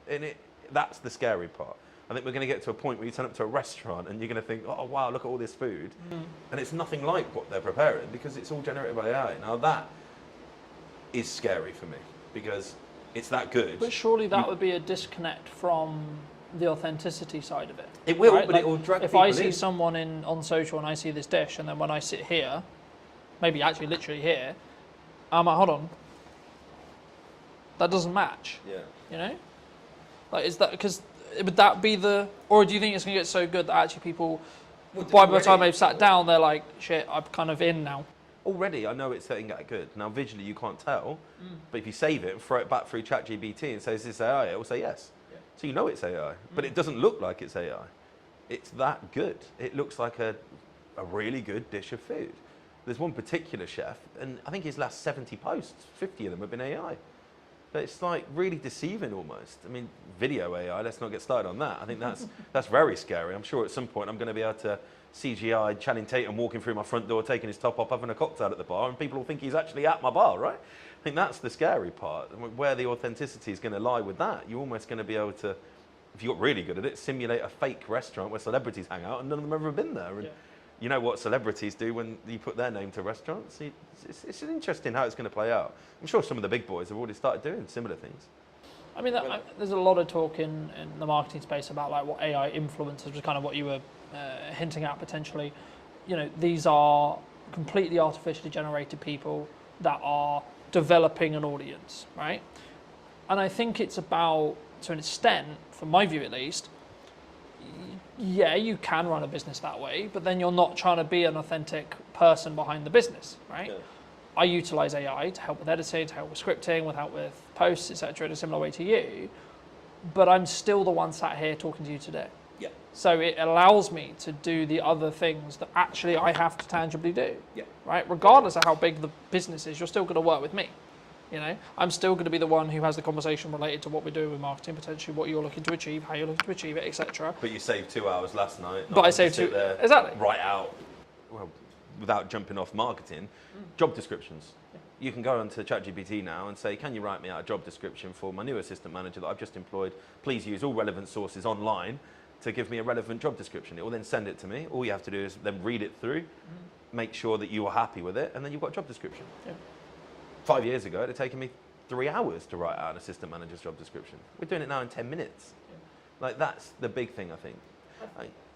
And that's the scary part. I think we're going to get to a point where you turn up to a restaurant and you're going to think, oh wow, look at all this food. And it's nothing like what they're preparing because it's all generated by AI. Now that is scary for me because it's that good. But surely that would be a disconnect from the authenticity side of it. It will, right? but like, it will drag if people I see in. someone on social and I see this dish, and then when I sit here, maybe actually literally here, I'm like, hold on, that doesn't match. Yeah. You know, like, is that because would that be the, or do you think it's going to get so good that actually people, by the time they've sat down, they're like, shit, I'm kind of in now. Already, I know it's getting that good. Now, visually, you can't tell, but if you save it and throw it back through ChatGPT and say, is this AI? It will say yes. Yeah. So you know it's AI, but it doesn't look like it's AI. It's that good. It looks like a really good dish of food. There's one particular chef, and I think his last 70 posts, 50 of them have been AI. But it's like really deceiving almost. I mean, video AI, let's not get started on that. I think that's very scary. I'm sure at some point I'm going to be able to CGI Channing Tatum walking through my front door, taking his top off, having a cocktail at the bar, and people will think he's actually at my bar, right? I think that's the scary part. Where the authenticity is going to lie with that, you're almost going to be able to, if you got really good at it, simulate a fake restaurant where celebrities hang out and none of them have ever been there. And you know what celebrities do when you put their name to restaurants? It's interesting how it's going to play out. I'm sure some of the big boys have already started doing similar things. I mean, there's a lot of talk in the marketing space about like what AI influencers was kind of what you were hinting at potentially. You know, these are completely artificially generated people that are developing an audience, right? And I think it's about, to an extent, from my view at least, yeah, you can run a business that way, but then you're not trying to be an authentic person behind the business, right? Yeah. I utilize AI to help with editing, to help with scripting, with help with posts, etc., in a similar way to you, but I'm still the one sat here talking to you today. Yeah. So it allows me to do the other things that actually I have to tangibly do. Yeah. Right? Regardless of how big the business is, you're still going to work with me. You know, I'm still going to be the one who has the conversation related to what we're doing with marketing, potentially what you're looking to achieve, how you're looking to achieve it, etc. But you saved 2 hours last night. But I saved two. Exactly. Write out, well, without jumping off marketing, job descriptions. Yeah. You can go onto ChatGPT now and say, can you write me out a job description for my new assistant manager that I've just employed? Please use all relevant sources online to give me a relevant job description. It will then send it to me. All you have to do is then read it through, make sure that you are happy with it, and then you've got a job description. Yeah. 5 years ago, it had taken me 3 hours to write out an assistant manager's job description. We're doing it now in 10 minutes. Yeah. Like, that's the big thing, I think.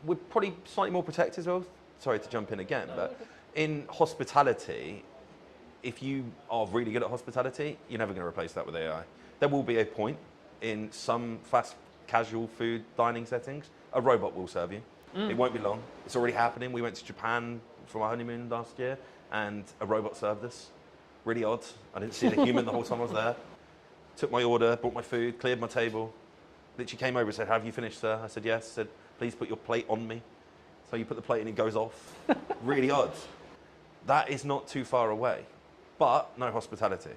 We're probably slightly more protected as well. Sorry to jump in again, but in hospitality, if you are really good at hospitality, you're never going to replace that with AI. There will be a point in some fast casual food dining settings, a robot will serve you. It won't be long. It's already happening. We went to Japan for our honeymoon last year, and a robot served us. Really odd. I didn't see the human the whole time I was there. Took my order, brought my food, cleared my table. Literally came over and said, have you finished, sir? I said, yes. Said, please put your plate on me. So you put the plate and it goes off. Really odd. That is not too far away. But no hospitality.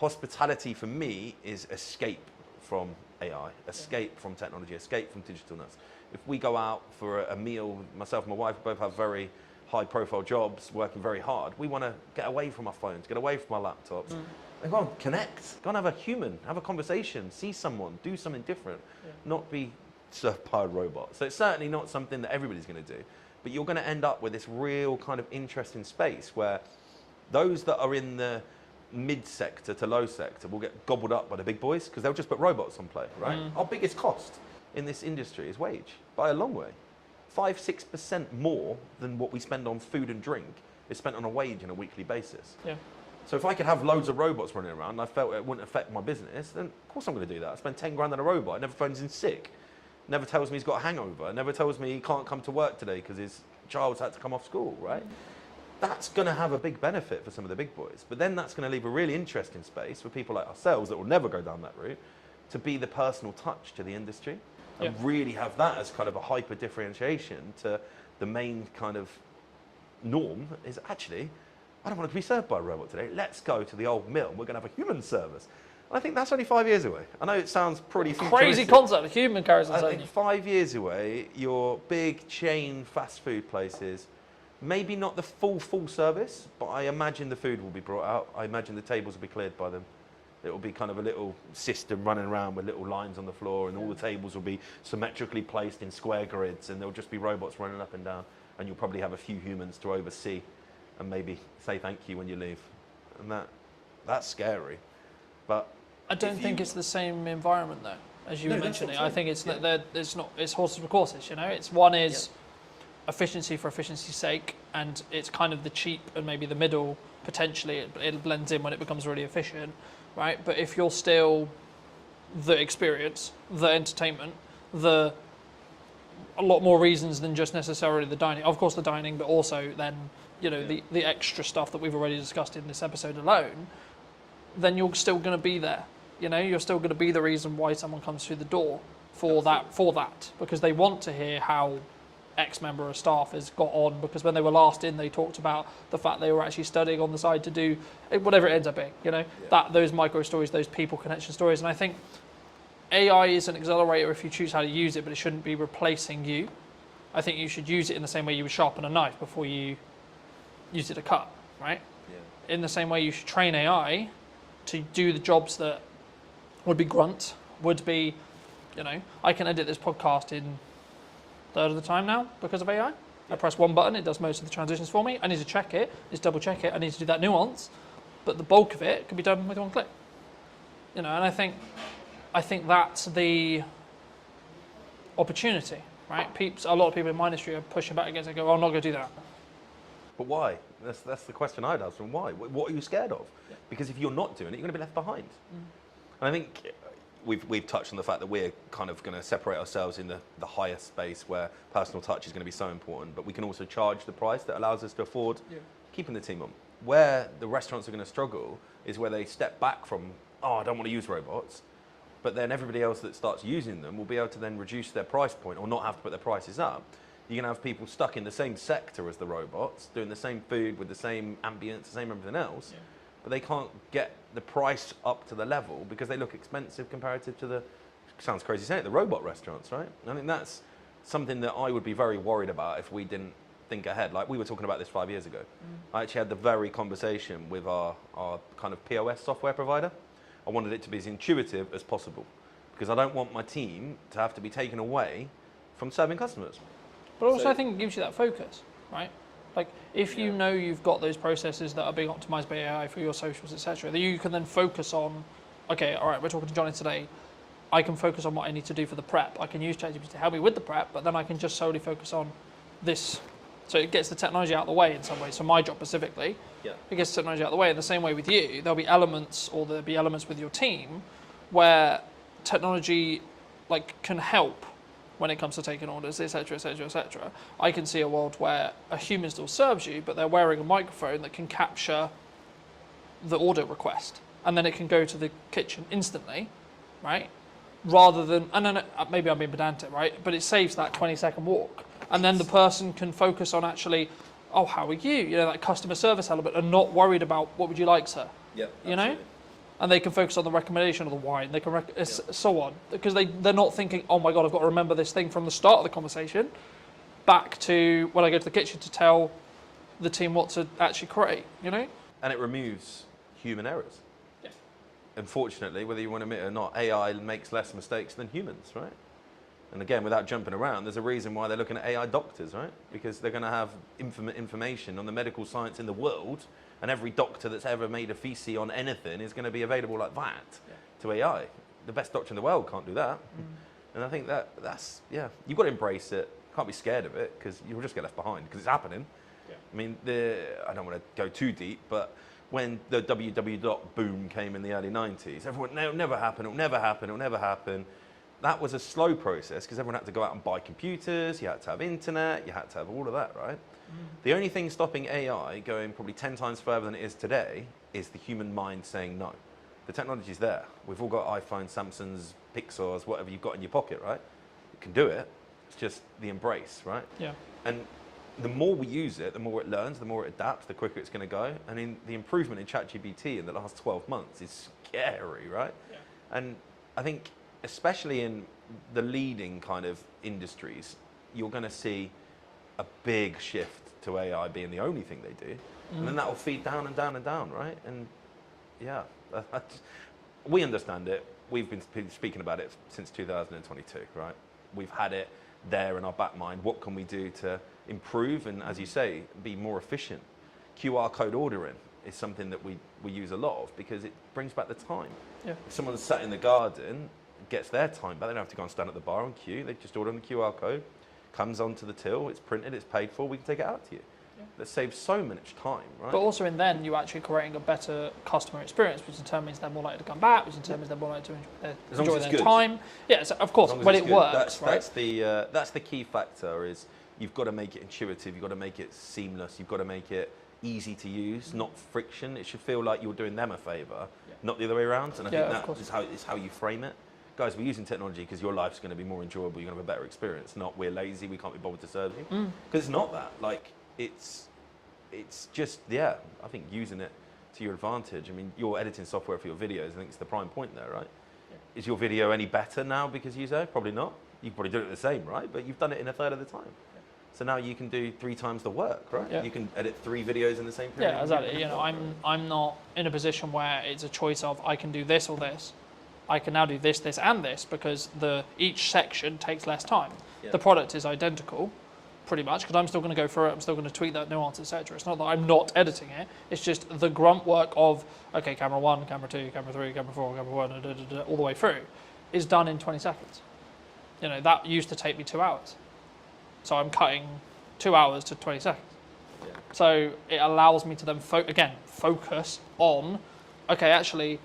Hospitality for me is escape from AI, escape from technology, escape from digitalness. If we go out for a meal, myself and my wife both have very high profile jobs, working very hard. We want to get away from our phones, get away from our laptops. And go and connect, go and have a human, have a conversation, see someone, do something different, not be served by a robot. So it's certainly not something that everybody's going to do, but you're going to end up with this real kind of interesting space where those that are in the mid sector to low sector will get gobbled up by the big boys because they'll just put robots on play, right? Our biggest cost in this industry is wage, by a long way. 5-6% more than what we spend on food and drink is spent on a wage on a weekly basis. Yeah. So if I could have loads of robots running around and I felt it wouldn't affect my business, then of course I'm going to do that. I spend 10 grand on a robot. It never phones in sick. Never tells me he's got a hangover. Never tells me he can't come to work today because his child's had to come off school, right? That's going to have a big benefit for some of the big boys. But then that's going to leave a really interesting space for people like ourselves that will never go down that route to be the personal touch to the industry and really have that as kind of a hyper differentiation to the main kind of norm is actually, I don't want to be served by a robot today. Let's go to the old mill. We're going to have a human service. And I think that's only 5 years away. I know it sounds pretty crazy concept. A human carries on. I think 5 years away, your big chain fast food places, maybe not the full service, but I imagine the food will be brought out. I imagine the tables will be cleared by them. It will be kind of a little system running around with little lines on the floor, and all the tables will be symmetrically placed in square grids, and there'll just be robots running up and down, and you'll probably have a few humans to oversee and maybe say thank you when you leave. And that's scary. But I don't think it's the same environment though, as you were mentioning. I think it's that it's horses for courses, you know. It's one is efficiency for efficiency's sake, and it's kind of the cheap and maybe the middle potentially it blends in when it becomes really efficient, right? But if you're still the experience, the entertainment, a lot more reasons than just necessarily the dining. Of course the dining, but also then, you know, the extra stuff that we've already discussed in this episode alone, then you're still going to be there. You know, you're still going to be the reason why someone comes through the door for that, because they want to hear how X member of staff has got on, because when they were last in, they talked about the fact they were actually studying on the side to do whatever it ends up being, that those micro stories, those people connection stories. And I think AI is an accelerator if you choose how to use it, but it shouldn't be replacing you. I think you should use it in the same way you would sharpen a knife before you use it to cut, right? Yeah. In the same way you should train AI to do the jobs that would be grunt, would be, I can edit this podcast in a third of the time now because of AI. Yeah. I press one button, it does most of the transitions for me. I need to check it, just double check it, I need to do that nuance, but the bulk of it can be done with one click. And I think that's the opportunity, right? A lot of people in my industry are pushing back against it, go, I'm not going to do that. But why? That's the question I'd ask them. Why? What are you scared of? Yeah. Because if you're not doing it, you're going to be left behind. And I think we've touched on the fact that we're kind of going to separate ourselves in the higher space where personal touch is going to be so important, but we can also charge the price that allows us to afford keeping the team on. Where the restaurants are going to struggle is where they step back from, I don't want to use robots, but then everybody else that starts using them will be able to then reduce their price point or not have to put their prices up. You're going to have people stuck in the same sector as the robots, doing the same food with the same ambience, the same everything else, but they can't get the price up to the level because they look expensive comparative to the, sounds crazy saying it, the robot restaurants, right? I think that's something that I would be very worried about if we didn't think ahead. Like we were talking about this 5 years ago. I actually had the very conversation with our kind of POS software provider. I wanted it to be as intuitive as possible because I don't want my team to have to be taken away from serving customers. But also I think it gives you that focus, right? Like if you know you've got those processes that are being optimized by AI for your socials, etc., that you can then focus on, okay, all right, we're talking to Johnny today. I can focus on what I need to do for the prep. I can use ChatGPT to help me with the prep, but then I can just solely focus on this. So it gets the technology out of the way in some ways. So my job specifically, it gets the technology out of the way. In the same way with you, there'll be elements with your team where technology can help when it comes to taking orders, etc., etc., etc. I can see a world where a human still serves you, but they're wearing a microphone that can capture the order request, and then it can go to the kitchen instantly, right? Rather than, and then maybe I'm being pedantic, right? But it saves that 20-second walk, and then the person can focus on actually, how are you? That customer service element, and not worried about what would you like, sir? Yeah. And they can focus on the recommendation of the wine. They can so on, because they're not thinking, oh my god, I've got to remember this thing from the start of the conversation, back to when I go to the kitchen to tell the team what to actually create. And it removes human errors. Yeah. Unfortunately, whether you want to admit it or not, AI makes less mistakes than humans, right? And again, without jumping around, there's a reason why they're looking at AI doctors, right? Because they're going to have information on the medical science in the world, and every doctor that's ever made a thesis on anything is going to be available like that to AI. The best doctor in the world can't do that. And I think that's you've got to embrace it. Can't be scared of it because you'll just get left behind because it's happening. Yeah. I mean, I don't want to go too deep, but when the www boom came in the early 90s, everyone, it'll never happen, it'll never happen, it'll never happen. That was a slow process because everyone had to go out and buy computers, you had to have internet, you had to have all of that, right? The only thing stopping AI going probably 10 times further than it is today is the human mind saying no. The technology's there. We've all got iPhones, Samsungs, Pixars, whatever you've got in your pocket, right? You can do it. It's just the embrace, right? Yeah. And the more we use it, the more it learns, the more it adapts, the quicker it's going to go. And the improvement in ChatGPT in the last 12 months is scary, right? Yeah. And I think, especially in the leading kind of industries, you're going to see a big shift to AI being the only thing they do. And then that will feed down and down and down, right? And we understand it. We've been speaking about it since 2022, right? We've had it there in our back mind. What can we do to improve and, as you say, be more efficient? QR code ordering is something that we use a lot of because it brings back the time. Yeah. If someone's sat in the garden, gets their time back, they don't have to go and stand at the bar and queue. They just order on the QR code, comes onto the till, it's printed, it's paid for, we can take it out to you. Yeah. That saves so much time, right? But also in then, you're actually creating a better customer experience, which determines they're more likely to come back, which determines they're more likely to enjoy their time. Yeah, so of course, when it works, right? That's the key factor is you've got to make it intuitive, you've got to make it seamless, you've got to make it easy to use, not friction. It should feel like you're doing them a favour, not the other way around. And I think that is how you frame it. guys, we're using technology because your life's going to be more enjoyable, you're going to have a better experience, not we're lazy, we can't be bothered to serve you. Because it's not that. Like, it's just, yeah, I think using it to your advantage. I mean, you're editing software for your videos, I think it's the prime point there, right? Yeah. Is your video any better now because you say? Probably not. You probably do it the same, right? But you've done it in a third of the time. Yeah. So now you can do 3 times the work, right? Yeah. You can edit 3 videos in the same period. Yeah, exactly. You know, I'm not in a position where it's a choice of I can do this or this. I can now do this, this, and this because each section takes less time. Yeah. The product is identical, pretty much, because I'm still going to go through it. I'm still going to tweak that nuance, etc. It's not that I'm not editing it. It's just the grunt work of okay, camera 1, camera 2, camera 3, camera 4, camera 1, all the way through, is done in 20 seconds. You know, that used to take me 2 hours. So I'm cutting 2 hours to 20 seconds. Yeah. So it allows me to then focus on, okay, actually,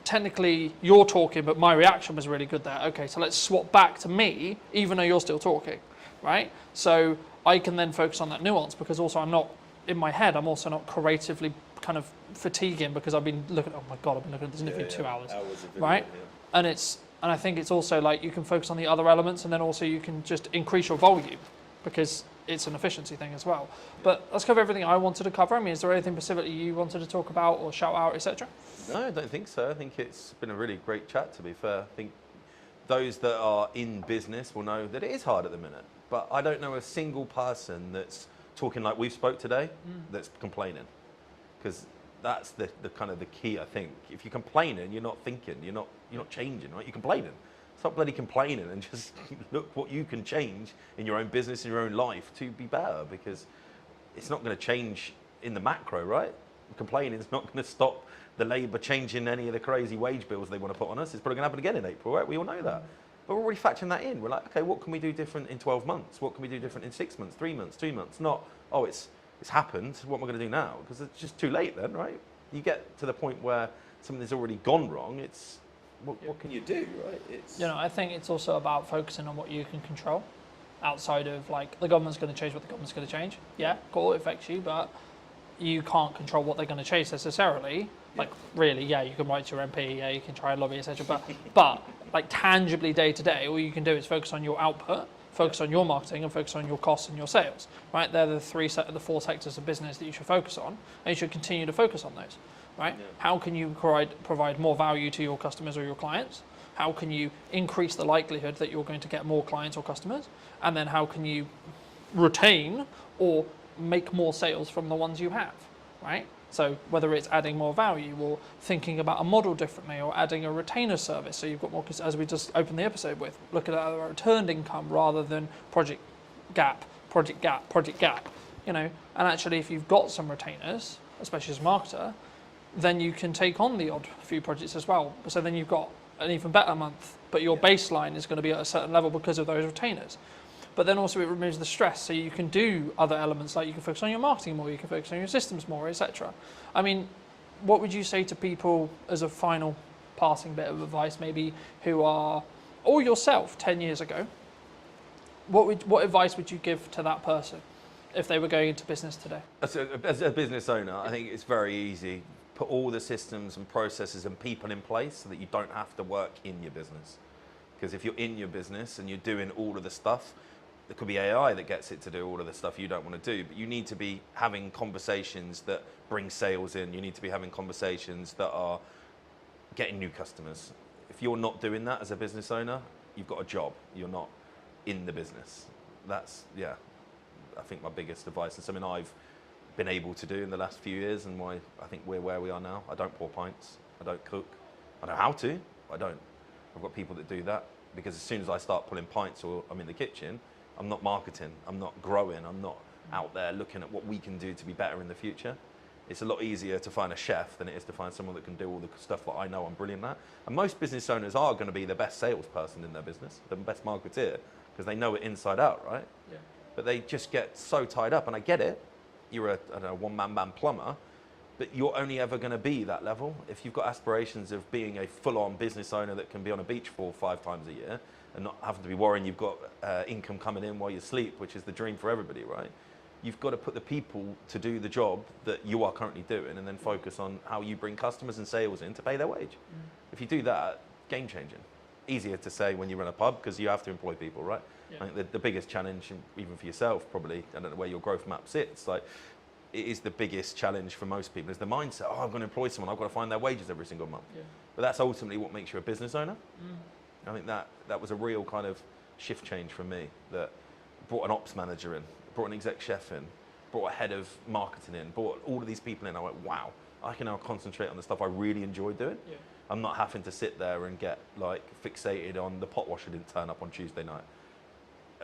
technically you're talking, but my reaction was really good there. Okay, so let's swap back to me, even though you're still talking, right? So I can then focus on that nuance because also I'm not, in my head, I'm also not creatively kind of fatiguing because I've been looking, oh my God, I've been looking at this interview 2 hours, right? Yeah. And I think it's also like you can focus on the other elements and then also you can just increase your volume because it's an efficiency thing as well. But let's cover everything I wanted to cover. I mean, is there anything specifically you wanted to talk about or shout out, etc.? No, I don't think so. I think it's been a really great chat, to be fair. I think those that are in business will know that it is hard at the minute. But I don't know a single person that's talking like we've spoke today that's complaining. Because that's the kind of the key, I think. If you're complaining, you're not thinking, you're not changing, right? You're complaining. Stop bloody complaining and just look what you can change in your own business, in your own life to be better, because it's not going to change in the macro, right? Complaining is not going to stop the Labour changing any of the crazy wage bills they want to put on us. It's probably going to happen again in April, right? We all know that. But we're already factoring that in. We're like, okay, what can we do different in 12 months? What can we do different in 6 months, 3 months, 2 months? Not, oh, it's happened. What am I going to do now? Because it's just too late then, right? You get to the point where something's already gone wrong. It's what can you do, right? It's, you know, I think it's also about focusing on what you can control outside of like the government's going to change what the government's going to change. Yeah, cool, it affects you, but you can't control what they're going to change necessarily. Like really, yeah, you can write to your MP, yeah, you can try and lobby, etc. But like tangibly day to day, all you can do is focus on your output, focus on your marketing, and focus on your costs and your sales. Right? They're the 4 sectors of business that you should focus on, and you should continue to focus on those. Right? Yeah. How can you provide more value to your customers or your clients? How can you increase the likelihood that you're going to get more clients or customers? And then how can you retain or make more sales from the ones you have, right? So whether it's adding more value or thinking about a model differently or adding a retainer service, so you've got more, as we just opened the episode with, looking at a returned income rather than project gap, you know, and actually if you've got some retainers, especially as a marketer, then you can take on the odd few projects as well. So then you've got an even better month, but your baseline is going to be at a certain level because of those retainers. But then also it removes the stress, so you can do other elements, like you can focus on your marketing more, you can focus on your systems more, etc. I mean, what would you say to people as a final passing bit of advice, maybe who are, or yourself 10 years ago, what advice would you give to that person if they were going into business today? As a business owner, I think it's very easy. Put all the systems and processes and people in place so that you don't have to work in your business. Because if you're in your business and you're doing all of the stuff, there could be AI that gets it to do all of the stuff you don't want to do, but you need to be having conversations that bring sales in. You need to be having conversations that are getting new customers. If you're not doing that as a business owner, you've got a job. You're not in the business. That's, yeah, I think my biggest advice and something I've been able to do in the last few years and why I think we're where we are now. I don't pour pints. I don't cook. I know how to. I don't. I've got people that do that because as soon as I start pulling pints or I'm in the kitchen, I'm not marketing, I'm not growing, I'm not out there looking at what we can do to be better in the future. It's a lot easier to find a chef than it is to find someone that can do all the stuff that I know I'm brilliant at. And most business owners are going to be the best salesperson in their business, the best marketeer, because they know it inside out, right? Yeah. But they just get so tied up, and I get it. You're a one-man band plumber, but you're only ever going to be that level. If you've got aspirations of being a full-on business owner that can be on a beach 4 or 5 times a year, and not having to be worrying you've got income coming in while you sleep, which is the dream for everybody, right? You've got to put the people to do the job that you are currently doing and then focus on how you bring customers and sales in to pay their wage. If you do that, game changing. Easier to say when you run a pub because you have to employ people, right? Yeah. I think the biggest challenge, even for yourself, probably, I don't know where your growth map sits, like, it is the biggest challenge for most people is the mindset, oh, I'm going to employ someone, I've got to find their wages every single month. Yeah. But that's ultimately what makes you a business owner. I think that was a real kind of shift change for me, that brought an ops manager in, brought an exec chef in, brought a head of marketing in, brought all of these people in. I went, wow, I can now concentrate on the stuff I really enjoy doing. Yeah. I'm not having to sit there and get like fixated on the pot washer didn't turn up on Tuesday night.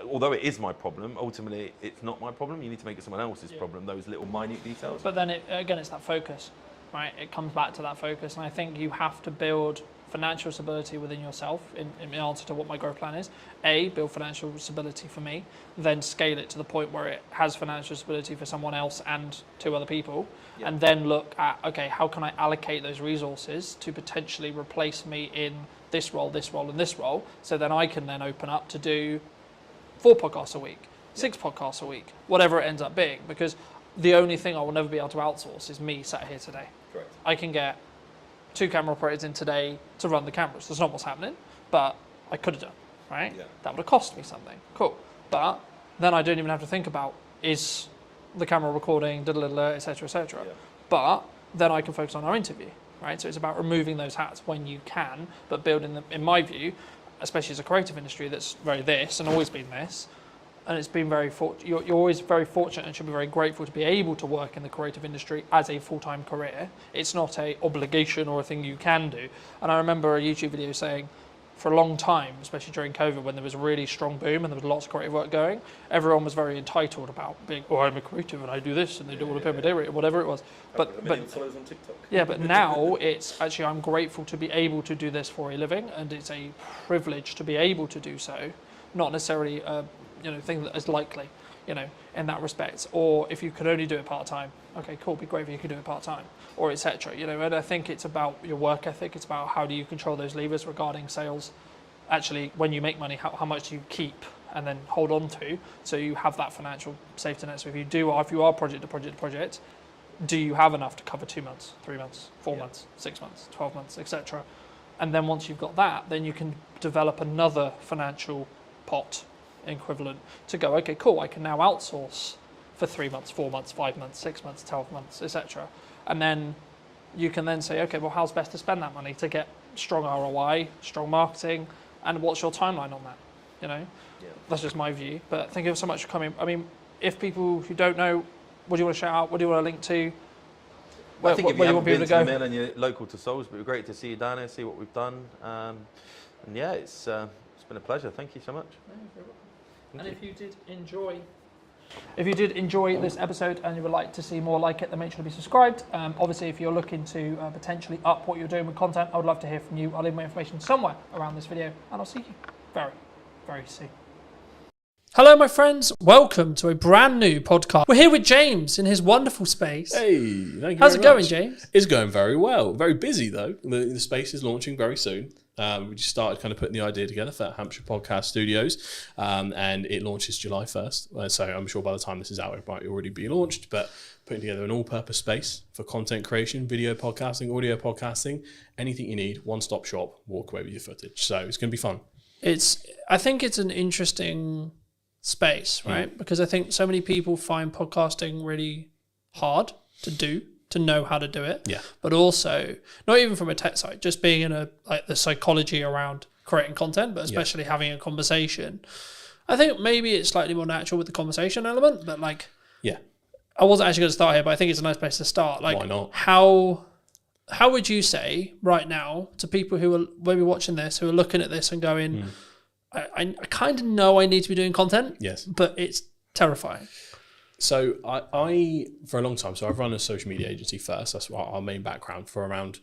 Although it is my problem, ultimately it's not my problem. You need to make it someone else's problem, those little minute details. But then again, it's that focus, right? It comes back to that focus. And I think you have to build financial stability within yourself in answer to what my growth plan is. Build financial stability for me, then scale it to the point where it has financial stability for someone else and 2 other people. Yeah. And then look at, okay, how can I allocate those resources to potentially replace me in this role, and this role, so then I can then open up to do 4 podcasts a week, 6 podcasts a week, whatever it ends up being, because the only thing I will never be able to outsource is me sat here today. Correct. I can get 2 camera operators in today to run the cameras. That's not what's happening, but I could have done, right? Yeah. That would have cost me something. Cool. But then I don't even have to think about, is the camera recording, etc., etc. Yeah. But then I can focus on our interview, right? So it's about removing those hats when you can, but building them, in my view, especially as a creative industry that's very this and always been this, and it's been very you're always very fortunate and should be very grateful to be able to work in the creative industry as a full-time career. It's not a obligation or a thing you can do. And I remember a YouTube video saying, for a long time, especially during COVID, when there was a really strong boom and there was lots of creative work going, everyone was very entitled about being, oh, I'm a creative and I do this and they do all the pay my day rate or whatever it was. But followers on TikTok. Yeah, but now it's actually, I'm grateful to be able to do this for a living, and it's a privilege to be able to do so, not necessarily a thing that is likely, in that respect. Or if you could only do it part-time, okay, cool, be great if you could do it part-time, or etc. And I think it's about your work ethic. It's about how do you control those levers regarding sales. Actually, when you make money, how much do you keep and then hold on to, so you have that financial safety net. So if you are project to project, do you have enough to cover 2 months, 3 months, 4 months, 6 months, 12 months, etc. And then once you've got that, then you can develop another financial pot equivalent to go, okay, cool, I can now outsource for 3 months, 4 months, 5 months, 6 months, 12 months, etc. And then you can then say, okay, well, how's best to spend that money to get strong ROI, strong marketing, and what's your timeline on that? That's just my view. But thank you so much for coming. I mean, if people who don't know, what do you want to shout out? What do you want to link to? I think if you haven't been to the go? mill and you're local to Salisbury, it'd be great to see you down here, see what we've done. And yeah, it's been a pleasure. Thank you so much. And if you did enjoy this episode and you would like to see more like it, then make sure to be subscribed. Obviously, if you're looking to potentially up what you're doing with content, I would love to hear from you. I'll leave my information somewhere around this video, and I'll see you very, very soon. Hello, my friends. Welcome to a brand new podcast. We're here with James in his wonderful space. Hey, thank you. How's it very going, much. James? It's going very well. Very busy though. The space is launching very soon. We just started kind of putting the idea together for Hampshire Podcast Studios, and it launches July 1st. So I'm sure by the time this is out, it might already be launched. But putting together an all-purpose space for content creation, video podcasting, audio podcasting, anything you need, one-stop shop. Walk away with your footage. So it's going to be fun. I think it's an interesting space, right? Because I think so many people find podcasting really hard to do, to know how to do it. Yeah. But also, not even from a tech side, just being in the psychology around creating content, but especially having a conversation. I think maybe it's slightly more natural with the conversation element, but yeah, I wasn't actually going to start here, but I think it's a nice place to start. Why not? How would you say right now to people who are maybe watching this, who are looking at this and going, I kind of know I need to be doing content, yes, but it's terrifying. So I for a long time, so I've run a social media agency first. That's our main background for around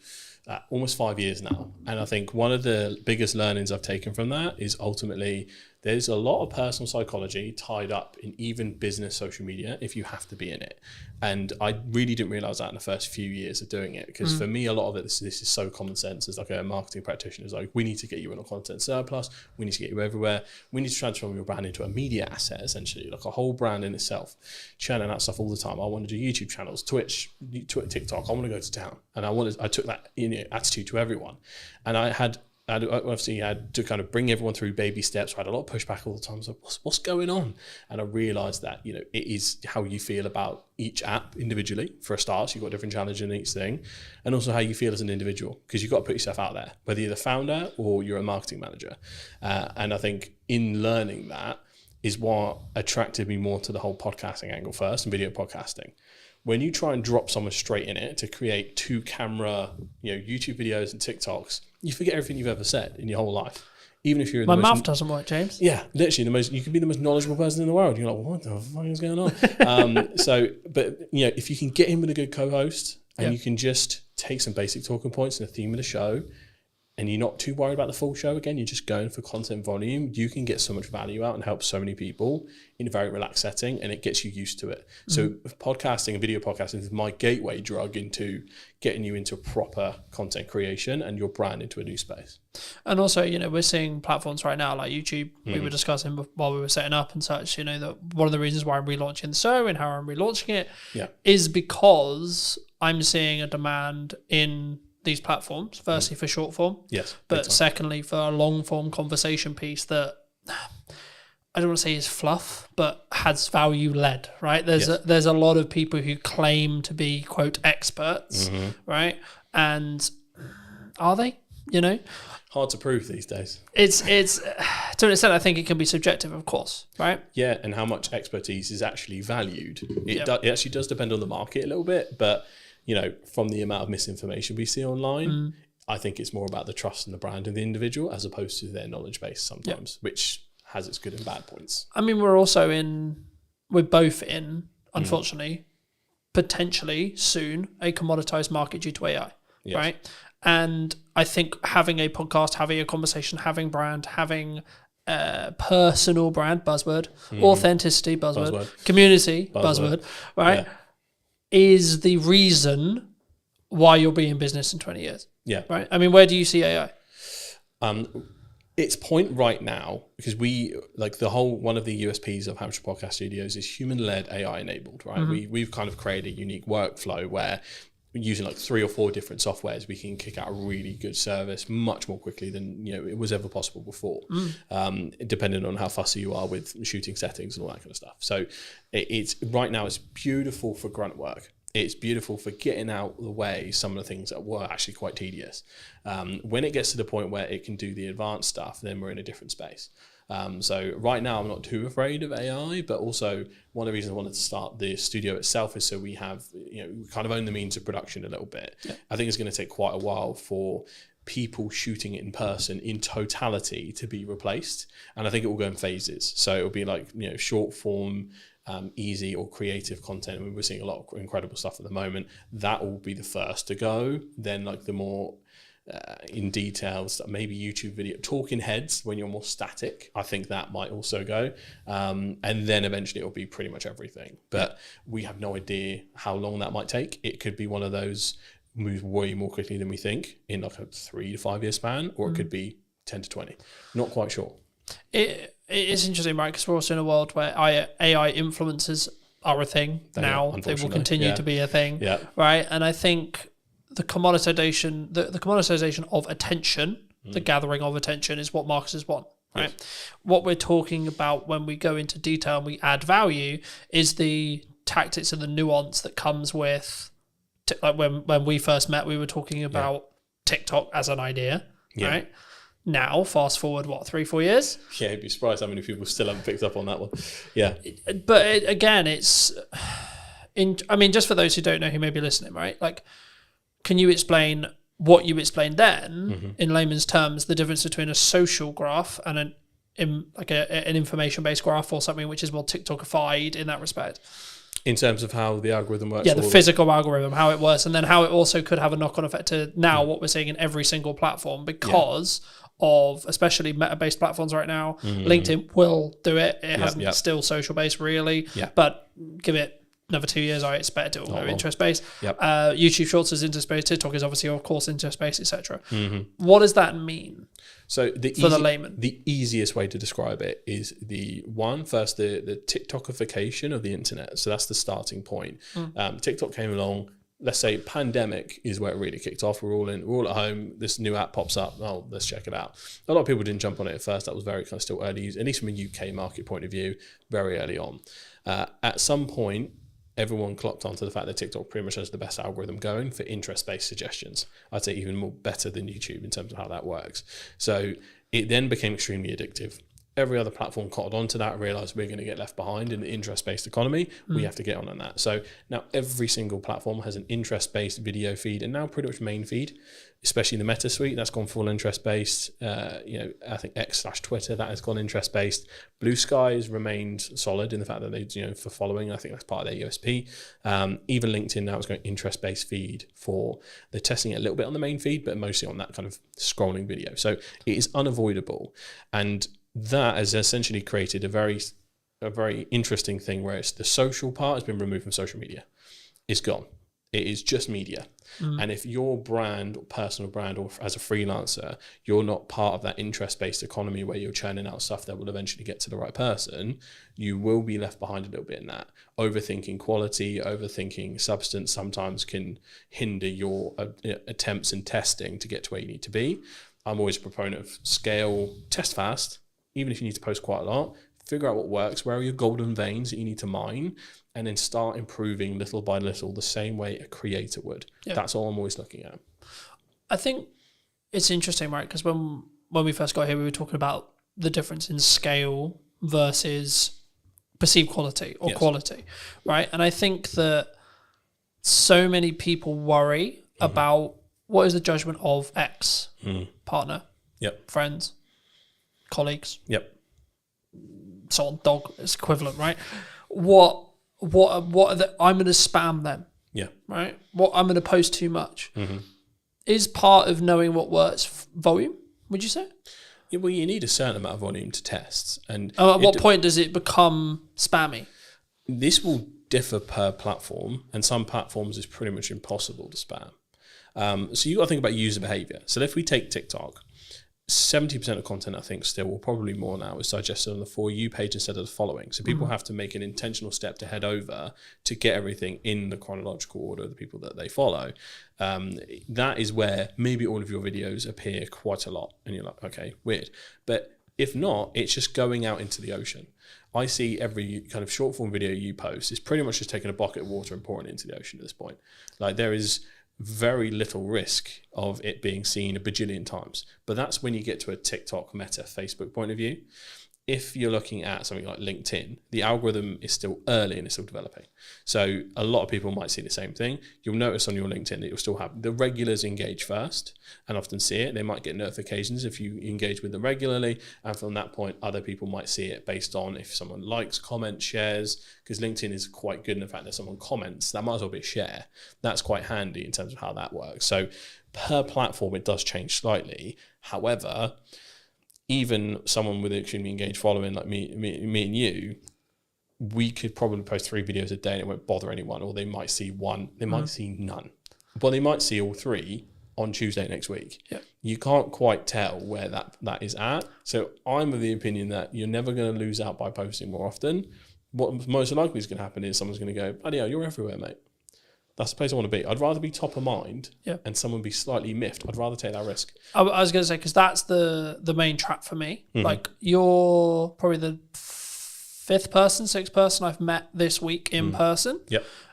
almost 5 years now. And I think one of the biggest learnings I've taken from that is ultimately there's a lot of personal psychology tied up in even business social media if you have to be in it. And I really didn't realize that in the first few years of doing it, because for me, a lot of it, this is so common sense. As like a marketing practitioner, it's like, we need to get you in a content surplus. We need to get you everywhere. We need to transform your brand into a media asset, essentially, like a whole brand in itself. Churning out stuff all the time. I want to do YouTube channels, Twitch, TikTok. I want to go to town. And I took that attitude to everyone. And I had I obviously had to kind of bring everyone through baby steps. I had a lot of pushback all the time. I was like, what's going on? And I realized that, you know, it is how you feel about each app individually. For a start, so you've got different challenges in each thing, and also how you feel as an individual, because you've got to put yourself out there, whether you're the founder or you're a marketing manager. And I think in learning that is what attracted me more to the whole podcasting angle first, and video podcasting. When you try and drop someone straight in it to create 2-camera, you know, YouTube videos and TikToks, you forget everything you've ever said in your whole life. Even if you're My mouth doesn't work, James. Yeah, literally you could be the most knowledgeable person in the world. You're like, what the fuck is going on? But you know, if you can get in with a good co-host and you can just take some basic talking points and a theme of the show, and you're not too worried about the full show, again, you're just going for content volume, you can get so much value out and help so many people in a very relaxed setting, and it gets you used to it. So podcasting and video podcasting is my gateway drug into getting you into proper content creation and your brand into a new space. And also, you know, we're seeing platforms right now like YouTube. We were discussing while we were setting up and such, you know, that one of the reasons why I'm relaunching the show and how I'm relaunching it is because I'm seeing a demand in these platforms, firstly for short form, but secondly for a long form conversation piece that I don't want to say is fluff, but has value led, right? There's a lot of people who claim to be, quote, experts, right? And are they? You know, hard to prove these days. It's to an extent, I think it can be subjective, of course, right? Yeah, and how much expertise is actually valued. It actually does depend on the market a little bit, but you know, from the amount of misinformation we see online, I think it's more about the trust and the brand of the individual as opposed to their knowledge base sometimes, which has its good and bad points. I mean, we're both in, unfortunately, potentially soon, a commoditized market due to AI, right? And I think having a podcast, having a conversation, having brand, having personal brand, buzzword, authenticity, buzzword, community, buzzword, right? Is the reason why you'll be in business in 20 years. Yeah. Right? I mean, where do you see AI? Its point right now, because one of the USPs of Hampshire Podcast Studios is human-led AI enabled, right? We've kind of created a unique workflow where using like 3 or 4 different softwares, we can kick out a really good service much more quickly than, you know, it was ever possible before, depending on how fussy you are with shooting settings and all that kind of stuff. So it's right now, it's beautiful for grunt work. It's beautiful for getting out of the way some of the things that were actually quite tedious. When it gets to the point where it can do the advanced stuff, then we're in a different space. So right now I'm not too afraid of AI, but also one of the reasons I wanted to start the studio itself is so we have, you know, we kind of own the means of production a little bit. I think it's going to take quite a while for people shooting it in person in totality to be replaced. And I think it will go in phases. So it'll be like, you know, short form, easy or creative content. I mean, we're seeing a lot of incredible stuff at the moment. That will be the first to go. Then like the more in details, maybe YouTube video, talking heads when you're more static, I think that might also go. And then eventually it'll be pretty much everything. But we have no idea how long that might take. It could be one of those moves way more quickly than we think in like a 3 to 5 year span, or it could be 10 to 20. Not quite sure. It is interesting, right? Because we're also in a world where AI influencers are a thing now. They will continue to be a thing, right? And I think the commoditization of attention, the gathering of attention, is what marketers want, right? What we're talking about when we go into detail and we add value is the tactics and the nuance that comes with, like when we first met, we were talking about TikTok as an idea, right? Now, fast forward, 3-4 years? Yeah, you'd be surprised how many people still haven't picked up on that one. Yeah. But again, it's, I mean, just for those who don't know, who may be listening, right? Like, can you explain what you explained then, in layman's terms, the difference between a social graph and an information-based graph, or something which is more TikTokified in that respect? In terms of how the algorithm works? Yeah, the physical algorithm, how it works, and then how it also could have a knock-on effect to now what we're seeing in every single platform because of, especially meta-based platforms right now. LinkedIn will do it. It hasn't still social-based really, but give it another 2 years, I expect it will go interest-based. YouTube Shorts is interest-based. TikTok is obviously, of course, interest-based, etc. What does that mean? So the layman, the easiest way to describe it is the TikTokification of the internet. So that's the starting point. TikTok came along, let's say pandemic is where it really kicked off. We're all at home. This new app pops up. Oh, let's check it out. A lot of people didn't jump on it at first. That was very kind of still early, at least from a UK market point of view, very early on. At some point, everyone clocked onto the fact that TikTok pretty much has the best algorithm going for interest-based suggestions. I'd say even more better than YouTube in terms of how that works. So it then became extremely addictive. Every other platform caught on to that, realized we're going to get left behind in the interest-based economy. We have to get on that. So now every single platform has an interest-based video feed, and now pretty much main feed, especially the Meta suite, that's gone full interest-based. I think X/Twitter, that has gone interest-based. Blue Sky has remained solid in the fact that they, for following, I think that's part of their USP. Even LinkedIn now is going interest-based feed they're testing it a little bit on the main feed, but mostly on that kind of scrolling video. So it is unavoidable. And that has essentially created a very interesting thing where it's the social part has been removed from social media. It's gone. It is just media. And if your brand, or personal brand, or as a freelancer, you're not part of that interest-based economy where you're churning out stuff that will eventually get to the right person, you will be left behind a little bit in that. Overthinking quality, overthinking substance sometimes can hinder your attempts and testing to get to where you need to be. I'm always a proponent of scale, test fast. Even if you need to post quite a lot, figure out what works, where are your golden veins that you need to mine, and then start improving little by little the same way a creator would. Yeah. That's all I'm always looking at. I think it's interesting, right? Because when we first got here, we were talking about the difference in scale versus perceived quality or quality, right? And I think that so many people worry about what is the judgment of X partner, friends, colleagues, so on, dog is equivalent, right? What are the, I'm going to spam them, right? What I'm going to post too much is part of knowing what works. Volume, would you say? Yeah, well, you need a certain amount of volume to test, and at what point does it become spammy? This will differ per platform, and some platforms is pretty much impossible to spam. So you got to think about user behavior. So if we take TikTok, 70% of content, I think, still, or probably more now, is digested on the For You page instead of the following. So people have to make an intentional step to head over to get everything in the chronological order of the people that they follow. That is where maybe all of your videos appear quite a lot. And you're like, okay, weird. But if not, it's just going out into the ocean. I see every kind of short form video you post is pretty much just taking a bucket of water and pouring it into the ocean at this point. Like, there is very little risk of it being seen a bajillion times. But that's when you get to a TikTok, Meta, Facebook point of view. If you're looking at something like LinkedIn, the algorithm is still early and it's still developing. So a lot of people might see the same thing. You'll notice on your LinkedIn that you'll still have the regulars engage first and often see it. They might get notifications if you engage with them regularly. And from that point, other people might see it based on if someone likes, comments, shares, because LinkedIn is quite good in the fact that someone comments, that might as well be a share. That's quite handy in terms of how that works. So per platform, it does change slightly. However, even someone with an extremely engaged following like me and you, we could probably post 3 videos a day and it won't bother anyone, or they might see one, they might see none, but they might see all 3 on Tuesday next week. You can't quite tell where that is at. So I'm of the opinion that you're never going to lose out by posting more often. What most likely is going to happen is someone's going to go, bloody hell, you're everywhere, mate. That's the place I want to be. I'd rather be top of mind and someone be slightly miffed. I'd rather take that risk. I was going to say, because that's the main trap for me. Like, you're probably the 5th person, 6th person I've met this week in person.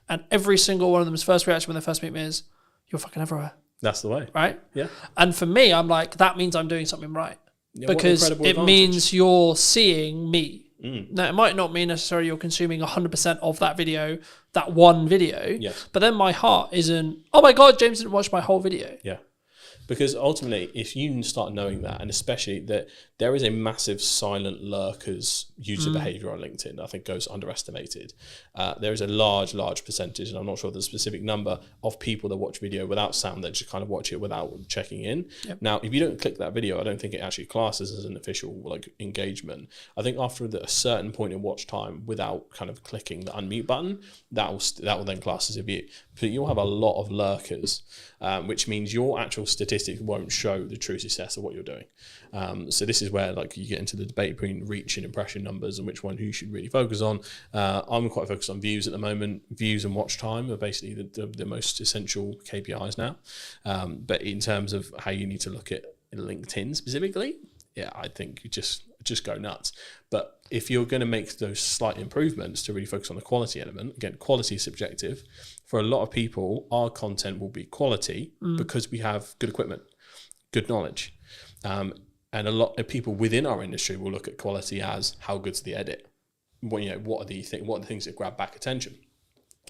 And every single one of them's first reaction when they first meet me is, you're fucking everywhere. That's the way. Right? Yeah. And for me, I'm like, that means I'm doing something right. Because it means you're seeing me. Now, it might not mean necessarily you're consuming 100% of that video, that one video, but then my heart isn't, oh my God, James didn't watch my whole video. Yeah. Because ultimately, if you start knowing that, and especially that there is a massive silent lurkers user behavior on LinkedIn, I think goes underestimated. There is a large percentage, and I'm not sure the specific number, of people that watch video without sound, that just kind of watch it without checking in. Now, if you don't click that video, I don't think it actually classes as an official like engagement. I think after a certain point in watch time, without kind of clicking the unmute button, that will then class as a view. but you'll have a lot of lurkers, which means your actual statistics won't show the true success of what you're doing. So this is where like you get into the debate between reach and impression numbers and which one you should really focus on. I'm quite focused on views at the moment. Views and watch time are basically the most essential KPIs now. But in terms of how you need to look at LinkedIn specifically, yeah, I think you just go nuts. But if you're going to make those slight improvements to really focus on the quality element, again, quality is subjective. For a lot of people, our content will be quality because we have good equipment, good knowledge. And a lot of people within our industry will look at quality as how good's the edit. What are the things that grab back attention?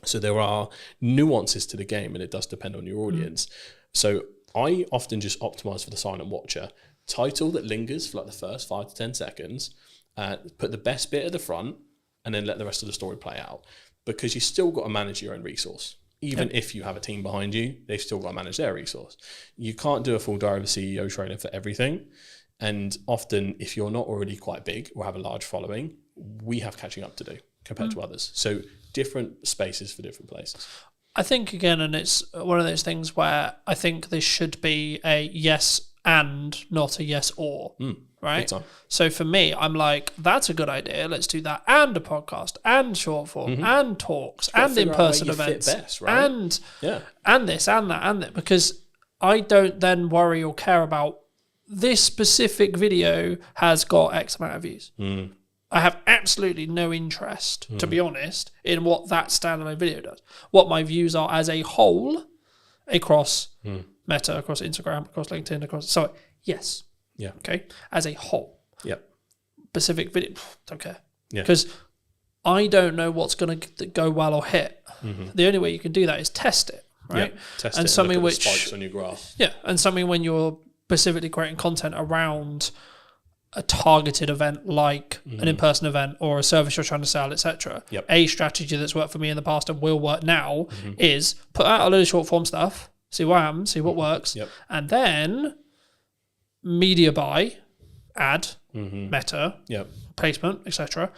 So there are nuances to the game, and it does depend on your audience. So I often just optimize for the silent watcher. Title that lingers for like the first 5 to 10 seconds, put the best bit at the front, and then let the rest of the story play out. Because you still got to manage your own resource. Even if you have a team behind you, they've still got to manage their resource. You can't do a full Diary of a CEO trailer for everything. And often, if you're not already quite big or have a large following, we have catching up to do compared to others. So different spaces for different places. I think, again, and it's one of those things where I think this should be a yes and not a yes or, right? So for me, I'm like, that's a good idea. Let's do that. And a podcast and short form and talks and in-person events best, right? and this and that and that, because I don't then worry or care about this specific video has got X amount of views. I have absolutely no interest, to be honest, in what that standalone video does. What my views are as a whole across Meta, across Instagram, across LinkedIn, across... So, yes. Yeah. Okay? As a whole. Yep. Specific video, don't care. Yeah. Because I don't know what's going to go well or hit. The only way you can do that is test it, right? Yep. Test and it something and look at which... the spikes on your graph. Yeah, and something when you're specifically creating content around a targeted event like an in-person event or a service you're trying to sell, etc. A strategy that's worked for me in the past and will work now is put out a load of short form stuff, see what happens, see what works, and then media buy, ad, meta, placement, etc.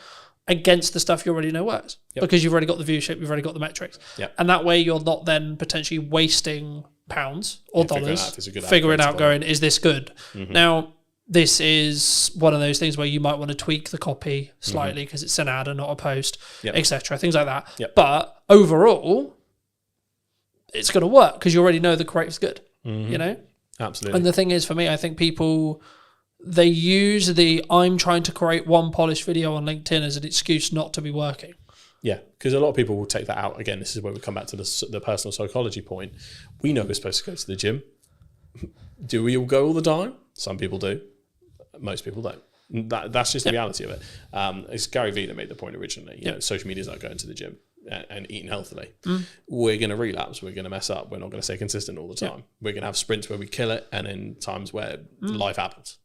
against the stuff you already know works because you've already got the viewership, you've already got the metrics, and that way you're not then potentially wasting pounds or dollars figuring out going, is this good? Now, this is one of those things where you might want to tweak the copy slightly because it's an ad and not a post, etc. Things like that. But overall, it's going to work because you already know the creative's good, you know? Absolutely. And the thing is, for me, I think people, they use the I'm trying to create one polished video on LinkedIn as an excuse not to be working. Yeah, because a lot of people will take that out. Again, this is where we come back to the personal psychology point. We know we're supposed to go to the gym. Do we all go all the time? Some people do. Most people don't. That's just the reality of it. It's Gary Vee that made the point originally. You know, social media is like going to the gym and eating healthily. We're going to relapse. We're going to mess up. We're not going to stay consistent all the time. We're going to have sprints where we kill it and then times where life happens.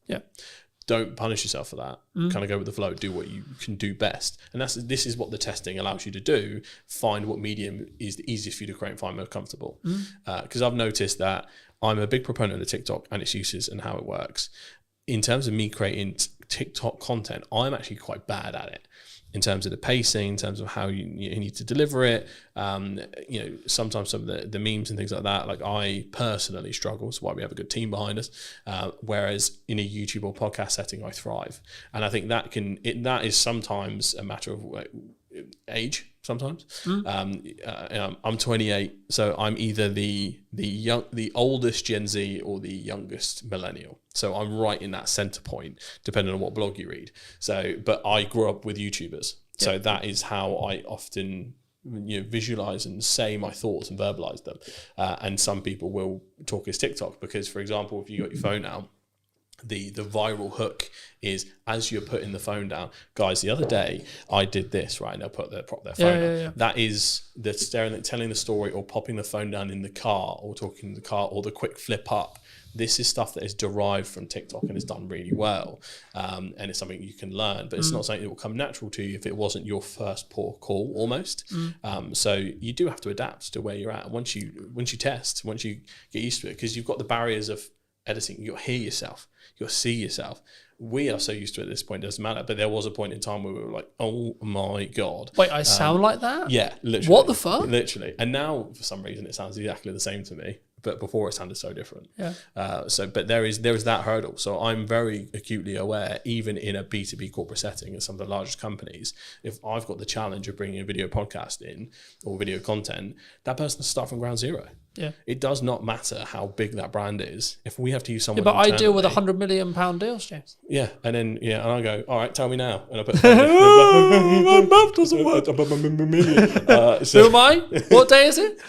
Don't punish yourself for that. Kind of go with the flow. Do what you can do best. And this is what the testing allows you to do. Find what medium is the easiest for you to create and find most comfortable. Because I've noticed that I'm a big proponent of TikTok and its uses and how it works. In terms of me creating TikTok content, I'm actually quite bad at it. In terms of the pacing, in terms of how you need to deliver it, sometimes some of the memes and things like that, like I personally struggle. That's why we have a good team behind us. Whereas in a YouTube or podcast setting, I thrive. And I think that is sometimes a matter of age. Sometimes I'm 28, so I'm either the oldest Gen Z or the youngest millennial. So I'm right in that center point, depending on what blog you read. So, but I grew up with YouTubers, so that is how I often visualize and say my thoughts and verbalize them. And some people will talk as TikTok because, for example, if you got your phone out. The viral hook is as you're putting the phone down. Guys, the other day I did this, right? And they'll prop their phone down. That is the telling the story or popping the phone down in the car or talking in the car or the quick flip up. This is stuff that is derived from TikTok and is done really well. And it's something you can learn, but it's not something that will come natural to you if it wasn't your first port of call almost. So you do have to adapt to where you're at. Once you test, once you get used to it, because you've got the barriers of editing. You got to hear yourself. You got to see yourself. We are so used to it at this point, it doesn't matter. But there was a point in time where we were like, oh my God. Wait, I sound like that? Yeah, literally. What the fuck? Literally. And now, for some reason, it sounds exactly the same to me. But before it sounded so different. Yeah. But there is that hurdle. So I'm very acutely aware, even in a B2B corporate setting at some of the largest companies, if I've got the challenge of bringing a video podcast in or video content, that person has to start from ground zero. Yeah. It does not matter how big that brand is. If we have to use someone, But I deal with internally- £100 million deals, James. Yeah, and I go, all right, tell me now, and I put my math doesn't work. Who am I? What day is it?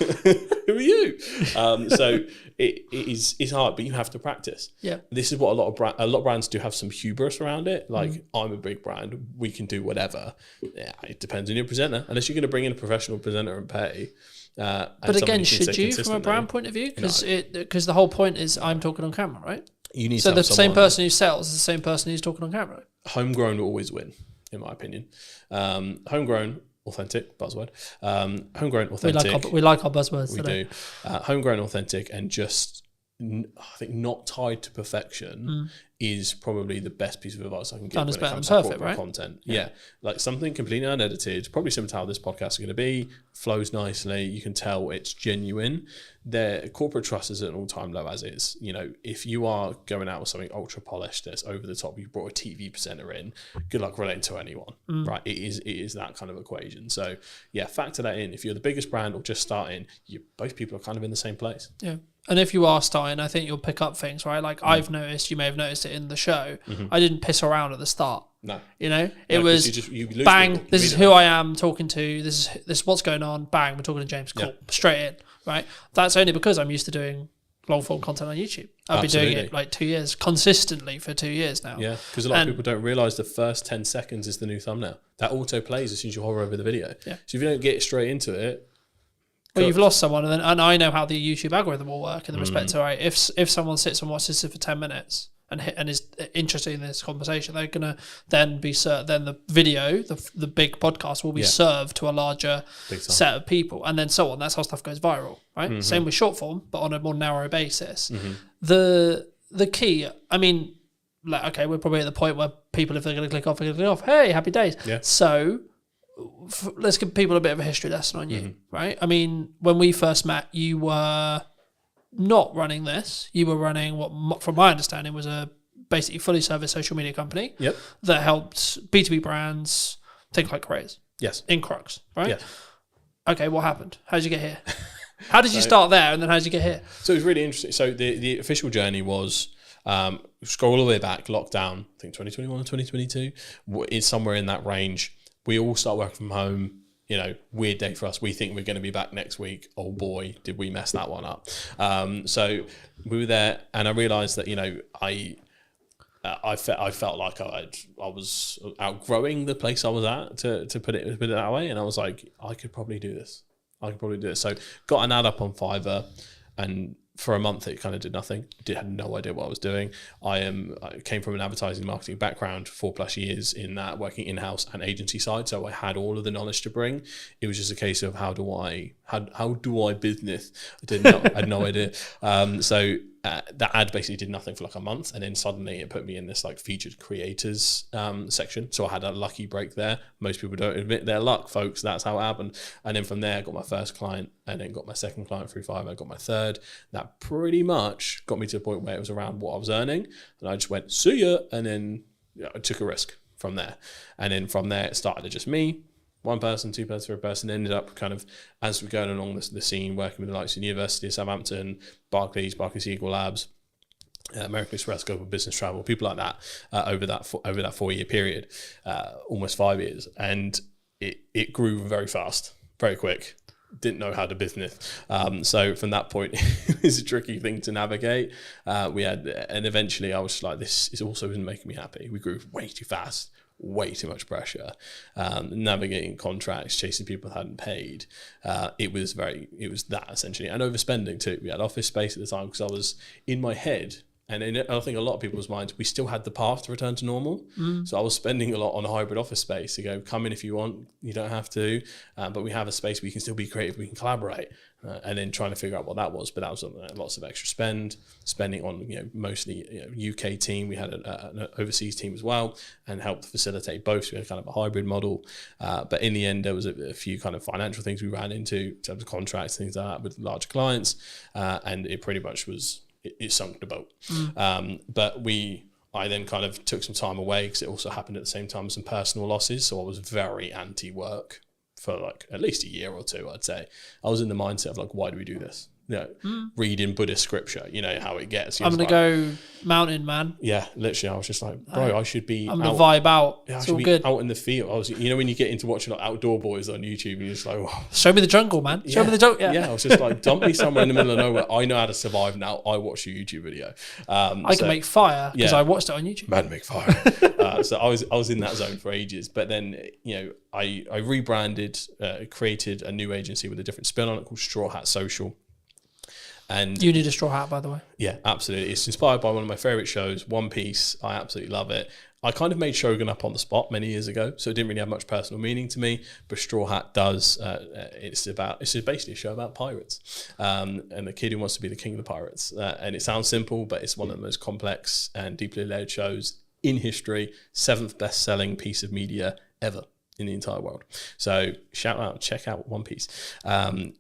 Who are you? So it's hard, but you have to practice. Yeah. This is what a lot of brands do have some hubris around it. Like, I'm a big brand, we can do whatever. Yeah, it depends on your presenter. Unless you're going to bring in a professional presenter and pay. But again, should you, from a brand point of view? Because the whole point is I'm talking on camera, right? You need so to the have same someone- person who sells is the same person who's talking on camera. Homegrown will always win, in my opinion. Homegrown, authentic, buzzword. Homegrown, authentic. We like our buzzwords We today. do. Homegrown, authentic, and just, I think, not tied to perfection is probably the best piece of advice I can give when it comes to perfect, corporate right? content. Yeah. Like something completely unedited, probably similar to how this podcast is going to be, flows nicely. You can tell it's genuine. Their corporate trust is at an all-time low as is. You know, if you are going out with something ultra polished that's over the top, you brought a TV presenter in, good luck relating to anyone, right? It is that kind of equation. So yeah, factor that in. If you're the biggest brand or just starting, both people are kind of in the same place. Yeah. And if you are starting, I think you'll pick up things, right? Like I've noticed, you may have noticed it in the show. I didn't piss around at the start. No. You know, it 'cause was you lose bang, people this is immediately. who I am talking to. This is what's going on. Bang, we're talking to James. Cool. Yeah. Straight in, right? That's only because I'm used to doing long form content on YouTube. I've been doing it like 2 years, consistently for 2 years now. Yeah, because a lot of people don't realise the first 10 seconds is the new thumbnail. That auto plays as soon as you hover over the video. Yeah. So if you don't get straight into it, Well, you've lost someone, and I know how the YouTube algorithm will work in the respect to, right, if someone sits and watches this for 10 minutes and is interested in this conversation, they're gonna then be then the video, the big podcast will be served to a larger set of people, and then so on. That's how stuff goes viral, right? Same with short form, but on a more narrow basis. The key, I mean, like, okay, we're probably at the point where people, if they're going to click off, they're going to click off. Hey, happy days. Yeah. So let's give people a bit of a history lesson on you, right? I mean, when we first met, you were not running this. You were running what, from my understanding, was a basically fully service social media company Yep. that helped B2B brands think like craze yes. in Crux, right? Yes. Okay, what happened? How did you get here? How did you start there, and then how did you get here? So it was really interesting. So the official journey was, scroll all the way back, lockdown, I think 2021 or 2022, is somewhere in that range. We all start working from home. You know, weird day for us. We think we're going to be back next week. Oh boy, did we mess that one up. So we were there, and I realised that, you know, I felt like I was outgrowing the place I was at, to put it that way, and I was like, I could probably do this. So got an ad up on Fiverr, and for a month it kind of did nothing. Had no idea what I was doing. I came from an advertising marketing background, 4+ years in that, working in-house and agency side, so I had all of the knowledge to bring. It was just a case of how do I business. I had no idea. So that ad basically did nothing for like a month, and then suddenly it put me in this like featured creators section. So I had a lucky break there. Most people don't admit their luck, folks. That's how it happened. And then from there I got my first client, and then got my second client through Fiverr. I got my third. That pretty much got me to the point where it was around what I was earning, and I just went, see ya, and then I took a risk from there. And then from there it started to just me, one person, two person, third person. Ended up kind of, as we're going along the scene, working with the likes of the University of Southampton, Barclays Equal Labs, American Express, Global Business Travel, people like that, over that 4-year period, almost 5 years, and it grew very fast, very quick. Didn't know how to business, so from that point it was a tricky thing to navigate. And eventually I was like, this is also isn't making me happy. We grew way too fast. Way too much pressure, navigating contracts, chasing people that hadn't paid. It was that essentially, and overspending too. We had office space at the time because I was in my head. And I think a lot of people's minds, we still had the path to return to normal. So I was spending a lot on a hybrid office space to go, come in if you want, you don't have to, but we have a space where you can still be creative, we can collaborate, and then trying to figure out what that was. But that was lots of extra spending on, mostly UK team. We had an overseas team as well, and helped facilitate both. So we had kind of a hybrid model. But in the end, there was a few kind of financial things we ran into in terms of contracts, things like that with larger clients. And it pretty much was, it sunk the boat. But I then kind of took some time away because it also happened at the same time as some personal losses. So I was very anti-work for like at least a year or two, I'd say. I was in the mindset of like, why do we do this? Reading Buddhist scripture, how it gets. I'm going to go mountain, man. Yeah, literally, I was just like, bro, I should be I'm going to vibe out. Yeah, it's I should all be good. out in the field. I was, when you get into watching like Outdoor Boys on YouTube, and you're just like, wow. Show me the jungle, man. Show me the jungle. Yeah, I was just like, dump me somewhere in the middle of nowhere. I know how to survive now. I watch your YouTube video. I can make fire because I watched it on YouTube. Man, make fire. So I was in that zone for ages. But then, I rebranded, created a new agency with a different spin on it called Straw Hat Social. And you need a straw hat, by the way. Yeah, absolutely. It's inspired by one of my favorite shows, One Piece. I absolutely love it. I kind of made Shogun up on the spot many years ago, so it didn't really have much personal meaning to me. But Straw Hat does. It's basically a show about pirates, and the kid who wants to be the king of the pirates. And it sounds simple, but it's one of the most complex and deeply layered shows in history. 7th best-selling piece of media ever in the entire world. So check out One Piece.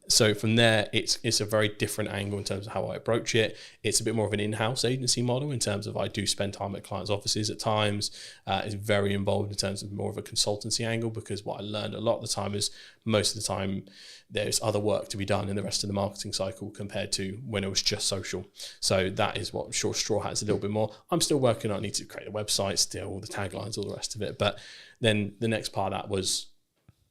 So from there, it's a very different angle in terms of how I approach it. It's a bit more of an in-house agency model in terms of I do spend time at clients' offices at times. It's very involved in terms of more of a consultancy angle, because what I learned a lot of the time is most of the time there's other work to be done in the rest of the marketing cycle compared to when it was just social. So that is what Straw Hat is a little bit more. I'm still working on, I need to create a website still, the taglines, all the rest of it. But then the next part of that was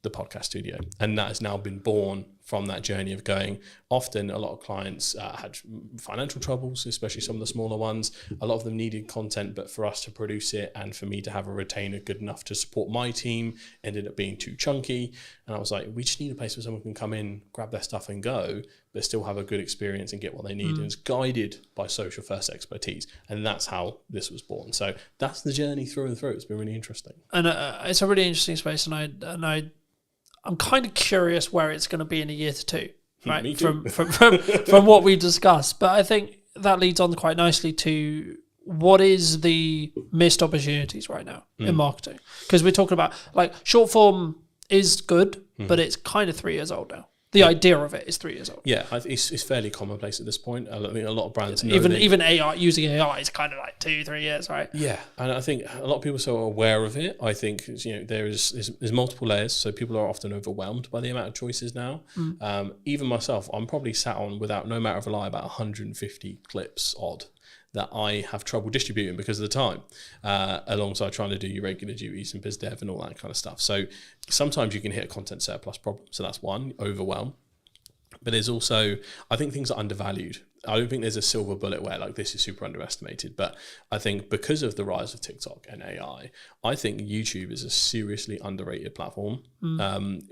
the podcast studio. And that has now been born from that journey of going. Often a lot of clients had financial troubles, especially some of the smaller ones. A lot of them needed content, but for us to produce it and for me to have a retainer good enough to support my team ended up being too chunky. And I was like, we just need a place where someone can come in, grab their stuff and go, but still have a good experience and get what they need. And it's guided by social first expertise. And that's how this was born. So that's the journey through and through. It's been really interesting. And it's a really interesting space. And I'm kind of curious where it's going to be in a year to two, right? Me too. From what we discussed. But I think that leads on quite nicely to what is the missed opportunities right now in marketing? Because we're talking about like short form is good, but it's kind of 3 years old now. The idea of it is 3 years old. Yeah, it's fairly commonplace at this point. I think a lot of brands know even AI, using AI is kind of like 2-3 years, right? Yeah, and I think a lot of people are so aware of it. I think there's multiple layers, so people are often overwhelmed by the amount of choices now. Even myself, I'm probably sat on, without no matter of a lie, about 150 clips odd that I have trouble distributing because of the time, alongside trying to do your regular duties and biz dev and all that kind of stuff. So sometimes you can hit a content surplus problem. So that's one, overwhelm. But there's also, I think things are undervalued. I don't think there's a silver bullet where like this is super underestimated, but I think because of the rise of TikTok and AI, I think YouTube is a seriously underrated platform.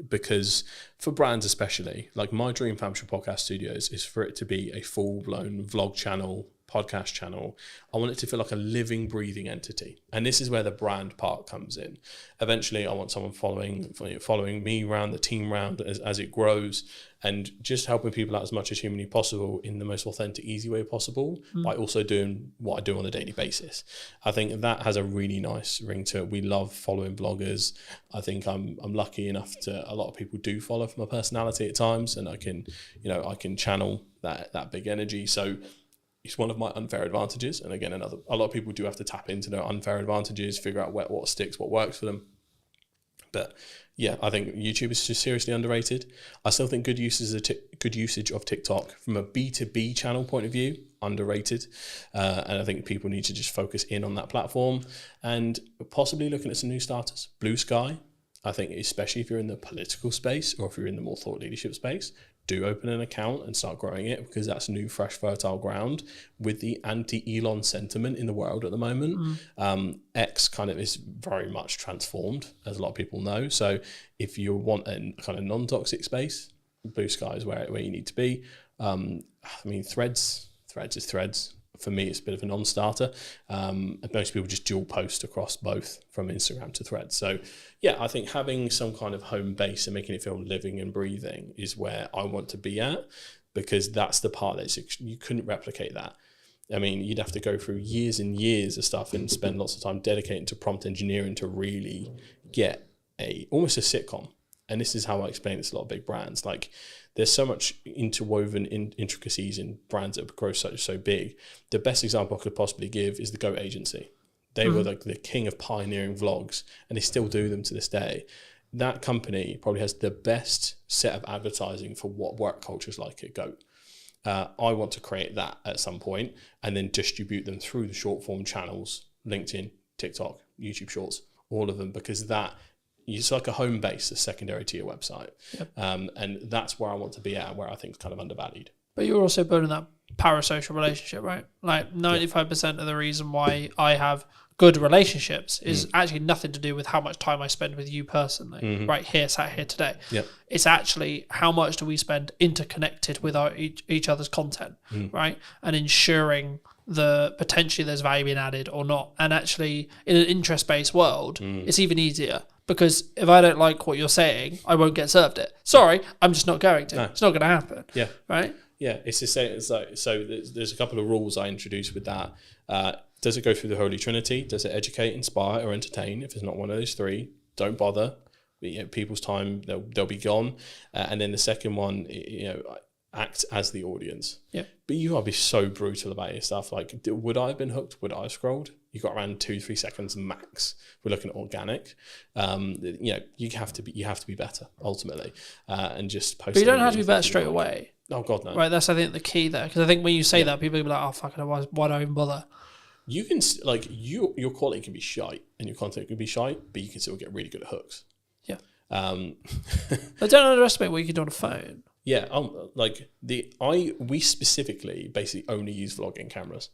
Because for brands especially, like my dream for Hampshire Podcast Studios is for it to be a full-blown vlog channel, podcast channel. I want it to feel like a living, breathing entity. And this is where the brand part comes in. Eventually, I want someone following me around, the team around as it grows, and just helping people out as much as humanly possible in the most authentic, easy way possible, by also doing what I do on a daily basis. I think that has a really nice ring to it. We love following bloggers. I think I'm lucky enough to, a lot of people do follow for my personality at times, and I can channel that big energy. So it's one of my unfair advantages. And again, a lot of people do have to tap into their unfair advantages, figure out what sticks, what works for them. But yeah, I think YouTube is just seriously underrated. I still think good usage of TikTok from a B2B channel point of view, underrated. And I think people need to just focus in on that platform and possibly looking at some new starters. Blue Sky, I think, especially if you're in the political space or if you're in the more thought leadership space, do open an account and start growing it, because that's new, fresh, fertile ground with the anti-Elon sentiment in the world at the moment. X kind of is very much transformed, as a lot of people know. So if you want a kind of non-toxic space, Blue Sky is where you need to be. I mean, Threads is Threads. for me, it's a bit of a non-starter. Most people just dual post across both from Instagram to Threads. So yeah, I think having some kind of home base and making it feel living and breathing is where I want to be at, because that's the part you couldn't replicate that. I mean, you'd have to go through years and years of stuff and spend lots of time dedicating to prompt engineering to really get almost a sitcom. And this is how I explain this to a lot of big brands. Like, there's so much interwoven intricacies in brands that grow so big. The best example I could possibly give is the Goat Agency. They were like the king of pioneering vlogs, and they still do them to this day. That company probably has the best set of advertising for what work culture is like at Goat. I want to create that at some point and then distribute them through the short form channels, LinkedIn, TikTok, YouTube Shorts, all of them, because that it's like a home base, a secondary to your website. Yep. And that's where I want to be at, where I think it's kind of undervalued. But you're also building that parasocial relationship, right? Like 95% of the reason why I have good relationships is actually nothing to do with how much time I spend with you personally, right here, sat here today. Yep. It's actually how much do we spend interconnected with each other's content, right? And ensuring potentially there's value being added or not. And actually, in an interest-based world, it's even easier. Because if I don't like what you're saying, I won't get served it. Sorry, I'm just not going to. No. It's not going to happen. Yeah. Right? Yeah. It's the same. It's like, so there's a couple of rules I introduced with that. Does it go through the Holy Trinity? Does it educate, inspire, or entertain? If it's not one of those three, don't bother. People's time, they'll be gone. And then the second one, act as the audience. Yeah. But you gotta be so brutal about your stuff. Like, would I have been hooked? Would I have scrolled? You got around 2-3 seconds max. We're looking at organic. You have to be better ultimately, and just post. But you don't have to be better straight away. Oh God, no. Right. That's I think the key there, because I think when you say that, people will be like, "Oh fuck, why do I even bother?" You can your quality can be shite and your content can be shite, but you can still get really good at hooks. Yeah. But don't underestimate what you can do on a phone. Yeah, we specifically basically only use vlogging cameras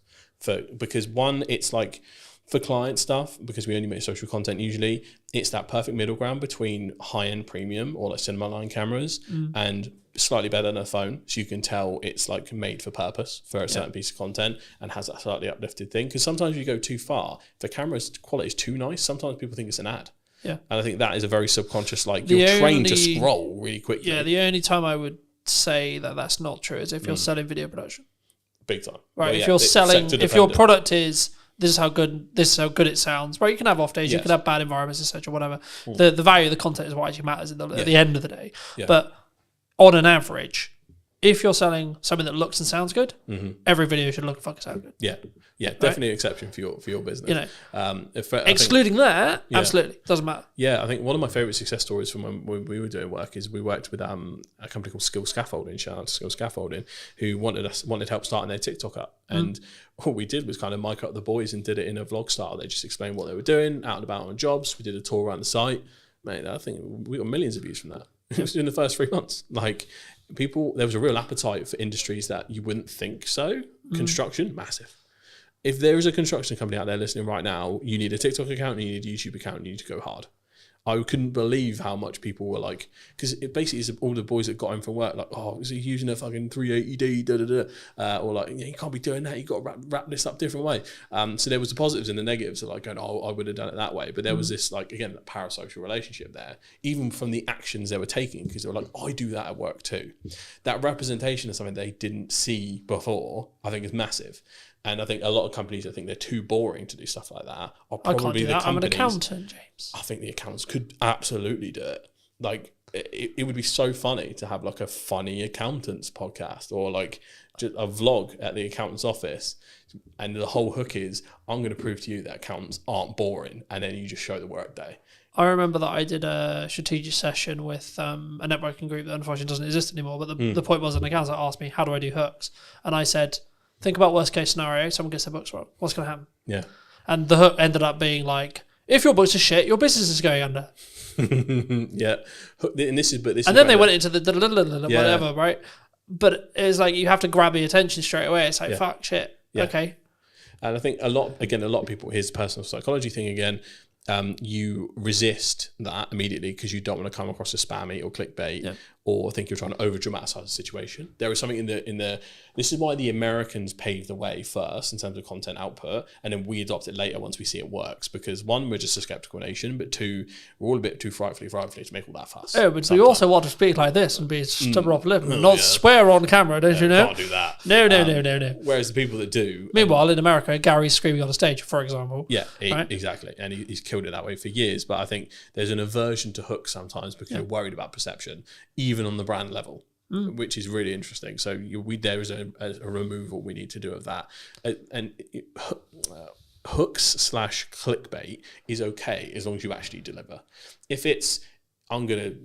because one, it's like for client stuff, because we only make social content usually, it's that perfect middle ground between high-end premium or like cinema line cameras and slightly better than a phone, so you can tell it's like made for purpose for a certain piece of content and has that slightly uplifted thing. Because sometimes you go too far, if the camera's quality is too nice, sometimes people think it's an ad. Yeah, and I think that is a very subconscious, like you're trained to scroll really quickly. Yeah, the only time I would say that that's not true is if you're selling video production. Big time, right? Well, if you're selling, if your product is this is how good it sounds, right? You can have off days, you can have bad environments, etc., whatever. The value of the content is what actually matters at the end of the day. Yeah. But on an average, if you're selling something that looks and sounds good, every video should look and fucking sound good. Yeah, yeah, definitely an exception for your business. Excluding that, absolutely doesn't matter. Yeah, I think one of my favorite success stories from when we were doing work is we worked with a company called Skill Scaffolding, shout out to Skill Scaffolding, who wanted help starting their TikTok up, and what we did was kind of mic up the boys and did it in a vlog style. They just explained what they were doing, out and about on jobs. We did a tour around the site, mate. I think we got millions of views from that. It was in the first 3 months. Like, there was a real appetite for industries that you wouldn't think so. Construction, massive. If there is a construction company out there listening right now, you need a TikTok account, you need a YouTube account, you need to go hard. I couldn't believe how much people were like, because it basically is all the boys that got home from work, like, oh, is he using a fucking 380D, or like, you can't be doing that, you got to wrap this up a different way. So there was the positives and the negatives of like going, oh, I would have done it that way. But there was this, like, again, that parasocial relationship there, even from the actions they were taking, because they were like, I do that at work too. That representation of something they didn't see before, I think is massive. And I think a lot of companies, I think they're too boring to do stuff like that. Are probably I can't do that. I'm an accountant, James. I think the accountants could absolutely do it. Like, it would be so funny to have like a funny accountants podcast or like just a vlog at the accountant's office. And the whole hook is, I'm going to prove to you that accountants aren't boring. And then you just show the work day. I remember that I did a strategic session with a networking group that unfortunately doesn't exist anymore. But the point was, an accountant asked me, how do I do hooks? And I said, think about worst case scenario, someone gets their books wrong. What's going to happen? Yeah. And the hook ended up being like, if your books are shit, your business is going under. Yeah. And then they went into the whatever, right? But it's like, you have to grab the attention straight away. It's like, fuck, shit. Yeah. Okay. And I think a lot of people, here's the personal psychology thing again, you resist that immediately because you don't want to come across as spammy or clickbait or think you're trying to over dramatize the situation. There is something in the this is why the Americans paved the way first in terms of content output, and then we adopt it later once we see it works, because one, we're just a skeptical nation, but two, we're all a bit too frightfully to make all that fuss. Oh, but we also want to speak like this and be stubborn off lip and not swear on camera, don't you know? Can't do that. No. Whereas the people that do... Meanwhile, in America, Gary's screaming on the stage, for example. Yeah, right? Exactly. And he's killed it that way for years. But I think there's an aversion to hooks sometimes because you're worried about perception, even on the brand level, which is really interesting. So there is a removal we need to do of that. Hooks/clickbait is okay as long as you actually deliver. If it's, I'm going to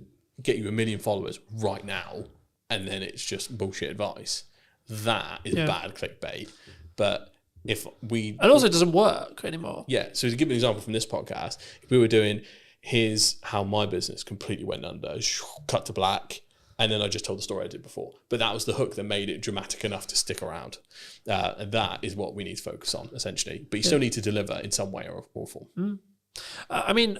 get you 1 million followers right now, and then it's just bullshit advice, that is bad clickbait. But if we... And also it doesn't work anymore. Yeah. So to give an example from this podcast, if we were doing, here's how my business completely went under, cut to black, and then I just told the story I did before. But that was the hook that made it dramatic enough to stick around. And that is what we need to focus on, essentially. But you still need to deliver in some way or form. I mean,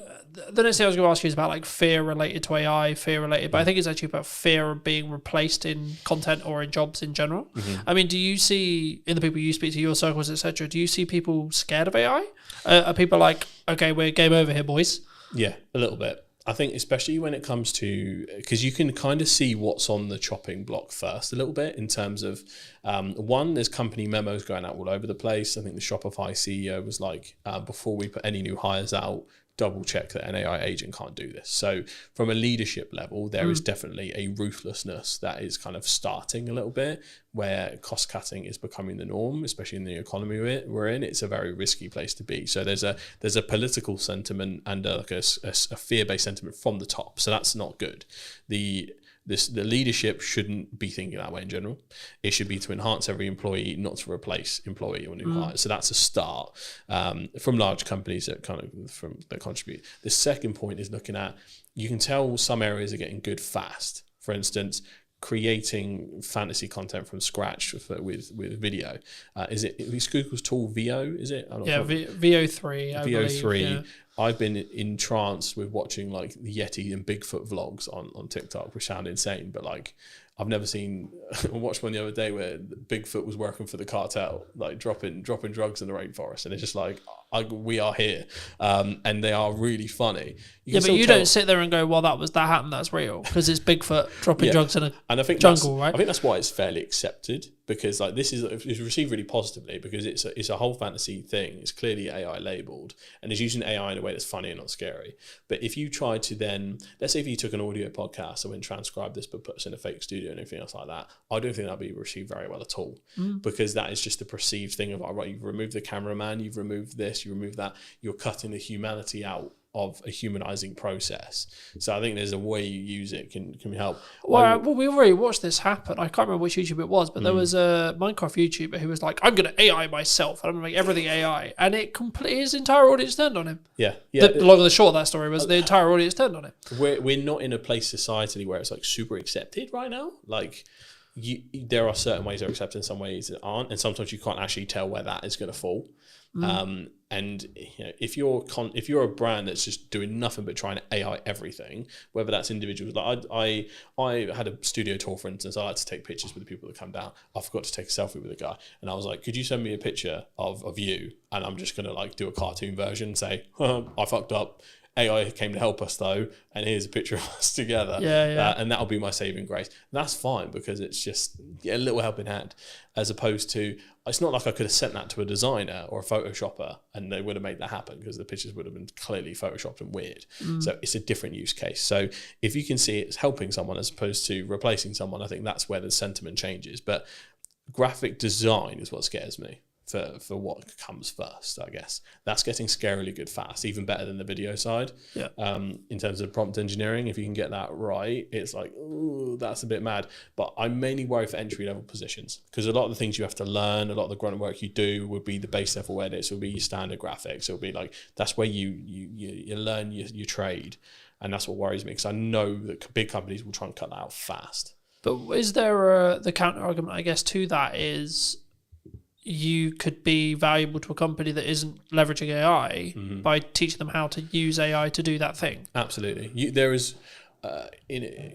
the next thing I was going to ask you is about like fear related to AI, but I think it's actually about fear of being replaced in content or in jobs in general. I mean, do you see, in the people you speak to, your circles, etc., do you see people scared of AI? Are people like, okay, we're game over here, boys? Yeah, a little bit. I think especially when it comes to, because you can kind of see what's on the chopping block first a little bit in terms of, one, there's company memos going out all over the place. I think the Shopify CEO was like, before we put any new hires out, double check that an AI agent can't do this. So from a leadership level, there is definitely a ruthlessness that is kind of starting a little bit, where cost cutting is becoming the norm, especially in the economy we're in. It's a very risky place to be. So there's a political sentiment and a fear-based sentiment from the top. So that's not good. The leadership shouldn't be thinking that way in general. It should be to enhance every employee, not to replace employee or new hires. So that's a start from large companies that contribute. The second point is looking at, you can tell some areas are getting good fast. For instance, creating fantasy content from scratch with video. Is Google's tool VO? Is it? VO3. VO3. Yeah. I've been entranced with watching like the Yeti and Bigfoot vlogs on TikTok, which sound insane, but like I've never seen. I watched one the other day where Bigfoot was working for the cartel, like dropping drugs in the rainforest, and it's just like we are here, and they are really funny. But you don't sit there and go, "Well, that happened. That's real," because it's Bigfoot dropping drugs in a jungle, right? I think that's why it's fairly accepted, because like it's received really positively, because it's a whole fantasy thing. It's clearly AI labeled, and it's using AI in a way that's funny and not scary. But if you try to then, let's say if you took an audio podcast and went transcribe this but put us in a fake studio and everything else like that, I don't think that'd be received very well at all, because that is just the perceived thing of, all right, you've removed the cameraman, you've removed this, you remove that, you're cutting the humanity out of a humanizing process. So I think there's a way you use it can help. Well, we already watched this happen. I can't remember which YouTube it was, but there was a Minecraft YouTuber who was like, "I'm going to AI myself, and I'm going to make everything AI," and it completely, his entire audience turned on him. Yeah. The long and the short of that story was the entire audience turned on him. We're not in a place societally where it's like super accepted right now. Like, there are certain ways they're accepted, and some ways that aren't, and sometimes you can't actually tell where that is going to fall. And if you're a brand that's just doing nothing but trying to AI everything, whether that's individuals, like I had a studio tour, for instance. I like to take pictures with the people that come down. I forgot to take a selfie with a guy, and I was like, "Could you send me a picture of you?" And I'm just gonna like do a cartoon version, and say, "I fucked up. AI came to help us though, and here's a picture of us together." And that'll be my saving grace. And that's fine, because it's just a little helping hand, as opposed to, it's not like I could have sent that to a designer or a Photoshopper and they would have made that happen, because the pictures would have been clearly Photoshopped and weird. So it's a different use case. So if you can see it's helping someone as opposed to replacing someone, I think that's where the sentiment changes. But graphic design is what scares me. For what comes first, I guess. That's getting scarily good fast, even better than the video side. Yeah. In terms of prompt engineering, if you can get that right, it's like, ooh, that's a bit mad. But I'm mainly worried for entry level positions, because a lot of the things you have to learn, a lot of the grunt work you do would be the base level edits, will be your standard graphics. It'll be like, that's where you learn your trade, and that's what worries me, because I know that big companies will try and cut that out fast. But is there the counter argument, I guess, to that is, you could be valuable to a company that isn't leveraging AI by teaching them how to use AI to do that thing. Absolutely. There is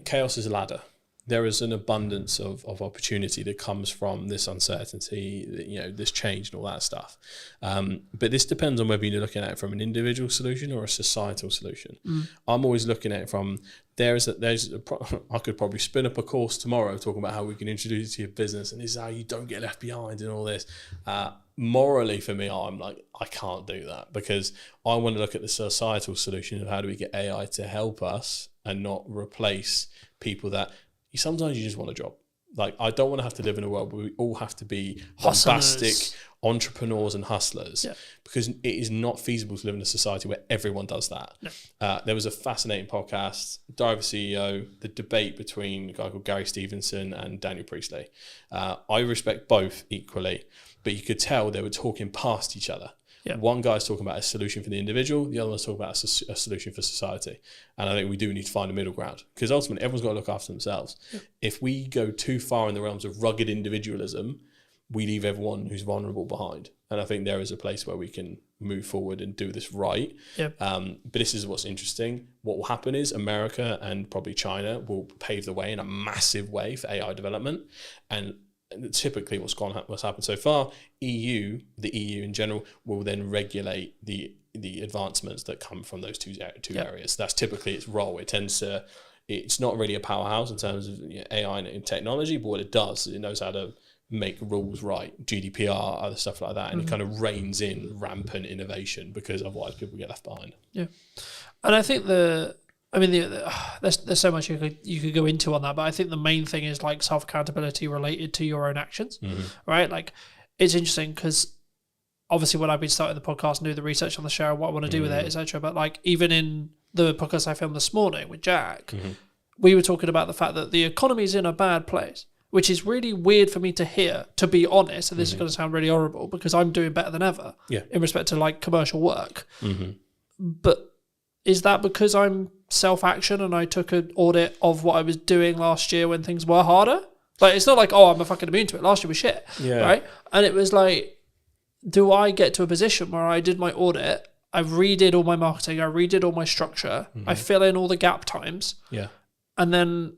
chaos is a ladder. there is an abundance of opportunity that comes from this uncertainty, this change and all that stuff. But this depends on whether you're looking at it from an individual solution or a societal solution. I'm always looking at it from I could probably spin up a course tomorrow talking about how we can introduce it to your business and this is how you don't get left behind and all this. Morally for me, I'm like, I can't do that, because I want to look at the societal solution of how do we get AI to help us and not replace people that sometimes you just want a job. Like, I don't want to have to live in a world where we all have to be bombastic entrepreneurs and hustlers, because it is not feasible to live in a society where everyone does that. No. There was a fascinating podcast, Diver CEO, the debate between a guy called Gary Stevenson and Daniel Priestley. I respect both equally, but you could tell they were talking past each other. Yeah. One guy's talking about a solution for the individual, the other one's talking about a solution for society. And I think we do need to find a middle ground, because ultimately everyone's got to look after themselves. Yeah. If we go too far in the realms of rugged individualism, we leave everyone who's vulnerable behind. And I think there is a place where we can move forward and do this right. Yep. But this is what's interesting. What will happen is America and probably China will pave the way in a massive way for AI development. And typically what's happened so far, the EU in general will then regulate the advancements that come from those two areas. That's typically its role. It's not really a powerhouse in terms of AI and technology, but what it does is it knows how to make rules right, GDPR, other stuff like that, and it kind of reins in rampant innovation, because otherwise people get left behind. Yeah, and I think there's so much you could go into on that, but I think the main thing is like self accountability related to your own actions, right? Like, it's interesting because obviously when I've been starting the podcast and do the research on the show, what I want to do with it, etc. But like, even in the podcast I filmed this morning with Jack, we were talking about the fact that the economy is in a bad place, which is really weird for me to hear, to be honest. And this is going to sound really horrible, because I'm doing better than ever in respect to like commercial work. But is that because I'm self-action and I took an audit of what I was doing last year when things were harder? Like, it's not like, oh, I'm fucking immune to it. Last year was shit, right? And it was like, do I get to a position where I did my audit, I redid all my marketing, I redid all my structure, I fill in all the gap times, and then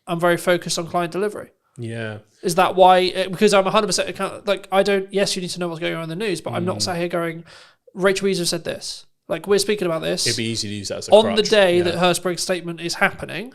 I'm very focused on client delivery? Yeah. Is that why? Because I'm 100% account. Like, I don't. Yes, you need to know what's going on in the news, but I'm not sat here going, Rachel Weezer said this. Like, we're speaking about this. It'd be easy to use that as a on crutch. The day that her Sprague statement is happening.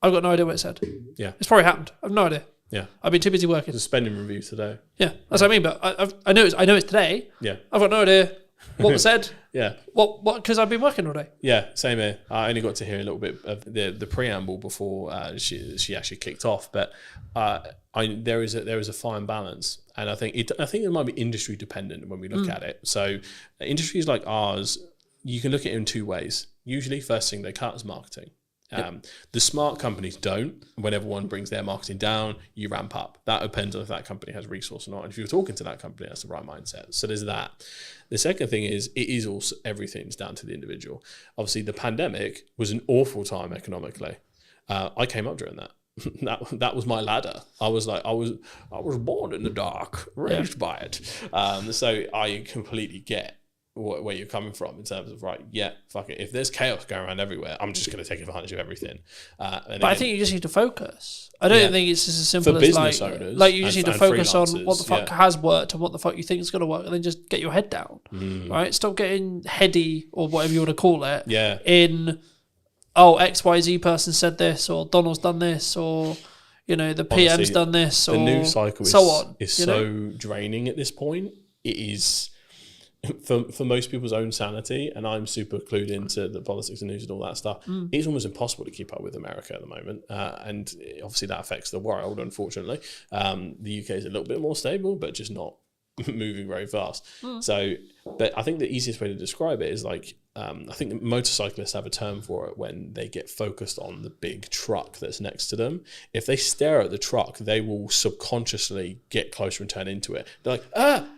I've got no idea what it said. Yeah, it's probably happened. I've no idea. Yeah, I've been too busy working. There's a spending review today. Yeah, that's what I mean. But I know it's today. Yeah, I've got no idea what was said. Yeah. What? Because I've been working all day. Yeah, same here. I only got to hear a little bit of the preamble before she actually kicked off. But there is a fine balance, and I think it might be industry dependent when we look at it. So industries like ours, you can look at it in two ways. Usually, first thing they cut is marketing. The smart companies don't. When everyone brings their marketing down, you ramp up. That depends on if that company has resource or not. And if you're talking to that company, that's the right mindset. So there's that. The second thing is, it is also, everything's down to the individual. Obviously, the pandemic was an awful time economically. I came up during that. That was my ladder. I was born in the dark, raised by it. So I completely get where you're coming from in terms of, right, fuck it. If there's chaos going around everywhere, I'm just going to take advantage of everything. But I think you just need to focus. I don't think it's just as simple for as business owners, like you just need to focus on what the fuck has worked and what the fuck you think is going to work, and then just get your head down, right? Stop getting heady, or whatever you want to call it. Yeah. In XYZ person said this, or Donald's done this, or the PM's done this, or the news cycle is so draining at this point. It is. For most people's own sanity, and I'm super clued into the politics and news and all that stuff, it's almost impossible to keep up with America at the moment. And obviously that affects the world, unfortunately. The UK is a little bit more stable, but just not moving very fast. So, but I think the easiest way to describe it is like, I think the motorcyclists have a term for it when they get focused on the big truck that's next to them. If they stare at the truck, they will subconsciously get closer and turn into it. They're like, no.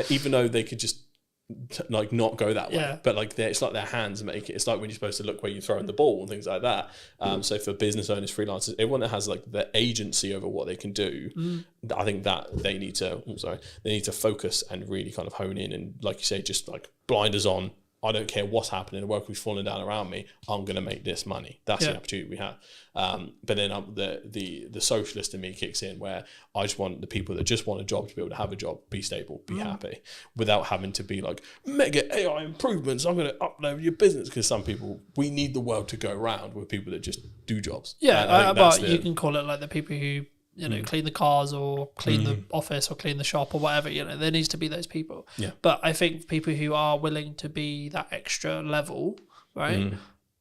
Even though they could just not go that way, but like it's like their hands make it. It's like when you're supposed to look where you're throwing the ball and things like that. So for business owners, freelancers, everyone that has like the agency over what they can do, I think that they need to focus and really kind of hone in and, like you say, just like blinders on, I don't care what's happening, the world is falling down around me, I'm going to make this money. That's the opportunity we have. But then the socialist in me kicks in, where I just want the people that just want a job to be able to have a job, be stable, be happy, without having to be like, mega AI improvements, I'm going to upload your business. Because some people, we need the world to go around with people that just do jobs. Yeah, but you can call it like the people who, you know, clean the cars or clean the office or clean the shop or whatever, you know, there needs to be those people. Yeah. But I think people who are willing to be that extra level, right,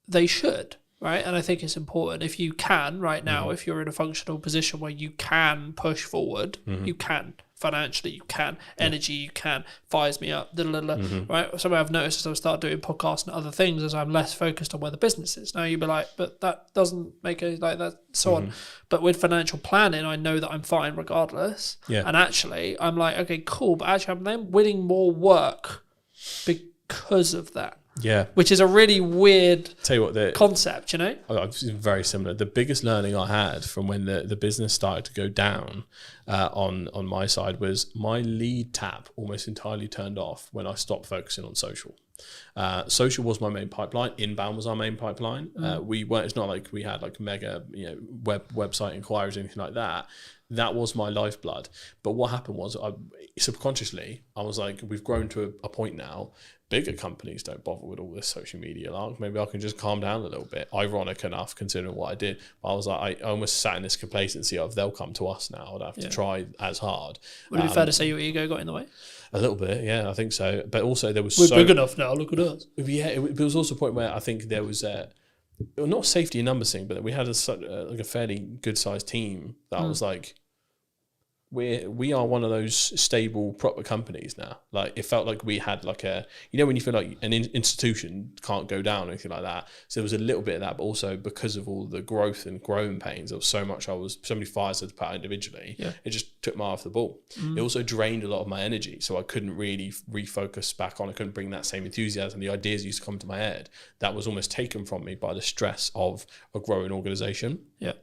they should, right? And I think it's important if you can right now, if you're in a functional position where you can push forward, you can. Financially, you can. Energy, you can. Fires me up, right? Something I've noticed as I start doing podcasts and other things is I'm less focused on where the business is. Now you'd be like, but that doesn't make it like that, so on. But with financial planning, I know that I'm fine regardless. Yeah. And actually, I'm like, okay, cool. But actually, I'm then winning more work because of that. Yeah. Which is a really weird Tell you what, concept, you know? It's very similar. The biggest learning I had from when the business started to go down on my side was my lead tap almost entirely turned off when I stopped focusing on social. Social was my main pipeline. Inbound was our main pipeline. It's not like we had like mega, you know, website inquiries or anything like that. That was my lifeblood. But what happened was, subconsciously, I was like, we've grown to a point now. Bigger companies don't bother with all this social media. Like, maybe I can just calm down a little bit. Ironic enough, considering what I did. But I was like, I almost sat in this complacency of they'll come to us now. I'd have to try as hard. Would it be fair to say your ego got in the way? A little bit, yeah, I think so. But also there was We're big enough now. Look at us. Yeah, it was also a point where I think there was not safety in numbers thing, but we had like a fairly good sized team that was like, we are one of those stable, proper companies now. Like, it felt like we had like when you feel like an institution can't go down or anything like that. So there was a little bit of that, but also because of all the growth and growing pains, there was so many fires to put out individually. Yeah. It just took my eye off the ball. It also drained a lot of my energy. So I couldn't really refocus back on. I couldn't bring that same enthusiasm. The ideas used to come to my head. That was almost taken from me by the stress of a growing organization. Yeah.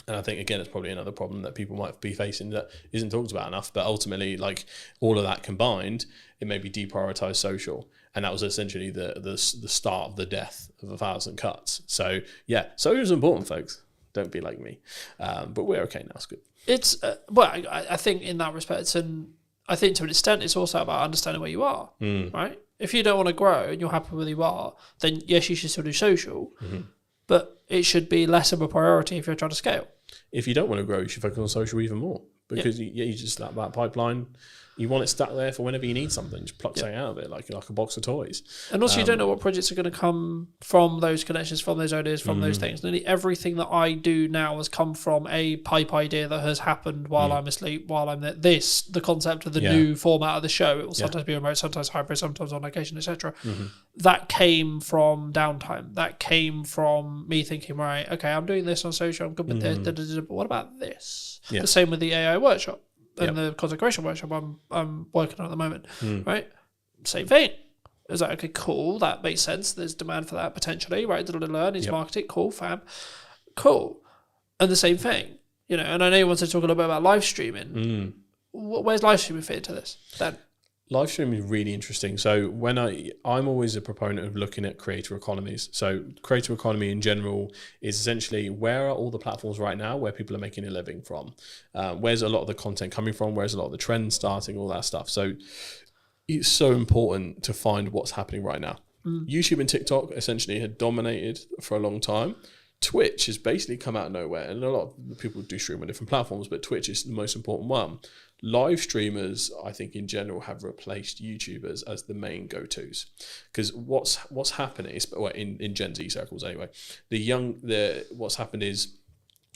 And I think, again, it's probably another problem that people might be facing that isn't talked about enough. But ultimately, like, all of that combined, it made me deprioritize social. And that was essentially the start of the death of 1,000 cuts. So, yeah, social is important, folks. Don't be like me. But we're okay now. It's good. It's, I think in that respect, and I think to an extent, it's also about understanding where you are, right? If you don't want to grow and you're happy where you are, then yes, you should still do social. But it should be less of a priority if you're trying to scale. If you don't want to grow, you should focus on social even more, because you just that pipeline. You want it stuck there for whenever you need something. Just pluck something out of it, like a box of toys. And also, you don't know what projects are going to come from those connections, from those ideas, from those things. Nearly everything that I do now has come from a pipe idea that has happened while I'm asleep, while I'm there. The concept of the new format of the show. It will sometimes be remote, sometimes hybrid, sometimes on location, etc. That came from downtime. That came from me thinking, right, okay, I'm doing this on social, I'm good with this, but what about this? The same with the AI workshop. And the content creation workshop I'm working on at the moment, right? Same thing. It's like, okay, cool, that makes sense. There's demand for that potentially, right? Needs marketing, cool, fab, cool. And the same thing, you know. And I know you want to talk a little bit about live streaming. Where's live streaming fit into this then? Live streaming is really interesting. So when I'm always a proponent of looking at creator economies. So creator economy in general is essentially, where are all the platforms right now where people are making a living from? Where's a lot of the content coming from? Where's a lot of the trends starting? All that stuff. So it's so important to find what's happening right now. YouTube and TikTok essentially had dominated for a long time. Twitch has basically come out of nowhere, and a lot of people do stream on different platforms, but Twitch is the most important one. Live streamers, I think in general, have replaced YouTubers as the main go-tos, because what's happening is, well, in Gen Z circles anyway, what's happened is,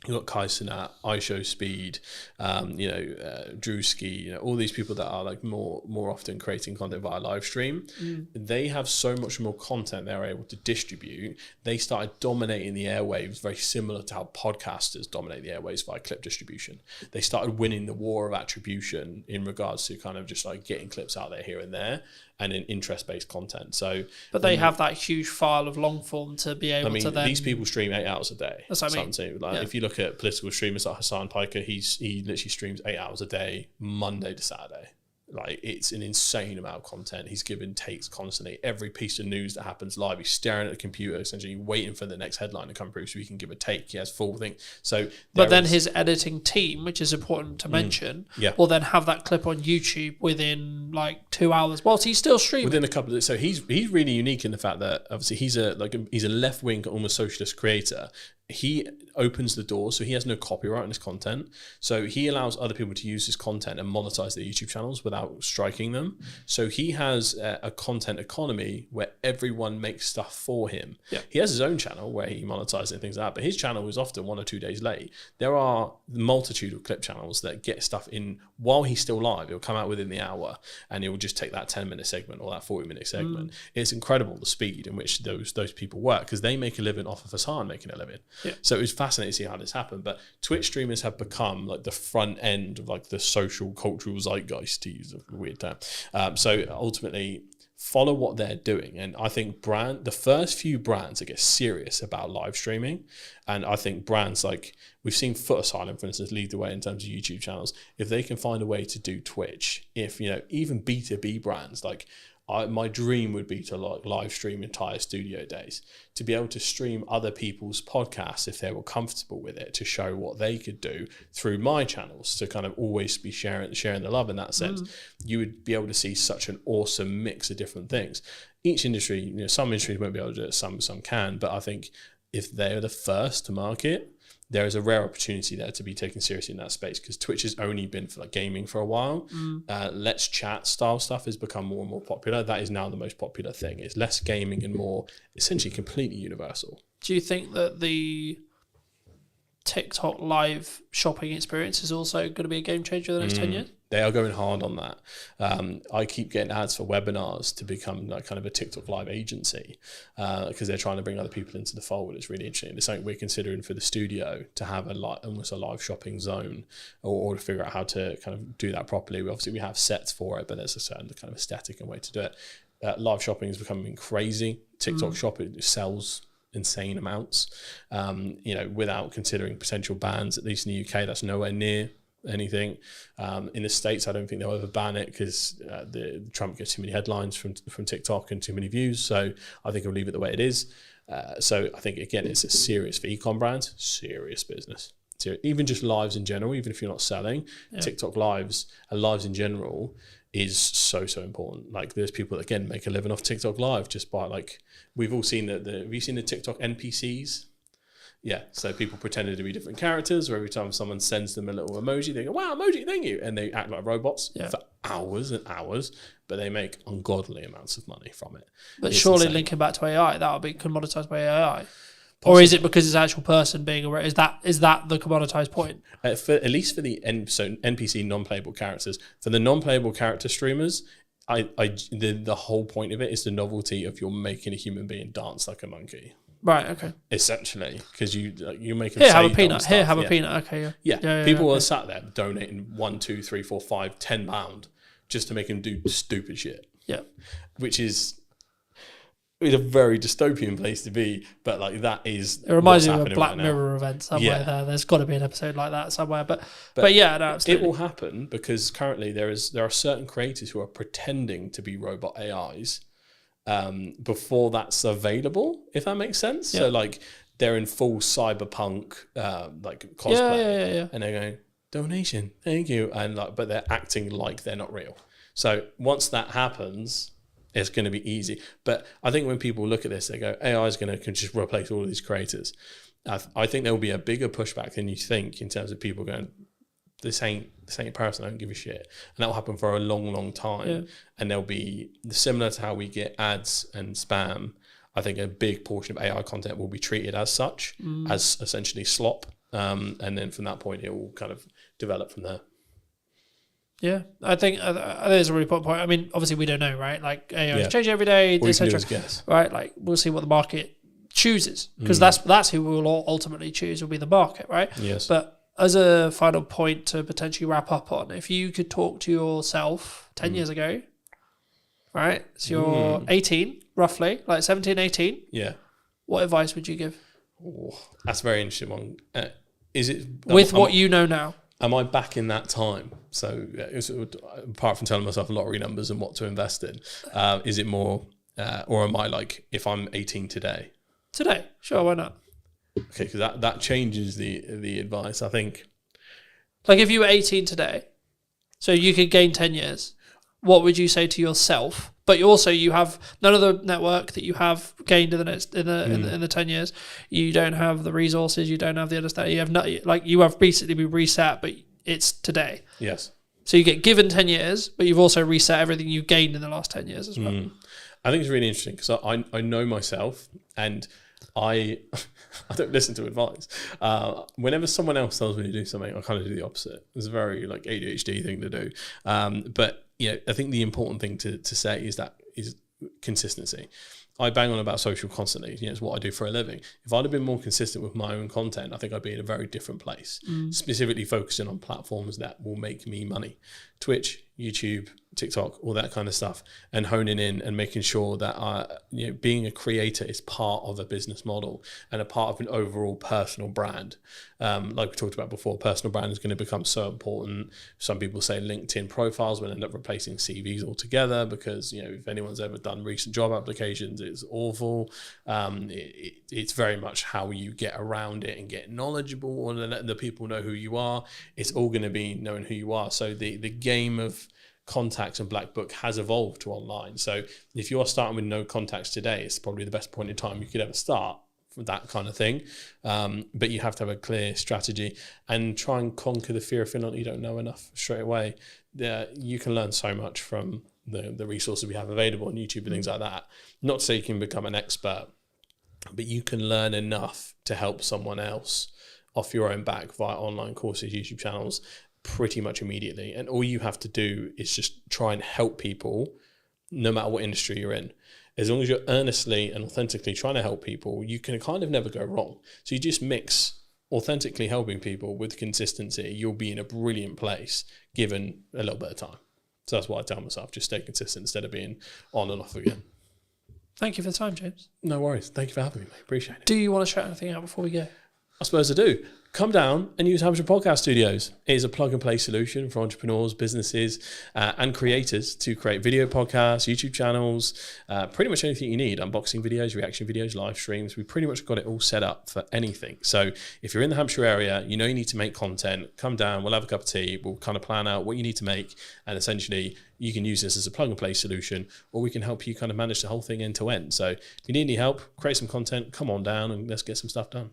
you've got Kai Cenat, iShowSpeed, Drewski, all these people that are like more often creating content via live stream. They have so much more content they're able to distribute. They started dominating the airwaves, very similar to how podcasters dominate the airwaves via clip distribution. They started winning the war of attribution in regards to kind of just like getting clips out there here and there, and in interest-based content. So, but they have that huge file of long form to be able to then... these people stream 8 hours a day. That's what I mean. If you look at political streamers like Hassan Piker, he literally streams 8 hours a day, Monday to Saturday. Like, it's an insane amount of content. He's giving takes constantly. Every piece of news that happens live, he's staring at the computer, essentially waiting for the next headline to come through so he can give a take. He has full thing. So, but then his editing team, which is important to mention, will then have that clip on YouTube within like 2 hours whilst he's still streaming. Within a couple of, so he's really unique in the fact that obviously he's a left wing, almost socialist creator. He opens the door, so he has no copyright on his content. So he allows other people to use his content and monetize their YouTube channels without striking them. So he has a content economy where everyone makes stuff for him. Yeah. He has his own channel where he monetizes and things like that, but his channel is often 1 or 2 days late. There are a multitude of clip channels that get stuff in while he's still live. It'll come out within the hour, and it will just take that 10-minute segment or that 40-minute segment. It's incredible the speed in which those people work, because they make a living off of Hassan making a living. Yeah. So it was fascinating to see how this happened. But Twitch streamers have become like the front end of like the social cultural zeitgeist, to use a weird term. So ultimately, follow what they're doing. And I think the first few brands that get serious about live streaming, and I think brands like, we've seen Foot Asylum, for instance, lead the way in terms of YouTube channels. If they can find a way to do Twitch, if, you know, even B2B brands, like, my dream would be to like live stream entire studio days, to be able to stream other people's podcasts if they were comfortable with it, to show what they could do through my channels, to kind of always be sharing the love in that sense. You would be able to see such an awesome mix of different things. Each industry, you know, some industries won't be able to do it, some can, but I think if they're the first to market, there is a rare opportunity there to be taken seriously in that space, because Twitch has only been for like gaming for a while. Let's Chat style stuff has become more and more popular. That is now the most popular thing. It's less gaming and more essentially completely universal. Do you think that the TikTok live shopping experience is also going to be a game changer in the next 10 years? They are going hard on that. I keep getting ads for webinars to become like kind of a TikTok live agency, because they're trying to bring other people into the fold. It's really interesting. It's something we're considering for the studio, to have almost a live shopping zone, or to figure out how to kind of do that properly. We have sets for it, but there's a certain kind of aesthetic and way to do it. Live shopping is becoming crazy. TikTok shopping sells insane amounts, you know, without considering potential bans. At least in the UK, that's nowhere near anything. In the States, I don't think they'll ever ban it, because Trump gets too many headlines from TikTok and too many views. So I think he'll leave it the way it is. So I think, again, it's a serious, for e-com brands, serious business. So even just lives in general, even if you're not selling, TikTok lives and lives in general is so important. Like, there's people that, again, make a living off TikTok live just by, like, we've all seen have you seen the TikTok NPCs? Yeah, so people pretending to be different characters, or every time someone sends them a little emoji, they go, wow, emoji, thank you. And they act like robots for hours and hours, but they make ungodly amounts of money from it. But it's surely insane. Linking back to AI, that'll be commoditized by AI. Possibly. Or is it because it's an actual person being aware? Is that the commoditized point? At least for the NPC non-playable characters. For the non-playable character streamers, the whole point of it is the novelty of you're making a human being dance like a monkey. Right. Okay. Essentially, because you make them have a peanut. Here, have a peanut. Okay. Yeah. People are sat there donating £1, £2, £3, £4, £5, £10 just to make them do stupid shit. Yeah. Which is a very dystopian place to be, but like that is. It reminds me of a Black Mirror event somewhere. There's got to be an episode like that somewhere. But yeah, no, absolutely. It will happen, because currently there are certain creators who are pretending to be robot AIs. Before that's available, if that makes sense. So like they're in full cyberpunk like cosplay, and they're going, donation, thank you, and like, but they're acting like they're not real. So once that happens, it's going to be easy. But I think when people look at this, they go, AI is going to just replace all of these creators. I think there will be a bigger pushback than you think, in terms of people going, this ain't a person, I don't give a shit. And that will happen for a long time. Yeah. And there'll be, similar to how we get ads and spam, I think a big portion of AI content will be treated as such, as essentially slop. And then from that point, it will kind of develop from there. Yeah, I think there's a really important point. I mean, obviously we don't know, right? Like, AI is changing every day, etc. Right? Like, we'll see what the market chooses, because that's who we will ultimately choose, will be the market, right? Yes. But as a final point to potentially wrap up on, if you could talk to yourself 10 years ago, right? So you're 18, roughly, like 17, 18. Yeah. What advice would you give? Oh, that's a very interesting one. Is it with what you know now? am I back in that time? So apart from telling myself lottery numbers and what to invest in, is it more, or am I like, if I'm 18 today? Today, sure, why not? Okay, because that changes the advice. I think, Like if you were 18 today, so you could gain 10 years, what would you say to yourself? But you have none of the network that you have gained in the next in the 10 years. You don't have the resources. You don't have the understanding. You have not, like you have basically been reset, but it's today. yes. So you get given 10 years, but you've also reset everything you've gained in the last 10 years as well. I think it's really interesting because I know myself, and I don't listen to advice. Whenever someone else tells me to do something, I kind of do the opposite. It's a very like ADHD thing to do. But I think the important thing to say is consistency. I bang on about social constantly. It's what I do for a living. If I'd have been more consistent with my own content, I think I'd be in a very different place. Specifically focusing on platforms that will make me money. Twitch, YouTube, TikTok, all that kind of stuff, and honing in and making sure that being a creator is part of a business model and a part of an overall personal brand. Like we talked about before, personal brand is going to become so important. Some people say LinkedIn profiles will end up replacing CVs altogether because if anyone's ever done recent job applications, it's awful. It's very much how you get around it and get knowledgeable and letting the people know who you are. It's all going to be knowing who you are. So the game of contacts and black book has evolved to online. So if you are starting with no contacts today, it's probably the best point in time you could ever start for that kind of thing. But you have to have a clear strategy and try and conquer the fear of feeling like you don't know enough straight away. You can learn so much from the resources we have available on YouTube and things like that. Not to say you can become an expert, but you can learn enough to help someone else off your own back via online courses, YouTube channels, pretty much immediately. And all you have to do is just try and help people no matter what industry you're in. As long as you're earnestly and authentically trying to help people, you can kind of never go wrong. So you just mix authentically helping people with consistency, you'll be in a brilliant place given a little bit of time. So that's what I tell myself, just stay consistent instead of being on and off again. Thank you for the time, James. No worries. Thank you for having me, mate. Appreciate it. Do you want to shout anything out before we go? I suppose I do. Come down and use Hampshire Podcast Studios. It is a plug-and-play solution for entrepreneurs, businesses, and creators to create video podcasts, YouTube channels, pretty much anything you need. Unboxing videos, reaction videos, live streams. We pretty much got it all set up for anything. So if you're in the Hampshire area, you need to make content, come down, we'll have a cup of tea, we'll kind of plan out what you need to make, and essentially you can use this as a plug-and-play solution, or we can help you kind of manage the whole thing end to end. So if you need any help, create some content, come on down and let's get some stuff done.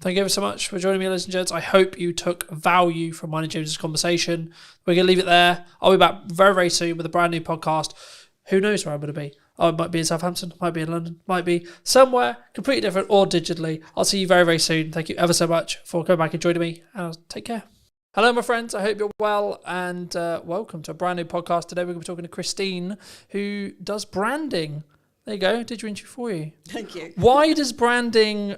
Thank you ever so much for joining me, ladies and gents. I hope you took value from mine and James's conversation. We're going to leave it there. I'll be back very, very soon with a brand new podcast. Who knows where I'm going to be? Oh, it might be in Southampton, might be in London, might be somewhere completely different or digitally. I'll see you very, very soon. Thank you ever so much for coming back and joining me. And take care. Hello, my friends. I hope you're well and welcome to a brand new podcast. Today we're going to be talking to Christine, who does branding. There you go. Did your interview for you. Thank you. Why does branding...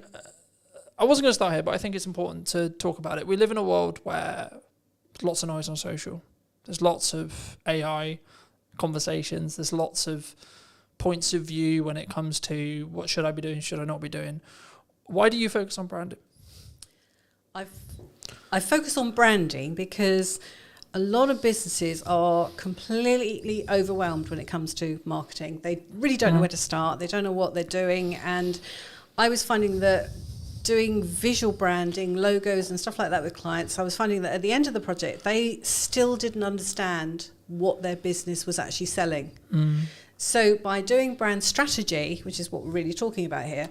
I wasn't going to start here, but I think it's important to talk about it. We live in a world where there's lots of noise on social. There's lots of AI conversations. There's lots of points of view when it comes to what should I be doing, should I not be doing. Why do you focus on branding? I focus on branding because a lot of businesses are completely overwhelmed when it comes to marketing. They really don't know where to start. They don't know what they're doing. And I was finding that doing visual branding, logos and stuff like that with clients, I was finding that at the end of the project, they still didn't understand what their business was actually selling. So by doing brand strategy, which is what we're really talking about here,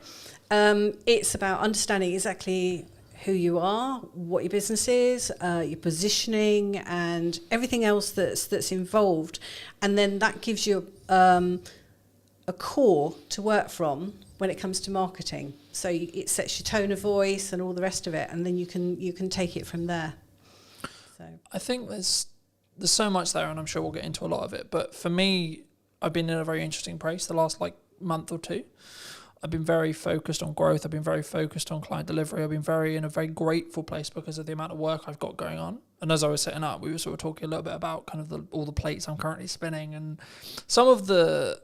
it's about understanding exactly who you are, what your business is, your positioning and everything else that's involved. And then that gives you a core to work from when it comes to marketing. So it sets your tone of voice and all the rest of it, and then you can take it from there. So I think there's so much there, and I'm sure we'll get into a lot of it. But for me, I've been in a very interesting place the last month or two. I've been very focused on growth. I've been very focused on client delivery. I've been in a very grateful place because of the amount of work I've got going on. And as I was setting up, we were sort of talking a little bit about kind of all the plates I'm currently spinning and some of the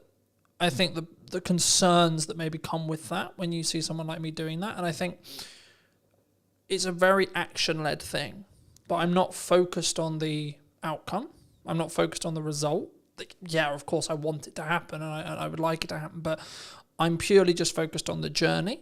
concerns that maybe come with that when you see someone like me doing that. And I think it's a very action-led thing. but I'm not focused on the outcome. I'm not focused on the result. Like, yeah, of course I want it to happen, and I would like it to happen, but I'm purely just focused on the journey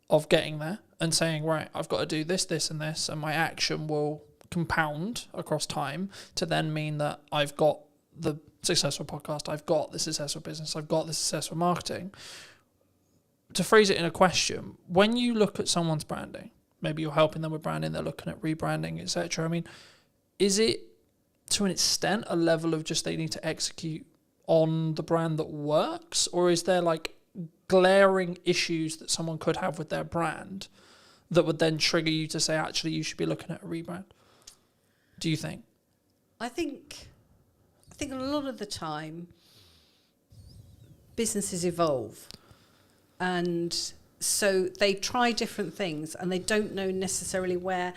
of getting there and saying, right, I've got to do this, this, and this, and my action will compound across time to then mean that I've got the successful podcast, I've got the successful business, I've got the successful marketing. To phrase it in a question, when you look at someone's branding, maybe you're helping them with branding, they're looking at rebranding, etc. I mean, is it to an extent a level of just they need to execute on the brand that works, or is there like glaring issues that someone could have with their brand that would then trigger you to say, actually, you should be looking at a rebrand? Do you think? I think a lot of the time businesses evolve, and so they try different things, and they don't know necessarily where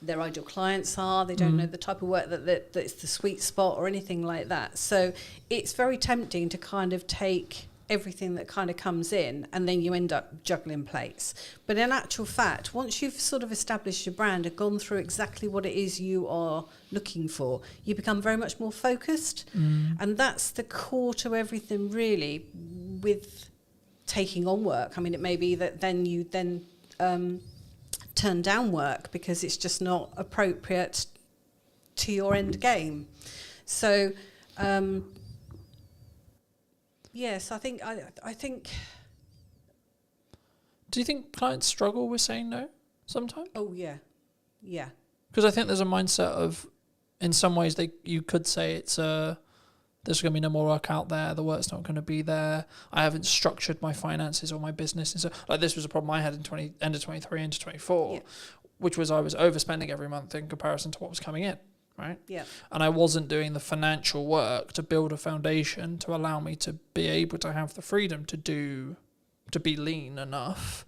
their ideal clients are. They don't know the type of work that's the sweet spot or anything like that. So it's very tempting to kind of take everything that kind of comes in, and then you end up juggling plates. But in actual fact, once you've sort of established your brand and gone through exactly what it is you are looking for, you become very much more focused. And that's the core to everything, really, with taking on work. I mean, it may be that then you turn down work because it's just not appropriate to your end game. So yes, I think. Do you think clients struggle with saying no sometimes? Oh yeah, yeah. Because I think there's a mindset of, in some ways, you could say it's there's going to be no more work out there. The work's not going to be there. I haven't structured my finances or my business, and so like this was a problem I had in end of 23 into 24, which was I was overspending every month in comparison to what was coming in. Right. Yeah. And I wasn't doing the financial work to build a foundation to allow me to be able to have the freedom to be lean enough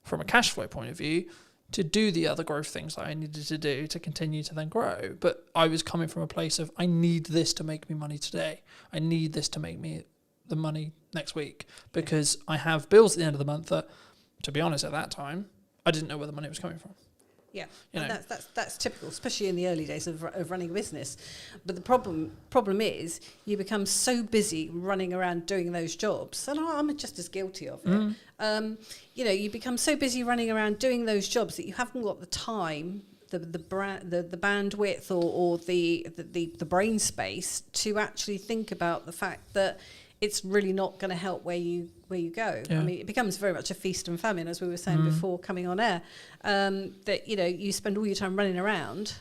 from a cash flow point of view to do the other growth things that I needed to do to continue to then grow. But I was coming from a place of, I need this to make me money today. I need this to make me the money next week, because I have bills at the end of the month that, to be honest, at that time, I didn't know where the money was coming from. Yeah, You and know. that's typical, especially in the early days of running a business. But the problem is you become so busy running around doing those jobs, and I'm just as guilty of it. You become so busy running around doing those jobs that you haven't got the time, the bandwidth, or the brain space to actually think about the fact that it's really not going to help where you go. Yeah. I mean, it becomes very much a feast and famine, as we were saying before coming on air. That you spend all your time running around,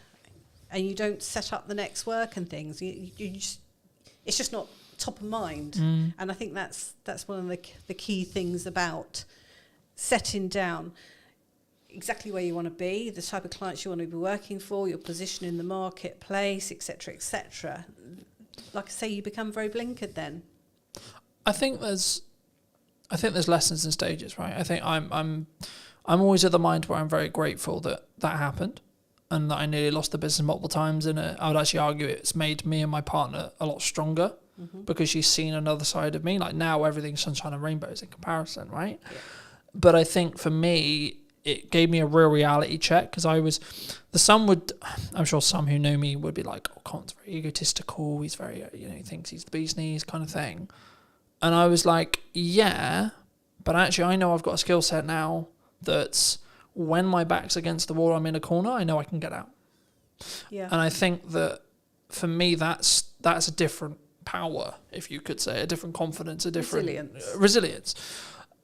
and you don't set up the next work and things. It's just not top of mind. And I think that's one of the key things about setting down exactly where you want to be, the type of clients you want to be working for, your position in the marketplace, etc., etc. Like I say, you become very blinkered then. I think there's lessons and stages, right? I think I'm always of the mind where I'm very grateful that happened, and that I nearly lost the business multiple times. And I would actually argue it's made me and my partner a lot stronger, because she's seen another side of me. Like now, everything's sunshine and rainbows in comparison, right? Yeah. But I think for me, it gave me a real reality check, because I'm sure some who know me would be like, oh, Colin's very egotistical. He's very, he thinks he's the bee's knees kind of thing. And I was like, yeah, but actually I know I've got a skill set now that's, when my back's against the wall, I'm in a corner, I know I can get out. Yeah. And I think that for me, that's a different power, if you could say, a different confidence, a different resilience.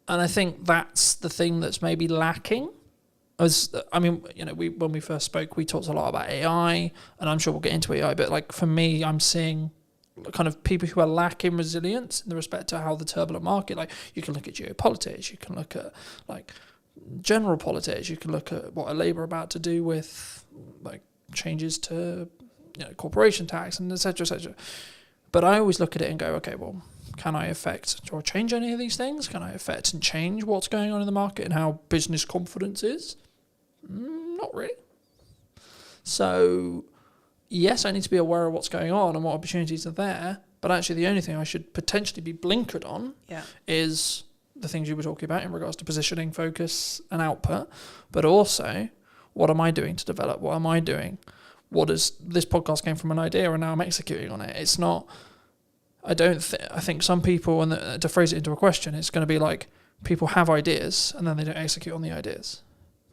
And I think that's the thing that's maybe lacking. When we first spoke, we talked a lot about AI, and I'm sure we'll get into AI, but like for me, I'm seeing kind of people who are lacking resilience in the respect to how the turbulent market, like you can look at geopolitics, you can look at like general politics, you can look at what are Labour about to do with like changes to corporation tax and etc. But I always look at it and go, okay, well, can I affect or change any of these things? Can I affect and change what's going on in the market and how business confidence is? Not really. So yes, I need to be aware of what's going on and what opportunities are there, but actually the only thing I should potentially be blinkered on is the things you were talking about in regards to positioning, focus and output, but also what am I doing to develop? What am I doing? This podcast came from an idea and now I'm executing on it. It's not, I think some people, and to phrase it into a question, it's going to be like people have ideas and then they don't execute on the ideas,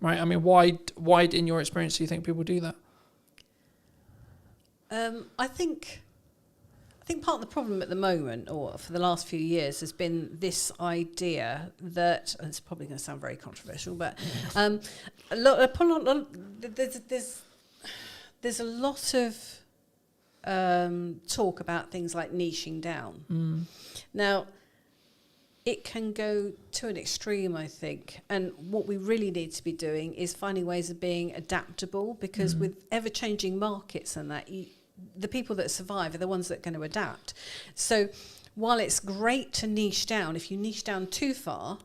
right? I mean, why in your experience do you think people do that? I think part of the problem at the moment, or for the last few years, has been this idea that, and it's probably going to sound very controversial, but there's a lot of talk about things like niching down. Now, it can go to an extreme, I think, and what we really need to be doing is finding ways of being adaptable, because with ever-changing markets and that, the people that survive are the ones that are going to adapt. So while it's great to niche down, if you niche down too far,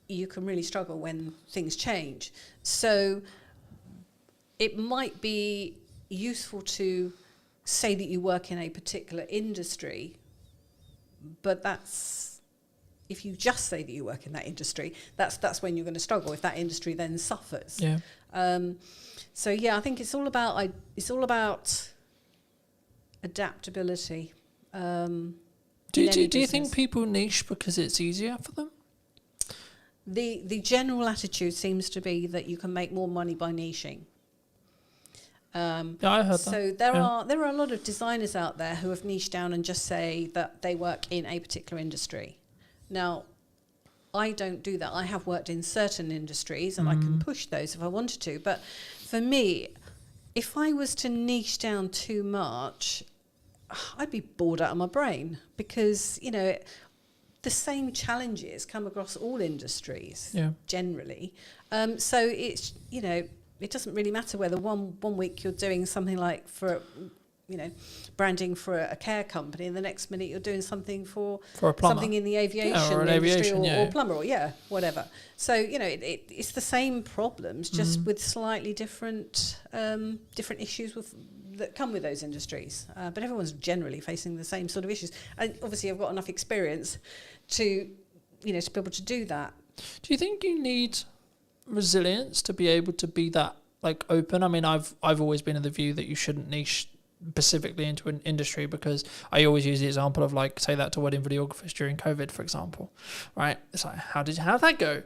you can really struggle when things change. So it might be useful to say that you work in a particular industry, but if you just say that you work in that industry, that's when you're going to struggle, if that industry then suffers. Yeah. So yeah, I think it's all about adaptability. Do you think people niche because it's easier for them? The general attitude seems to be that you can make more money by niching. Yeah, I heard that. So there are a lot of designers out there who have niched down and just say that they work in a particular industry. Now, I don't do that. I have worked in certain industries and I can push those if I wanted to. But for me, if I was to niche down too much, I'd be bored out of my brain, because, the same challenges come across all industries generally. So it's, it doesn't really matter whether one week you're doing something like for, branding for a care company, and the next minute you're doing something for a plumber. Something in the aviation industry or plumber or whatever. So it's the same problems, just with slightly different issues that come with those industries. But everyone's generally facing the same sort of issues. And obviously, I've got enough experience to be able to do that. Do you think you need resilience to be able to be that open? I mean, I've always been of the view that you shouldn't niche specifically into an industry, because I always use the example of say that to wedding videographers during COVID, for example, right? It's like, how'd that go?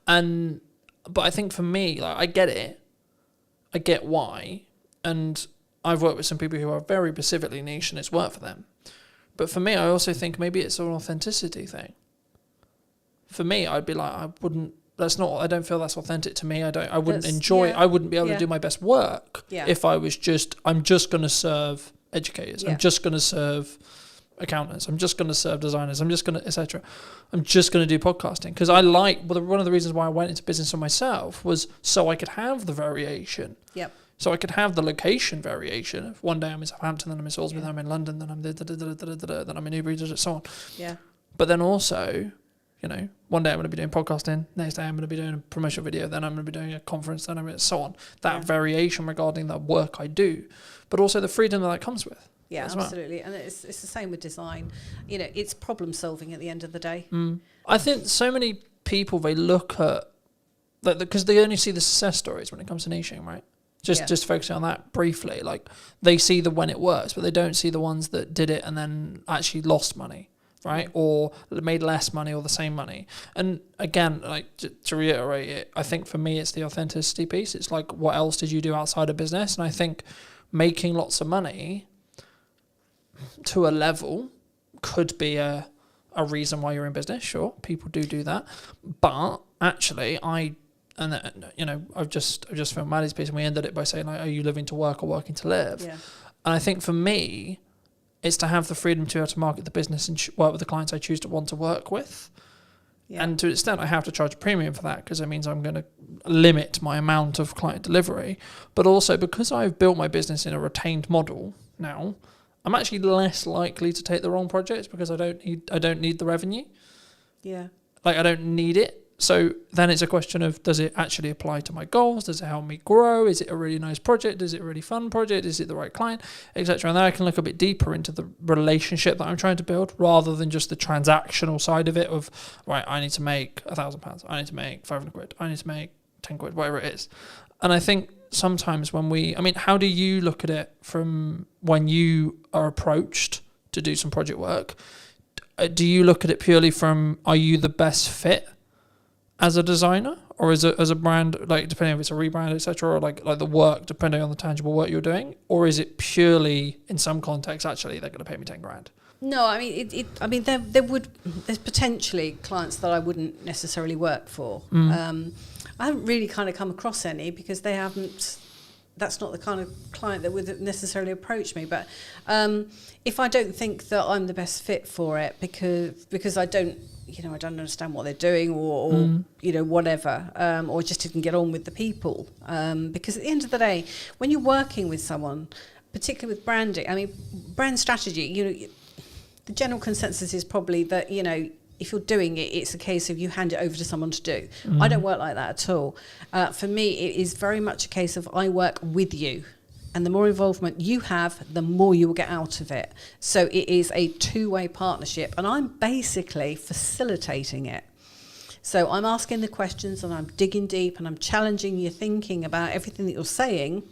But I think for me, I get it, I get why, and I've worked with some people who are very specifically niche and it's worked for them. But for me, I also think maybe it's an authenticity thing. For me, I'd be like, I don't feel that's authentic to me. I wouldn't be able to do my best work if I'm just going to serve educators. I'm just going to serve accountants. I'm just going to serve designers. I'm just going to, etc. I'm just going to do podcasting. Because one of the reasons why I went into business for myself was so I could have the variation. Yep. So I could have the location variation. If one day I'm in Southampton, then I'm in Salisbury, then I'm in London, then I'm then I'm in Newbury, so on. Yeah. But then also, one day I'm going to be doing podcasting, next day I'm going to be doing a promotional video, then I'm going to be doing a conference, then I'm going to so on. That variation regarding the work I do, but also the freedom that comes with. Yeah, absolutely. Well. And it's the same with design. It's problem solving at the end of the day. I think so many people, they look at, because they only see the success stories when it comes to niching, right? Just focusing on that briefly. They see the when it works, but they don't see the ones that did it and then actually lost money. Right, or made less money or the same money. And again, to reiterate it, I think for me it's the authenticity piece. It's what else did you do outside of business? And I think making lots of money to a level could be a reason why you're in business. Sure, people do that, but actually, I've just filmed Maddie's piece, and we ended it by saying, are you living to work or working to live? Yeah. And I think for me, it's to have the freedom to be able to market the business and work with the clients I choose to want to work with. Yeah. And to an extent, I have to charge a premium for that, because it means I'm going to limit my amount of client delivery. But also, because I've built my business in a retained model now, I'm actually less likely to take the wrong projects, because I don't need the revenue. Yeah. I don't need it. So then it's a question of, does it actually apply to my goals? Does it help me grow? Is it a really nice project? Is it a really fun project? Is it the right client, etc.? And then I can look a bit deeper into the relationship that I'm trying to build, rather than just the transactional side of it of, right, I need to make £1,000. I need to make 500 quid. I need to make 10 quid, whatever it is. And I think sometimes how do you look at it from when you are approached to do some project work? Do you look at it purely from, are you the best fit as a designer, or as a brand, like depending if it's a rebrand, etc., or like the work, depending on the tangible work you're doing, or is it purely in some context actually they're going to pay me 10 grand? No, I mean, there's potentially clients that I wouldn't necessarily work for. I haven't really kind of come across any because they haven't. That's not the kind of client that would necessarily approach me. But if I don't think that I'm the best fit for it because I don't understand what they're doing or whatever, or just didn't get on with the people. Because at the end of the day, when you're working with someone, particularly with branding, I mean, brand strategy, the general consensus is probably that, if you're doing it, it's a case of you hand it over to someone to do. I don't work like that at all. For me, it is very much a case of I work with you. And the more involvement you have, the more you will get out of it. So it is a two-way partnership. And I'm basically facilitating it. So I'm asking the questions and I'm digging deep and I'm challenging your thinking about everything that you're saying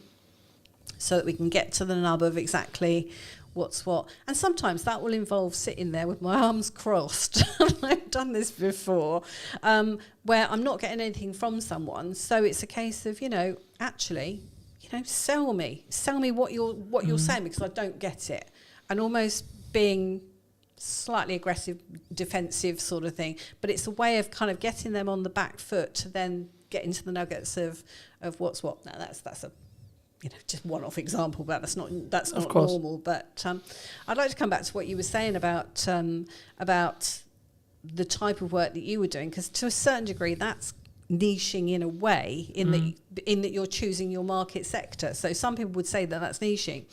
so that we can get to the nub of exactly what's what. And sometimes that will involve sitting there with my arms crossed. I've done this before, where I'm not getting anything from someone. So it's a case of, actually, sell me what you're saying, because I don't get it. And almost being slightly aggressive, defensive sort of thing. But it's a way of kind of getting them on the back foot to then get into the nuggets of what's what. Now that's a just one-off example, but that's not normal. But I'd like to come back to what you were saying about the type of work that you were doing, because to a certain degree that's niching in a way, in that you're choosing your market sector. So some people would say that that's niching,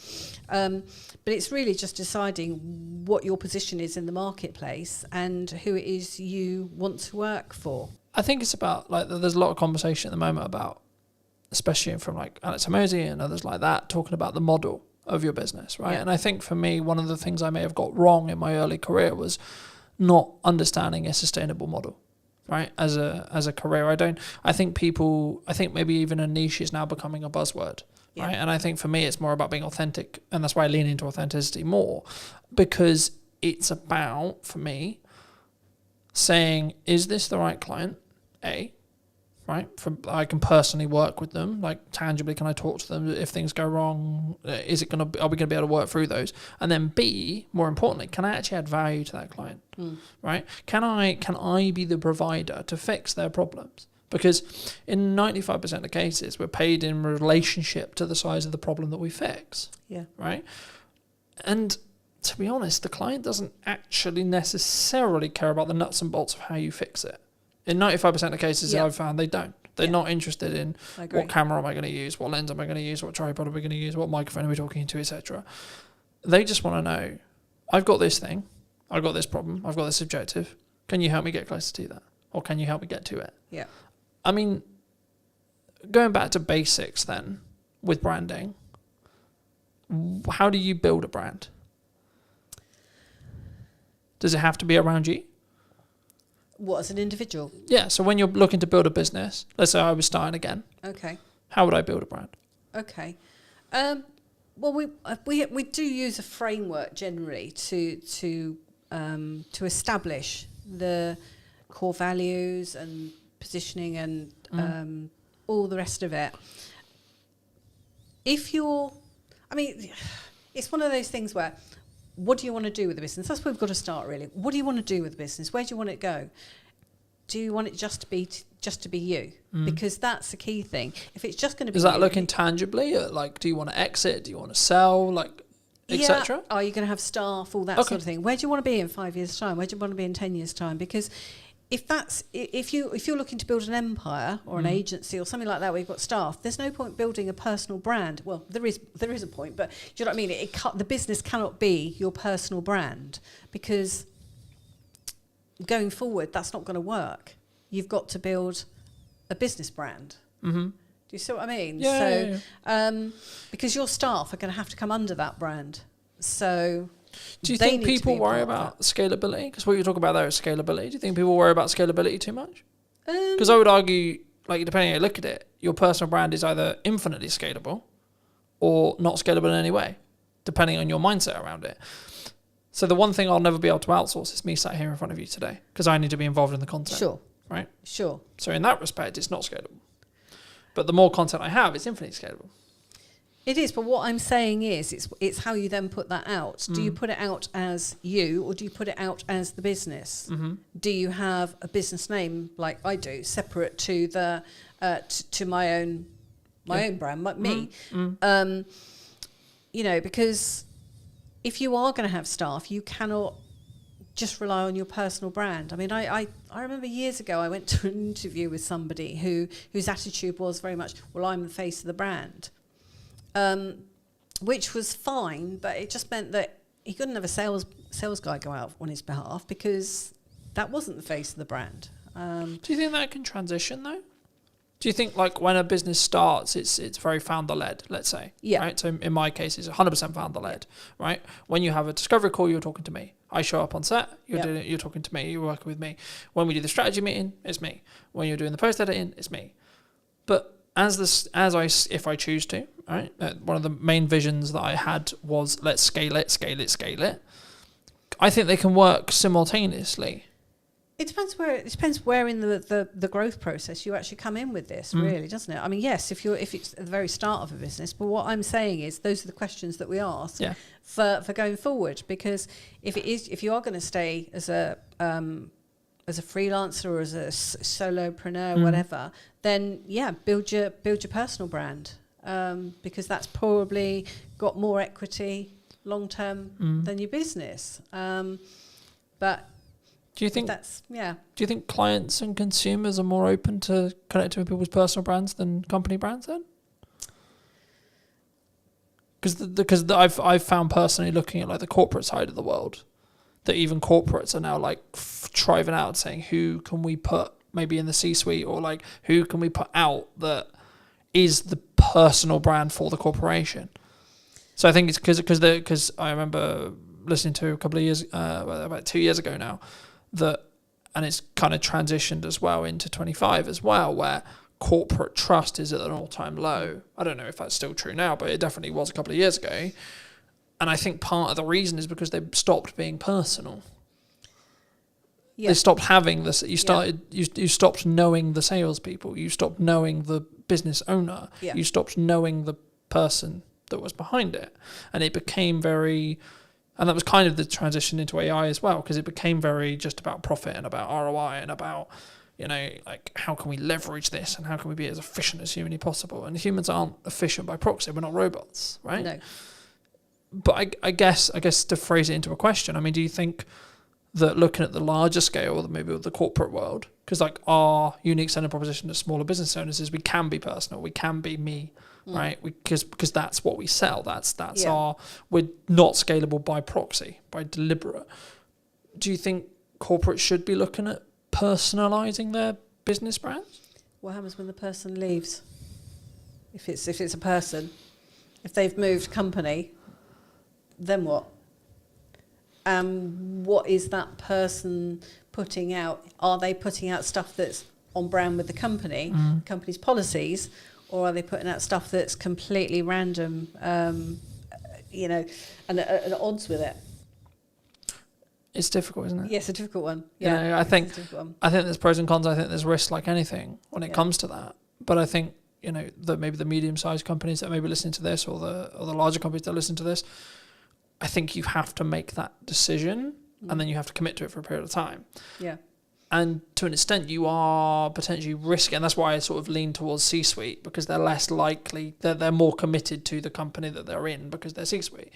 but it's really just deciding what your position is in the marketplace and who it is you want to work for. I think it's about, like, there's a lot of conversation at the moment about, especially from like Alex Hormozy and others like that, talking about the model of your business, right? Yeah. And I think for me, one of the things I may have got wrong in my early career was not understanding a sustainable model, right? As a career, I think maybe even a niche is now becoming a buzzword, right? And I think for me, it's more about being authentic, and that's why I lean into authenticity more, because it's about, for me, saying, is this the right client? Right? I can personally work with them, like tangibly, can I talk to them if things go wrong? Are we going to be able to work through those? And then B, more importantly, can I actually add value to that client? Right? Can I be the provider to fix their problems? Because in 95% of cases, we're paid in relationship to the size of the problem that we fix. Yeah. Right? And to be honest, the client doesn't actually necessarily care about the nuts and bolts of how you fix it. In 95% of cases that I've found, they don't. They're not interested in what camera am I going to use, what lens am I going to use, what tripod are we going to use, what microphone are we talking into, etc. They just want to know, I've got this thing, I've got this problem, I've got this objective. Can you help me get closer to that? Or can you help me get to it? Yeah. I mean, going back to basics then, with branding, how do you build a brand? Does it have to be around you? What, as an individual? Yeah, so when you're looking to build a business, let's say I was starting again. Okay. How would I build a brand? Okay. Well, we do use a framework generally to establish the core values and positioning and all the rest of it. It's one of those things where, what do you want to do with the business? That's where we've got to start, really. What do you want to do with the business? Where do you want it to go? Do you want it just to be you? Because that's the key thing. If it's just going to be, is that looking tangibly at, like, do you want to exit? Do you want to sell? Like, etc. Are you going to have staff? All that sort of thing. Where do you want to be in 5 years' time? Where do you want to be in 10 years' time? Because if you're looking to build an empire or an agency or something like that where you've got staff, there's no point building a personal brand. Well, there is a point, but do you know what I mean? The business cannot be your personal brand, because going forward, that's not going to work. You've got to build a business brand. Do you see what I mean? Yeah. So, because your staff are going to have to come under that brand. So, do you think people worry about scalability? Because what you talk about there is scalability. Do you think people worry about scalability too much? Because I would argue, like depending how you look at it, your personal brand is either infinitely scalable or not scalable in any way, depending on your mindset around it. So the one thing I'll never be able to outsource is me sat here in front of you today, because I need to be involved in the content. Sure. Right? Sure. So in that respect, it's not scalable. But the more content I have, it's infinitely scalable. It is, but what I'm saying is, it's how you then put that out. Do you put it out as you, or do you put it out as the business? Do you have a business name like I do, separate to the to my own brand, like me? You know, because if you are going to have staff, you cannot just rely on your personal brand. I mean, I remember years ago I went to an interview with somebody whose attitude was very much, well, I'm the face of the brand. Which was fine, but it just meant that he couldn't have a sales guy go out on his behalf, because that wasn't the face of the brand. Do you think that can transition though? Do you think like when a business starts, it's very founder led, let's say? Yeah. Right. So in my case, it's 100% founder led. Right. When you have a discovery call, you're talking to me. I show up on set. You're talking to me. You're working with me. When we do the strategy meeting, it's me. When you're doing the post editing, it's me. But if I choose to, right? One of the main visions that I had was let's scale it. I think they can work simultaneously. It depends where in the growth process you actually come in with this, really, doesn't it? I mean, yes, if it's at the very start of a business, but what I'm saying is those are the questions that we ask for going forward, because if you are going to stay as a freelancer or as a solopreneur, whatever, then build your personal brand, because that's probably got more equity long term than your business. But do you think that's Do you think clients and consumers are more open to connecting with people's personal brands than company brands then? Because I've found personally, looking at like the corporate side of the world, that even corporates are now like driving out saying who can we put maybe in the C-suite, or like who can we put out that is the personal brand for the corporation. So I think it's because I remember listening to a couple of years, about 2 years ago now, and it's kind of transitioned as well into 25 as well, where corporate trust is at an all-time low. I don't know if that's still true now, but it definitely was a couple of years ago. And I think part of the reason is because they stopped being personal. Yeah. They stopped having this. You stopped knowing the salespeople. You stopped knowing the business owner. Yeah. You stopped knowing the person that was behind it. And it became very, and that was kind of the transition into AI as well, because it became very just about profit and about ROI and about, like how can we leverage this and how can we be as efficient as humanly possible? And humans aren't efficient by proxy. We're not robots, right? No. But I guess to phrase it into a question, I mean, do you think that looking at the larger scale, or maybe with the corporate world, because like our unique selling proposition to smaller business owners is we can be personal, we can be me, right? Because that's what we sell. That's we're not scalable by proxy, by deliberate. Do you think corporates should be looking at personalizing their business brands? What happens when the person leaves? If it's a person, if they've moved company, then what? What is that person putting out? Are they putting out stuff that's on brand with the company's policies, or are they putting out stuff that's completely random, and at odds with it? It's difficult, isn't it? Yes, a difficult one. Yeah, I think there's pros and cons. I think there's risks like anything when it comes to that. But I think that maybe the medium-sized companies that may be listening to this, or the larger companies that listen to this, I think you have to make that decision, and then you have to commit to it for a period of time. Yeah. And to an extent, you are potentially risking, and that's why I sort of lean towards C-suite, because they're less likely, they're more committed to the company that they're in because they're C-suite.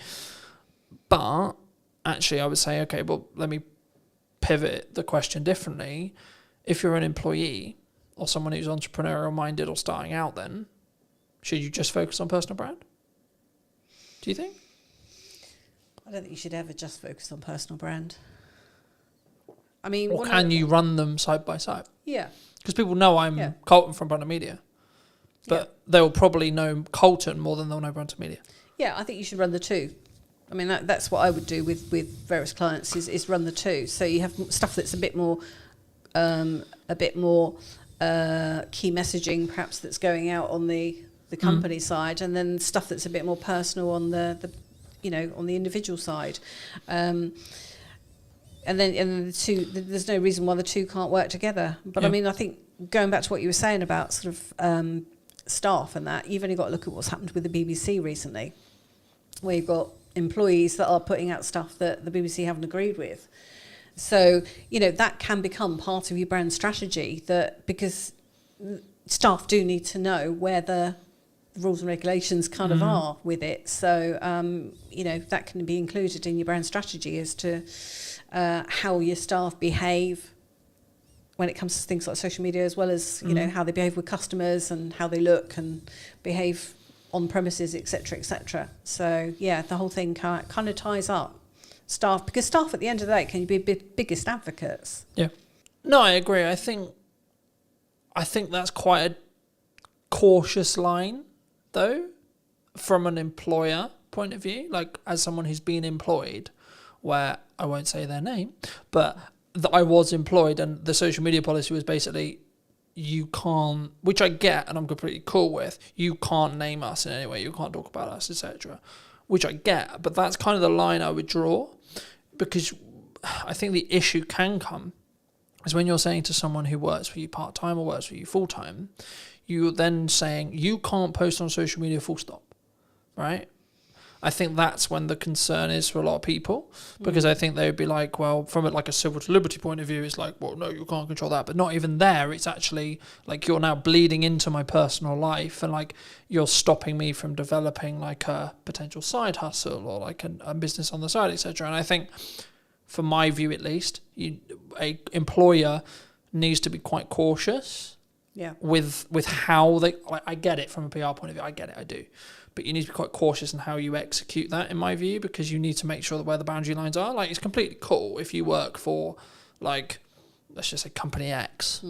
But actually, I would say, okay, well, let me pivot the question differently. If you're an employee or someone who's entrepreneurial minded or starting out, then should you just focus on personal brand? Do you think? I don't think you should ever just focus on personal brand. I mean, or can you run them side by side? Yeah. Because people know I'm Colton from Brunton Media, but they'll probably know Colton more than they'll know Brunton Media. Yeah, I think you should run the two. I mean, that's what I would do with various clients is run the two. So you have stuff that's a bit more key messaging perhaps that's going out on the company side, and then stuff that's a bit more personal on the on the individual side. And the two, there's no reason why the two can't work together. But I mean, I think going back to what you were saying about sort of staff and that, you've only got to look at what's happened with the BBC recently, where you've got employees that are putting out stuff that the BBC haven't agreed with. So, that can become part of your brand strategy, that because staff do need to know where the rules and regulations kind of are with it. So, that can be included in your brand strategy as to how your staff behave when it comes to things like social media, as well as, how they behave with customers and how they look and behave on premises, etc., etc. So, yeah, the whole thing kind of ties up staff, because staff at the end of the day can be biggest advocates. Yeah. No, I agree. I think that's quite a cautious line, though, from an employer point of view. Like, as someone who's been employed, where I won't say their name, but I was employed, and the social media policy was basically, you can't, which I get and I'm completely cool with, you can't name us in any way, you can't talk about us, etc., which I get, but that's kind of the line I would draw, because I think the issue can come is when you're saying to someone who works for you part-time or works for you full-time, you're then saying, you can't post on social media full stop, right? I think that's when the concern is for a lot of people, because I think they would be like, well, from a civil to liberty point of view, it's like, well, no, you can't control that. But not even there. It's actually like, you're now bleeding into my personal life, and like, you're stopping me from developing like a potential side hustle or like a business on the side, etc. And I think, from my view at least, a employer needs to be quite cautious with how they, I get it from a PR point of view, I get it, I do. But you need to be quite cautious in how you execute that, in my view, because you need to make sure that where the boundary lines are. Like, it's completely cool if you work for, like, let's just say Company X,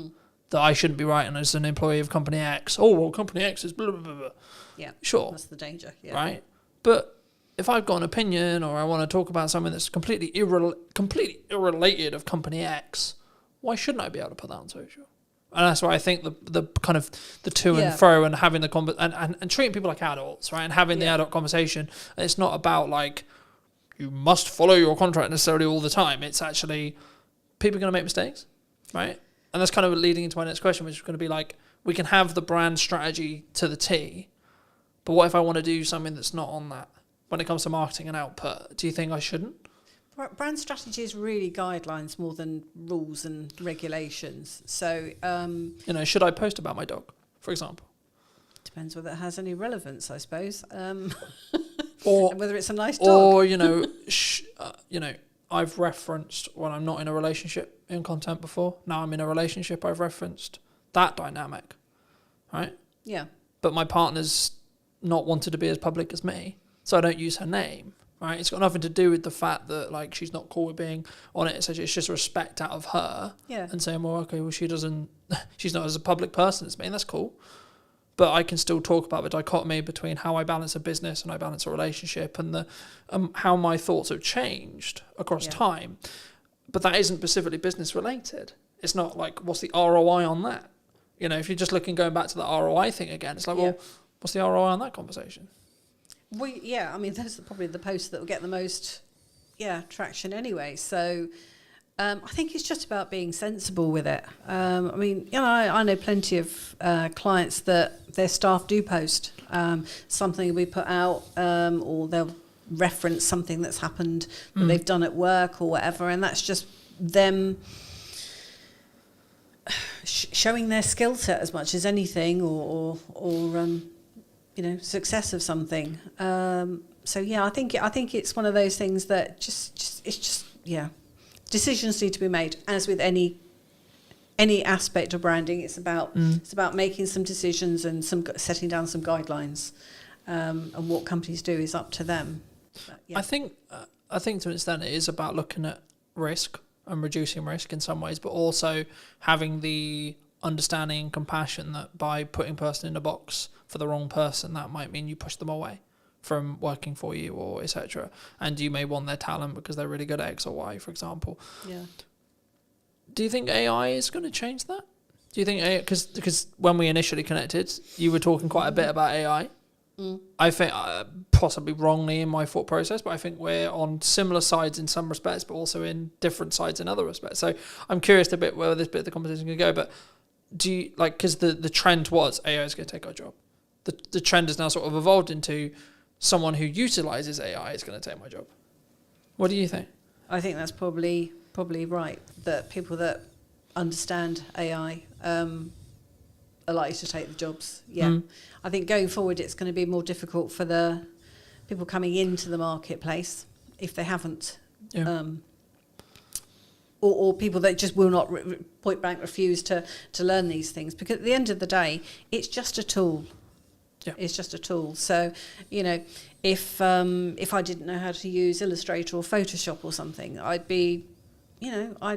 that I shouldn't be writing as an employee of Company X. Oh, well, Company X is blah, blah, blah, blah. Yeah, sure. That's the danger, Right? But if I've got an opinion, or I want to talk about something that's completely irrelated of Company X, why shouldn't I be able to put that on social? And that's why I think the kind of the to and fro, and having the and treating people like adults, right, and having the adult conversation. It's not about like, you must follow your contract necessarily all the time. It's actually, people are going to make mistakes, right? And that's kind of leading into my next question, which is going to be like, we can have the brand strategy to the T, but what if I want to do something that's not on that? When it comes to marketing and output, do you think I shouldn't? Brand strategy is really guidelines more than rules and regulations. So, should I post about my dog, for example? Depends whether it has any relevance, I suppose. Or whether it's a nice dog. Or, I've referenced when I'm not in a relationship in content before. Now I'm in a relationship, I've referenced that dynamic, right? Yeah. But my partner's not wanted to be as public as me, so I don't use her name. Right, it's got nothing to do with the fact that like she's not cool with being on it. It's just respect out of her, and saying, well, okay, well, she's not as a public person as me, and that's cool. But I can still talk about the dichotomy between how I balance a business and I balance a relationship, and the how my thoughts have changed across time. But that isn't specifically business related. It's not like, what's the ROI on that? If you're just going back to the ROI thing again, it's like, well, what's the ROI on that conversation? I mean, those are probably the posts that will get the most, traction anyway. So, I think it's just about being sensible with it. I mean, I know plenty of clients that their staff do post something we put out, or they'll reference something that's happened that they've done at work or whatever, and that's just them showing their skill set as much as anything, or success of something. I think it's one of those things that decisions need to be made. As with any aspect of branding, it's about making some decisions and setting down some guidelines. And what companies do is up to them. But, I think to an extent it is about looking at risk and reducing risk in some ways, but also having the understanding and compassion that by putting person in a box for the wrong person, that might mean you push them away from working for you, or etc. And you may want their talent because they're really good at X or Y, for example. Yeah. Do you think AI is going to change that? Do you think because when we initially connected, you were talking quite a bit about AI. I think possibly wrongly in my thought process, but I think we're on similar sides in some respects, but also in different sides in other respects. So I'm curious a bit where this bit of the conversation is going to go. But do you like, because the trend was AI is going to take our job. The trend has now sort of evolved into someone who utilizes AI is going to take my job. What do you think? I think that's probably right. That people that understand AI are likely to take the jobs. Yeah, I think going forward it's going to be more difficult for the people coming into the marketplace if they haven't, or people that just will not point blank refuse to learn these things, because at the end of the day it's just a tool. Yeah. It's just a tool. So, you know, if I didn't know how to use Illustrator or Photoshop or something, I'd be, you know, I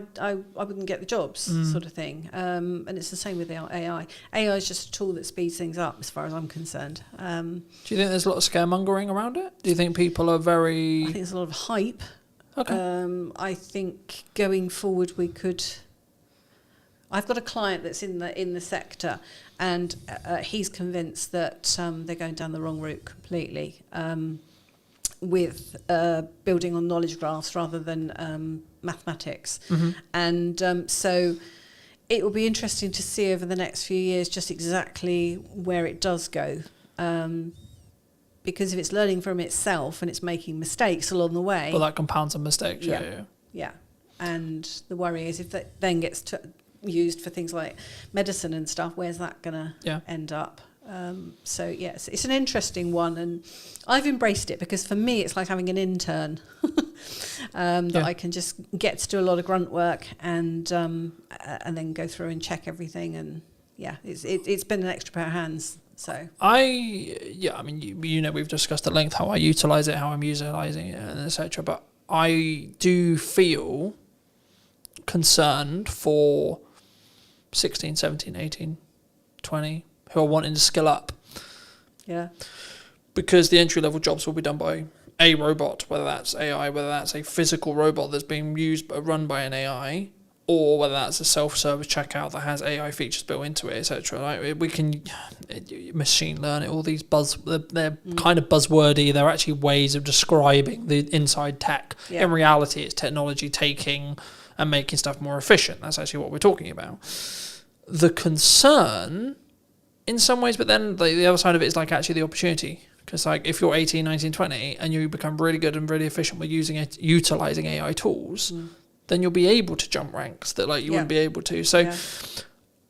wouldn't get the jobs, sort of thing. And it's the same with AI. AI is just a tool that speeds things up, as far as I'm concerned. Do you think there's a lot of scaremongering around it? Do you think people are very... I think there's a lot of hype. Okay. I think going forward we could... I've got a client that's in the sector, and he's convinced that they're going down the wrong route completely, with building on knowledge graphs rather than mathematics. And so it will be interesting to see over the next few years just exactly where it does go. Because if it's learning from itself and it's making mistakes along the way... Well, that compounds on mistakes, yeah. And the worry is if that then gets used for things like medicine and stuff, where's that going to end up? So yes, it's an interesting one, and I've embraced it because for me it's like having an intern that I can just get to do a lot of grunt work and then go through and check everything, and it's been an extra pair of hands. So I mean you know we've discussed at length how I utilize it, how I'm utilizing it, and etc. But I do feel concerned for 16, 17, 18, 20 who are wanting to skill up. Yeah. Because the entry-level jobs will be done by a robot, whether that's AI, whether that's a physical robot that's being run by an AI, or whether that's a self-service checkout that has AI features built into it, etc. Like we can machine learn it. All these they're kind of buzzwordy. They're actually ways of describing the inside tech. Yeah. In reality, it's technology taking and making stuff more efficient. That's actually what we're talking about. The concern, in some ways, but then the other side of it is like actually the opportunity. Because like if you're 18, 19, 20 and you become really good and really efficient with utilizing AI tools, then you'll be able to jump ranks that like you wouldn't be able to. So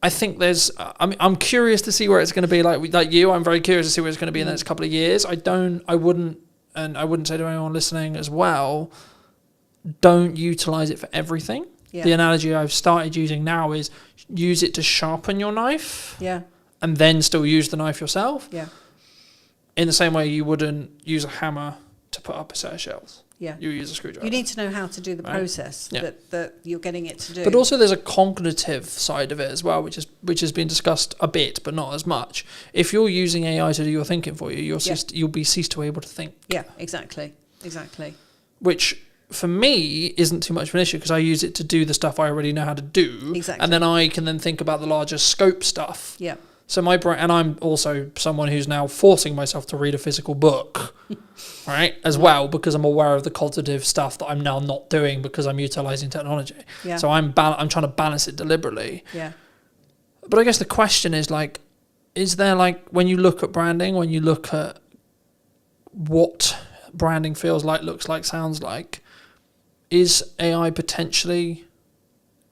I think there's, I'm curious to see where it's going to be. Like you, I'm very curious to see where it's going to be in the next couple of years. I wouldn't say to anyone listening as well, don't utilize it for everything. Yeah. The analogy I've started using now is use it to sharpen your knife. Yeah. And then still use the knife yourself. Yeah. In the same way you wouldn't use a hammer to put up a set of shelves. Yeah. You use a screwdriver. You need to know how to do the process that you're getting it to do. But also there's a cognitive side of it as well, which has been discussed a bit, but not as much. If you're using AI to do your thinking for you, you'll be ceased to be able to think. Yeah, exactly. Which for me isn't too much of an issue because I use it to do the stuff I already know how to do. Exactly. And then I can then think about the larger scope stuff. Yeah. So my brain, and I'm also someone who's now forcing myself to read a physical book, right, as well, because I'm aware of the cognitive stuff that I'm now not doing because I'm utilizing technology. Yeah. So I'm trying to balance it deliberately. Yeah. But I guess the question is like, is there like, when you look at branding, when you look at what branding feels like, looks like, sounds like, is AI potentially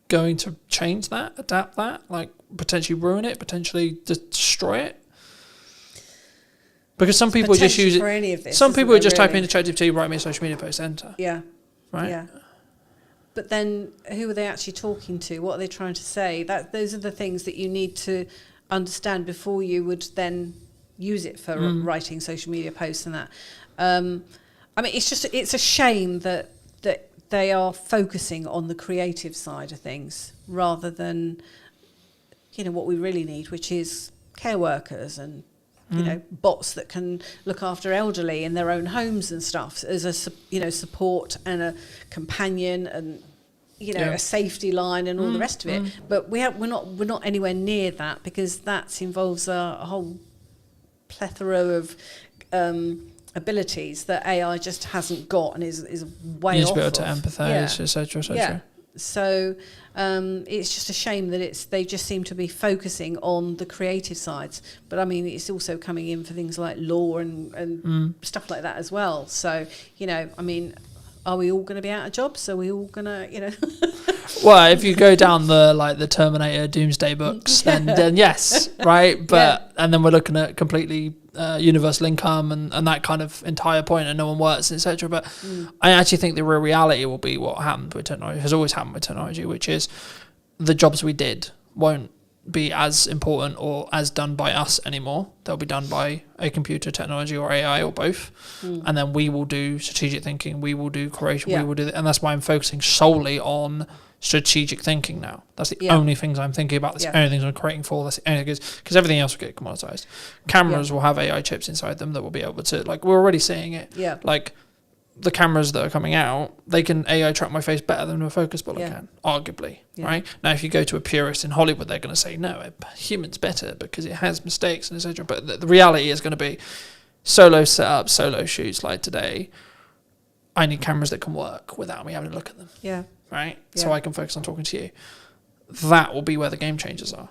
going to change that, adapt that, like potentially ruin it, potentially destroy it? Because some people just use it. Some people just type into ChatGPT, write me a social media post, enter. Yeah. Right. Yeah. But then, who are they actually talking to? What are they trying to say? Those are the things that you need to understand before you would then use it for writing social media posts and that. I mean, it's a shame that they are focusing on the creative side of things rather than, you know, what we really need, which is care workers and, you know, bots that can look after elderly in their own homes and stuff as a, you know, support and a companion and a safety line and all the rest of it. But we're not anywhere near that, because that involves a whole plethora of abilities that AI just hasn't got and is way You need off to be able to of. empathise, etc., etc. Yeah. So it's just a shame that they just seem to be focusing on the creative sides. But I mean, it's also coming in for things like law and stuff like that as well. So, I mean, are we all going to be out of jobs? Are we all going to, Well, if you go down the Terminator Doomsday books, then yes, right? But and then we're looking at completely universal income and that kind of entire point, and no one works, etc. But I actually think the real reality will be what happened with technology, has always happened with technology, which is the jobs we did won't be as important or as done by us anymore. They'll be done by a computer, technology, or AI, or both. And then we will do strategic thinking, we will do creation, we will do and that's why I'm focusing solely on strategic thinking now. That's the only things I'm thinking about. That's the only things I'm creating for. That's the only because everything else will get commoditized. Cameras will have AI chips inside them that will be able to, like, we're already seeing it. Yeah. Like the cameras that are coming out, they can AI track my face better than a focus puller can, arguably. Right now, if you go to a purist in Hollywood, they're going to say no, a human's better because it has mistakes and etc. But the reality is going to be solo setup, solo shoots like today. I need cameras that can work without me having to look at them. Yeah. Right? So I can focus on talking to you. That will be where the game changers are.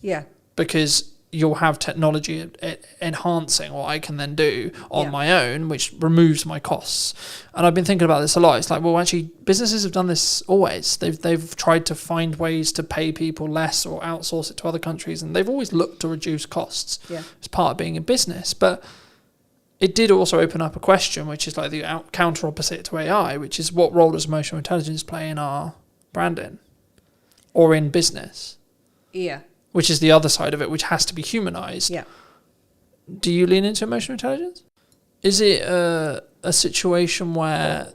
Yeah. Because you'll have technology enhancing what I can then do on my own, which removes my costs. And I've been thinking about this a lot. It's like, well, actually, businesses have done this always. They've tried to find ways to pay people less or outsource it to other countries, and they've always looked to reduce costs as part of being in business. But it did also open up a question, which is like the counter opposite to AI, which is what role does emotional intelligence play in our branding or in business? Yeah. Which is the other side of it, which has to be humanized. Yeah. Do you lean into emotional intelligence? Is it a situation where,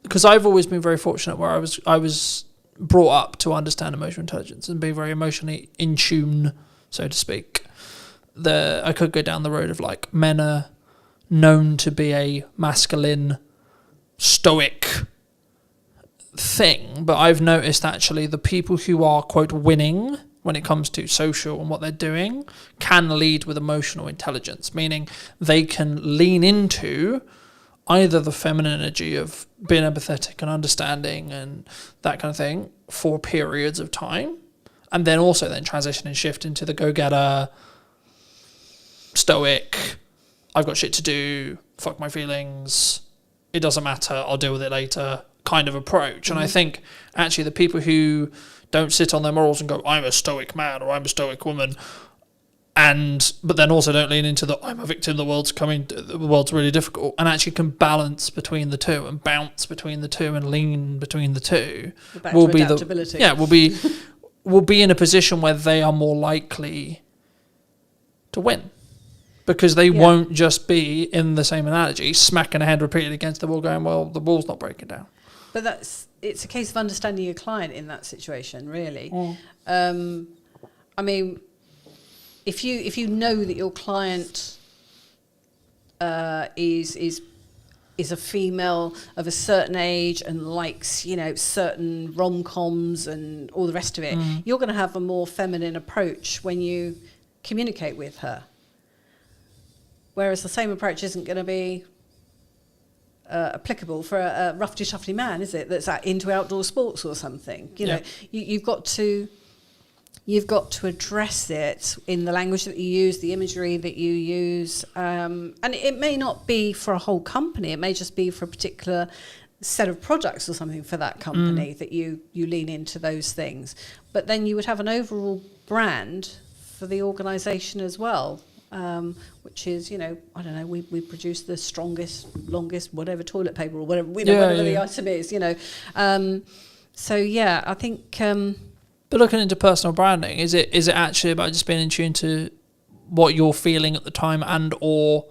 because I've always been very fortunate where I was brought up to understand emotional intelligence and be very emotionally in tune, so to speak. I could go down the road of like men are known to be a masculine, stoic thing, but I've noticed actually the people who are, quote, winning when it comes to social and what they're doing can lead with emotional intelligence, meaning they can lean into either the feminine energy of being empathetic and understanding and that kind of thing for periods of time, and then also then transition and shift into the go-getter, stoic, I've got shit to do, fuck my feelings, it doesn't matter, I'll deal with it later kind of approach. And I think actually the people who don't sit on their morals and go, I'm a stoic man or I'm a stoic woman, but then also don't lean into the I'm a victim, the world's really difficult, and actually can balance between the two and bounce between the two and lean between the two, will be will be in a position where they are more likely to win. Because they won't just be, in the same analogy, smacking a head repeatedly against the wall going, well, the wall's not breaking down. But it's a case of understanding your client in that situation, really. I mean, if you know that your client is a female of a certain age and likes, certain rom-coms and all the rest of it, you're going to have a more feminine approach when you communicate with her. Whereas the same approach isn't going to be applicable for a roughy-toughy man, is it? That's into outdoor sports or something. You know, you've got to address it in the language that you use, the imagery that you use, and it may not be for a whole company. It may just be for a particular set of products or something for that company that you lean into those things. But then you would have an overall brand for the organisation as well. Which is, I don't know, we produce the strongest, longest, whatever toilet paper or whatever, whatever the item is, So yeah, I think. But looking into personal branding, is it actually about just being in tune to what you're feeling at the time and or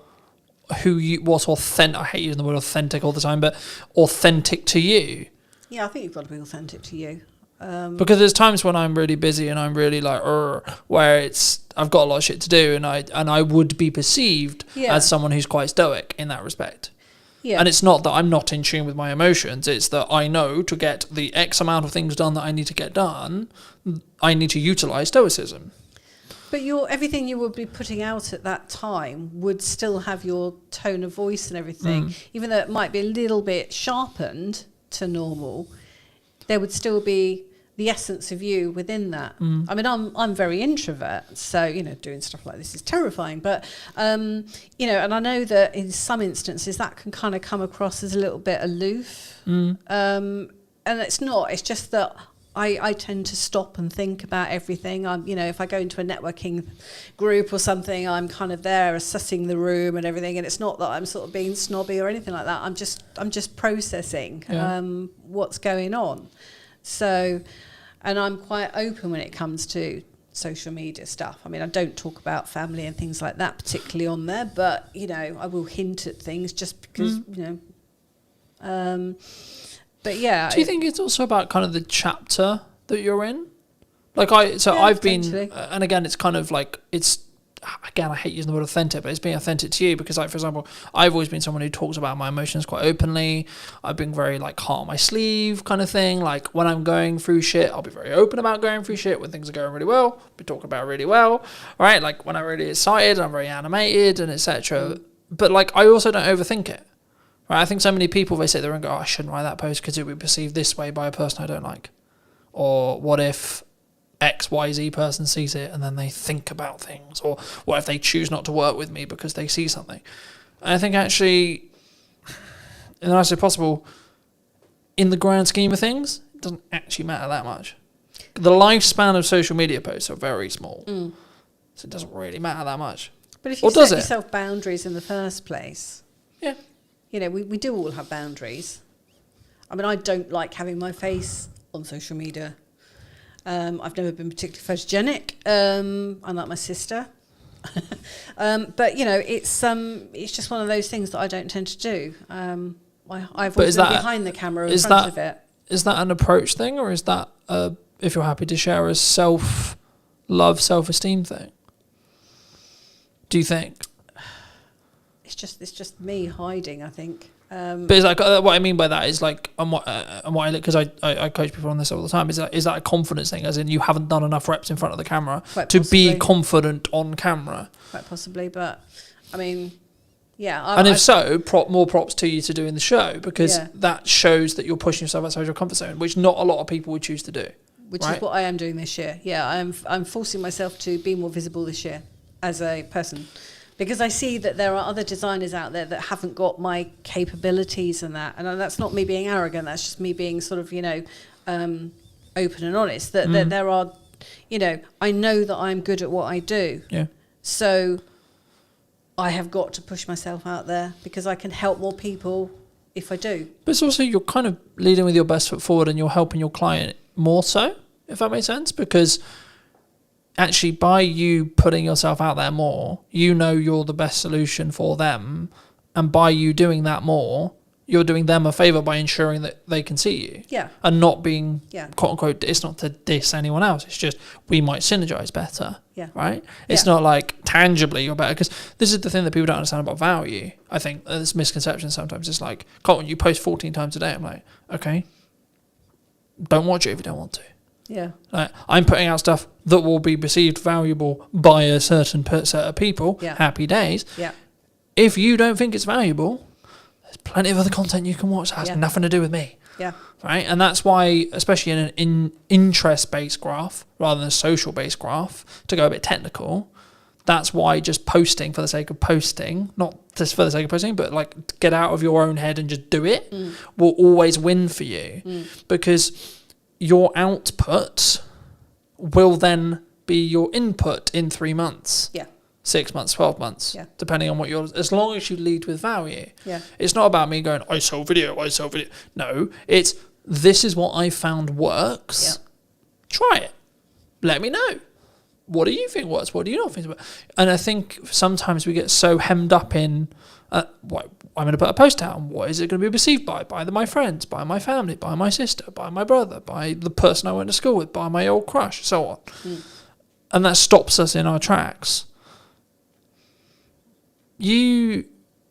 what's authentic? I hate using the word authentic all the time, but authentic to you. Yeah, I think you've got to be authentic to you. Because there's times when I'm really busy and I'm really like, where I've got a lot of shit to do, and I would be perceived as someone who's quite stoic in that respect. Yeah. And it's not that I'm not in tune with my emotions. It's that I know to get the X amount of things done that I need to get done, I need to utilize stoicism. But everything you would be putting out at that time would still have your tone of voice and everything, even though it might be a little bit sharpened to normal. There would still be the essence of you within that. I mean, I'm very introvert, so doing stuff like this is terrifying. But and I know that in some instances that can kind of come across as a little bit aloof. And it's not. It's just that I tend to stop and think about everything. If I go into a networking group or something, I'm kind of there assessing the room and everything. And it's not that I'm sort of being snobby or anything like that. I'm just processing what's going on. So, and I'm quite open when it comes to social media stuff. I mean, I don't talk about family and things like that particularly on there, but I will hint at things just because but yeah. Do you think it's also about kind of the chapter that you're in? I've been, and again, it's kind of like, again, I hate using the word authentic, but it's being authentic to you because, like, for example, I've always been someone who talks about my emotions quite openly. I've been very, like, heart on my sleeve kind of thing. Like, when I'm going through shit, I'll be very open about going through shit. When things are going really well, I'll be talking about it really well, right? Like, when I'm really excited, I'm very animated and etc. But, like, I also don't overthink it. Right, I think so many people, they sit there and go, I shouldn't write that post because it would be perceived this way by a person I don't like. Or what if XYZ person sees it and then they think about things? Or what if they choose not to work with me because they see something? And I think actually, in the nicest way possible, in the grand scheme of things, it doesn't actually matter that much. The lifespan of social media posts are very small. So it doesn't really matter that much. But if you set yourself boundaries in the first place... Yeah. We do all have boundaries. I mean, I don't like having my face on social media. I've never been particularly photogenic, unlike my sister. But it's just one of those things that I don't tend to do. I've always been behind the camera in front of it. Is that an approach thing, or is that if you're happy to share a self-love, self-esteem thing? Do you think? It's just me hiding, I think. But it's like what I mean by that is like, because I coach people on this all the time. Is that a confidence thing? As in, you haven't done enough reps in front of the camera to be confident on camera. Quite possibly, but I mean, yeah. And if so, more props to you to doing the show, because that shows that you're pushing yourself outside your comfort zone, which not a lot of people would choose to do. Which is what I am doing this year. Yeah, I'm forcing myself to be more visible this year as a person. Because I see that there are other designers out there that haven't got my capabilities and that. And that's not me being arrogant. That's just me being sort of, open and honest. That there are, I know that I'm good at what I do. Yeah. So I have got to push myself out there because I can help more people if I do. But it's also, you're kind of leading with your best foot forward and you're helping your client more so, if that makes sense. Because... actually, by you putting yourself out there more, you're the best solution for them. And by you doing that more, you're doing them a favour by ensuring that they can see you. Yeah. And not being, quote unquote, it's not to diss anyone else. It's just, we might synergise better. Yeah. Right? It's not like tangibly you're better. Because this is the thing that people don't understand about value. I think there's misconception sometimes. It's like, Colton, you post 14 times a day. I'm like, okay. Don't watch it if you don't want to. Yeah. I'm putting out stuff that will be perceived valuable by a certain set of people. Yeah. Happy days. Yeah. If you don't think it's valuable, there's plenty of other content you can watch that has nothing to do with me. Yeah. Right? And that's why, especially in an interest-based graph rather than a social-based graph, to go a bit technical, that's why just posting for the sake of posting, not just for the sake of posting, but like get out of your own head and just do it, will always win for you. Because your output will then be your input in 3 months. Yeah. 6 months, 12 months, depending on what as long as you lead with value. Yeah. It's not about me going, I sell video. No, it's, this is what I found works. Yeah. Try it. Let me know. What do you think works? What do you not think works? And I think sometimes we get so hemmed up in, what I'm going to put a post out, and what is it going to be perceived by my friends, by my family, by my sister, by my brother, by the person I went to school with, by my old crush, so on. And that stops us in our tracks. You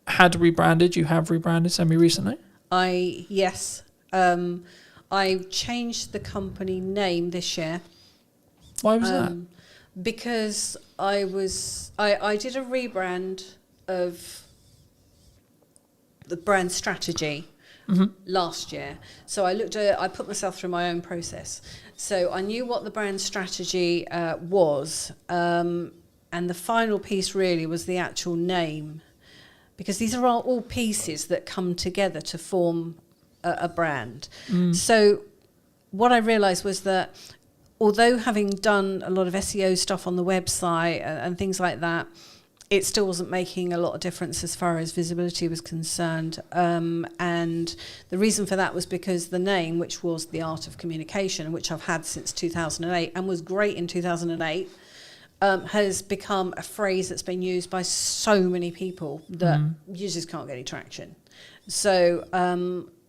had rebranded. You have rebranded semi-recently. Yes. I changed the company name this year. Why was that? Because I did a rebrand of the brand strategy last year. So I put myself through my own process. So I knew what the brand strategy was, and the final piece really was the actual name, because these are all pieces that come together to form a brand. So what I realised was that although having done a lot of SEO stuff on the website and things like that, it still wasn't making a lot of difference as far as visibility was concerned. And the reason for that was because the name, which was The Art of Communication, which I've had since 2008 and was great in 2008, has become a phrase that's been used by so many people that you just can't get any traction. So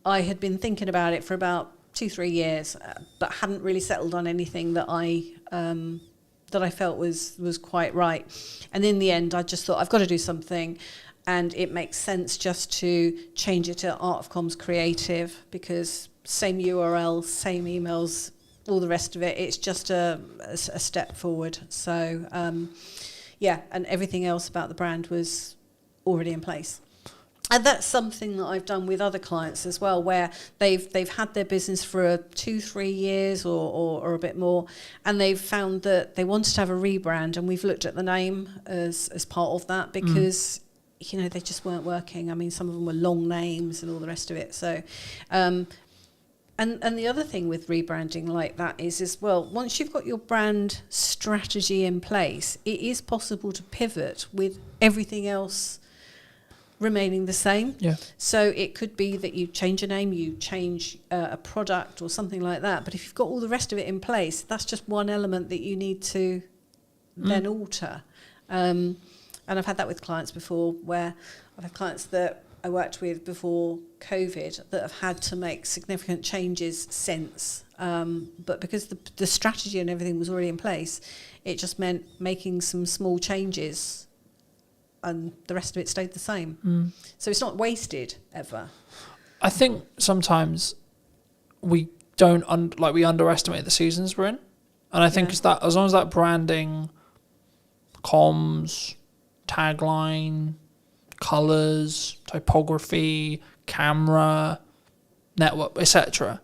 I had been thinking about it for about 2-3 years, but hadn't really settled on anything that I felt was quite right. And in the end, I just thought, I've got to do something, and it makes sense just to change it to Art of Comms Creative, because same URL, same emails, all the rest of it. It's just a step forward. So yeah, and everything else about the brand was already in place. And that's something that I've done with other clients as well, where they've had their business for 2-3 years or a bit more, and they've found that they wanted to have a rebrand, and we've looked at the name as part of that, because you know, they just weren't working. I mean, some of them were long names and all the rest of it. So and the other thing with rebranding like that is well, once you've got your brand strategy in place, it is possible to pivot with everything else remaining the same. Yeah. So it could be that you change a name, you change a product or something like that. But if you've got all the rest of it in place, that's just one element that you need to then alter. And I've had that with clients before, where I've had clients that I worked with before COVID that have had to make significant changes since. But because the strategy and everything was already in place, it just meant making some small changes, and the rest of it stayed the same. So it's not wasted ever. I think sometimes we don't we underestimate the seasons we're in, and I think it's that as long as that branding, comms, tagline, colors, typography, camera, network, etc.,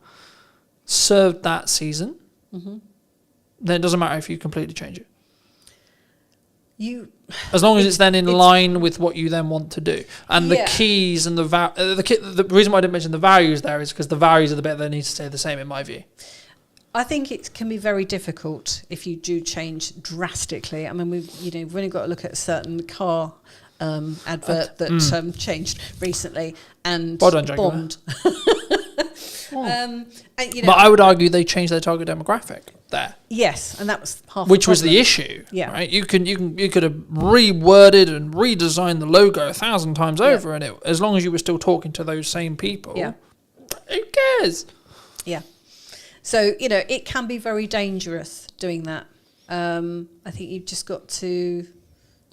served that season, then it doesn't matter if you completely change it. As long as it's then in line with what you then want to do. And the keys and the reason why I didn't mention the values there is because the values are the bit that need to stay the same, in my view. I think it can be very difficult if you do change drastically. I mean, we've only got to look at a certain car advert that changed recently and bombed. And, but I would argue they changed their target demographic there. Yes, and that was half. Which was the issue. Yeah. Right. You could have reworded and redesigned the logo 1,000 times over, and as long as you were still talking to those same people, who cares? Yeah. So it can be very dangerous doing that. I think you've just got to.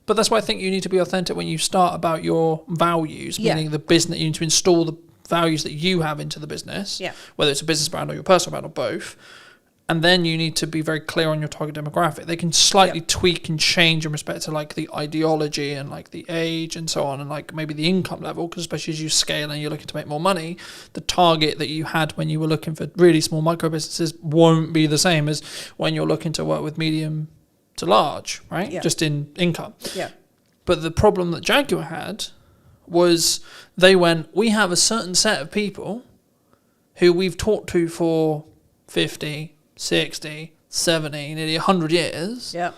But that's why I think you need to be authentic when you start about your values, meaning the business. You need to install the values that you have into the business, whether it's a business brand or your personal brand or both. And then you need to be very clear on your target demographic. They can slightly tweak and change in respect to like the ideology and like the age and so on, and like maybe the income level, because especially as you scale and you're looking to make more money, the target that you had when you were looking for really small micro businesses won't be the same as when you're looking to work with medium to large, right? Yeah. Just in income. Yeah. But the problem that Jaguar had was they went, we have a certain set of people who we've talked to for 50, 60, 70, nearly 100 years. Yeah.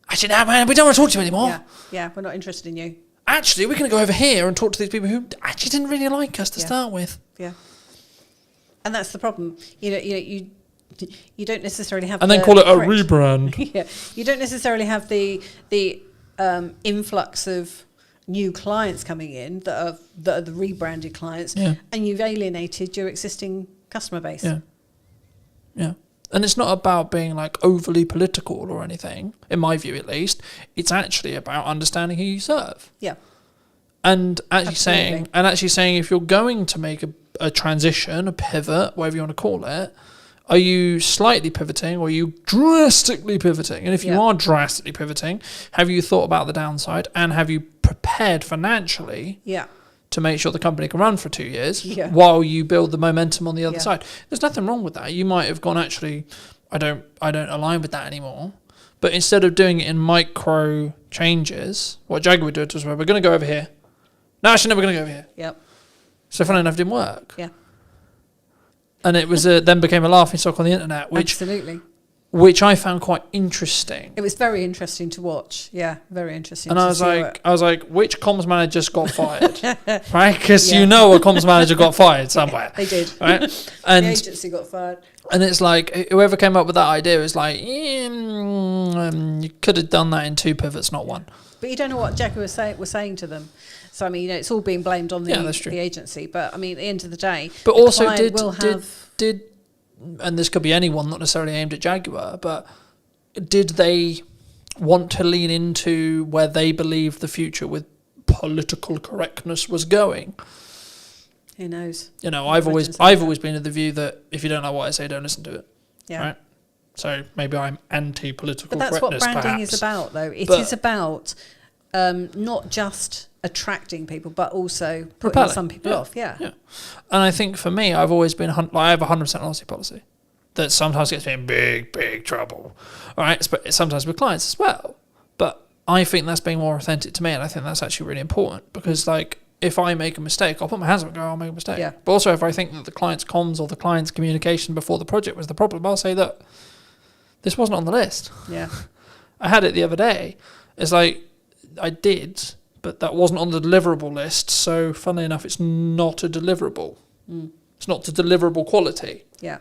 Actually, no, man, we don't want to talk to you anymore. Yeah, we're not interested in you. Actually, we're going to go over here and talk to these people who actually didn't really like us to start with. Yeah. And that's the problem. You don't necessarily have. And then call it a rebrand. Yeah. You don't necessarily have the influx of new clients coming in that are the rebranded clients, and you've alienated your existing customer base. Yeah. And it's not about being like overly political or anything, in my view at least. It's actually about understanding who you serve. Yeah. And actually Absolutely. saying if you're going to make a transition, a pivot, whatever you want to call it, are you slightly pivoting or are you drastically pivoting? And if you Yeah. are drastically pivoting, have you thought about the downside and have you prepared financially Yeah. to make sure the company can run for 2 years Yeah. while you build the momentum on the other Yeah. side? There's nothing wrong with that. You might have gone, actually, I don't align with that anymore. But instead of doing it in micro changes, what Jaguar did was, we're going to go over here. No, actually, no, we're going to go over here. Yep. So funny enough, it didn't work. Yeah. And it was then became a laughing stock on the internet, Absolutely. which I found quite interesting. It was very interesting to watch. Yeah, very interesting. And to I was see like, which comms manager just got fired, what- right? Because Yeah. you know a comms manager got fired somewhere, they did. right? The And agency got fired. and it's like whoever came up with that idea is like, you could have done that in 2 pivots, not 1. But you don't know what Jaguar was saying to them. So I mean, you know, it's all being blamed on Yeah, that's true. the agency. But I mean, at the end of the day, But the also, client will have did, and this could be anyone, not necessarily aimed at Jaguar, but did they want to lean into where they believed the future with political correctness was going? who knows? You know, I I've always didn't say that. been of the view that if you don't know what I say, don't listen to it. Yeah. Right. So maybe I'm anti-political But that's what correctness. branding perhaps. is about, though. It But- is about not just attracting people, but also putting Repelling. some people off. Yeah. Yeah. And I think for me, I've always been I have a 100% honesty policy that sometimes gets me in big trouble. All right, but sometimes with clients as well. But I think that's being more authentic to me, and I think that's actually really important because, like, if I make a mistake, I'll put my hands up and go, I'll make a mistake. Yeah. But also, if I think that the client's comms or the client's communication before the project was the problem, I'll say that this wasn't on the list. Yeah. I had it the other day. It's like I did, but that wasn't on the deliverable list. So, funnily enough, it's not a deliverable. It's not to deliverable quality. Yeah.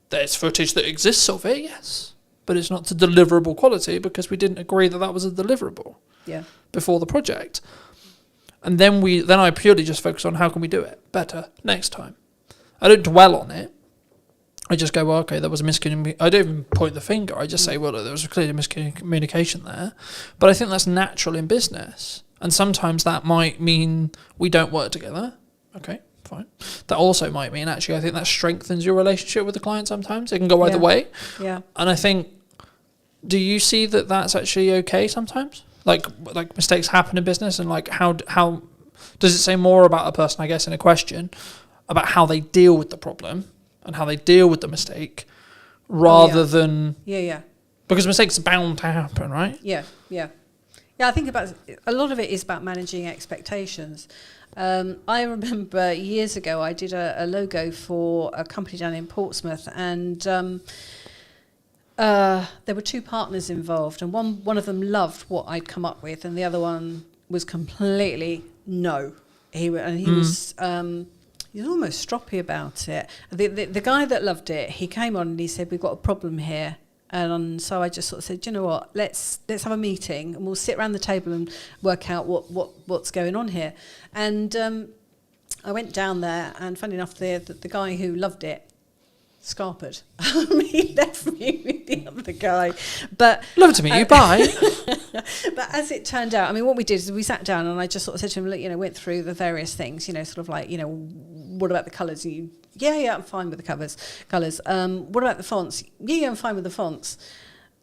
There's footage that exists of it, yes, but it's not to deliverable quality because we didn't agree that that was a deliverable Yeah. before the project. And then I purely just focus on how can we do it better next time. I don't dwell on it. I just go, well, okay, there was a miscommunication. I don't even point the finger. I just say, well, there was clearly miscommunication there. But I think that's natural in business. And sometimes that might mean we don't work together. Okay, fine. That also might mean, actually, I think that strengthens your relationship with the client sometimes. It can go either Yeah. way. Yeah. And I think, do you see that that's actually okay sometimes? Like mistakes happen in business, and like how does it say more about a person, I guess, in a question, about how they deal with the problem and how they deal with the mistake, rather than Yeah. because mistakes are bound to happen, right? Yeah. Yeah. Yeah. I think about a lot of it is about managing expectations. I remember years ago I did a logo for a company down in Portsmouth, and there were 2 partners involved, and one of them loved what I'd come up with, and the other one was completely no. He was almost stroppy about it. The guy that loved it, he came on and he said, "We've got a problem here." And so I just sort of said, you know what, let's have a meeting and we'll sit around the table and work out what's going on here. And I went down there, and funny enough, the guy who loved it scarpered. He left me with the other guy. But Love to meet you. Bye. but as it turned out, I mean, what we did is we sat down and I just sort of said to him, look, you know, went through the various things, you know, sort of like, you know, what about the colours? Yeah, I'm fine with the colours. What about the fonts? Yeah, I'm fine with the fonts.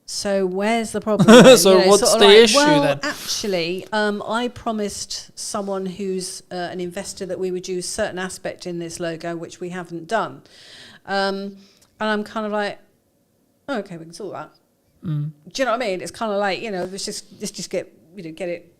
So where's the problem? then? So You know, what's sort of the like, issue well, then? Actually, I promised someone who's an investor that we would use certain aspect in this logo, which we haven't done. And I'm kind of like, oh, okay, we can sort that. Do you know what I mean? It's kind of like, you know, let's just get it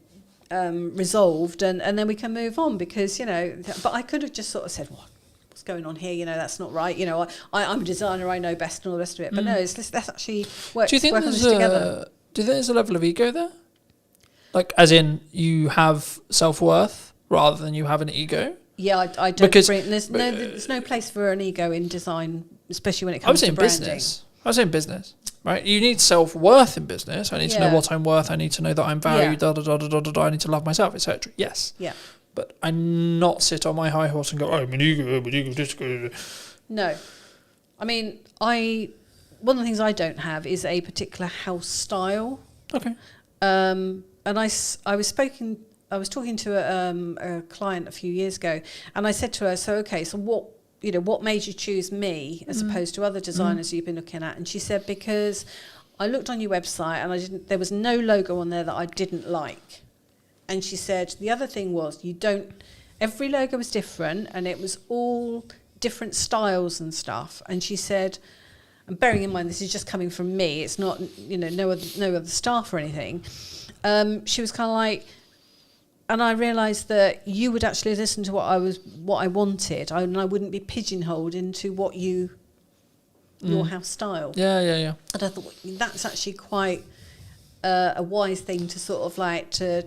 resolved, and then we can move on, because, you know, but I could have just sort of said, what's going on here? You know, that's not right. You know, I'm a designer, I know best, and all the rest of it. But no, let's actually work on this together. Do you think there's a level of ego there? Like, as in, you have self-worth rather than you have an ego? Yeah, I don't Because- bring, there's no place for an ego in design, especially when it comes to branding. Business. I was saying business, right? You need self-worth in business. I need to know Yeah. what I'm worth. I need to know that I'm valued. Yeah. I need to love myself, etc. Yes. Yeah. But I not sit on my high horse and go, oh, I'm an ego, this. No. I mean, one of the things I don't have is a particular house style. Okay. And I was I was talking to a client a few years ago, and I said to her, so what made you choose me as opposed to other designers you've been looking at? And she said, because I looked on your website and there was no logo on there that I didn't like. And she said, the other thing was every logo was different, and it was all different styles and stuff. And she said, and bearing in mind this is just coming from me, it's not, no other staff or anything. She was kind of like, and I realised that you would actually listen to what I wanted, and I wouldn't be pigeonholed into what your house style. Yeah. And I thought that's actually quite a wise thing to sort of like to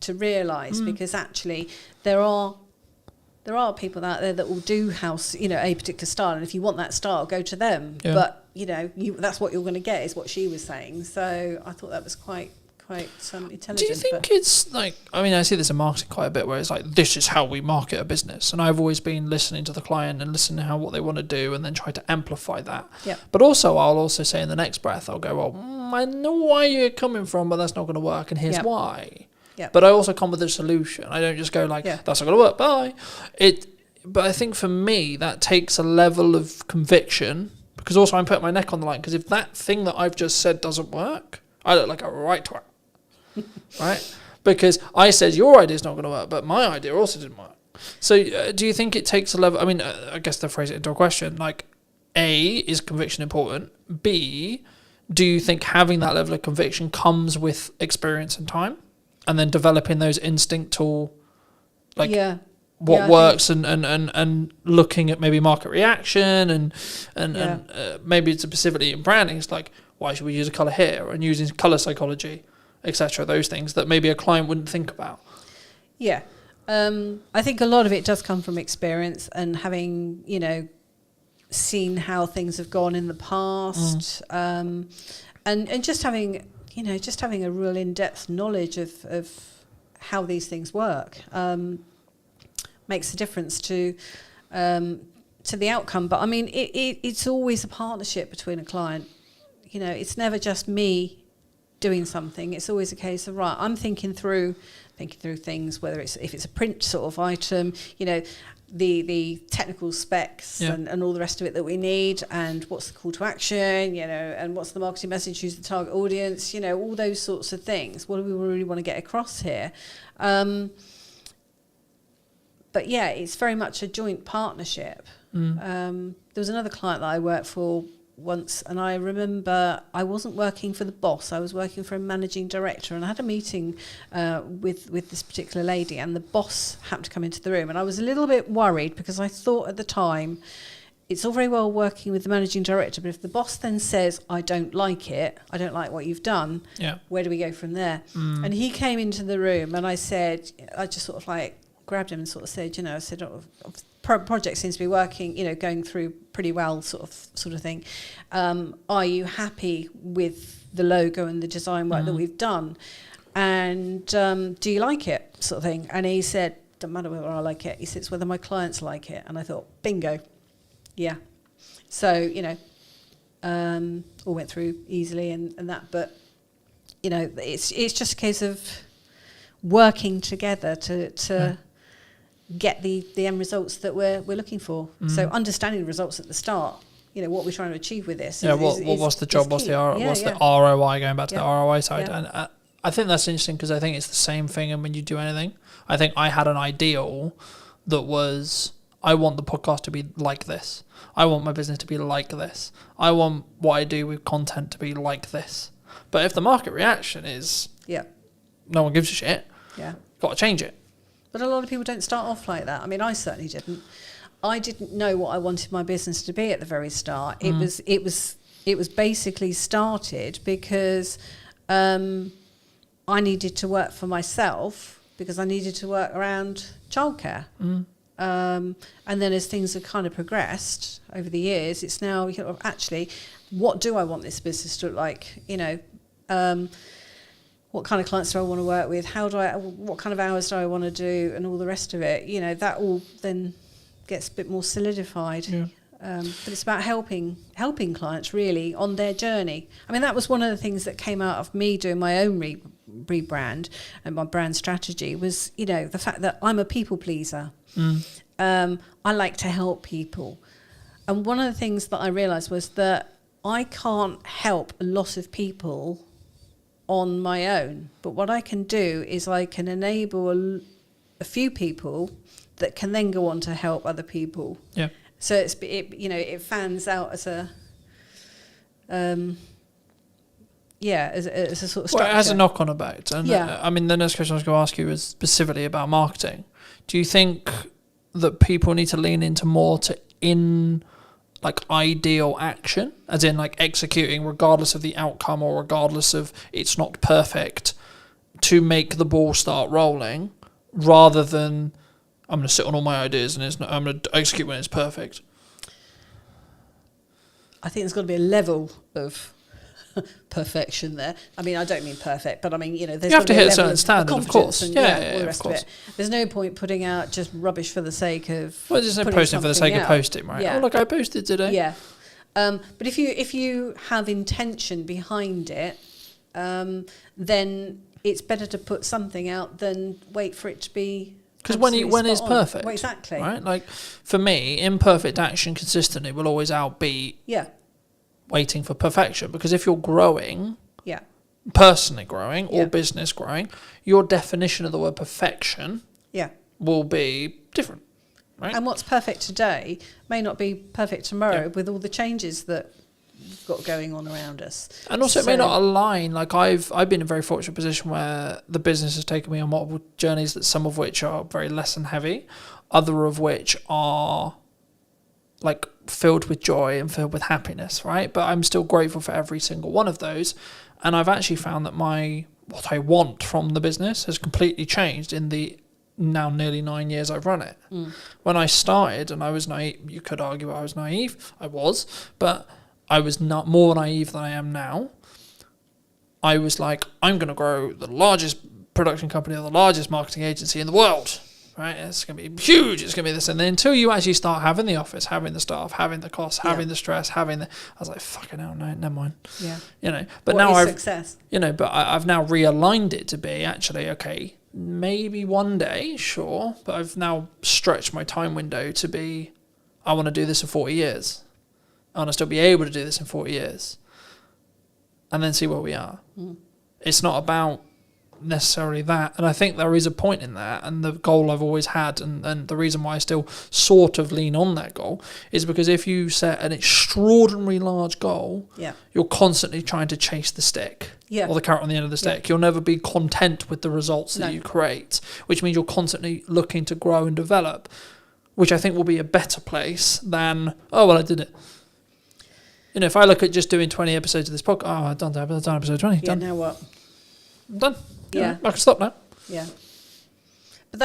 realise, because actually there are people out there that will do house, a particular style, and if you want that style, go to them. Yeah. But that's what you're going to get, is what she was saying. So I thought that was quite intelligent. Do you think it's like, I see this in marketing quite a bit, where it's like, this is how we market a business, and I've always been listening to the client and listening to what they want to do, and then try to amplify that. Yeah. But also, I'll also say in the next breath, I'll go, well, I know where you're coming from, but that's not going to work, and here's why. Yeah. But I also come with a solution. I don't just go like, that's not going to work, bye. But I think for me, that takes a level of conviction, because also I'm putting my neck on the line, because if that thing that I've just said doesn't work, I look like a right twat. Right? Because I said your idea's not going to work, but my idea also didn't work. So do you think it takes a level, I guess to phrase it into a question, like, A, is conviction important? B, do you think having that level of conviction comes with experience and time? And then developing those instinctual, what works, and looking at maybe market reaction and maybe specifically in branding, it's like, why should we use a colour here? And using colour psychology, etc. Those things that maybe a client wouldn't think about. Yeah. I think a lot of it does come from experience and having, seen how things have gone in the past, and just having a real in-depth knowledge of how these things work makes a difference to the outcome. But it's always a partnership between a client. It's never just me doing something. It's always a case of, right, I'm thinking through things, whether if it's a print sort of item, the technical specs and all the rest of it that we need, and what's the call to action, and what's the marketing message, who's the target audience, all those sorts of things. What do we really want to get across here? But yeah, it's very much a joint partnership. There was another client that I worked for once, and I remember I wasn't working for the boss, I was working for a managing director, and I had a meeting with this particular lady, and the boss happened to come into the room, and I was a little bit worried, because I thought at the time, it's all very well working with the managing director, but if the boss then says, I don't like what you've done, where do we go from there? And he came into the room, and I just sort of like grabbed him and sort of said, project seems to be working, going through pretty well, sort of thing. Are you happy with the logo and the design work that we've done? And do you like it, sort of thing? And he said, don't matter whether I like it. He said, it's whether my clients like it. And I thought, bingo, yeah. So, all went through easily and that. But, it's just a case of working together to get the end results that we're looking for. So understanding the results at the start, what we're trying to achieve with this. What's the job? What's the ROI? Going back to the ROI side, and I think that's interesting, because I think it's the same thing. And when you do anything, I think I had an ideal that was, I want the podcast to be like this. I want my business to be like this. I want what I do with content to be like this. But if the market reaction is, no one gives a shit, got to change it. But a lot of people don't start off like that. I certainly didn't. I didn't know what I wanted my business to be at the very start. It was basically started because I needed to work for myself, because I needed to work around childcare. And then as things have kind of progressed over the years, it's now actually, what do I want this business to look like? What kind of clients do I want to work with? What kind of hours do I want to do, and all the rest of it? That all then gets a bit more solidified. But it's about helping clients really on their journey. That was one of the things that came out of me doing my own rebrand and my brand strategy was, you know, the fact that I'm a people pleaser. I like to help people. And one of the things that I realised was that I can't help a lot of people on my own. But what I can do is I can enable a few people that can then go on to help other people. Yeah. So it fans out as a as a sort of structure. Well, it has a knock-on effect. And Yeah. I mean, the next question I was going to ask you is specifically about marketing. Do you think that people need to lean into more ideal action, as in like executing regardless of the outcome or regardless of it's not perfect, to make the ball start rolling, rather than I'm going to sit on all my ideas and I'm going to execute when it's perfect? I think there's got to be a level of perfection there. I mean, I don't mean perfect, but I mean, there's You have to got be hit a level certain of standard, of confidence course. and, Yeah, all the of rest course. it. There's no point putting out just rubbish for the sake of. Well, just putting posting for the sake something of out. posting, right? Yeah. Oh, look, I posted today. Yeah. But if you have intention behind it, then it's better to put something out than wait for it to be. Because when absolutely it's spot on. perfect, Well, exactly. right? Like for me, imperfect action consistently will always outbeat Yeah. waiting for perfection. Because if you're growing, Yeah. personally growing or Yeah. business growing, your definition of the word perfection Yeah. will be different, right? And what's perfect today may not be perfect tomorrow Yeah. with all the changes that we've got going on around us. And also, it may So- not align. Like I've been in a very fortunate position where the business has taken me on multiple journeys, that some of which are very lesson heavy, other of which are like filled with joy and filled with happiness, right? But I'm still grateful for every single one of those. And I've actually found that what I want from the business has completely changed in the now nearly 9 years I've run it. When I started, and I was naive, you could argue I was naive, I was, but I was not more naive than I am now. I was like, I'm going to grow the largest production company or the largest marketing agency in the world, right? It's going to be huge. It's going to be this. And then until you actually start having the office, having the staff, having the costs, having the stress, I was like, fucking hell, no, never mind. Yeah. But What now is I've, success? but I've now realigned it to be actually, okay, maybe one day, sure. But I've now stretched my time window to be, I want to do this for 40 years. I want to still be able to do this in 40 years. And then see where we are. It's not about necessarily that. And I think there is a point in that. And the goal I've always had, and the reason why I still sort of lean on that goal, is because if you set an extraordinarily large goal, you're constantly trying to chase the stick. Yeah. Or the carrot on the end of the stick. You'll never be content with the results that you create, which means you're constantly looking to grow and develop, which I think will be a better place than, oh, well, I did it. If I look at just doing 20 episodes of this podcast, I've done episode 20. Yeah, Done. now what? I'm done. Yeah. I can stop now. Yeah. But